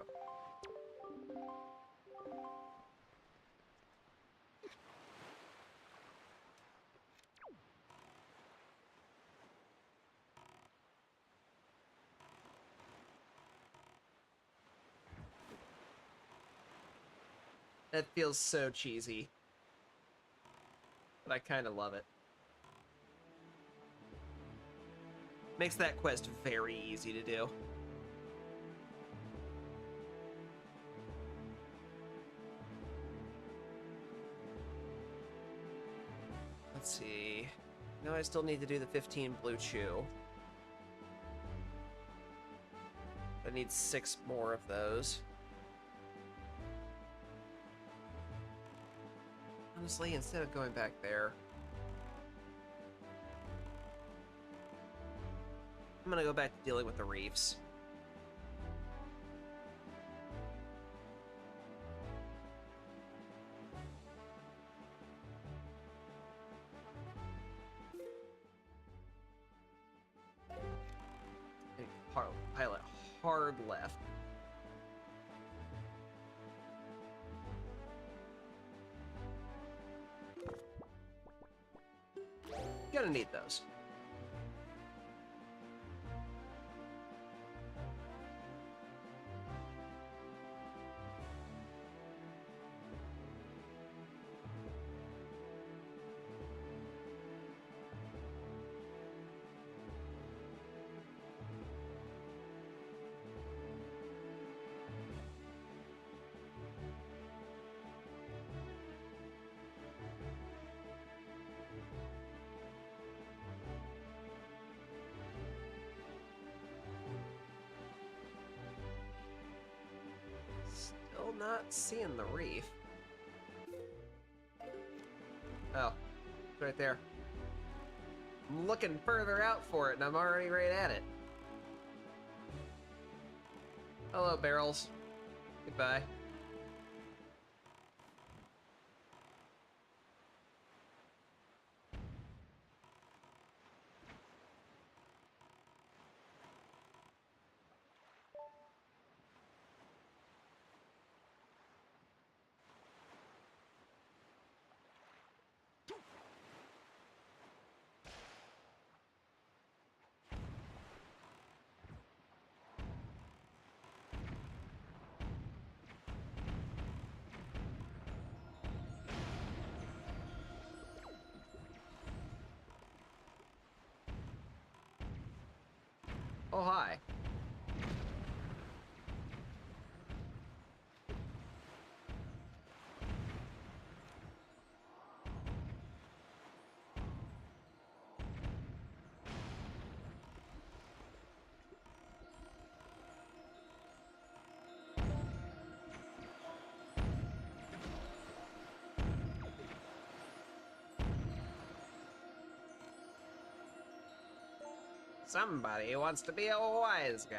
That feels so cheesy. But I kind of love it. Makes that quest very easy to do. Let's see. No, I still need to do the 15 blue chew. I need 6 more of those. Honestly, instead of going back there, I'm gonna go back to dealing with the reefs. Pilot hard left. Gonna need those. Still not seeing the reef. Oh, it's right there. I'm looking further out for it, and I'm already right at it. Hello, barrels. Goodbye. Oh, hi. Somebody wants to be a wise guy.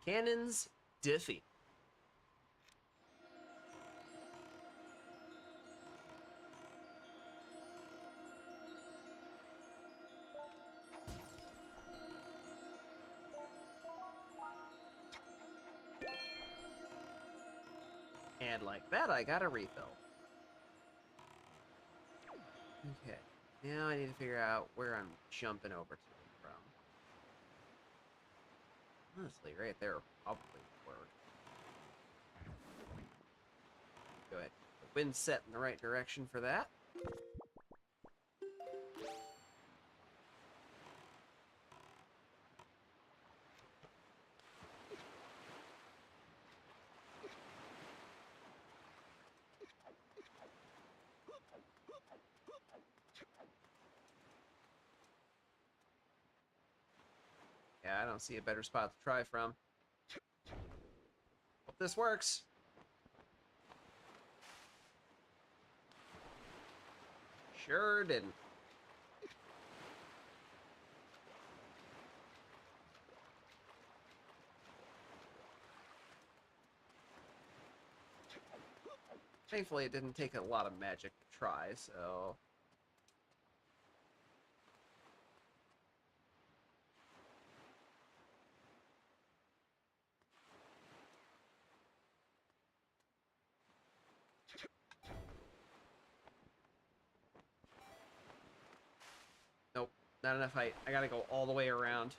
Cannons Diffie. And like that, I got a refill. Okay, now I need to figure out where I'm jumping over to from. Honestly, right there probably would work. Go ahead. The wind's set in the right direction for that. Yeah, I don't see a better spot to try from. Hope this works. Sure didn't. Thankfully, it didn't take a lot of magic to try, so... Nope, not enough height. I gotta go all the way around.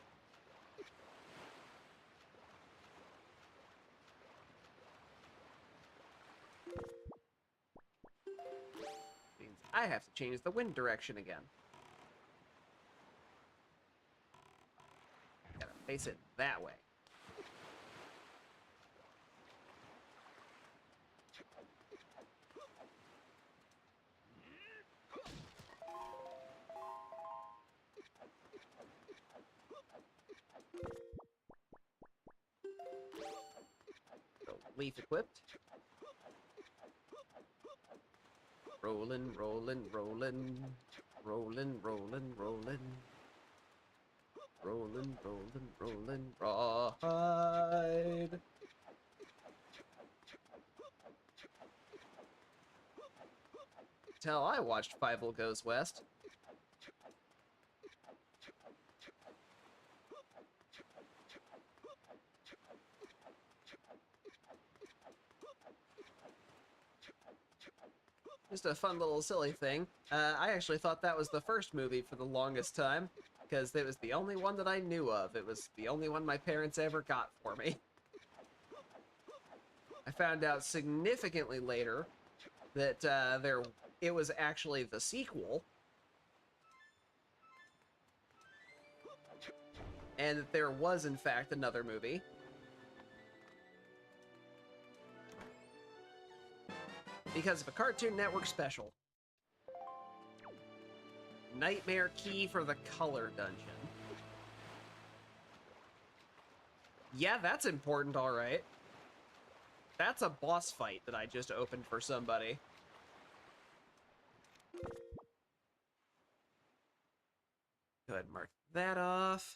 Means I have to change the wind direction again. Gotta face it that way. So, leaf equipped. Rollin', rollin', rollin'. Rollin', rollin', rollin'. Rollin', rollin', rollin'. Rawhide. Tell I watched Fievel Goes West. Just a fun little silly thing. I actually thought that was the first movie for the longest time, because it was the only one that I knew of. It was the only one my parents ever got for me. I found out significantly later that it was actually the sequel, and that there was, in fact, another movie. Because of a Cartoon Network special. Nightmare Key for the Color Dungeon. Yeah, that's important, alright. That's a boss fight that I just opened for somebody. Go ahead and mark that off.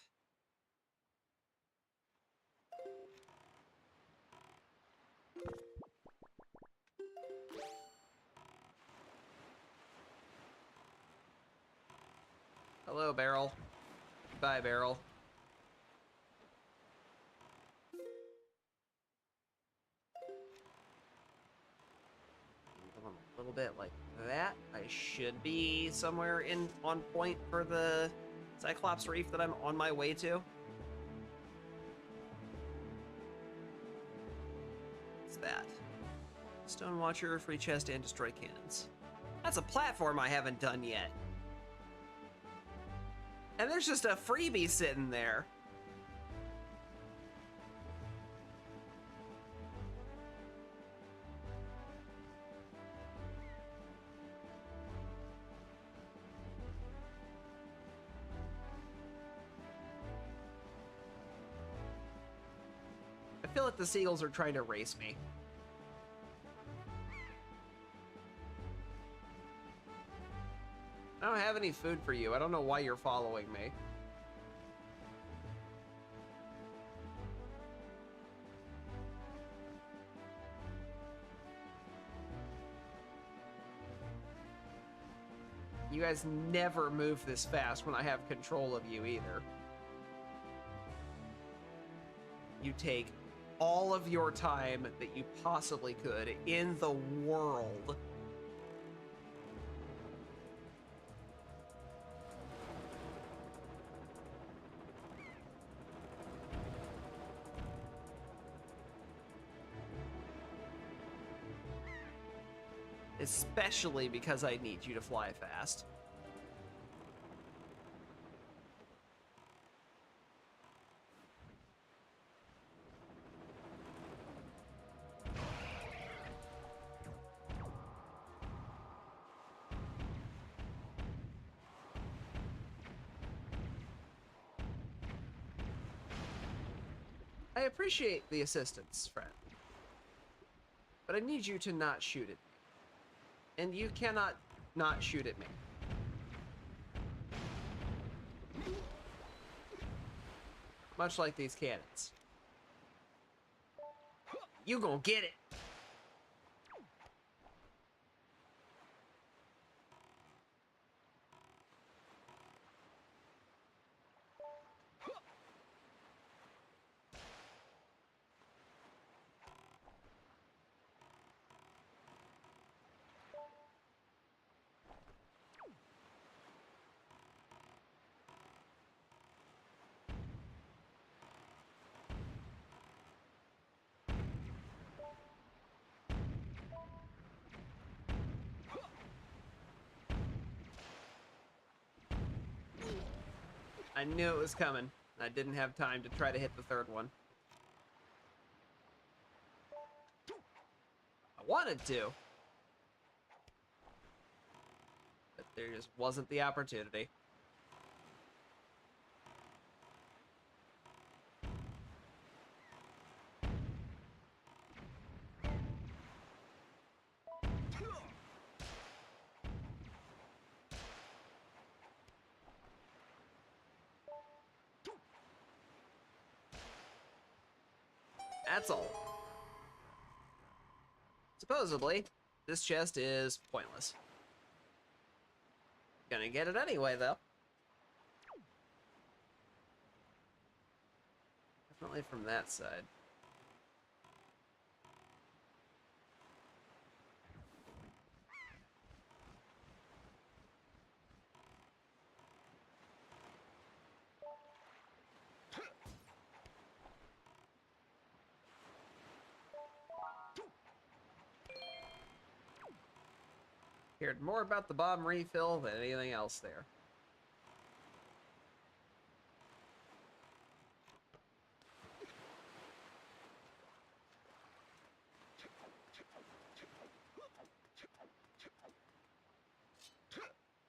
Hello, Barrel. Bye, Barrel. A little bit like that. I should be somewhere on point for the Cyclops Reef that I'm on my way to. What's that? Stone Watcher, free chest, and destroy cannons. That's a platform I haven't done yet. And there's just a freebie sitting there. I feel like the seagulls are trying to race me. I don't have any food for you. I don't know why you're following me. You guys never move this fast when I have control of you either. You take all of your time that you possibly could in the world. Especially because I need you to fly fast. I appreciate the assistance, friend. But I need you to not shoot at me. And you cannot not shoot at me. Much like these cannons. You gonna get it. I knew it was coming. I didn't have time to try to hit the third one. I wanted to. But there just wasn't the opportunity. That's all. Supposedly, this chest is pointless. Gonna get it anyway, though. Definitely from that side. Cared more about the bomb refill than anything else there.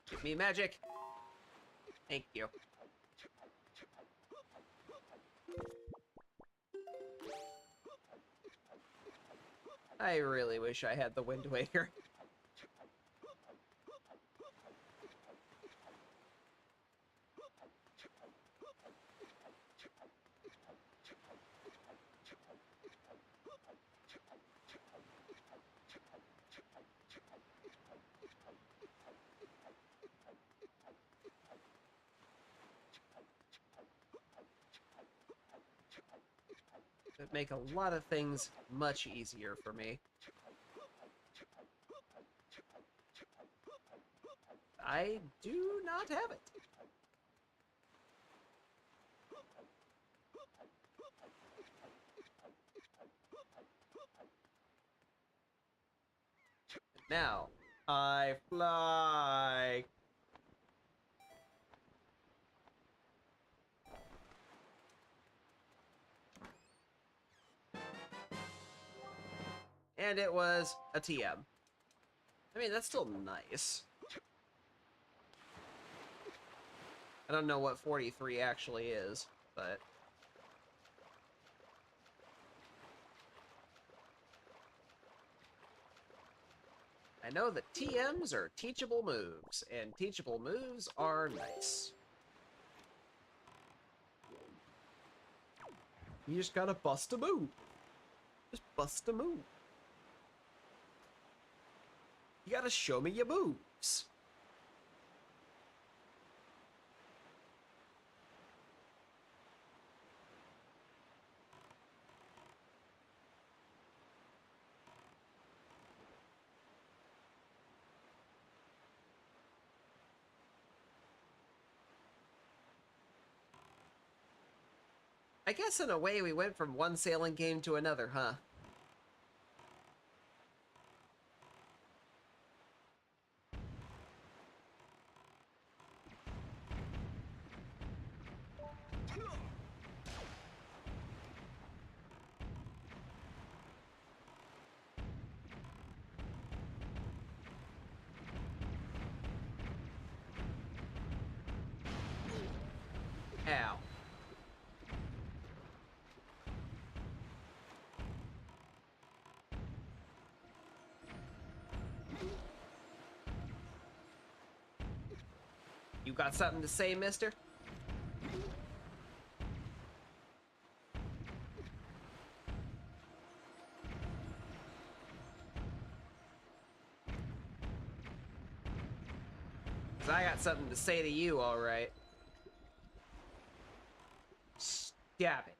Give me magic. Thank you. I really wish I had the Wind Waker. It'd make a lot of things much easier for me. I do not have it. Now, I fly. And it was a TM. I mean, that's still nice. I don't know what 43 actually is, but... I know that TMs are teachable moves, and teachable moves are nice. You just gotta bust a move. Just bust a move. You gotta show me your moves. I guess in a way we went from one sailing game to another, huh? Ow. You got something to say, mister? Cause I got something to say to you, all right. Stab it.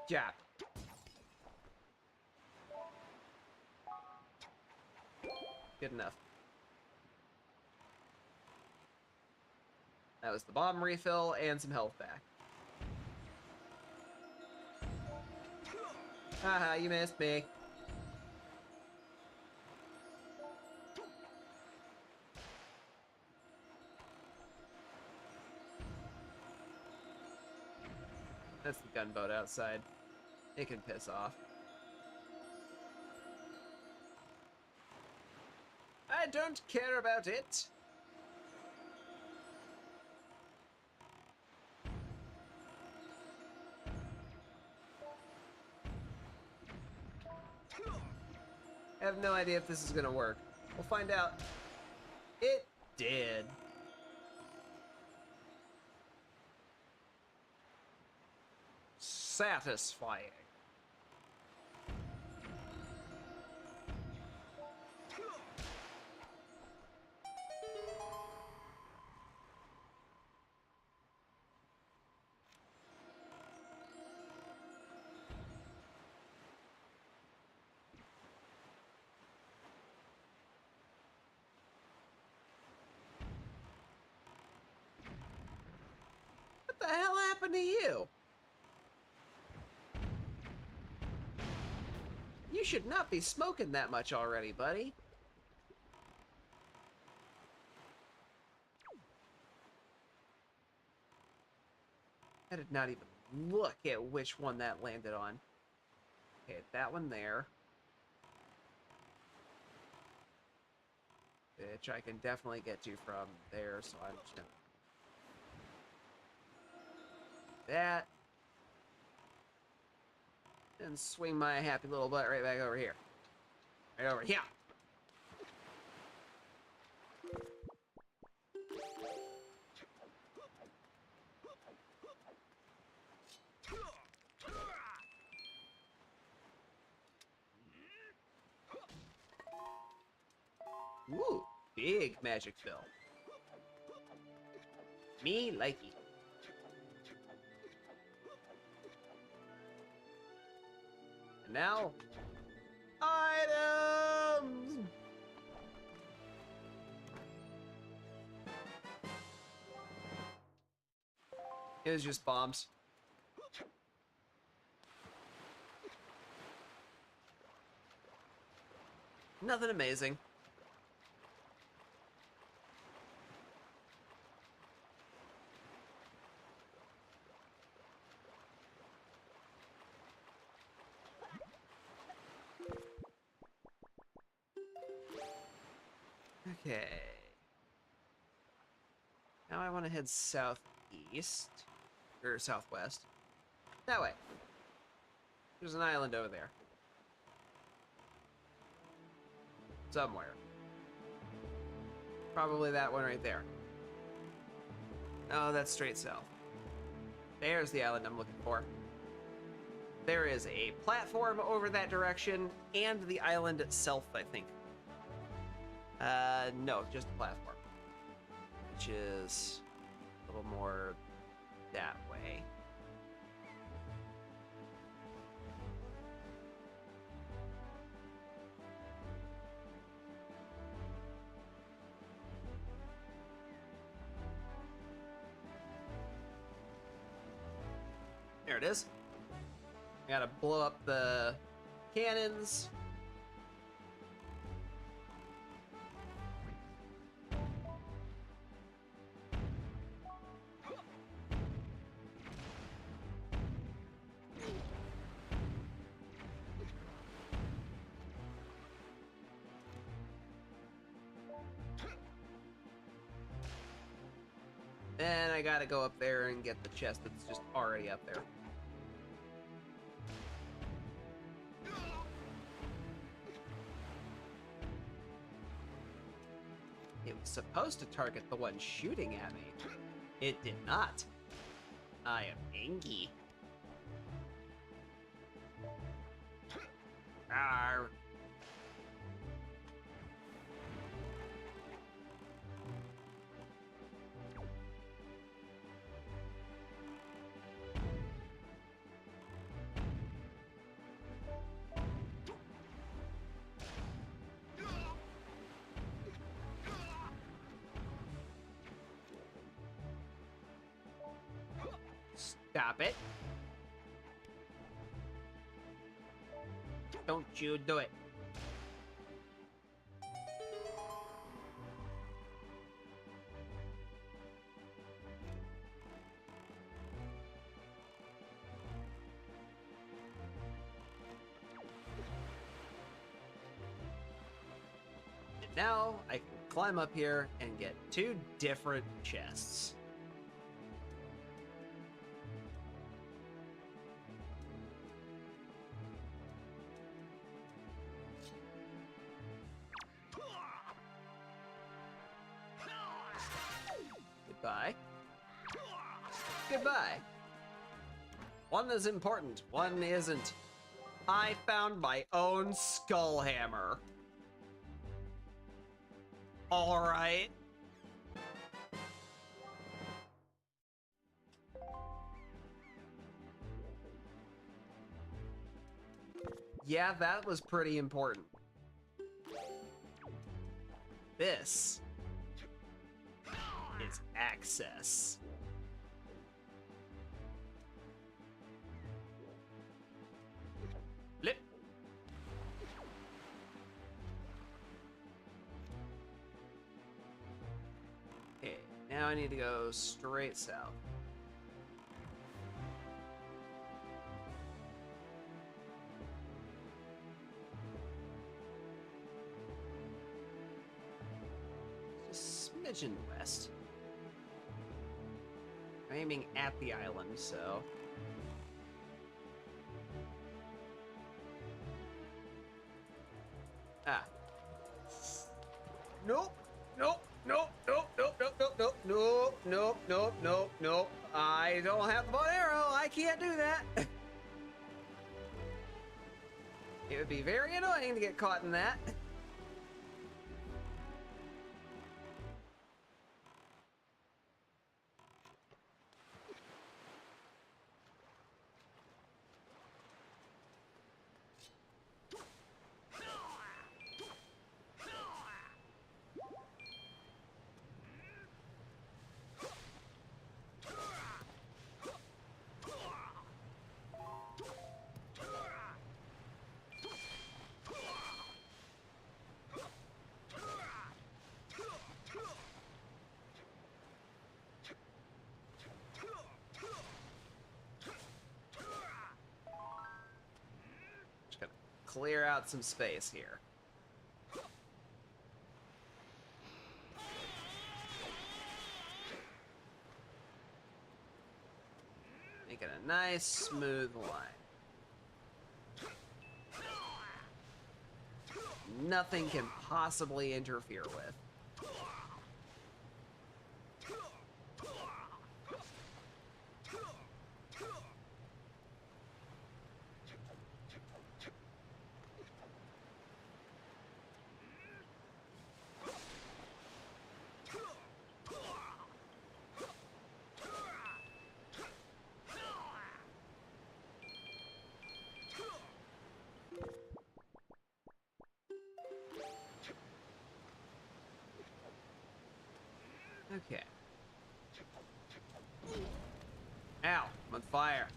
Stab it. Good enough. That was the bomb refill and some health back. Haha, you missed me. That's the gunboat outside. It can piss off. I don't care about it. I have no idea if this is gonna work. We'll find out. It did. Satisfying. What the hell happened to you? You should not be smoking that much already, buddy. I did not even look at which one that landed on. Okay, that one there. Which I can definitely get to from there, so I'm just gonna... that. And swing my happy little butt right back over here. Right over here. Ooh, big magic fill. Me likey. And now, items! It was just bombs. Nothing amazing. Okay. Now I want to head southeast. Or southwest. That way. There's an island over there. Somewhere. Probably that one right there. Oh, that's straight south. There's the island I'm looking for. There is a platform over that direction, and the island itself, I think. No, just a platform. Which is a little more that way. There it is. I gotta blow up the cannons. And I gotta go up there and get the chest that's just already up there. It was supposed to target the one shooting at me. It did not. I am angry. Arr. Stop it. Don't you do it. And now I can climb up here and get 2 different chests. Goodbye. Goodbye. One is important, one isn't. I found my own skull hammer. Alright. Yeah, that was pretty important. This is access. Flip. Okay, now I need to go straight south. Just a smidgen west. I'm aiming at the island, so... Ah. Nope. Nope. Nope. Nope. Nope. Nope. Nope. Nope. Nope. Nope. Nope. Nope. Nope. I don't have the bow and arrow. I can't do that. It would be very annoying to get caught in that. Clear out some space here. Making a nice smooth line. Nothing can possibly interfere with. Okay. Ow, I'm on fire.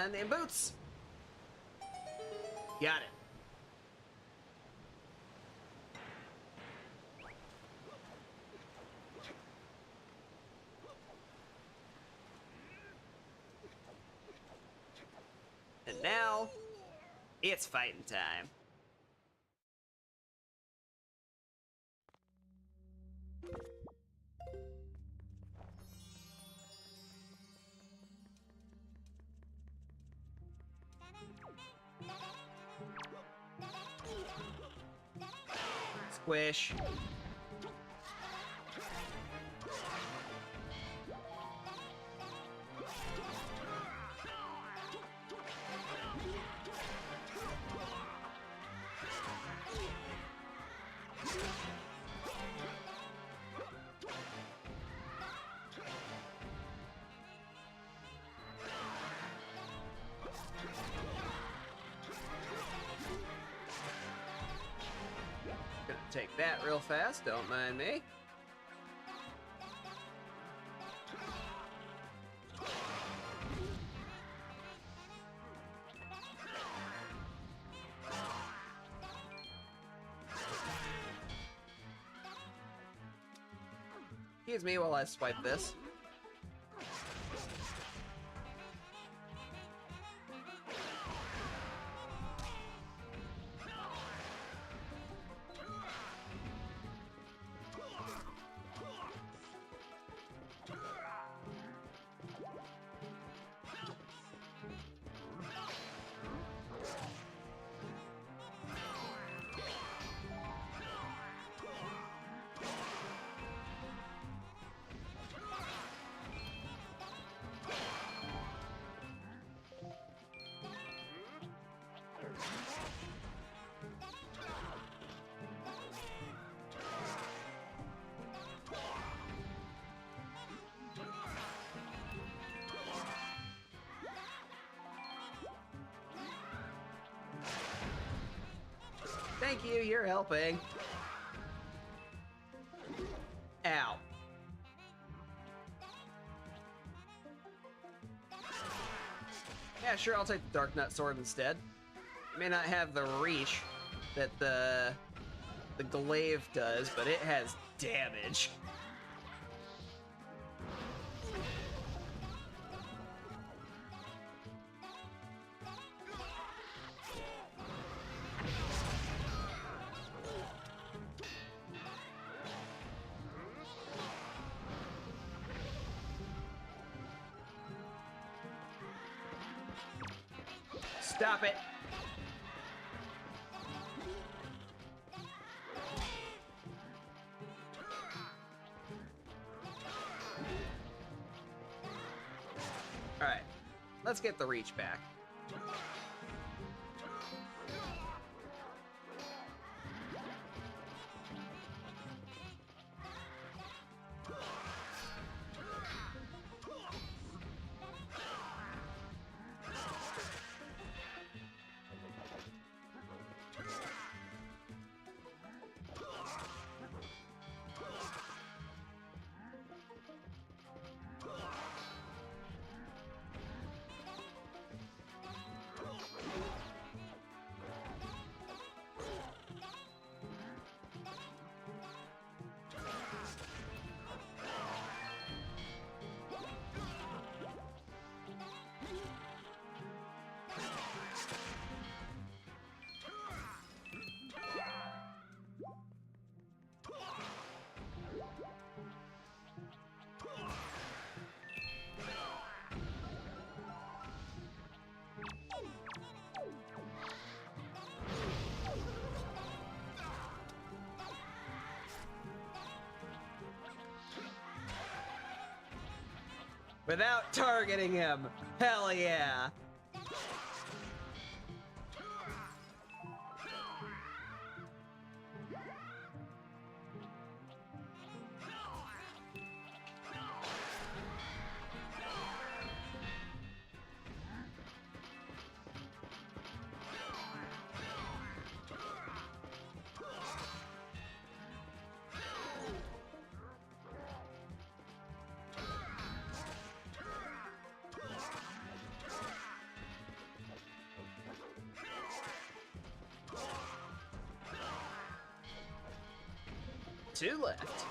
And in boots. Got it. now, it's fighting time. Squish. Gonna take that real fast, don't mind me. Excuse me while I swipe this. Thank you, you're helping. Ow. Yeah, sure, I'll take the Dark Nut Sword instead. It may not have the reach that the glaive does, but it has damage. Stop it. All right, let's get the reach back. Without targeting him. Hell yeah. Two left.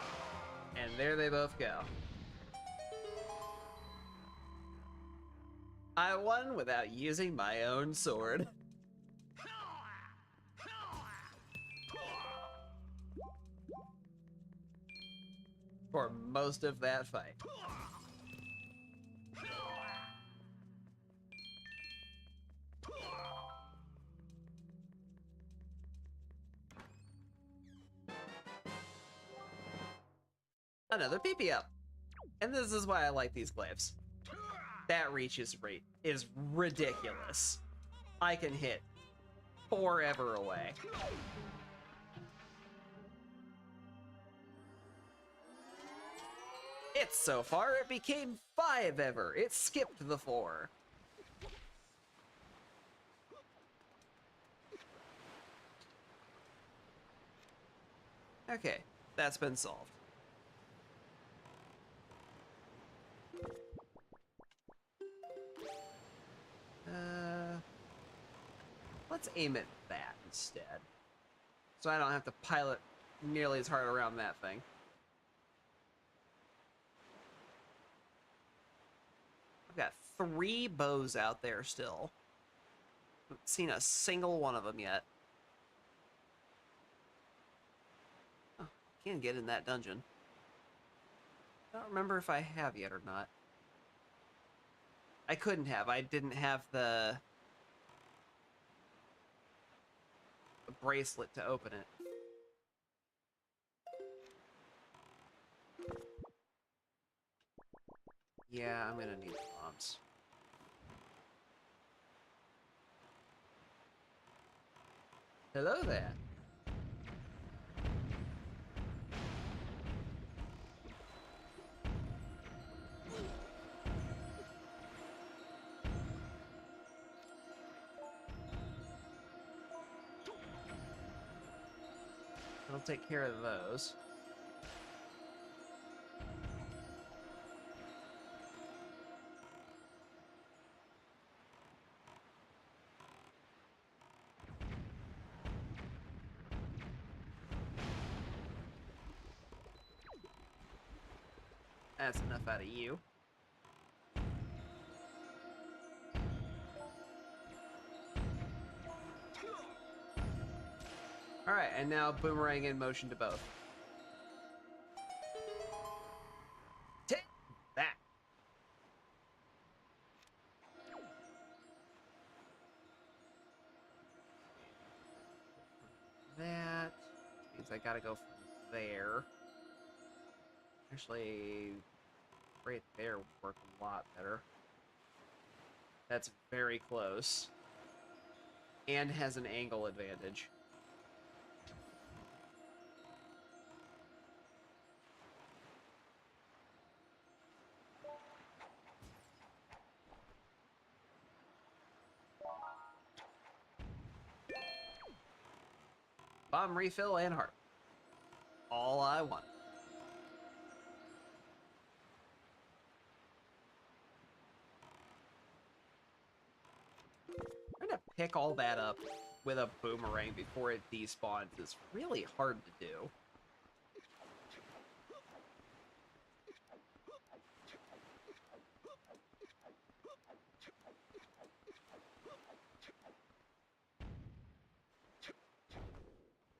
And there they both go. I won without using my own sword. For most of that fight. Another PP up. And this is why I like these glaives. That reach is ridiculous. I can hit forever away. It's so far it became 5 ever. It skipped the 4. Okay, that's been solved. Let's aim at that instead. So I don't have to pilot nearly as hard around that thing. I've got 3 bows out there still. Haven't seen a single one of them yet. Oh, can't get in that dungeon. I don't remember if I have yet or not. I couldn't have. I didn't have the bracelet to open it. Yeah, I'm gonna need bombs. Hello there. I'll take care of those. That's enough out of you. Alright, and now boomerang in motion to both. Take that! That means I gotta go from there. Actually, right there would work a lot better. That's very close. And has an angle advantage. Bomb refill and heart. All I want. Trying to pick all that up with a boomerang before it despawns is really hard to do.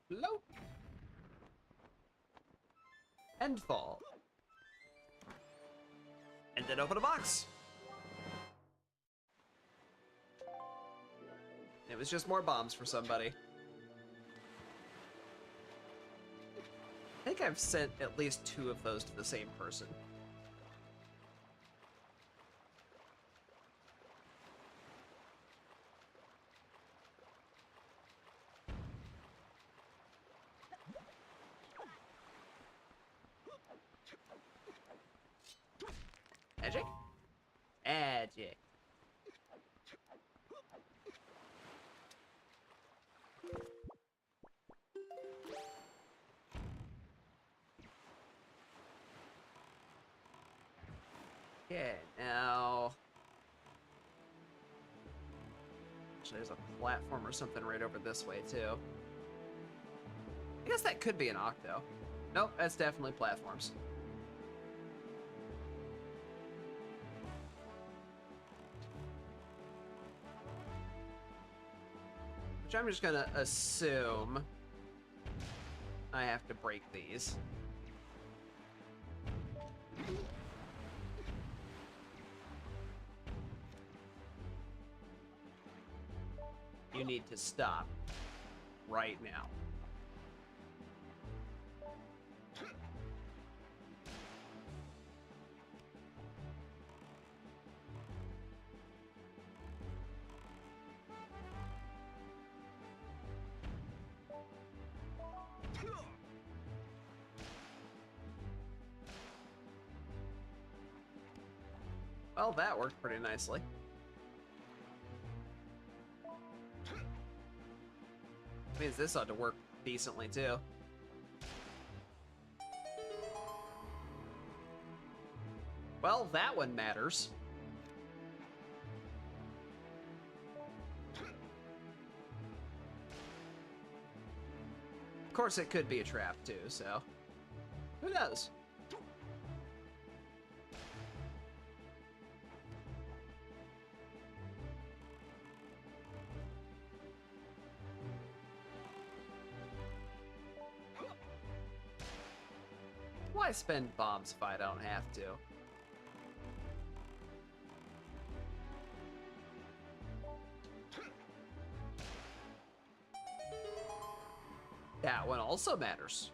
Float. And fall. And then open a box. It was just more bombs for somebody. I think I've sent at least 2 of those to the same person. Magic? Magic. Okay, now... Actually, there's a platform or something right over this way, too. I guess that could be an octo. Nope, that's definitely platforms. Which I'm just gonna assume I have to break these. You need to stop right now. Well, that worked pretty nicely. Means this ought to work decently too. Well, that one matters. Of course, it could be a trap too, so who knows? Why spend bombs if I don't have to? That one also matters.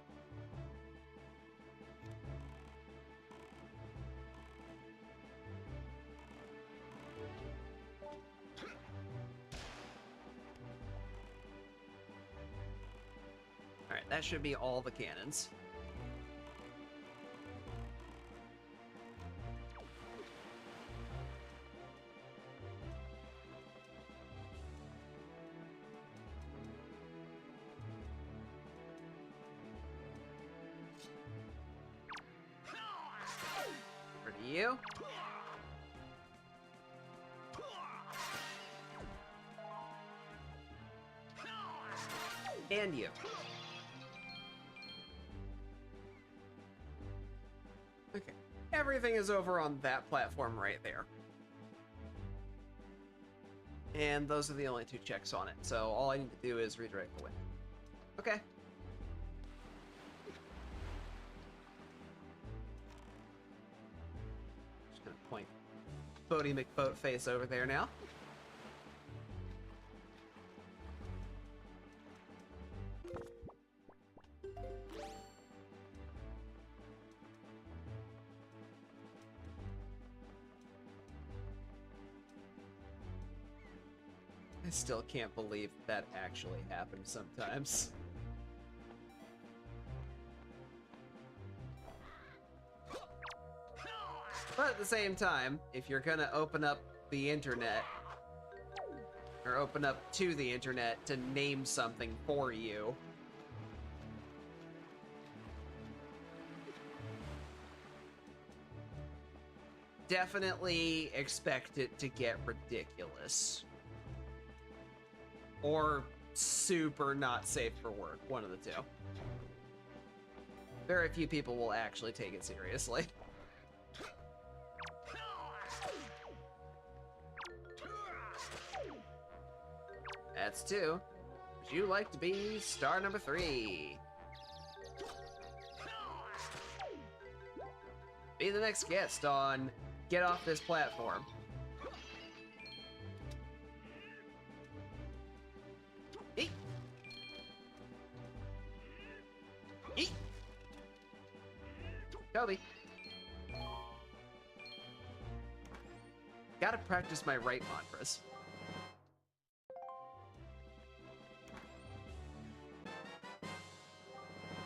All right, that should be all the cannons. You. And you. Okay. Everything is over on that platform right there. And those are the only two checks on it. So all I need to do is redirect the wind. Okay. Point Bodie McBoatface over there now. I still can't believe that actually happens sometimes. But at the same time, if you're gonna open up the internet, or open up to the internet to name something for you, definitely expect it to get ridiculous. Or super not safe for work, one of the two. Very few people will actually take it seriously. That's 2. Would you like to be star number 3? Be the next guest on Get Off This Platform. Eat. Eat. Kobe. Gotta practice my right mantras.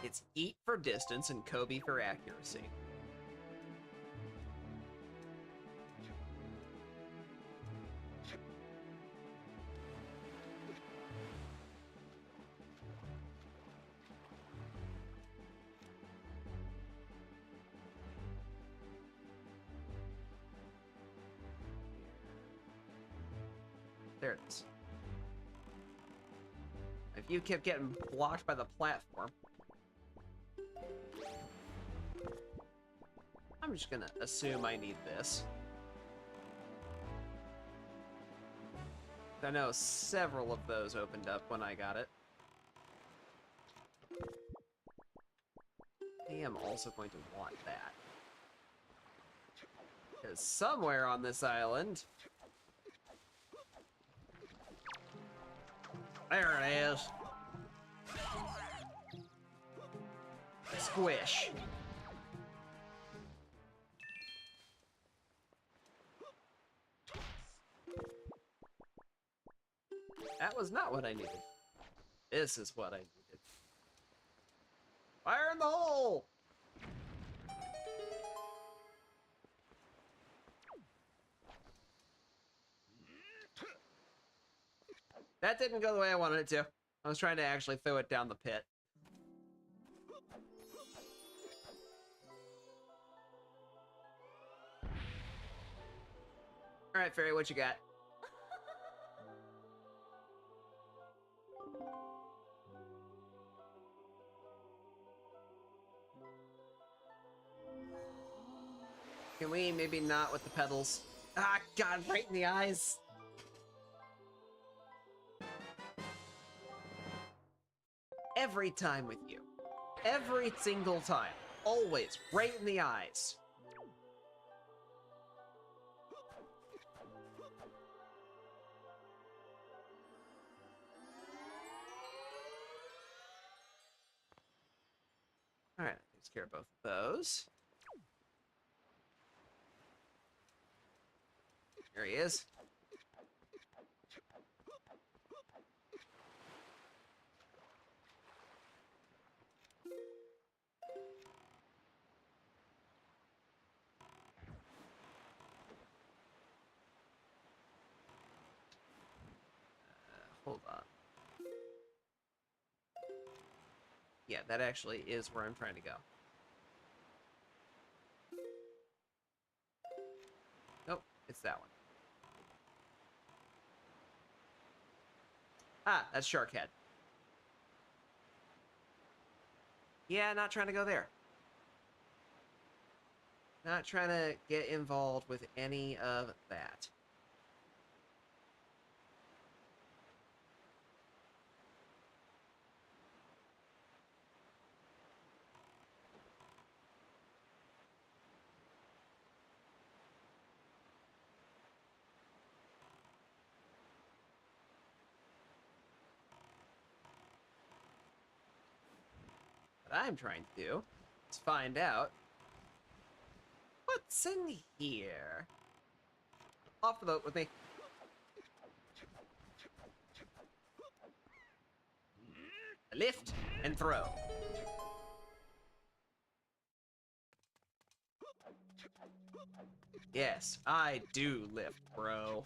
It's eat for distance and Kobe for accuracy. There it is. If you kept getting blocked by the platform, I'm just gonna assume I need this. I know several of those opened up when I got it. I am also going to want that. Because somewhere on this island... There it is. Squish. That was not what I needed. This is what I needed. Fire in the hole! That didn't go the way I wanted it to. I was trying to actually throw it down the pit. Alright, Fairy, what you got? Can we maybe not with the pedals? Ah, God, right in the eyes. Every time with you. Every single time. Always right in the eyes. Alright, that takes care of both of those. There he is. Hold on. Yeah, that actually is where I'm trying to go. Nope, it's that one. Ah, that's Sharkhead. Yeah, not trying to go there. Not trying to get involved with any of that. What I'm trying to do is find out what's in here. Off the boat with me. Lift and throw. Yes, I do lift, bro.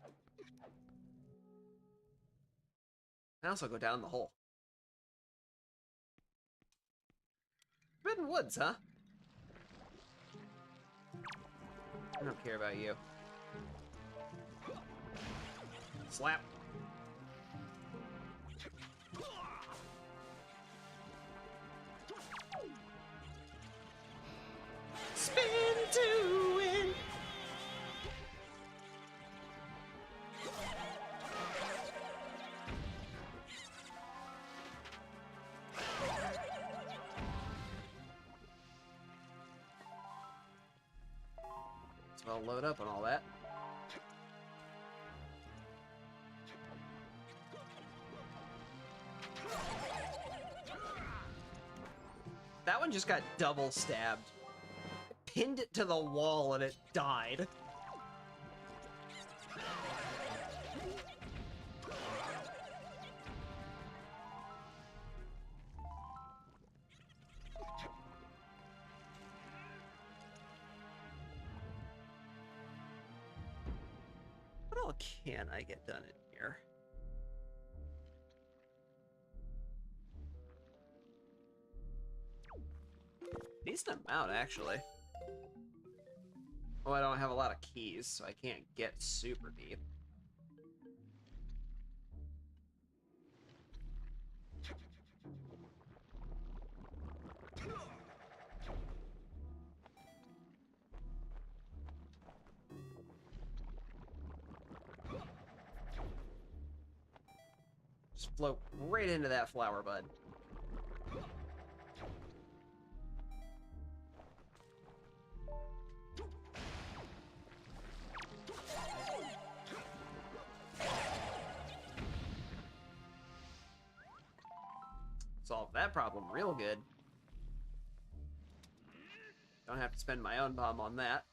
I also go down the hole. Forbidden Woods, huh? I don't care about you. Slap. Spin to win. So I'll load up on all that. That one just got double stabbed. Pinned it to the wall and it died. What all can I get done in here? Decent amount, actually. Oh, I don't have a lot of keys, so I can't get super deep. Just float right into that flower bud. Solve that problem real good. Don't have to spend my own bomb on that.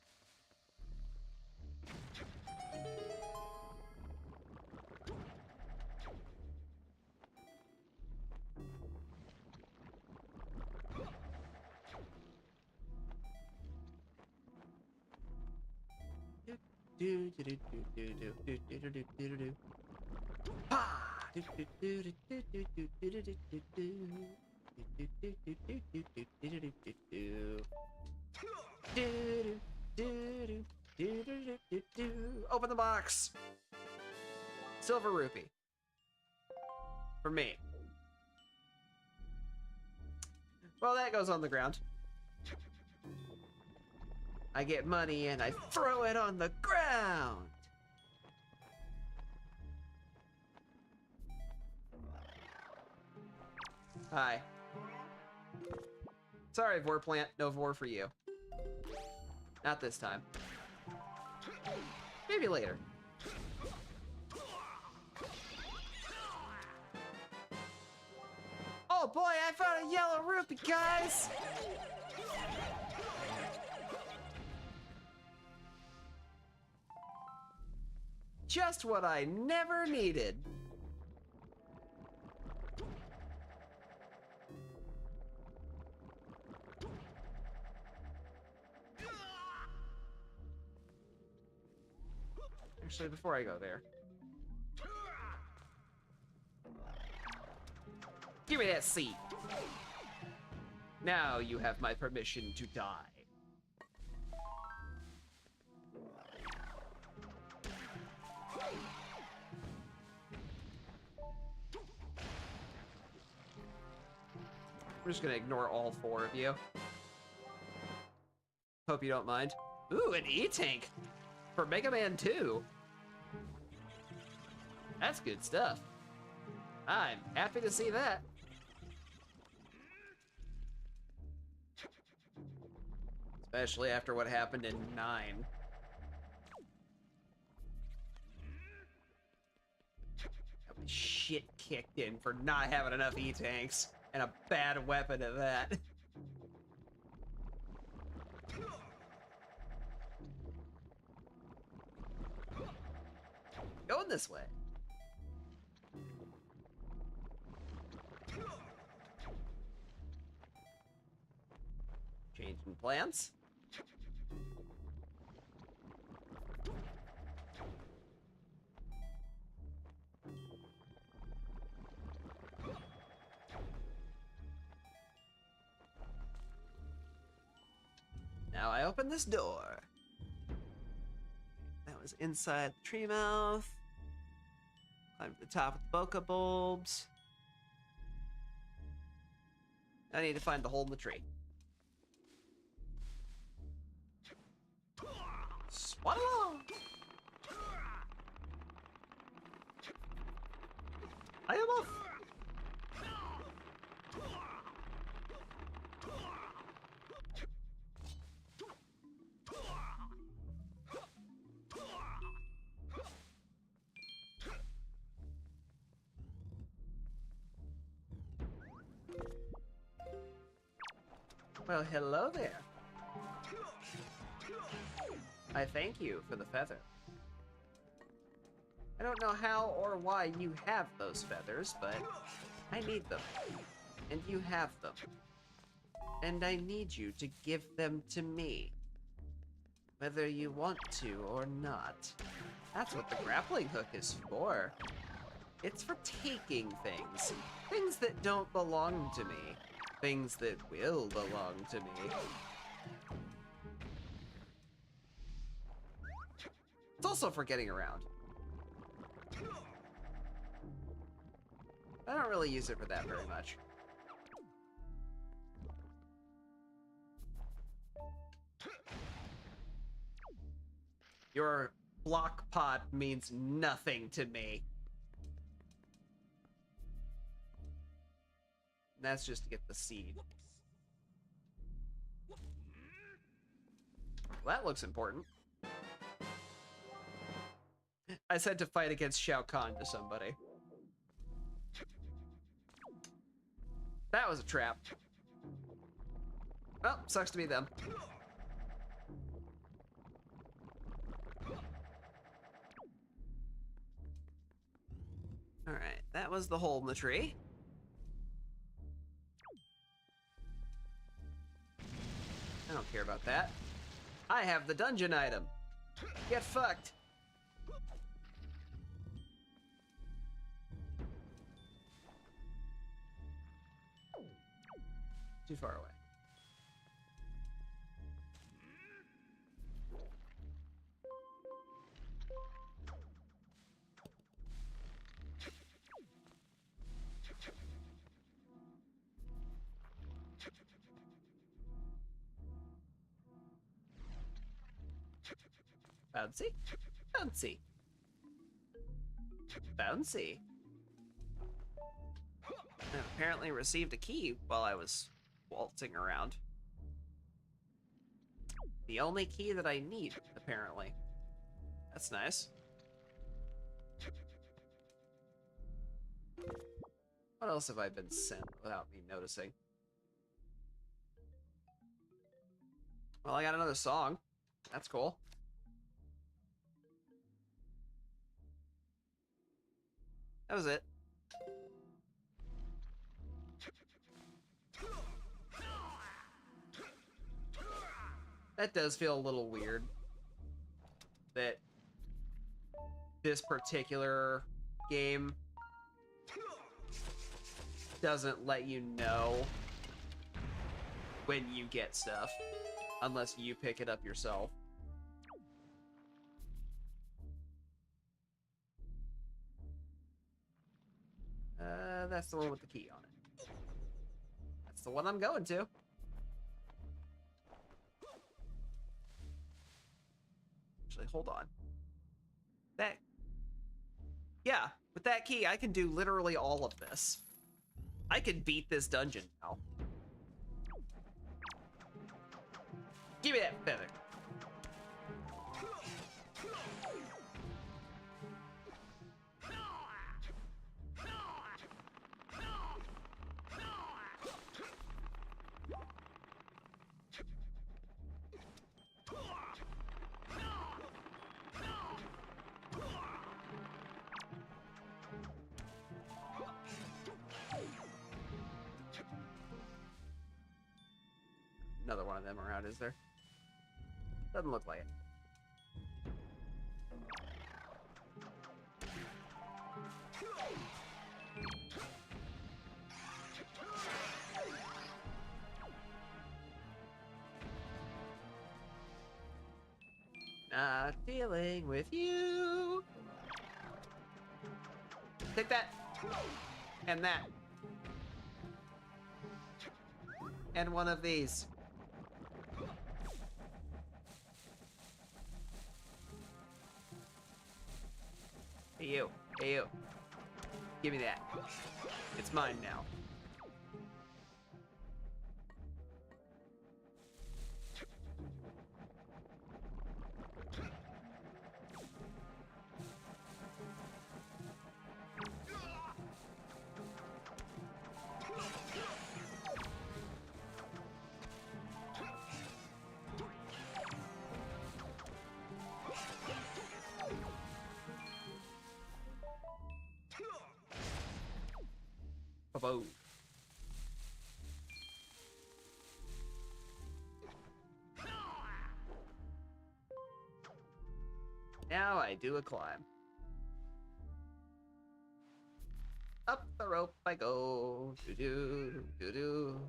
Do do do do do do do do do do do. Pa! Do do do do do do do do do do do do. Do do do do do do do do do do do. Do do do do do do do. Open the box. Silver rupee. For me. Well, that goes on the ground. I get money and I throw it on the ground. Hi. Sorry, Vor plant. No Vor for you. Not this time. Maybe later. Oh boy, I found a yellow rupee, guys! Just what I never needed. Actually, before I go there. Give me that seat. Now you have my permission to die. We're just gonna ignore all four of you. Hope you don't mind. Ooh, an E-Tank for Mega Man 2. That's good stuff. I'm happy to see that. Especially after what happened in 9. Got my shit kicked in for not having enough E-Tanks. And a bad weapon at that. Going this way. Changing plans. Now I open this door. That was inside the tree mouth. Climb to the top of the bokeh bulbs. I need to find the hole in the tree. Swat along! I am off! Well, hello there. I thank you for the feather. I don't know how or why you have those feathers, but I need them. And you have them. And I need you to give them to me. Whether you want to or not. That's what the grappling hook is for. It's for taking things. Things that don't belong to me. Things that will belong to me. It's also for getting around. I don't really use it for that very much. Your block pot means nothing to me. That's just to get the seed. Well, that looks important. I said to fight against Shao Kahn to somebody. That was a trap. Well, sucks to be them. Alright, that was the hole in the tree. I don't care about that. I have the dungeon item. Get fucked. Too far away. Bouncy, bouncy, bouncy. I apparently received a key while I was waltzing around. The only key that I need, apparently. That's nice. What else have I been sent without me noticing? Well, I got another song. That's cool. That was it. That does feel a little weird that this particular game doesn't let you know when you get stuff unless you pick it up yourself. That's the one with the key on it. That's the one I'm going to. Actually, hold on. That... Yeah, with that key, I can do literally all of this. I can beat this dungeon now. Give me that feather. Another one of them around, is there? Doesn't look like it. Not dealing with you. Take that. And that. And one of these. Hey you. Hey you. Give me that. It's mine now. Ba-bo. Now I do a climb. Up the rope I go. Do-do, do-do.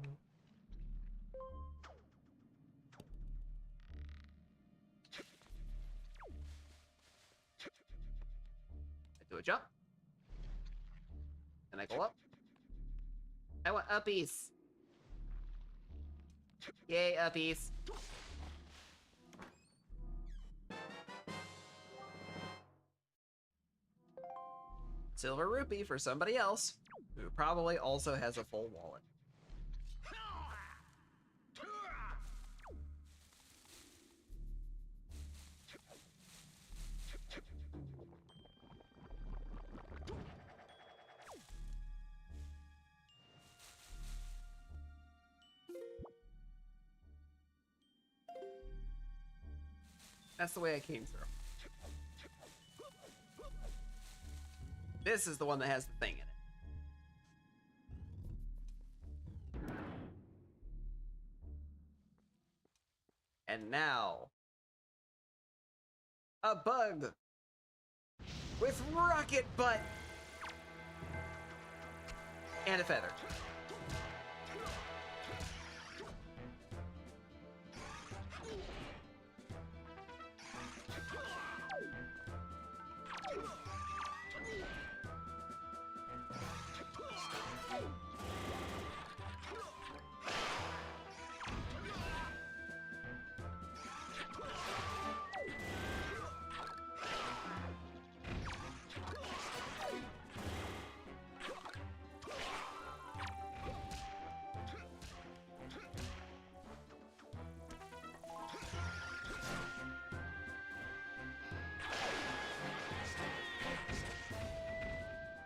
I do a jump. And I go up. I want uppies. Yay, uppies. Silver rupee for somebody else who probably also has a full wallet. That's the way I came through. This is the one that has the thing in it. And now, a bug with rocket butt and a feather.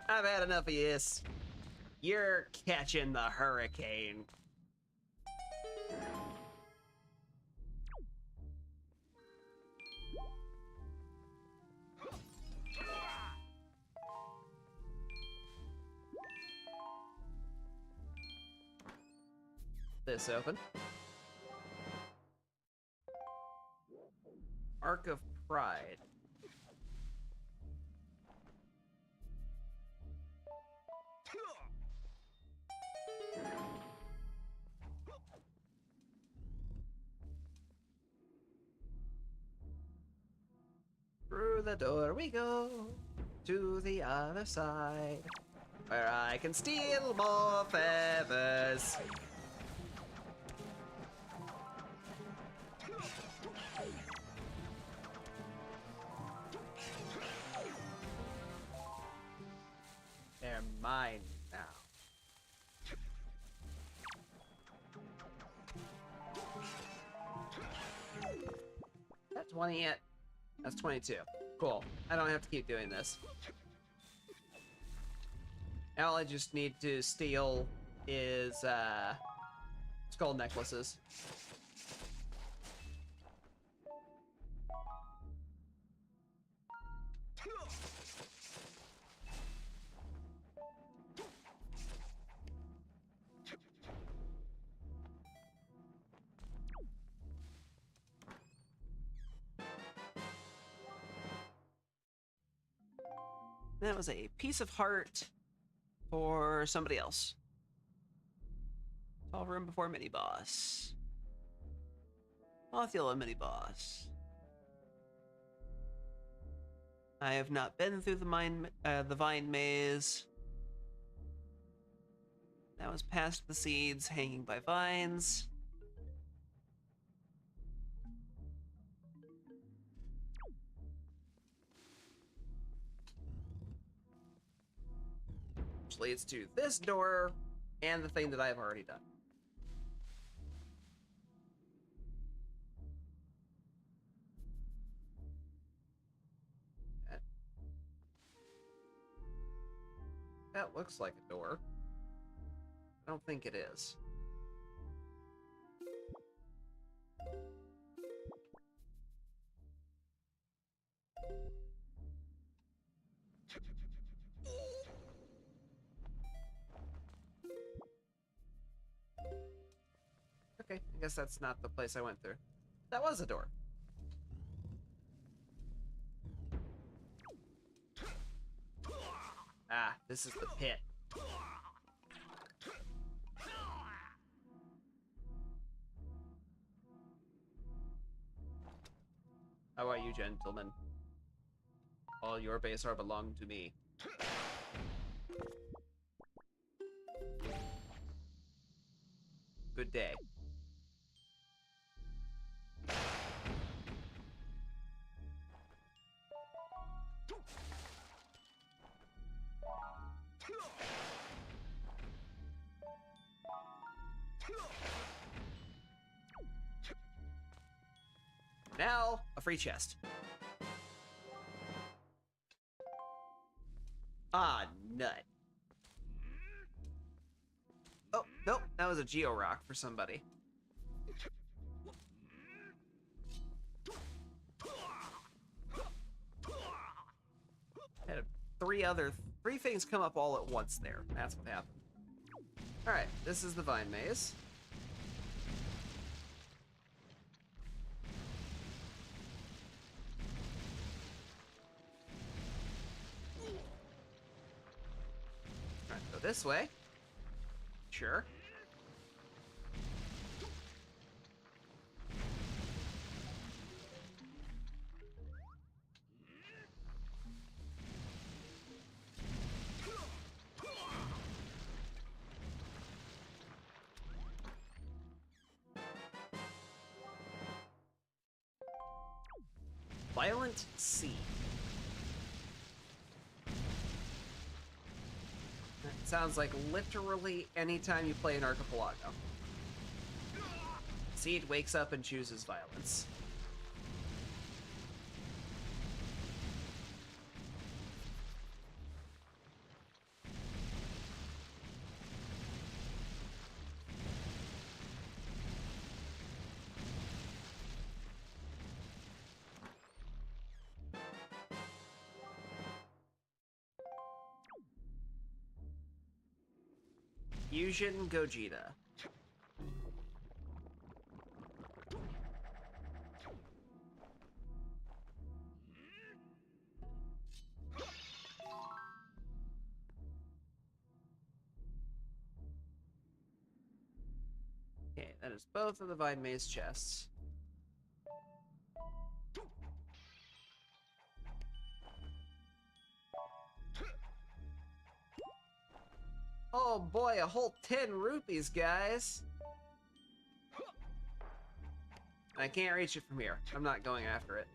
I've had enough of this. You're catching the hurricane. This open. Arc of Pride. Through the door we go, to the other side, where I can steal more feathers. They're mine now. That's 20 yet. That's 22. Cool. I don't have to keep doing this. Now all I just need to steal is skull necklaces. That was a piece of heart for somebody else. Tall room before mini boss. I'll feel a mini boss. I have not been through the vine maze. That was past the seeds hanging by vines. Which leads to this door and the thing that I've already done. That looks like a door. I don't think it is. Okay, I guess that's not the place I went through. That was a door. Ah, this is the pit. How are you, gentlemen? All your base are belong to me. Good day. Now, a free chest. Ah, nut. Oh, nope, that was a Geo Rock for somebody. three things come up all at once there. That's what happened. All right, this is the vine maze. All right, go this way. Sure. Violent Sea. That sounds like literally anytime you play an archipelago. Seed wakes up and chooses violence. Fusion Gogeta. Okay, that is both of the Vine Maze chests. Oh boy, a whole 10 rupees, guys! I can't reach it from here. I'm not going after it.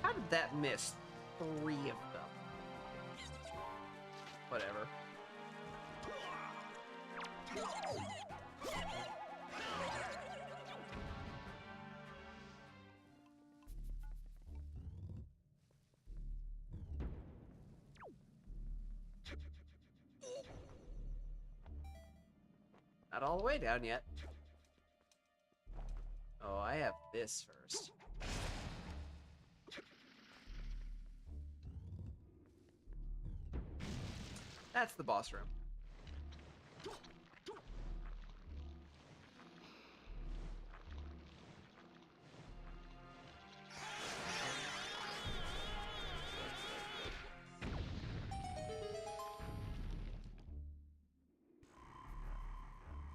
How did that miss 3 of them? Whatever. Not all the way down yet. Oh, I have this first. That's the boss room.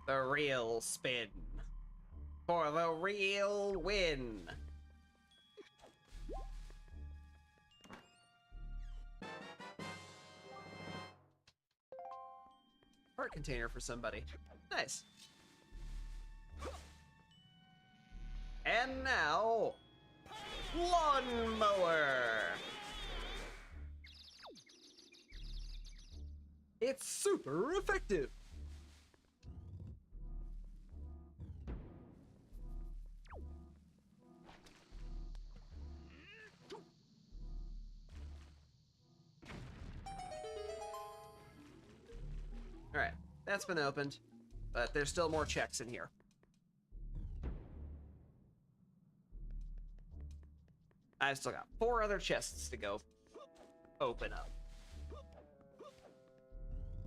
The real spin. For the real win. Part container for somebody. Nice. And now, lawnmower. It's super effective. Alright, that's been opened, but there's still more checks in here. I've still got 4 other chests to go open up.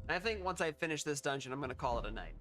I think once I finish this dungeon, I'm going to call it a night.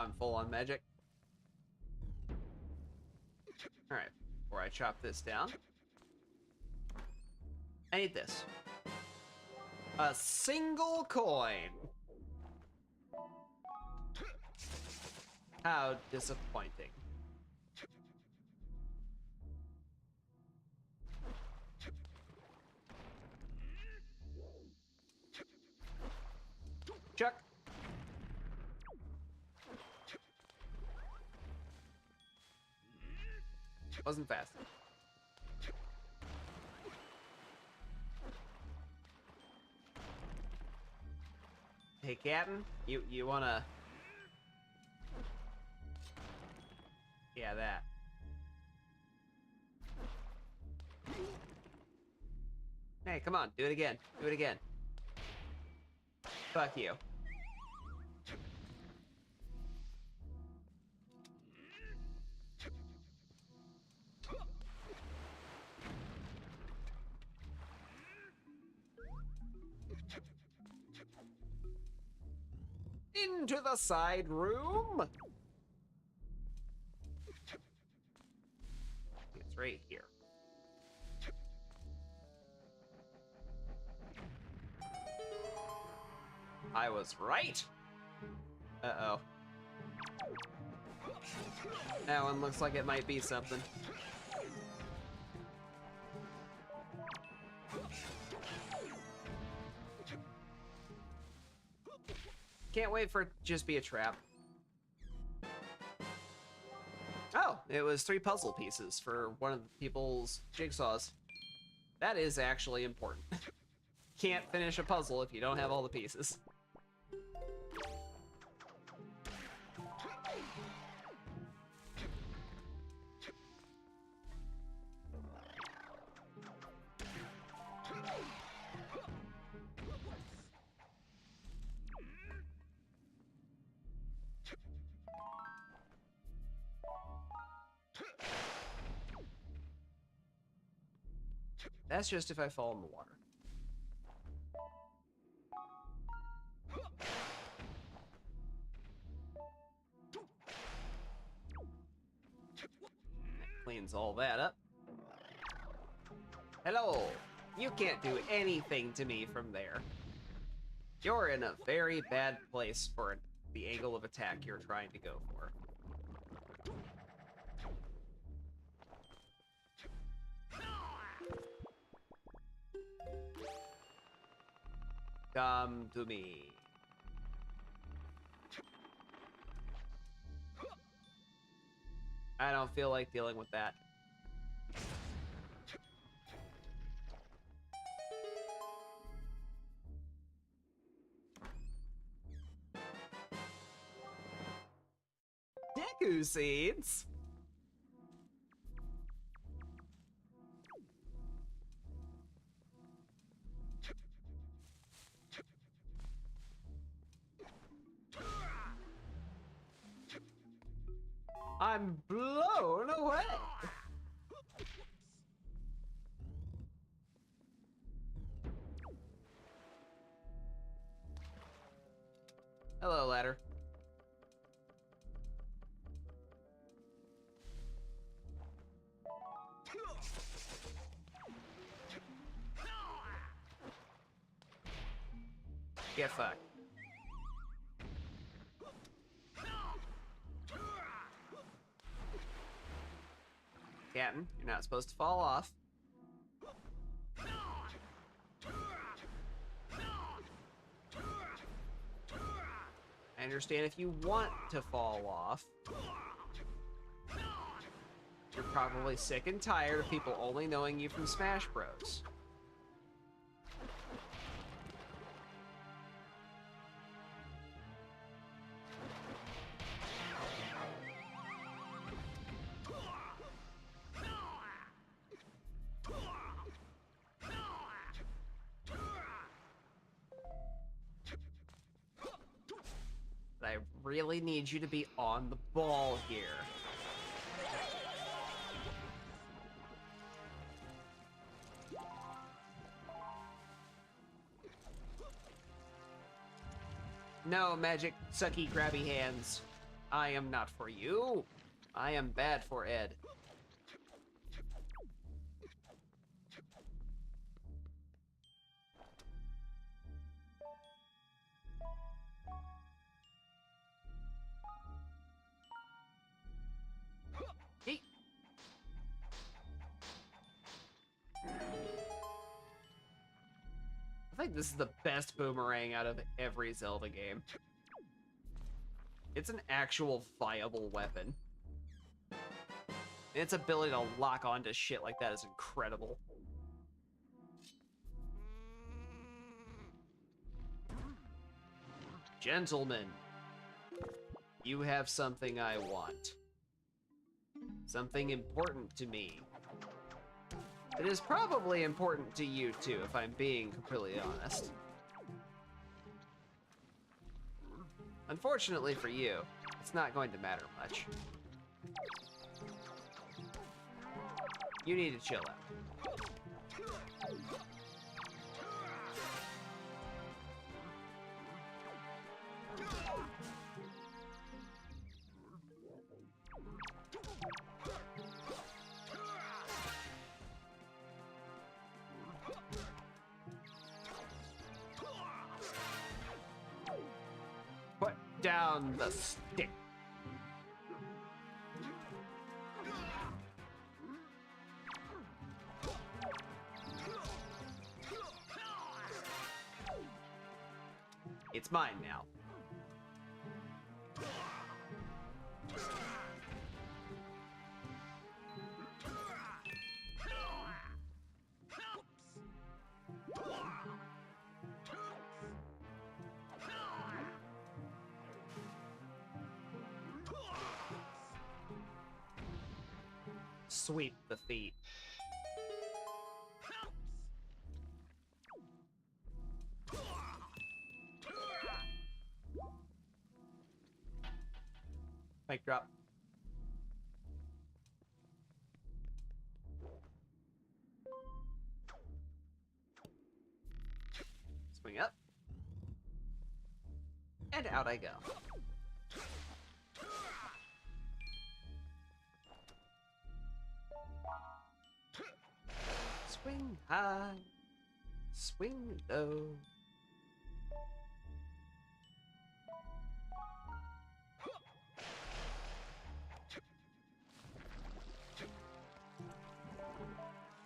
Now I'm full on magic. Alright, before I chop this down, I need this. A single coin. How disappointing. Chuck. Wasn't fast. Hey, Captain, you wanna? Yeah, that. Hey, come on, do it again. Do it again. Fuck you. Into the side room. It's right here. I was right. Uh-oh. That one looks like it might be something. Can't wait for it to just be a trap. Oh, it was 3 puzzle pieces for one of the people's jigsaws. That is actually important. Can't finish a puzzle if you don't have all the pieces. That's just if I fall in the water. That cleans all that up. Hello! You can't do anything to me from there. You're in a very bad place for the angle of attack you're trying to go for. Come to me. I don't feel like dealing with that. Deku seeds? I'm blown away. Hello, ladder. Get fucked. Captain, you're not supposed to fall off. I understand if you want to fall off. You're probably sick and tired of people only knowing you from Smash Bros. I really need you to be on the ball here. No magic sucky grabby hands. I am not for you. I am bad for Ed. Hey. I think this is the best boomerang out of every Zelda game. It's an actual viable weapon. Its ability to lock onto shit like that is incredible. Gentlemen, you have something I want. Something important to me. It is probably important to you too, if I'm being completely honest. Unfortunately for you, it's not going to matter much. You need to chill out. Put down the stick. It's mine now. Sweep the feet. Mic drop. Swing up. And out I go. Swing high, swing low.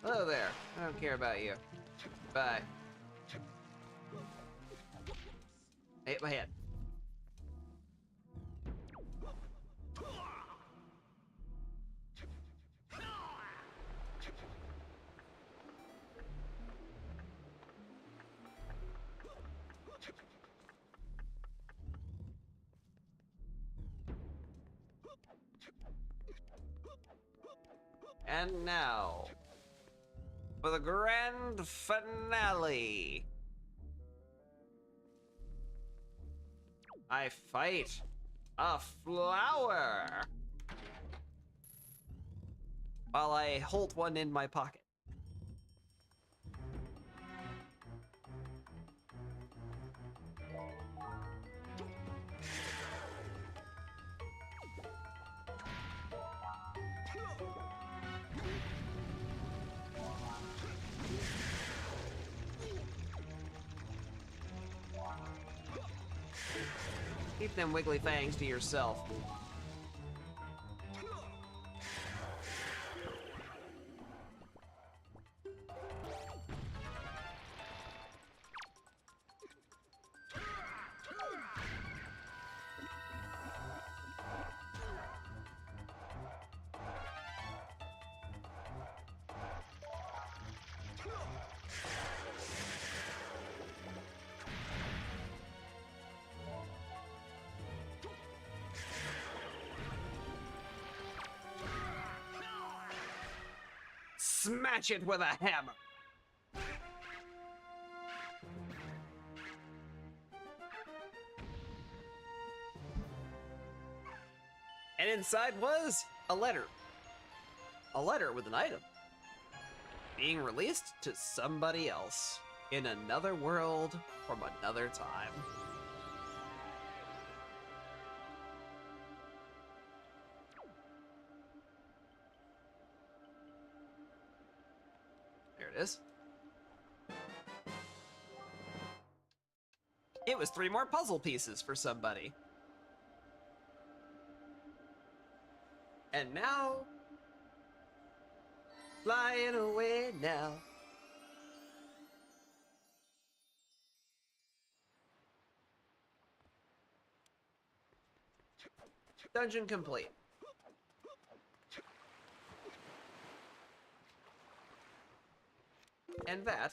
Hello there. I don't care about you. Bye. I hit my head. And now, for the grand finale, I fight a flower while I hold one in my pocket. Keep them wiggly fangs to yourself. Smash it with a hammer. And inside was a letter. A letter with an item. Being released to somebody else in another world from another time. it is. It was 3 more puzzle pieces for somebody. And now, flying away now. Dungeon complete. And that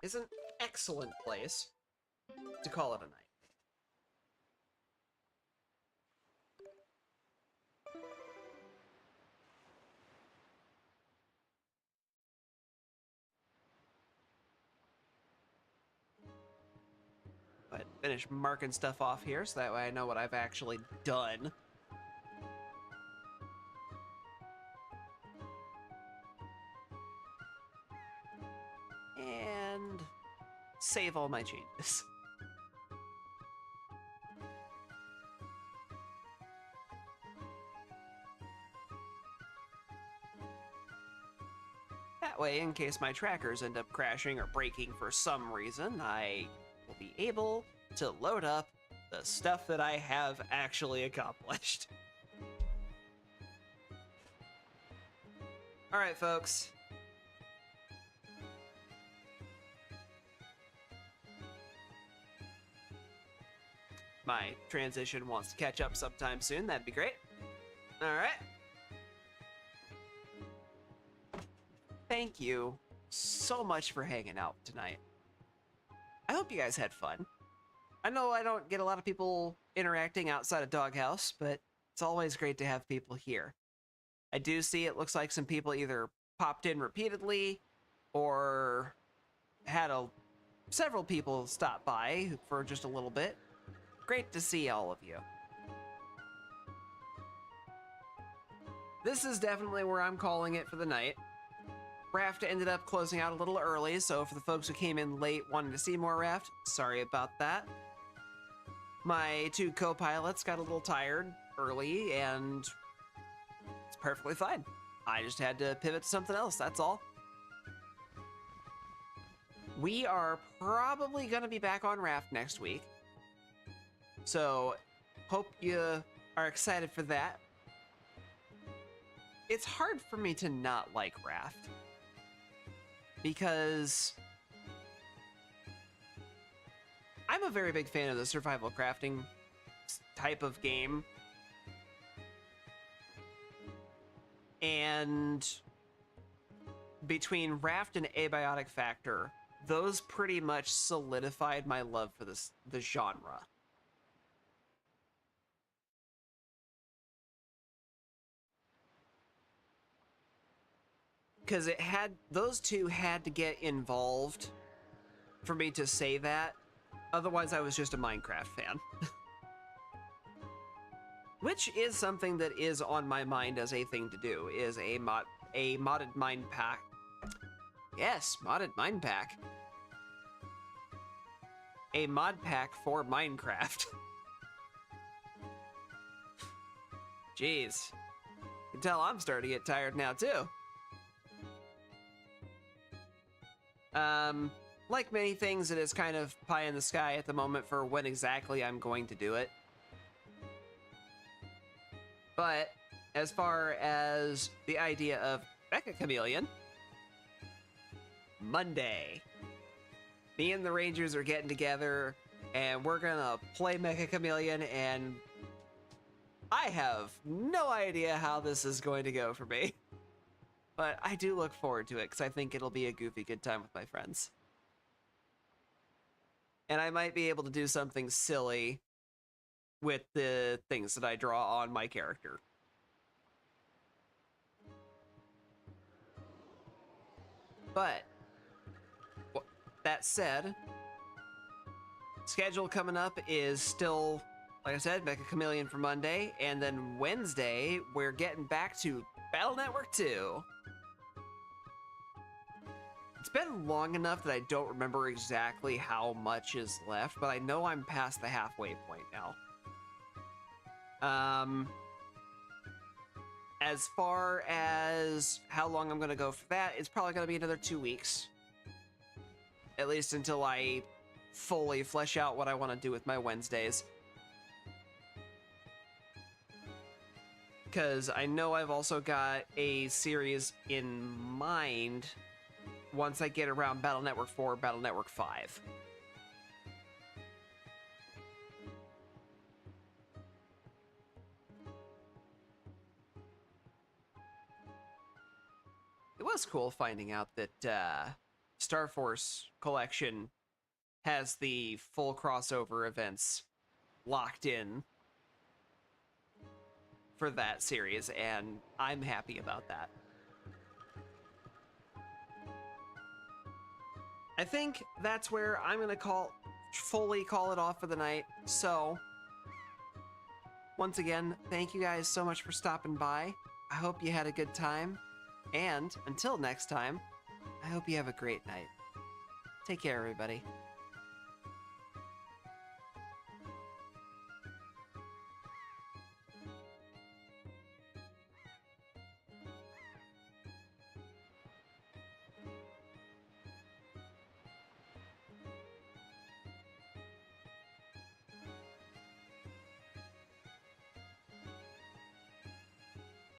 is an excellent place to call it a night. But finish marking stuff off here so that way I know what I've actually done. And save all my changes. That way, in case my trackers end up crashing or breaking for some reason, I will be able to load up the stuff that I have actually accomplished. Alright, folks. My transition wants to catch up sometime soon, that'd be great. Alright. Thank you so much for hanging out tonight. I hope you guys had fun. I know I don't get a lot of people interacting outside of Doghouse, but it's always great to have people here. I do see it looks like some people either popped in repeatedly or had several people stop by for just a little bit. Great to see all of you. This is definitely where I'm calling it for the night. Raft ended up closing out a little early, so for the folks who came in late wanting to see more Raft, sorry about that. My 2 co-pilots got a little tired early, and it's perfectly fine. I just had to pivot to something else, that's all. We are probably going to be back on Raft next week, so hope you are excited for that. It's hard for me to not like Raft, because I'm a very big fan of the survival crafting type of game. And between Raft and Abiotic Factor, those pretty much solidified my love for the genre. Because those two had to get involved for me to say that. Otherwise, I was just a Minecraft fan. Which is something that is on my mind as a thing to do, is a modded mine pack. Yes, modded mine pack. A mod pack for Minecraft. Jeez. You can tell I'm starting to get tired now, too. Like many things, it is kind of pie in the sky at the moment for when exactly I'm going to do it. But as far as the idea of Mecha Chameleon, Monday, me and the Rangers are getting together and we're gonna play Mecha Chameleon, and I have no idea how this is going to go for me. But I do look forward to it because I think it'll be a goofy good time with my friends. And I might be able to do something silly with the things that I draw on my character. But, that said, schedule coming up is still, like I said, Mecha Chameleon for Monday, and then Wednesday, we're getting back to Battle Network 2. It's been long enough that I don't remember exactly how much is left, but I know I'm past the halfway point now. as far as how long I'm going to go for that, it's probably going to be another 2 weeks. At least until I fully flesh out what I want to do with my Wednesdays. Because I know I've also got a series in mind once I get around Battle Network 4, Battle Network 5. It was cool finding out that Star Force Collection has the full crossover events locked in for that series, and I'm happy about that. I think that's where I'm gonna fully call it off for the night. So, once again, thank you guys so much for stopping by. I hope you had a good time, and until next time, I hope you have a great night. Take care, everybody.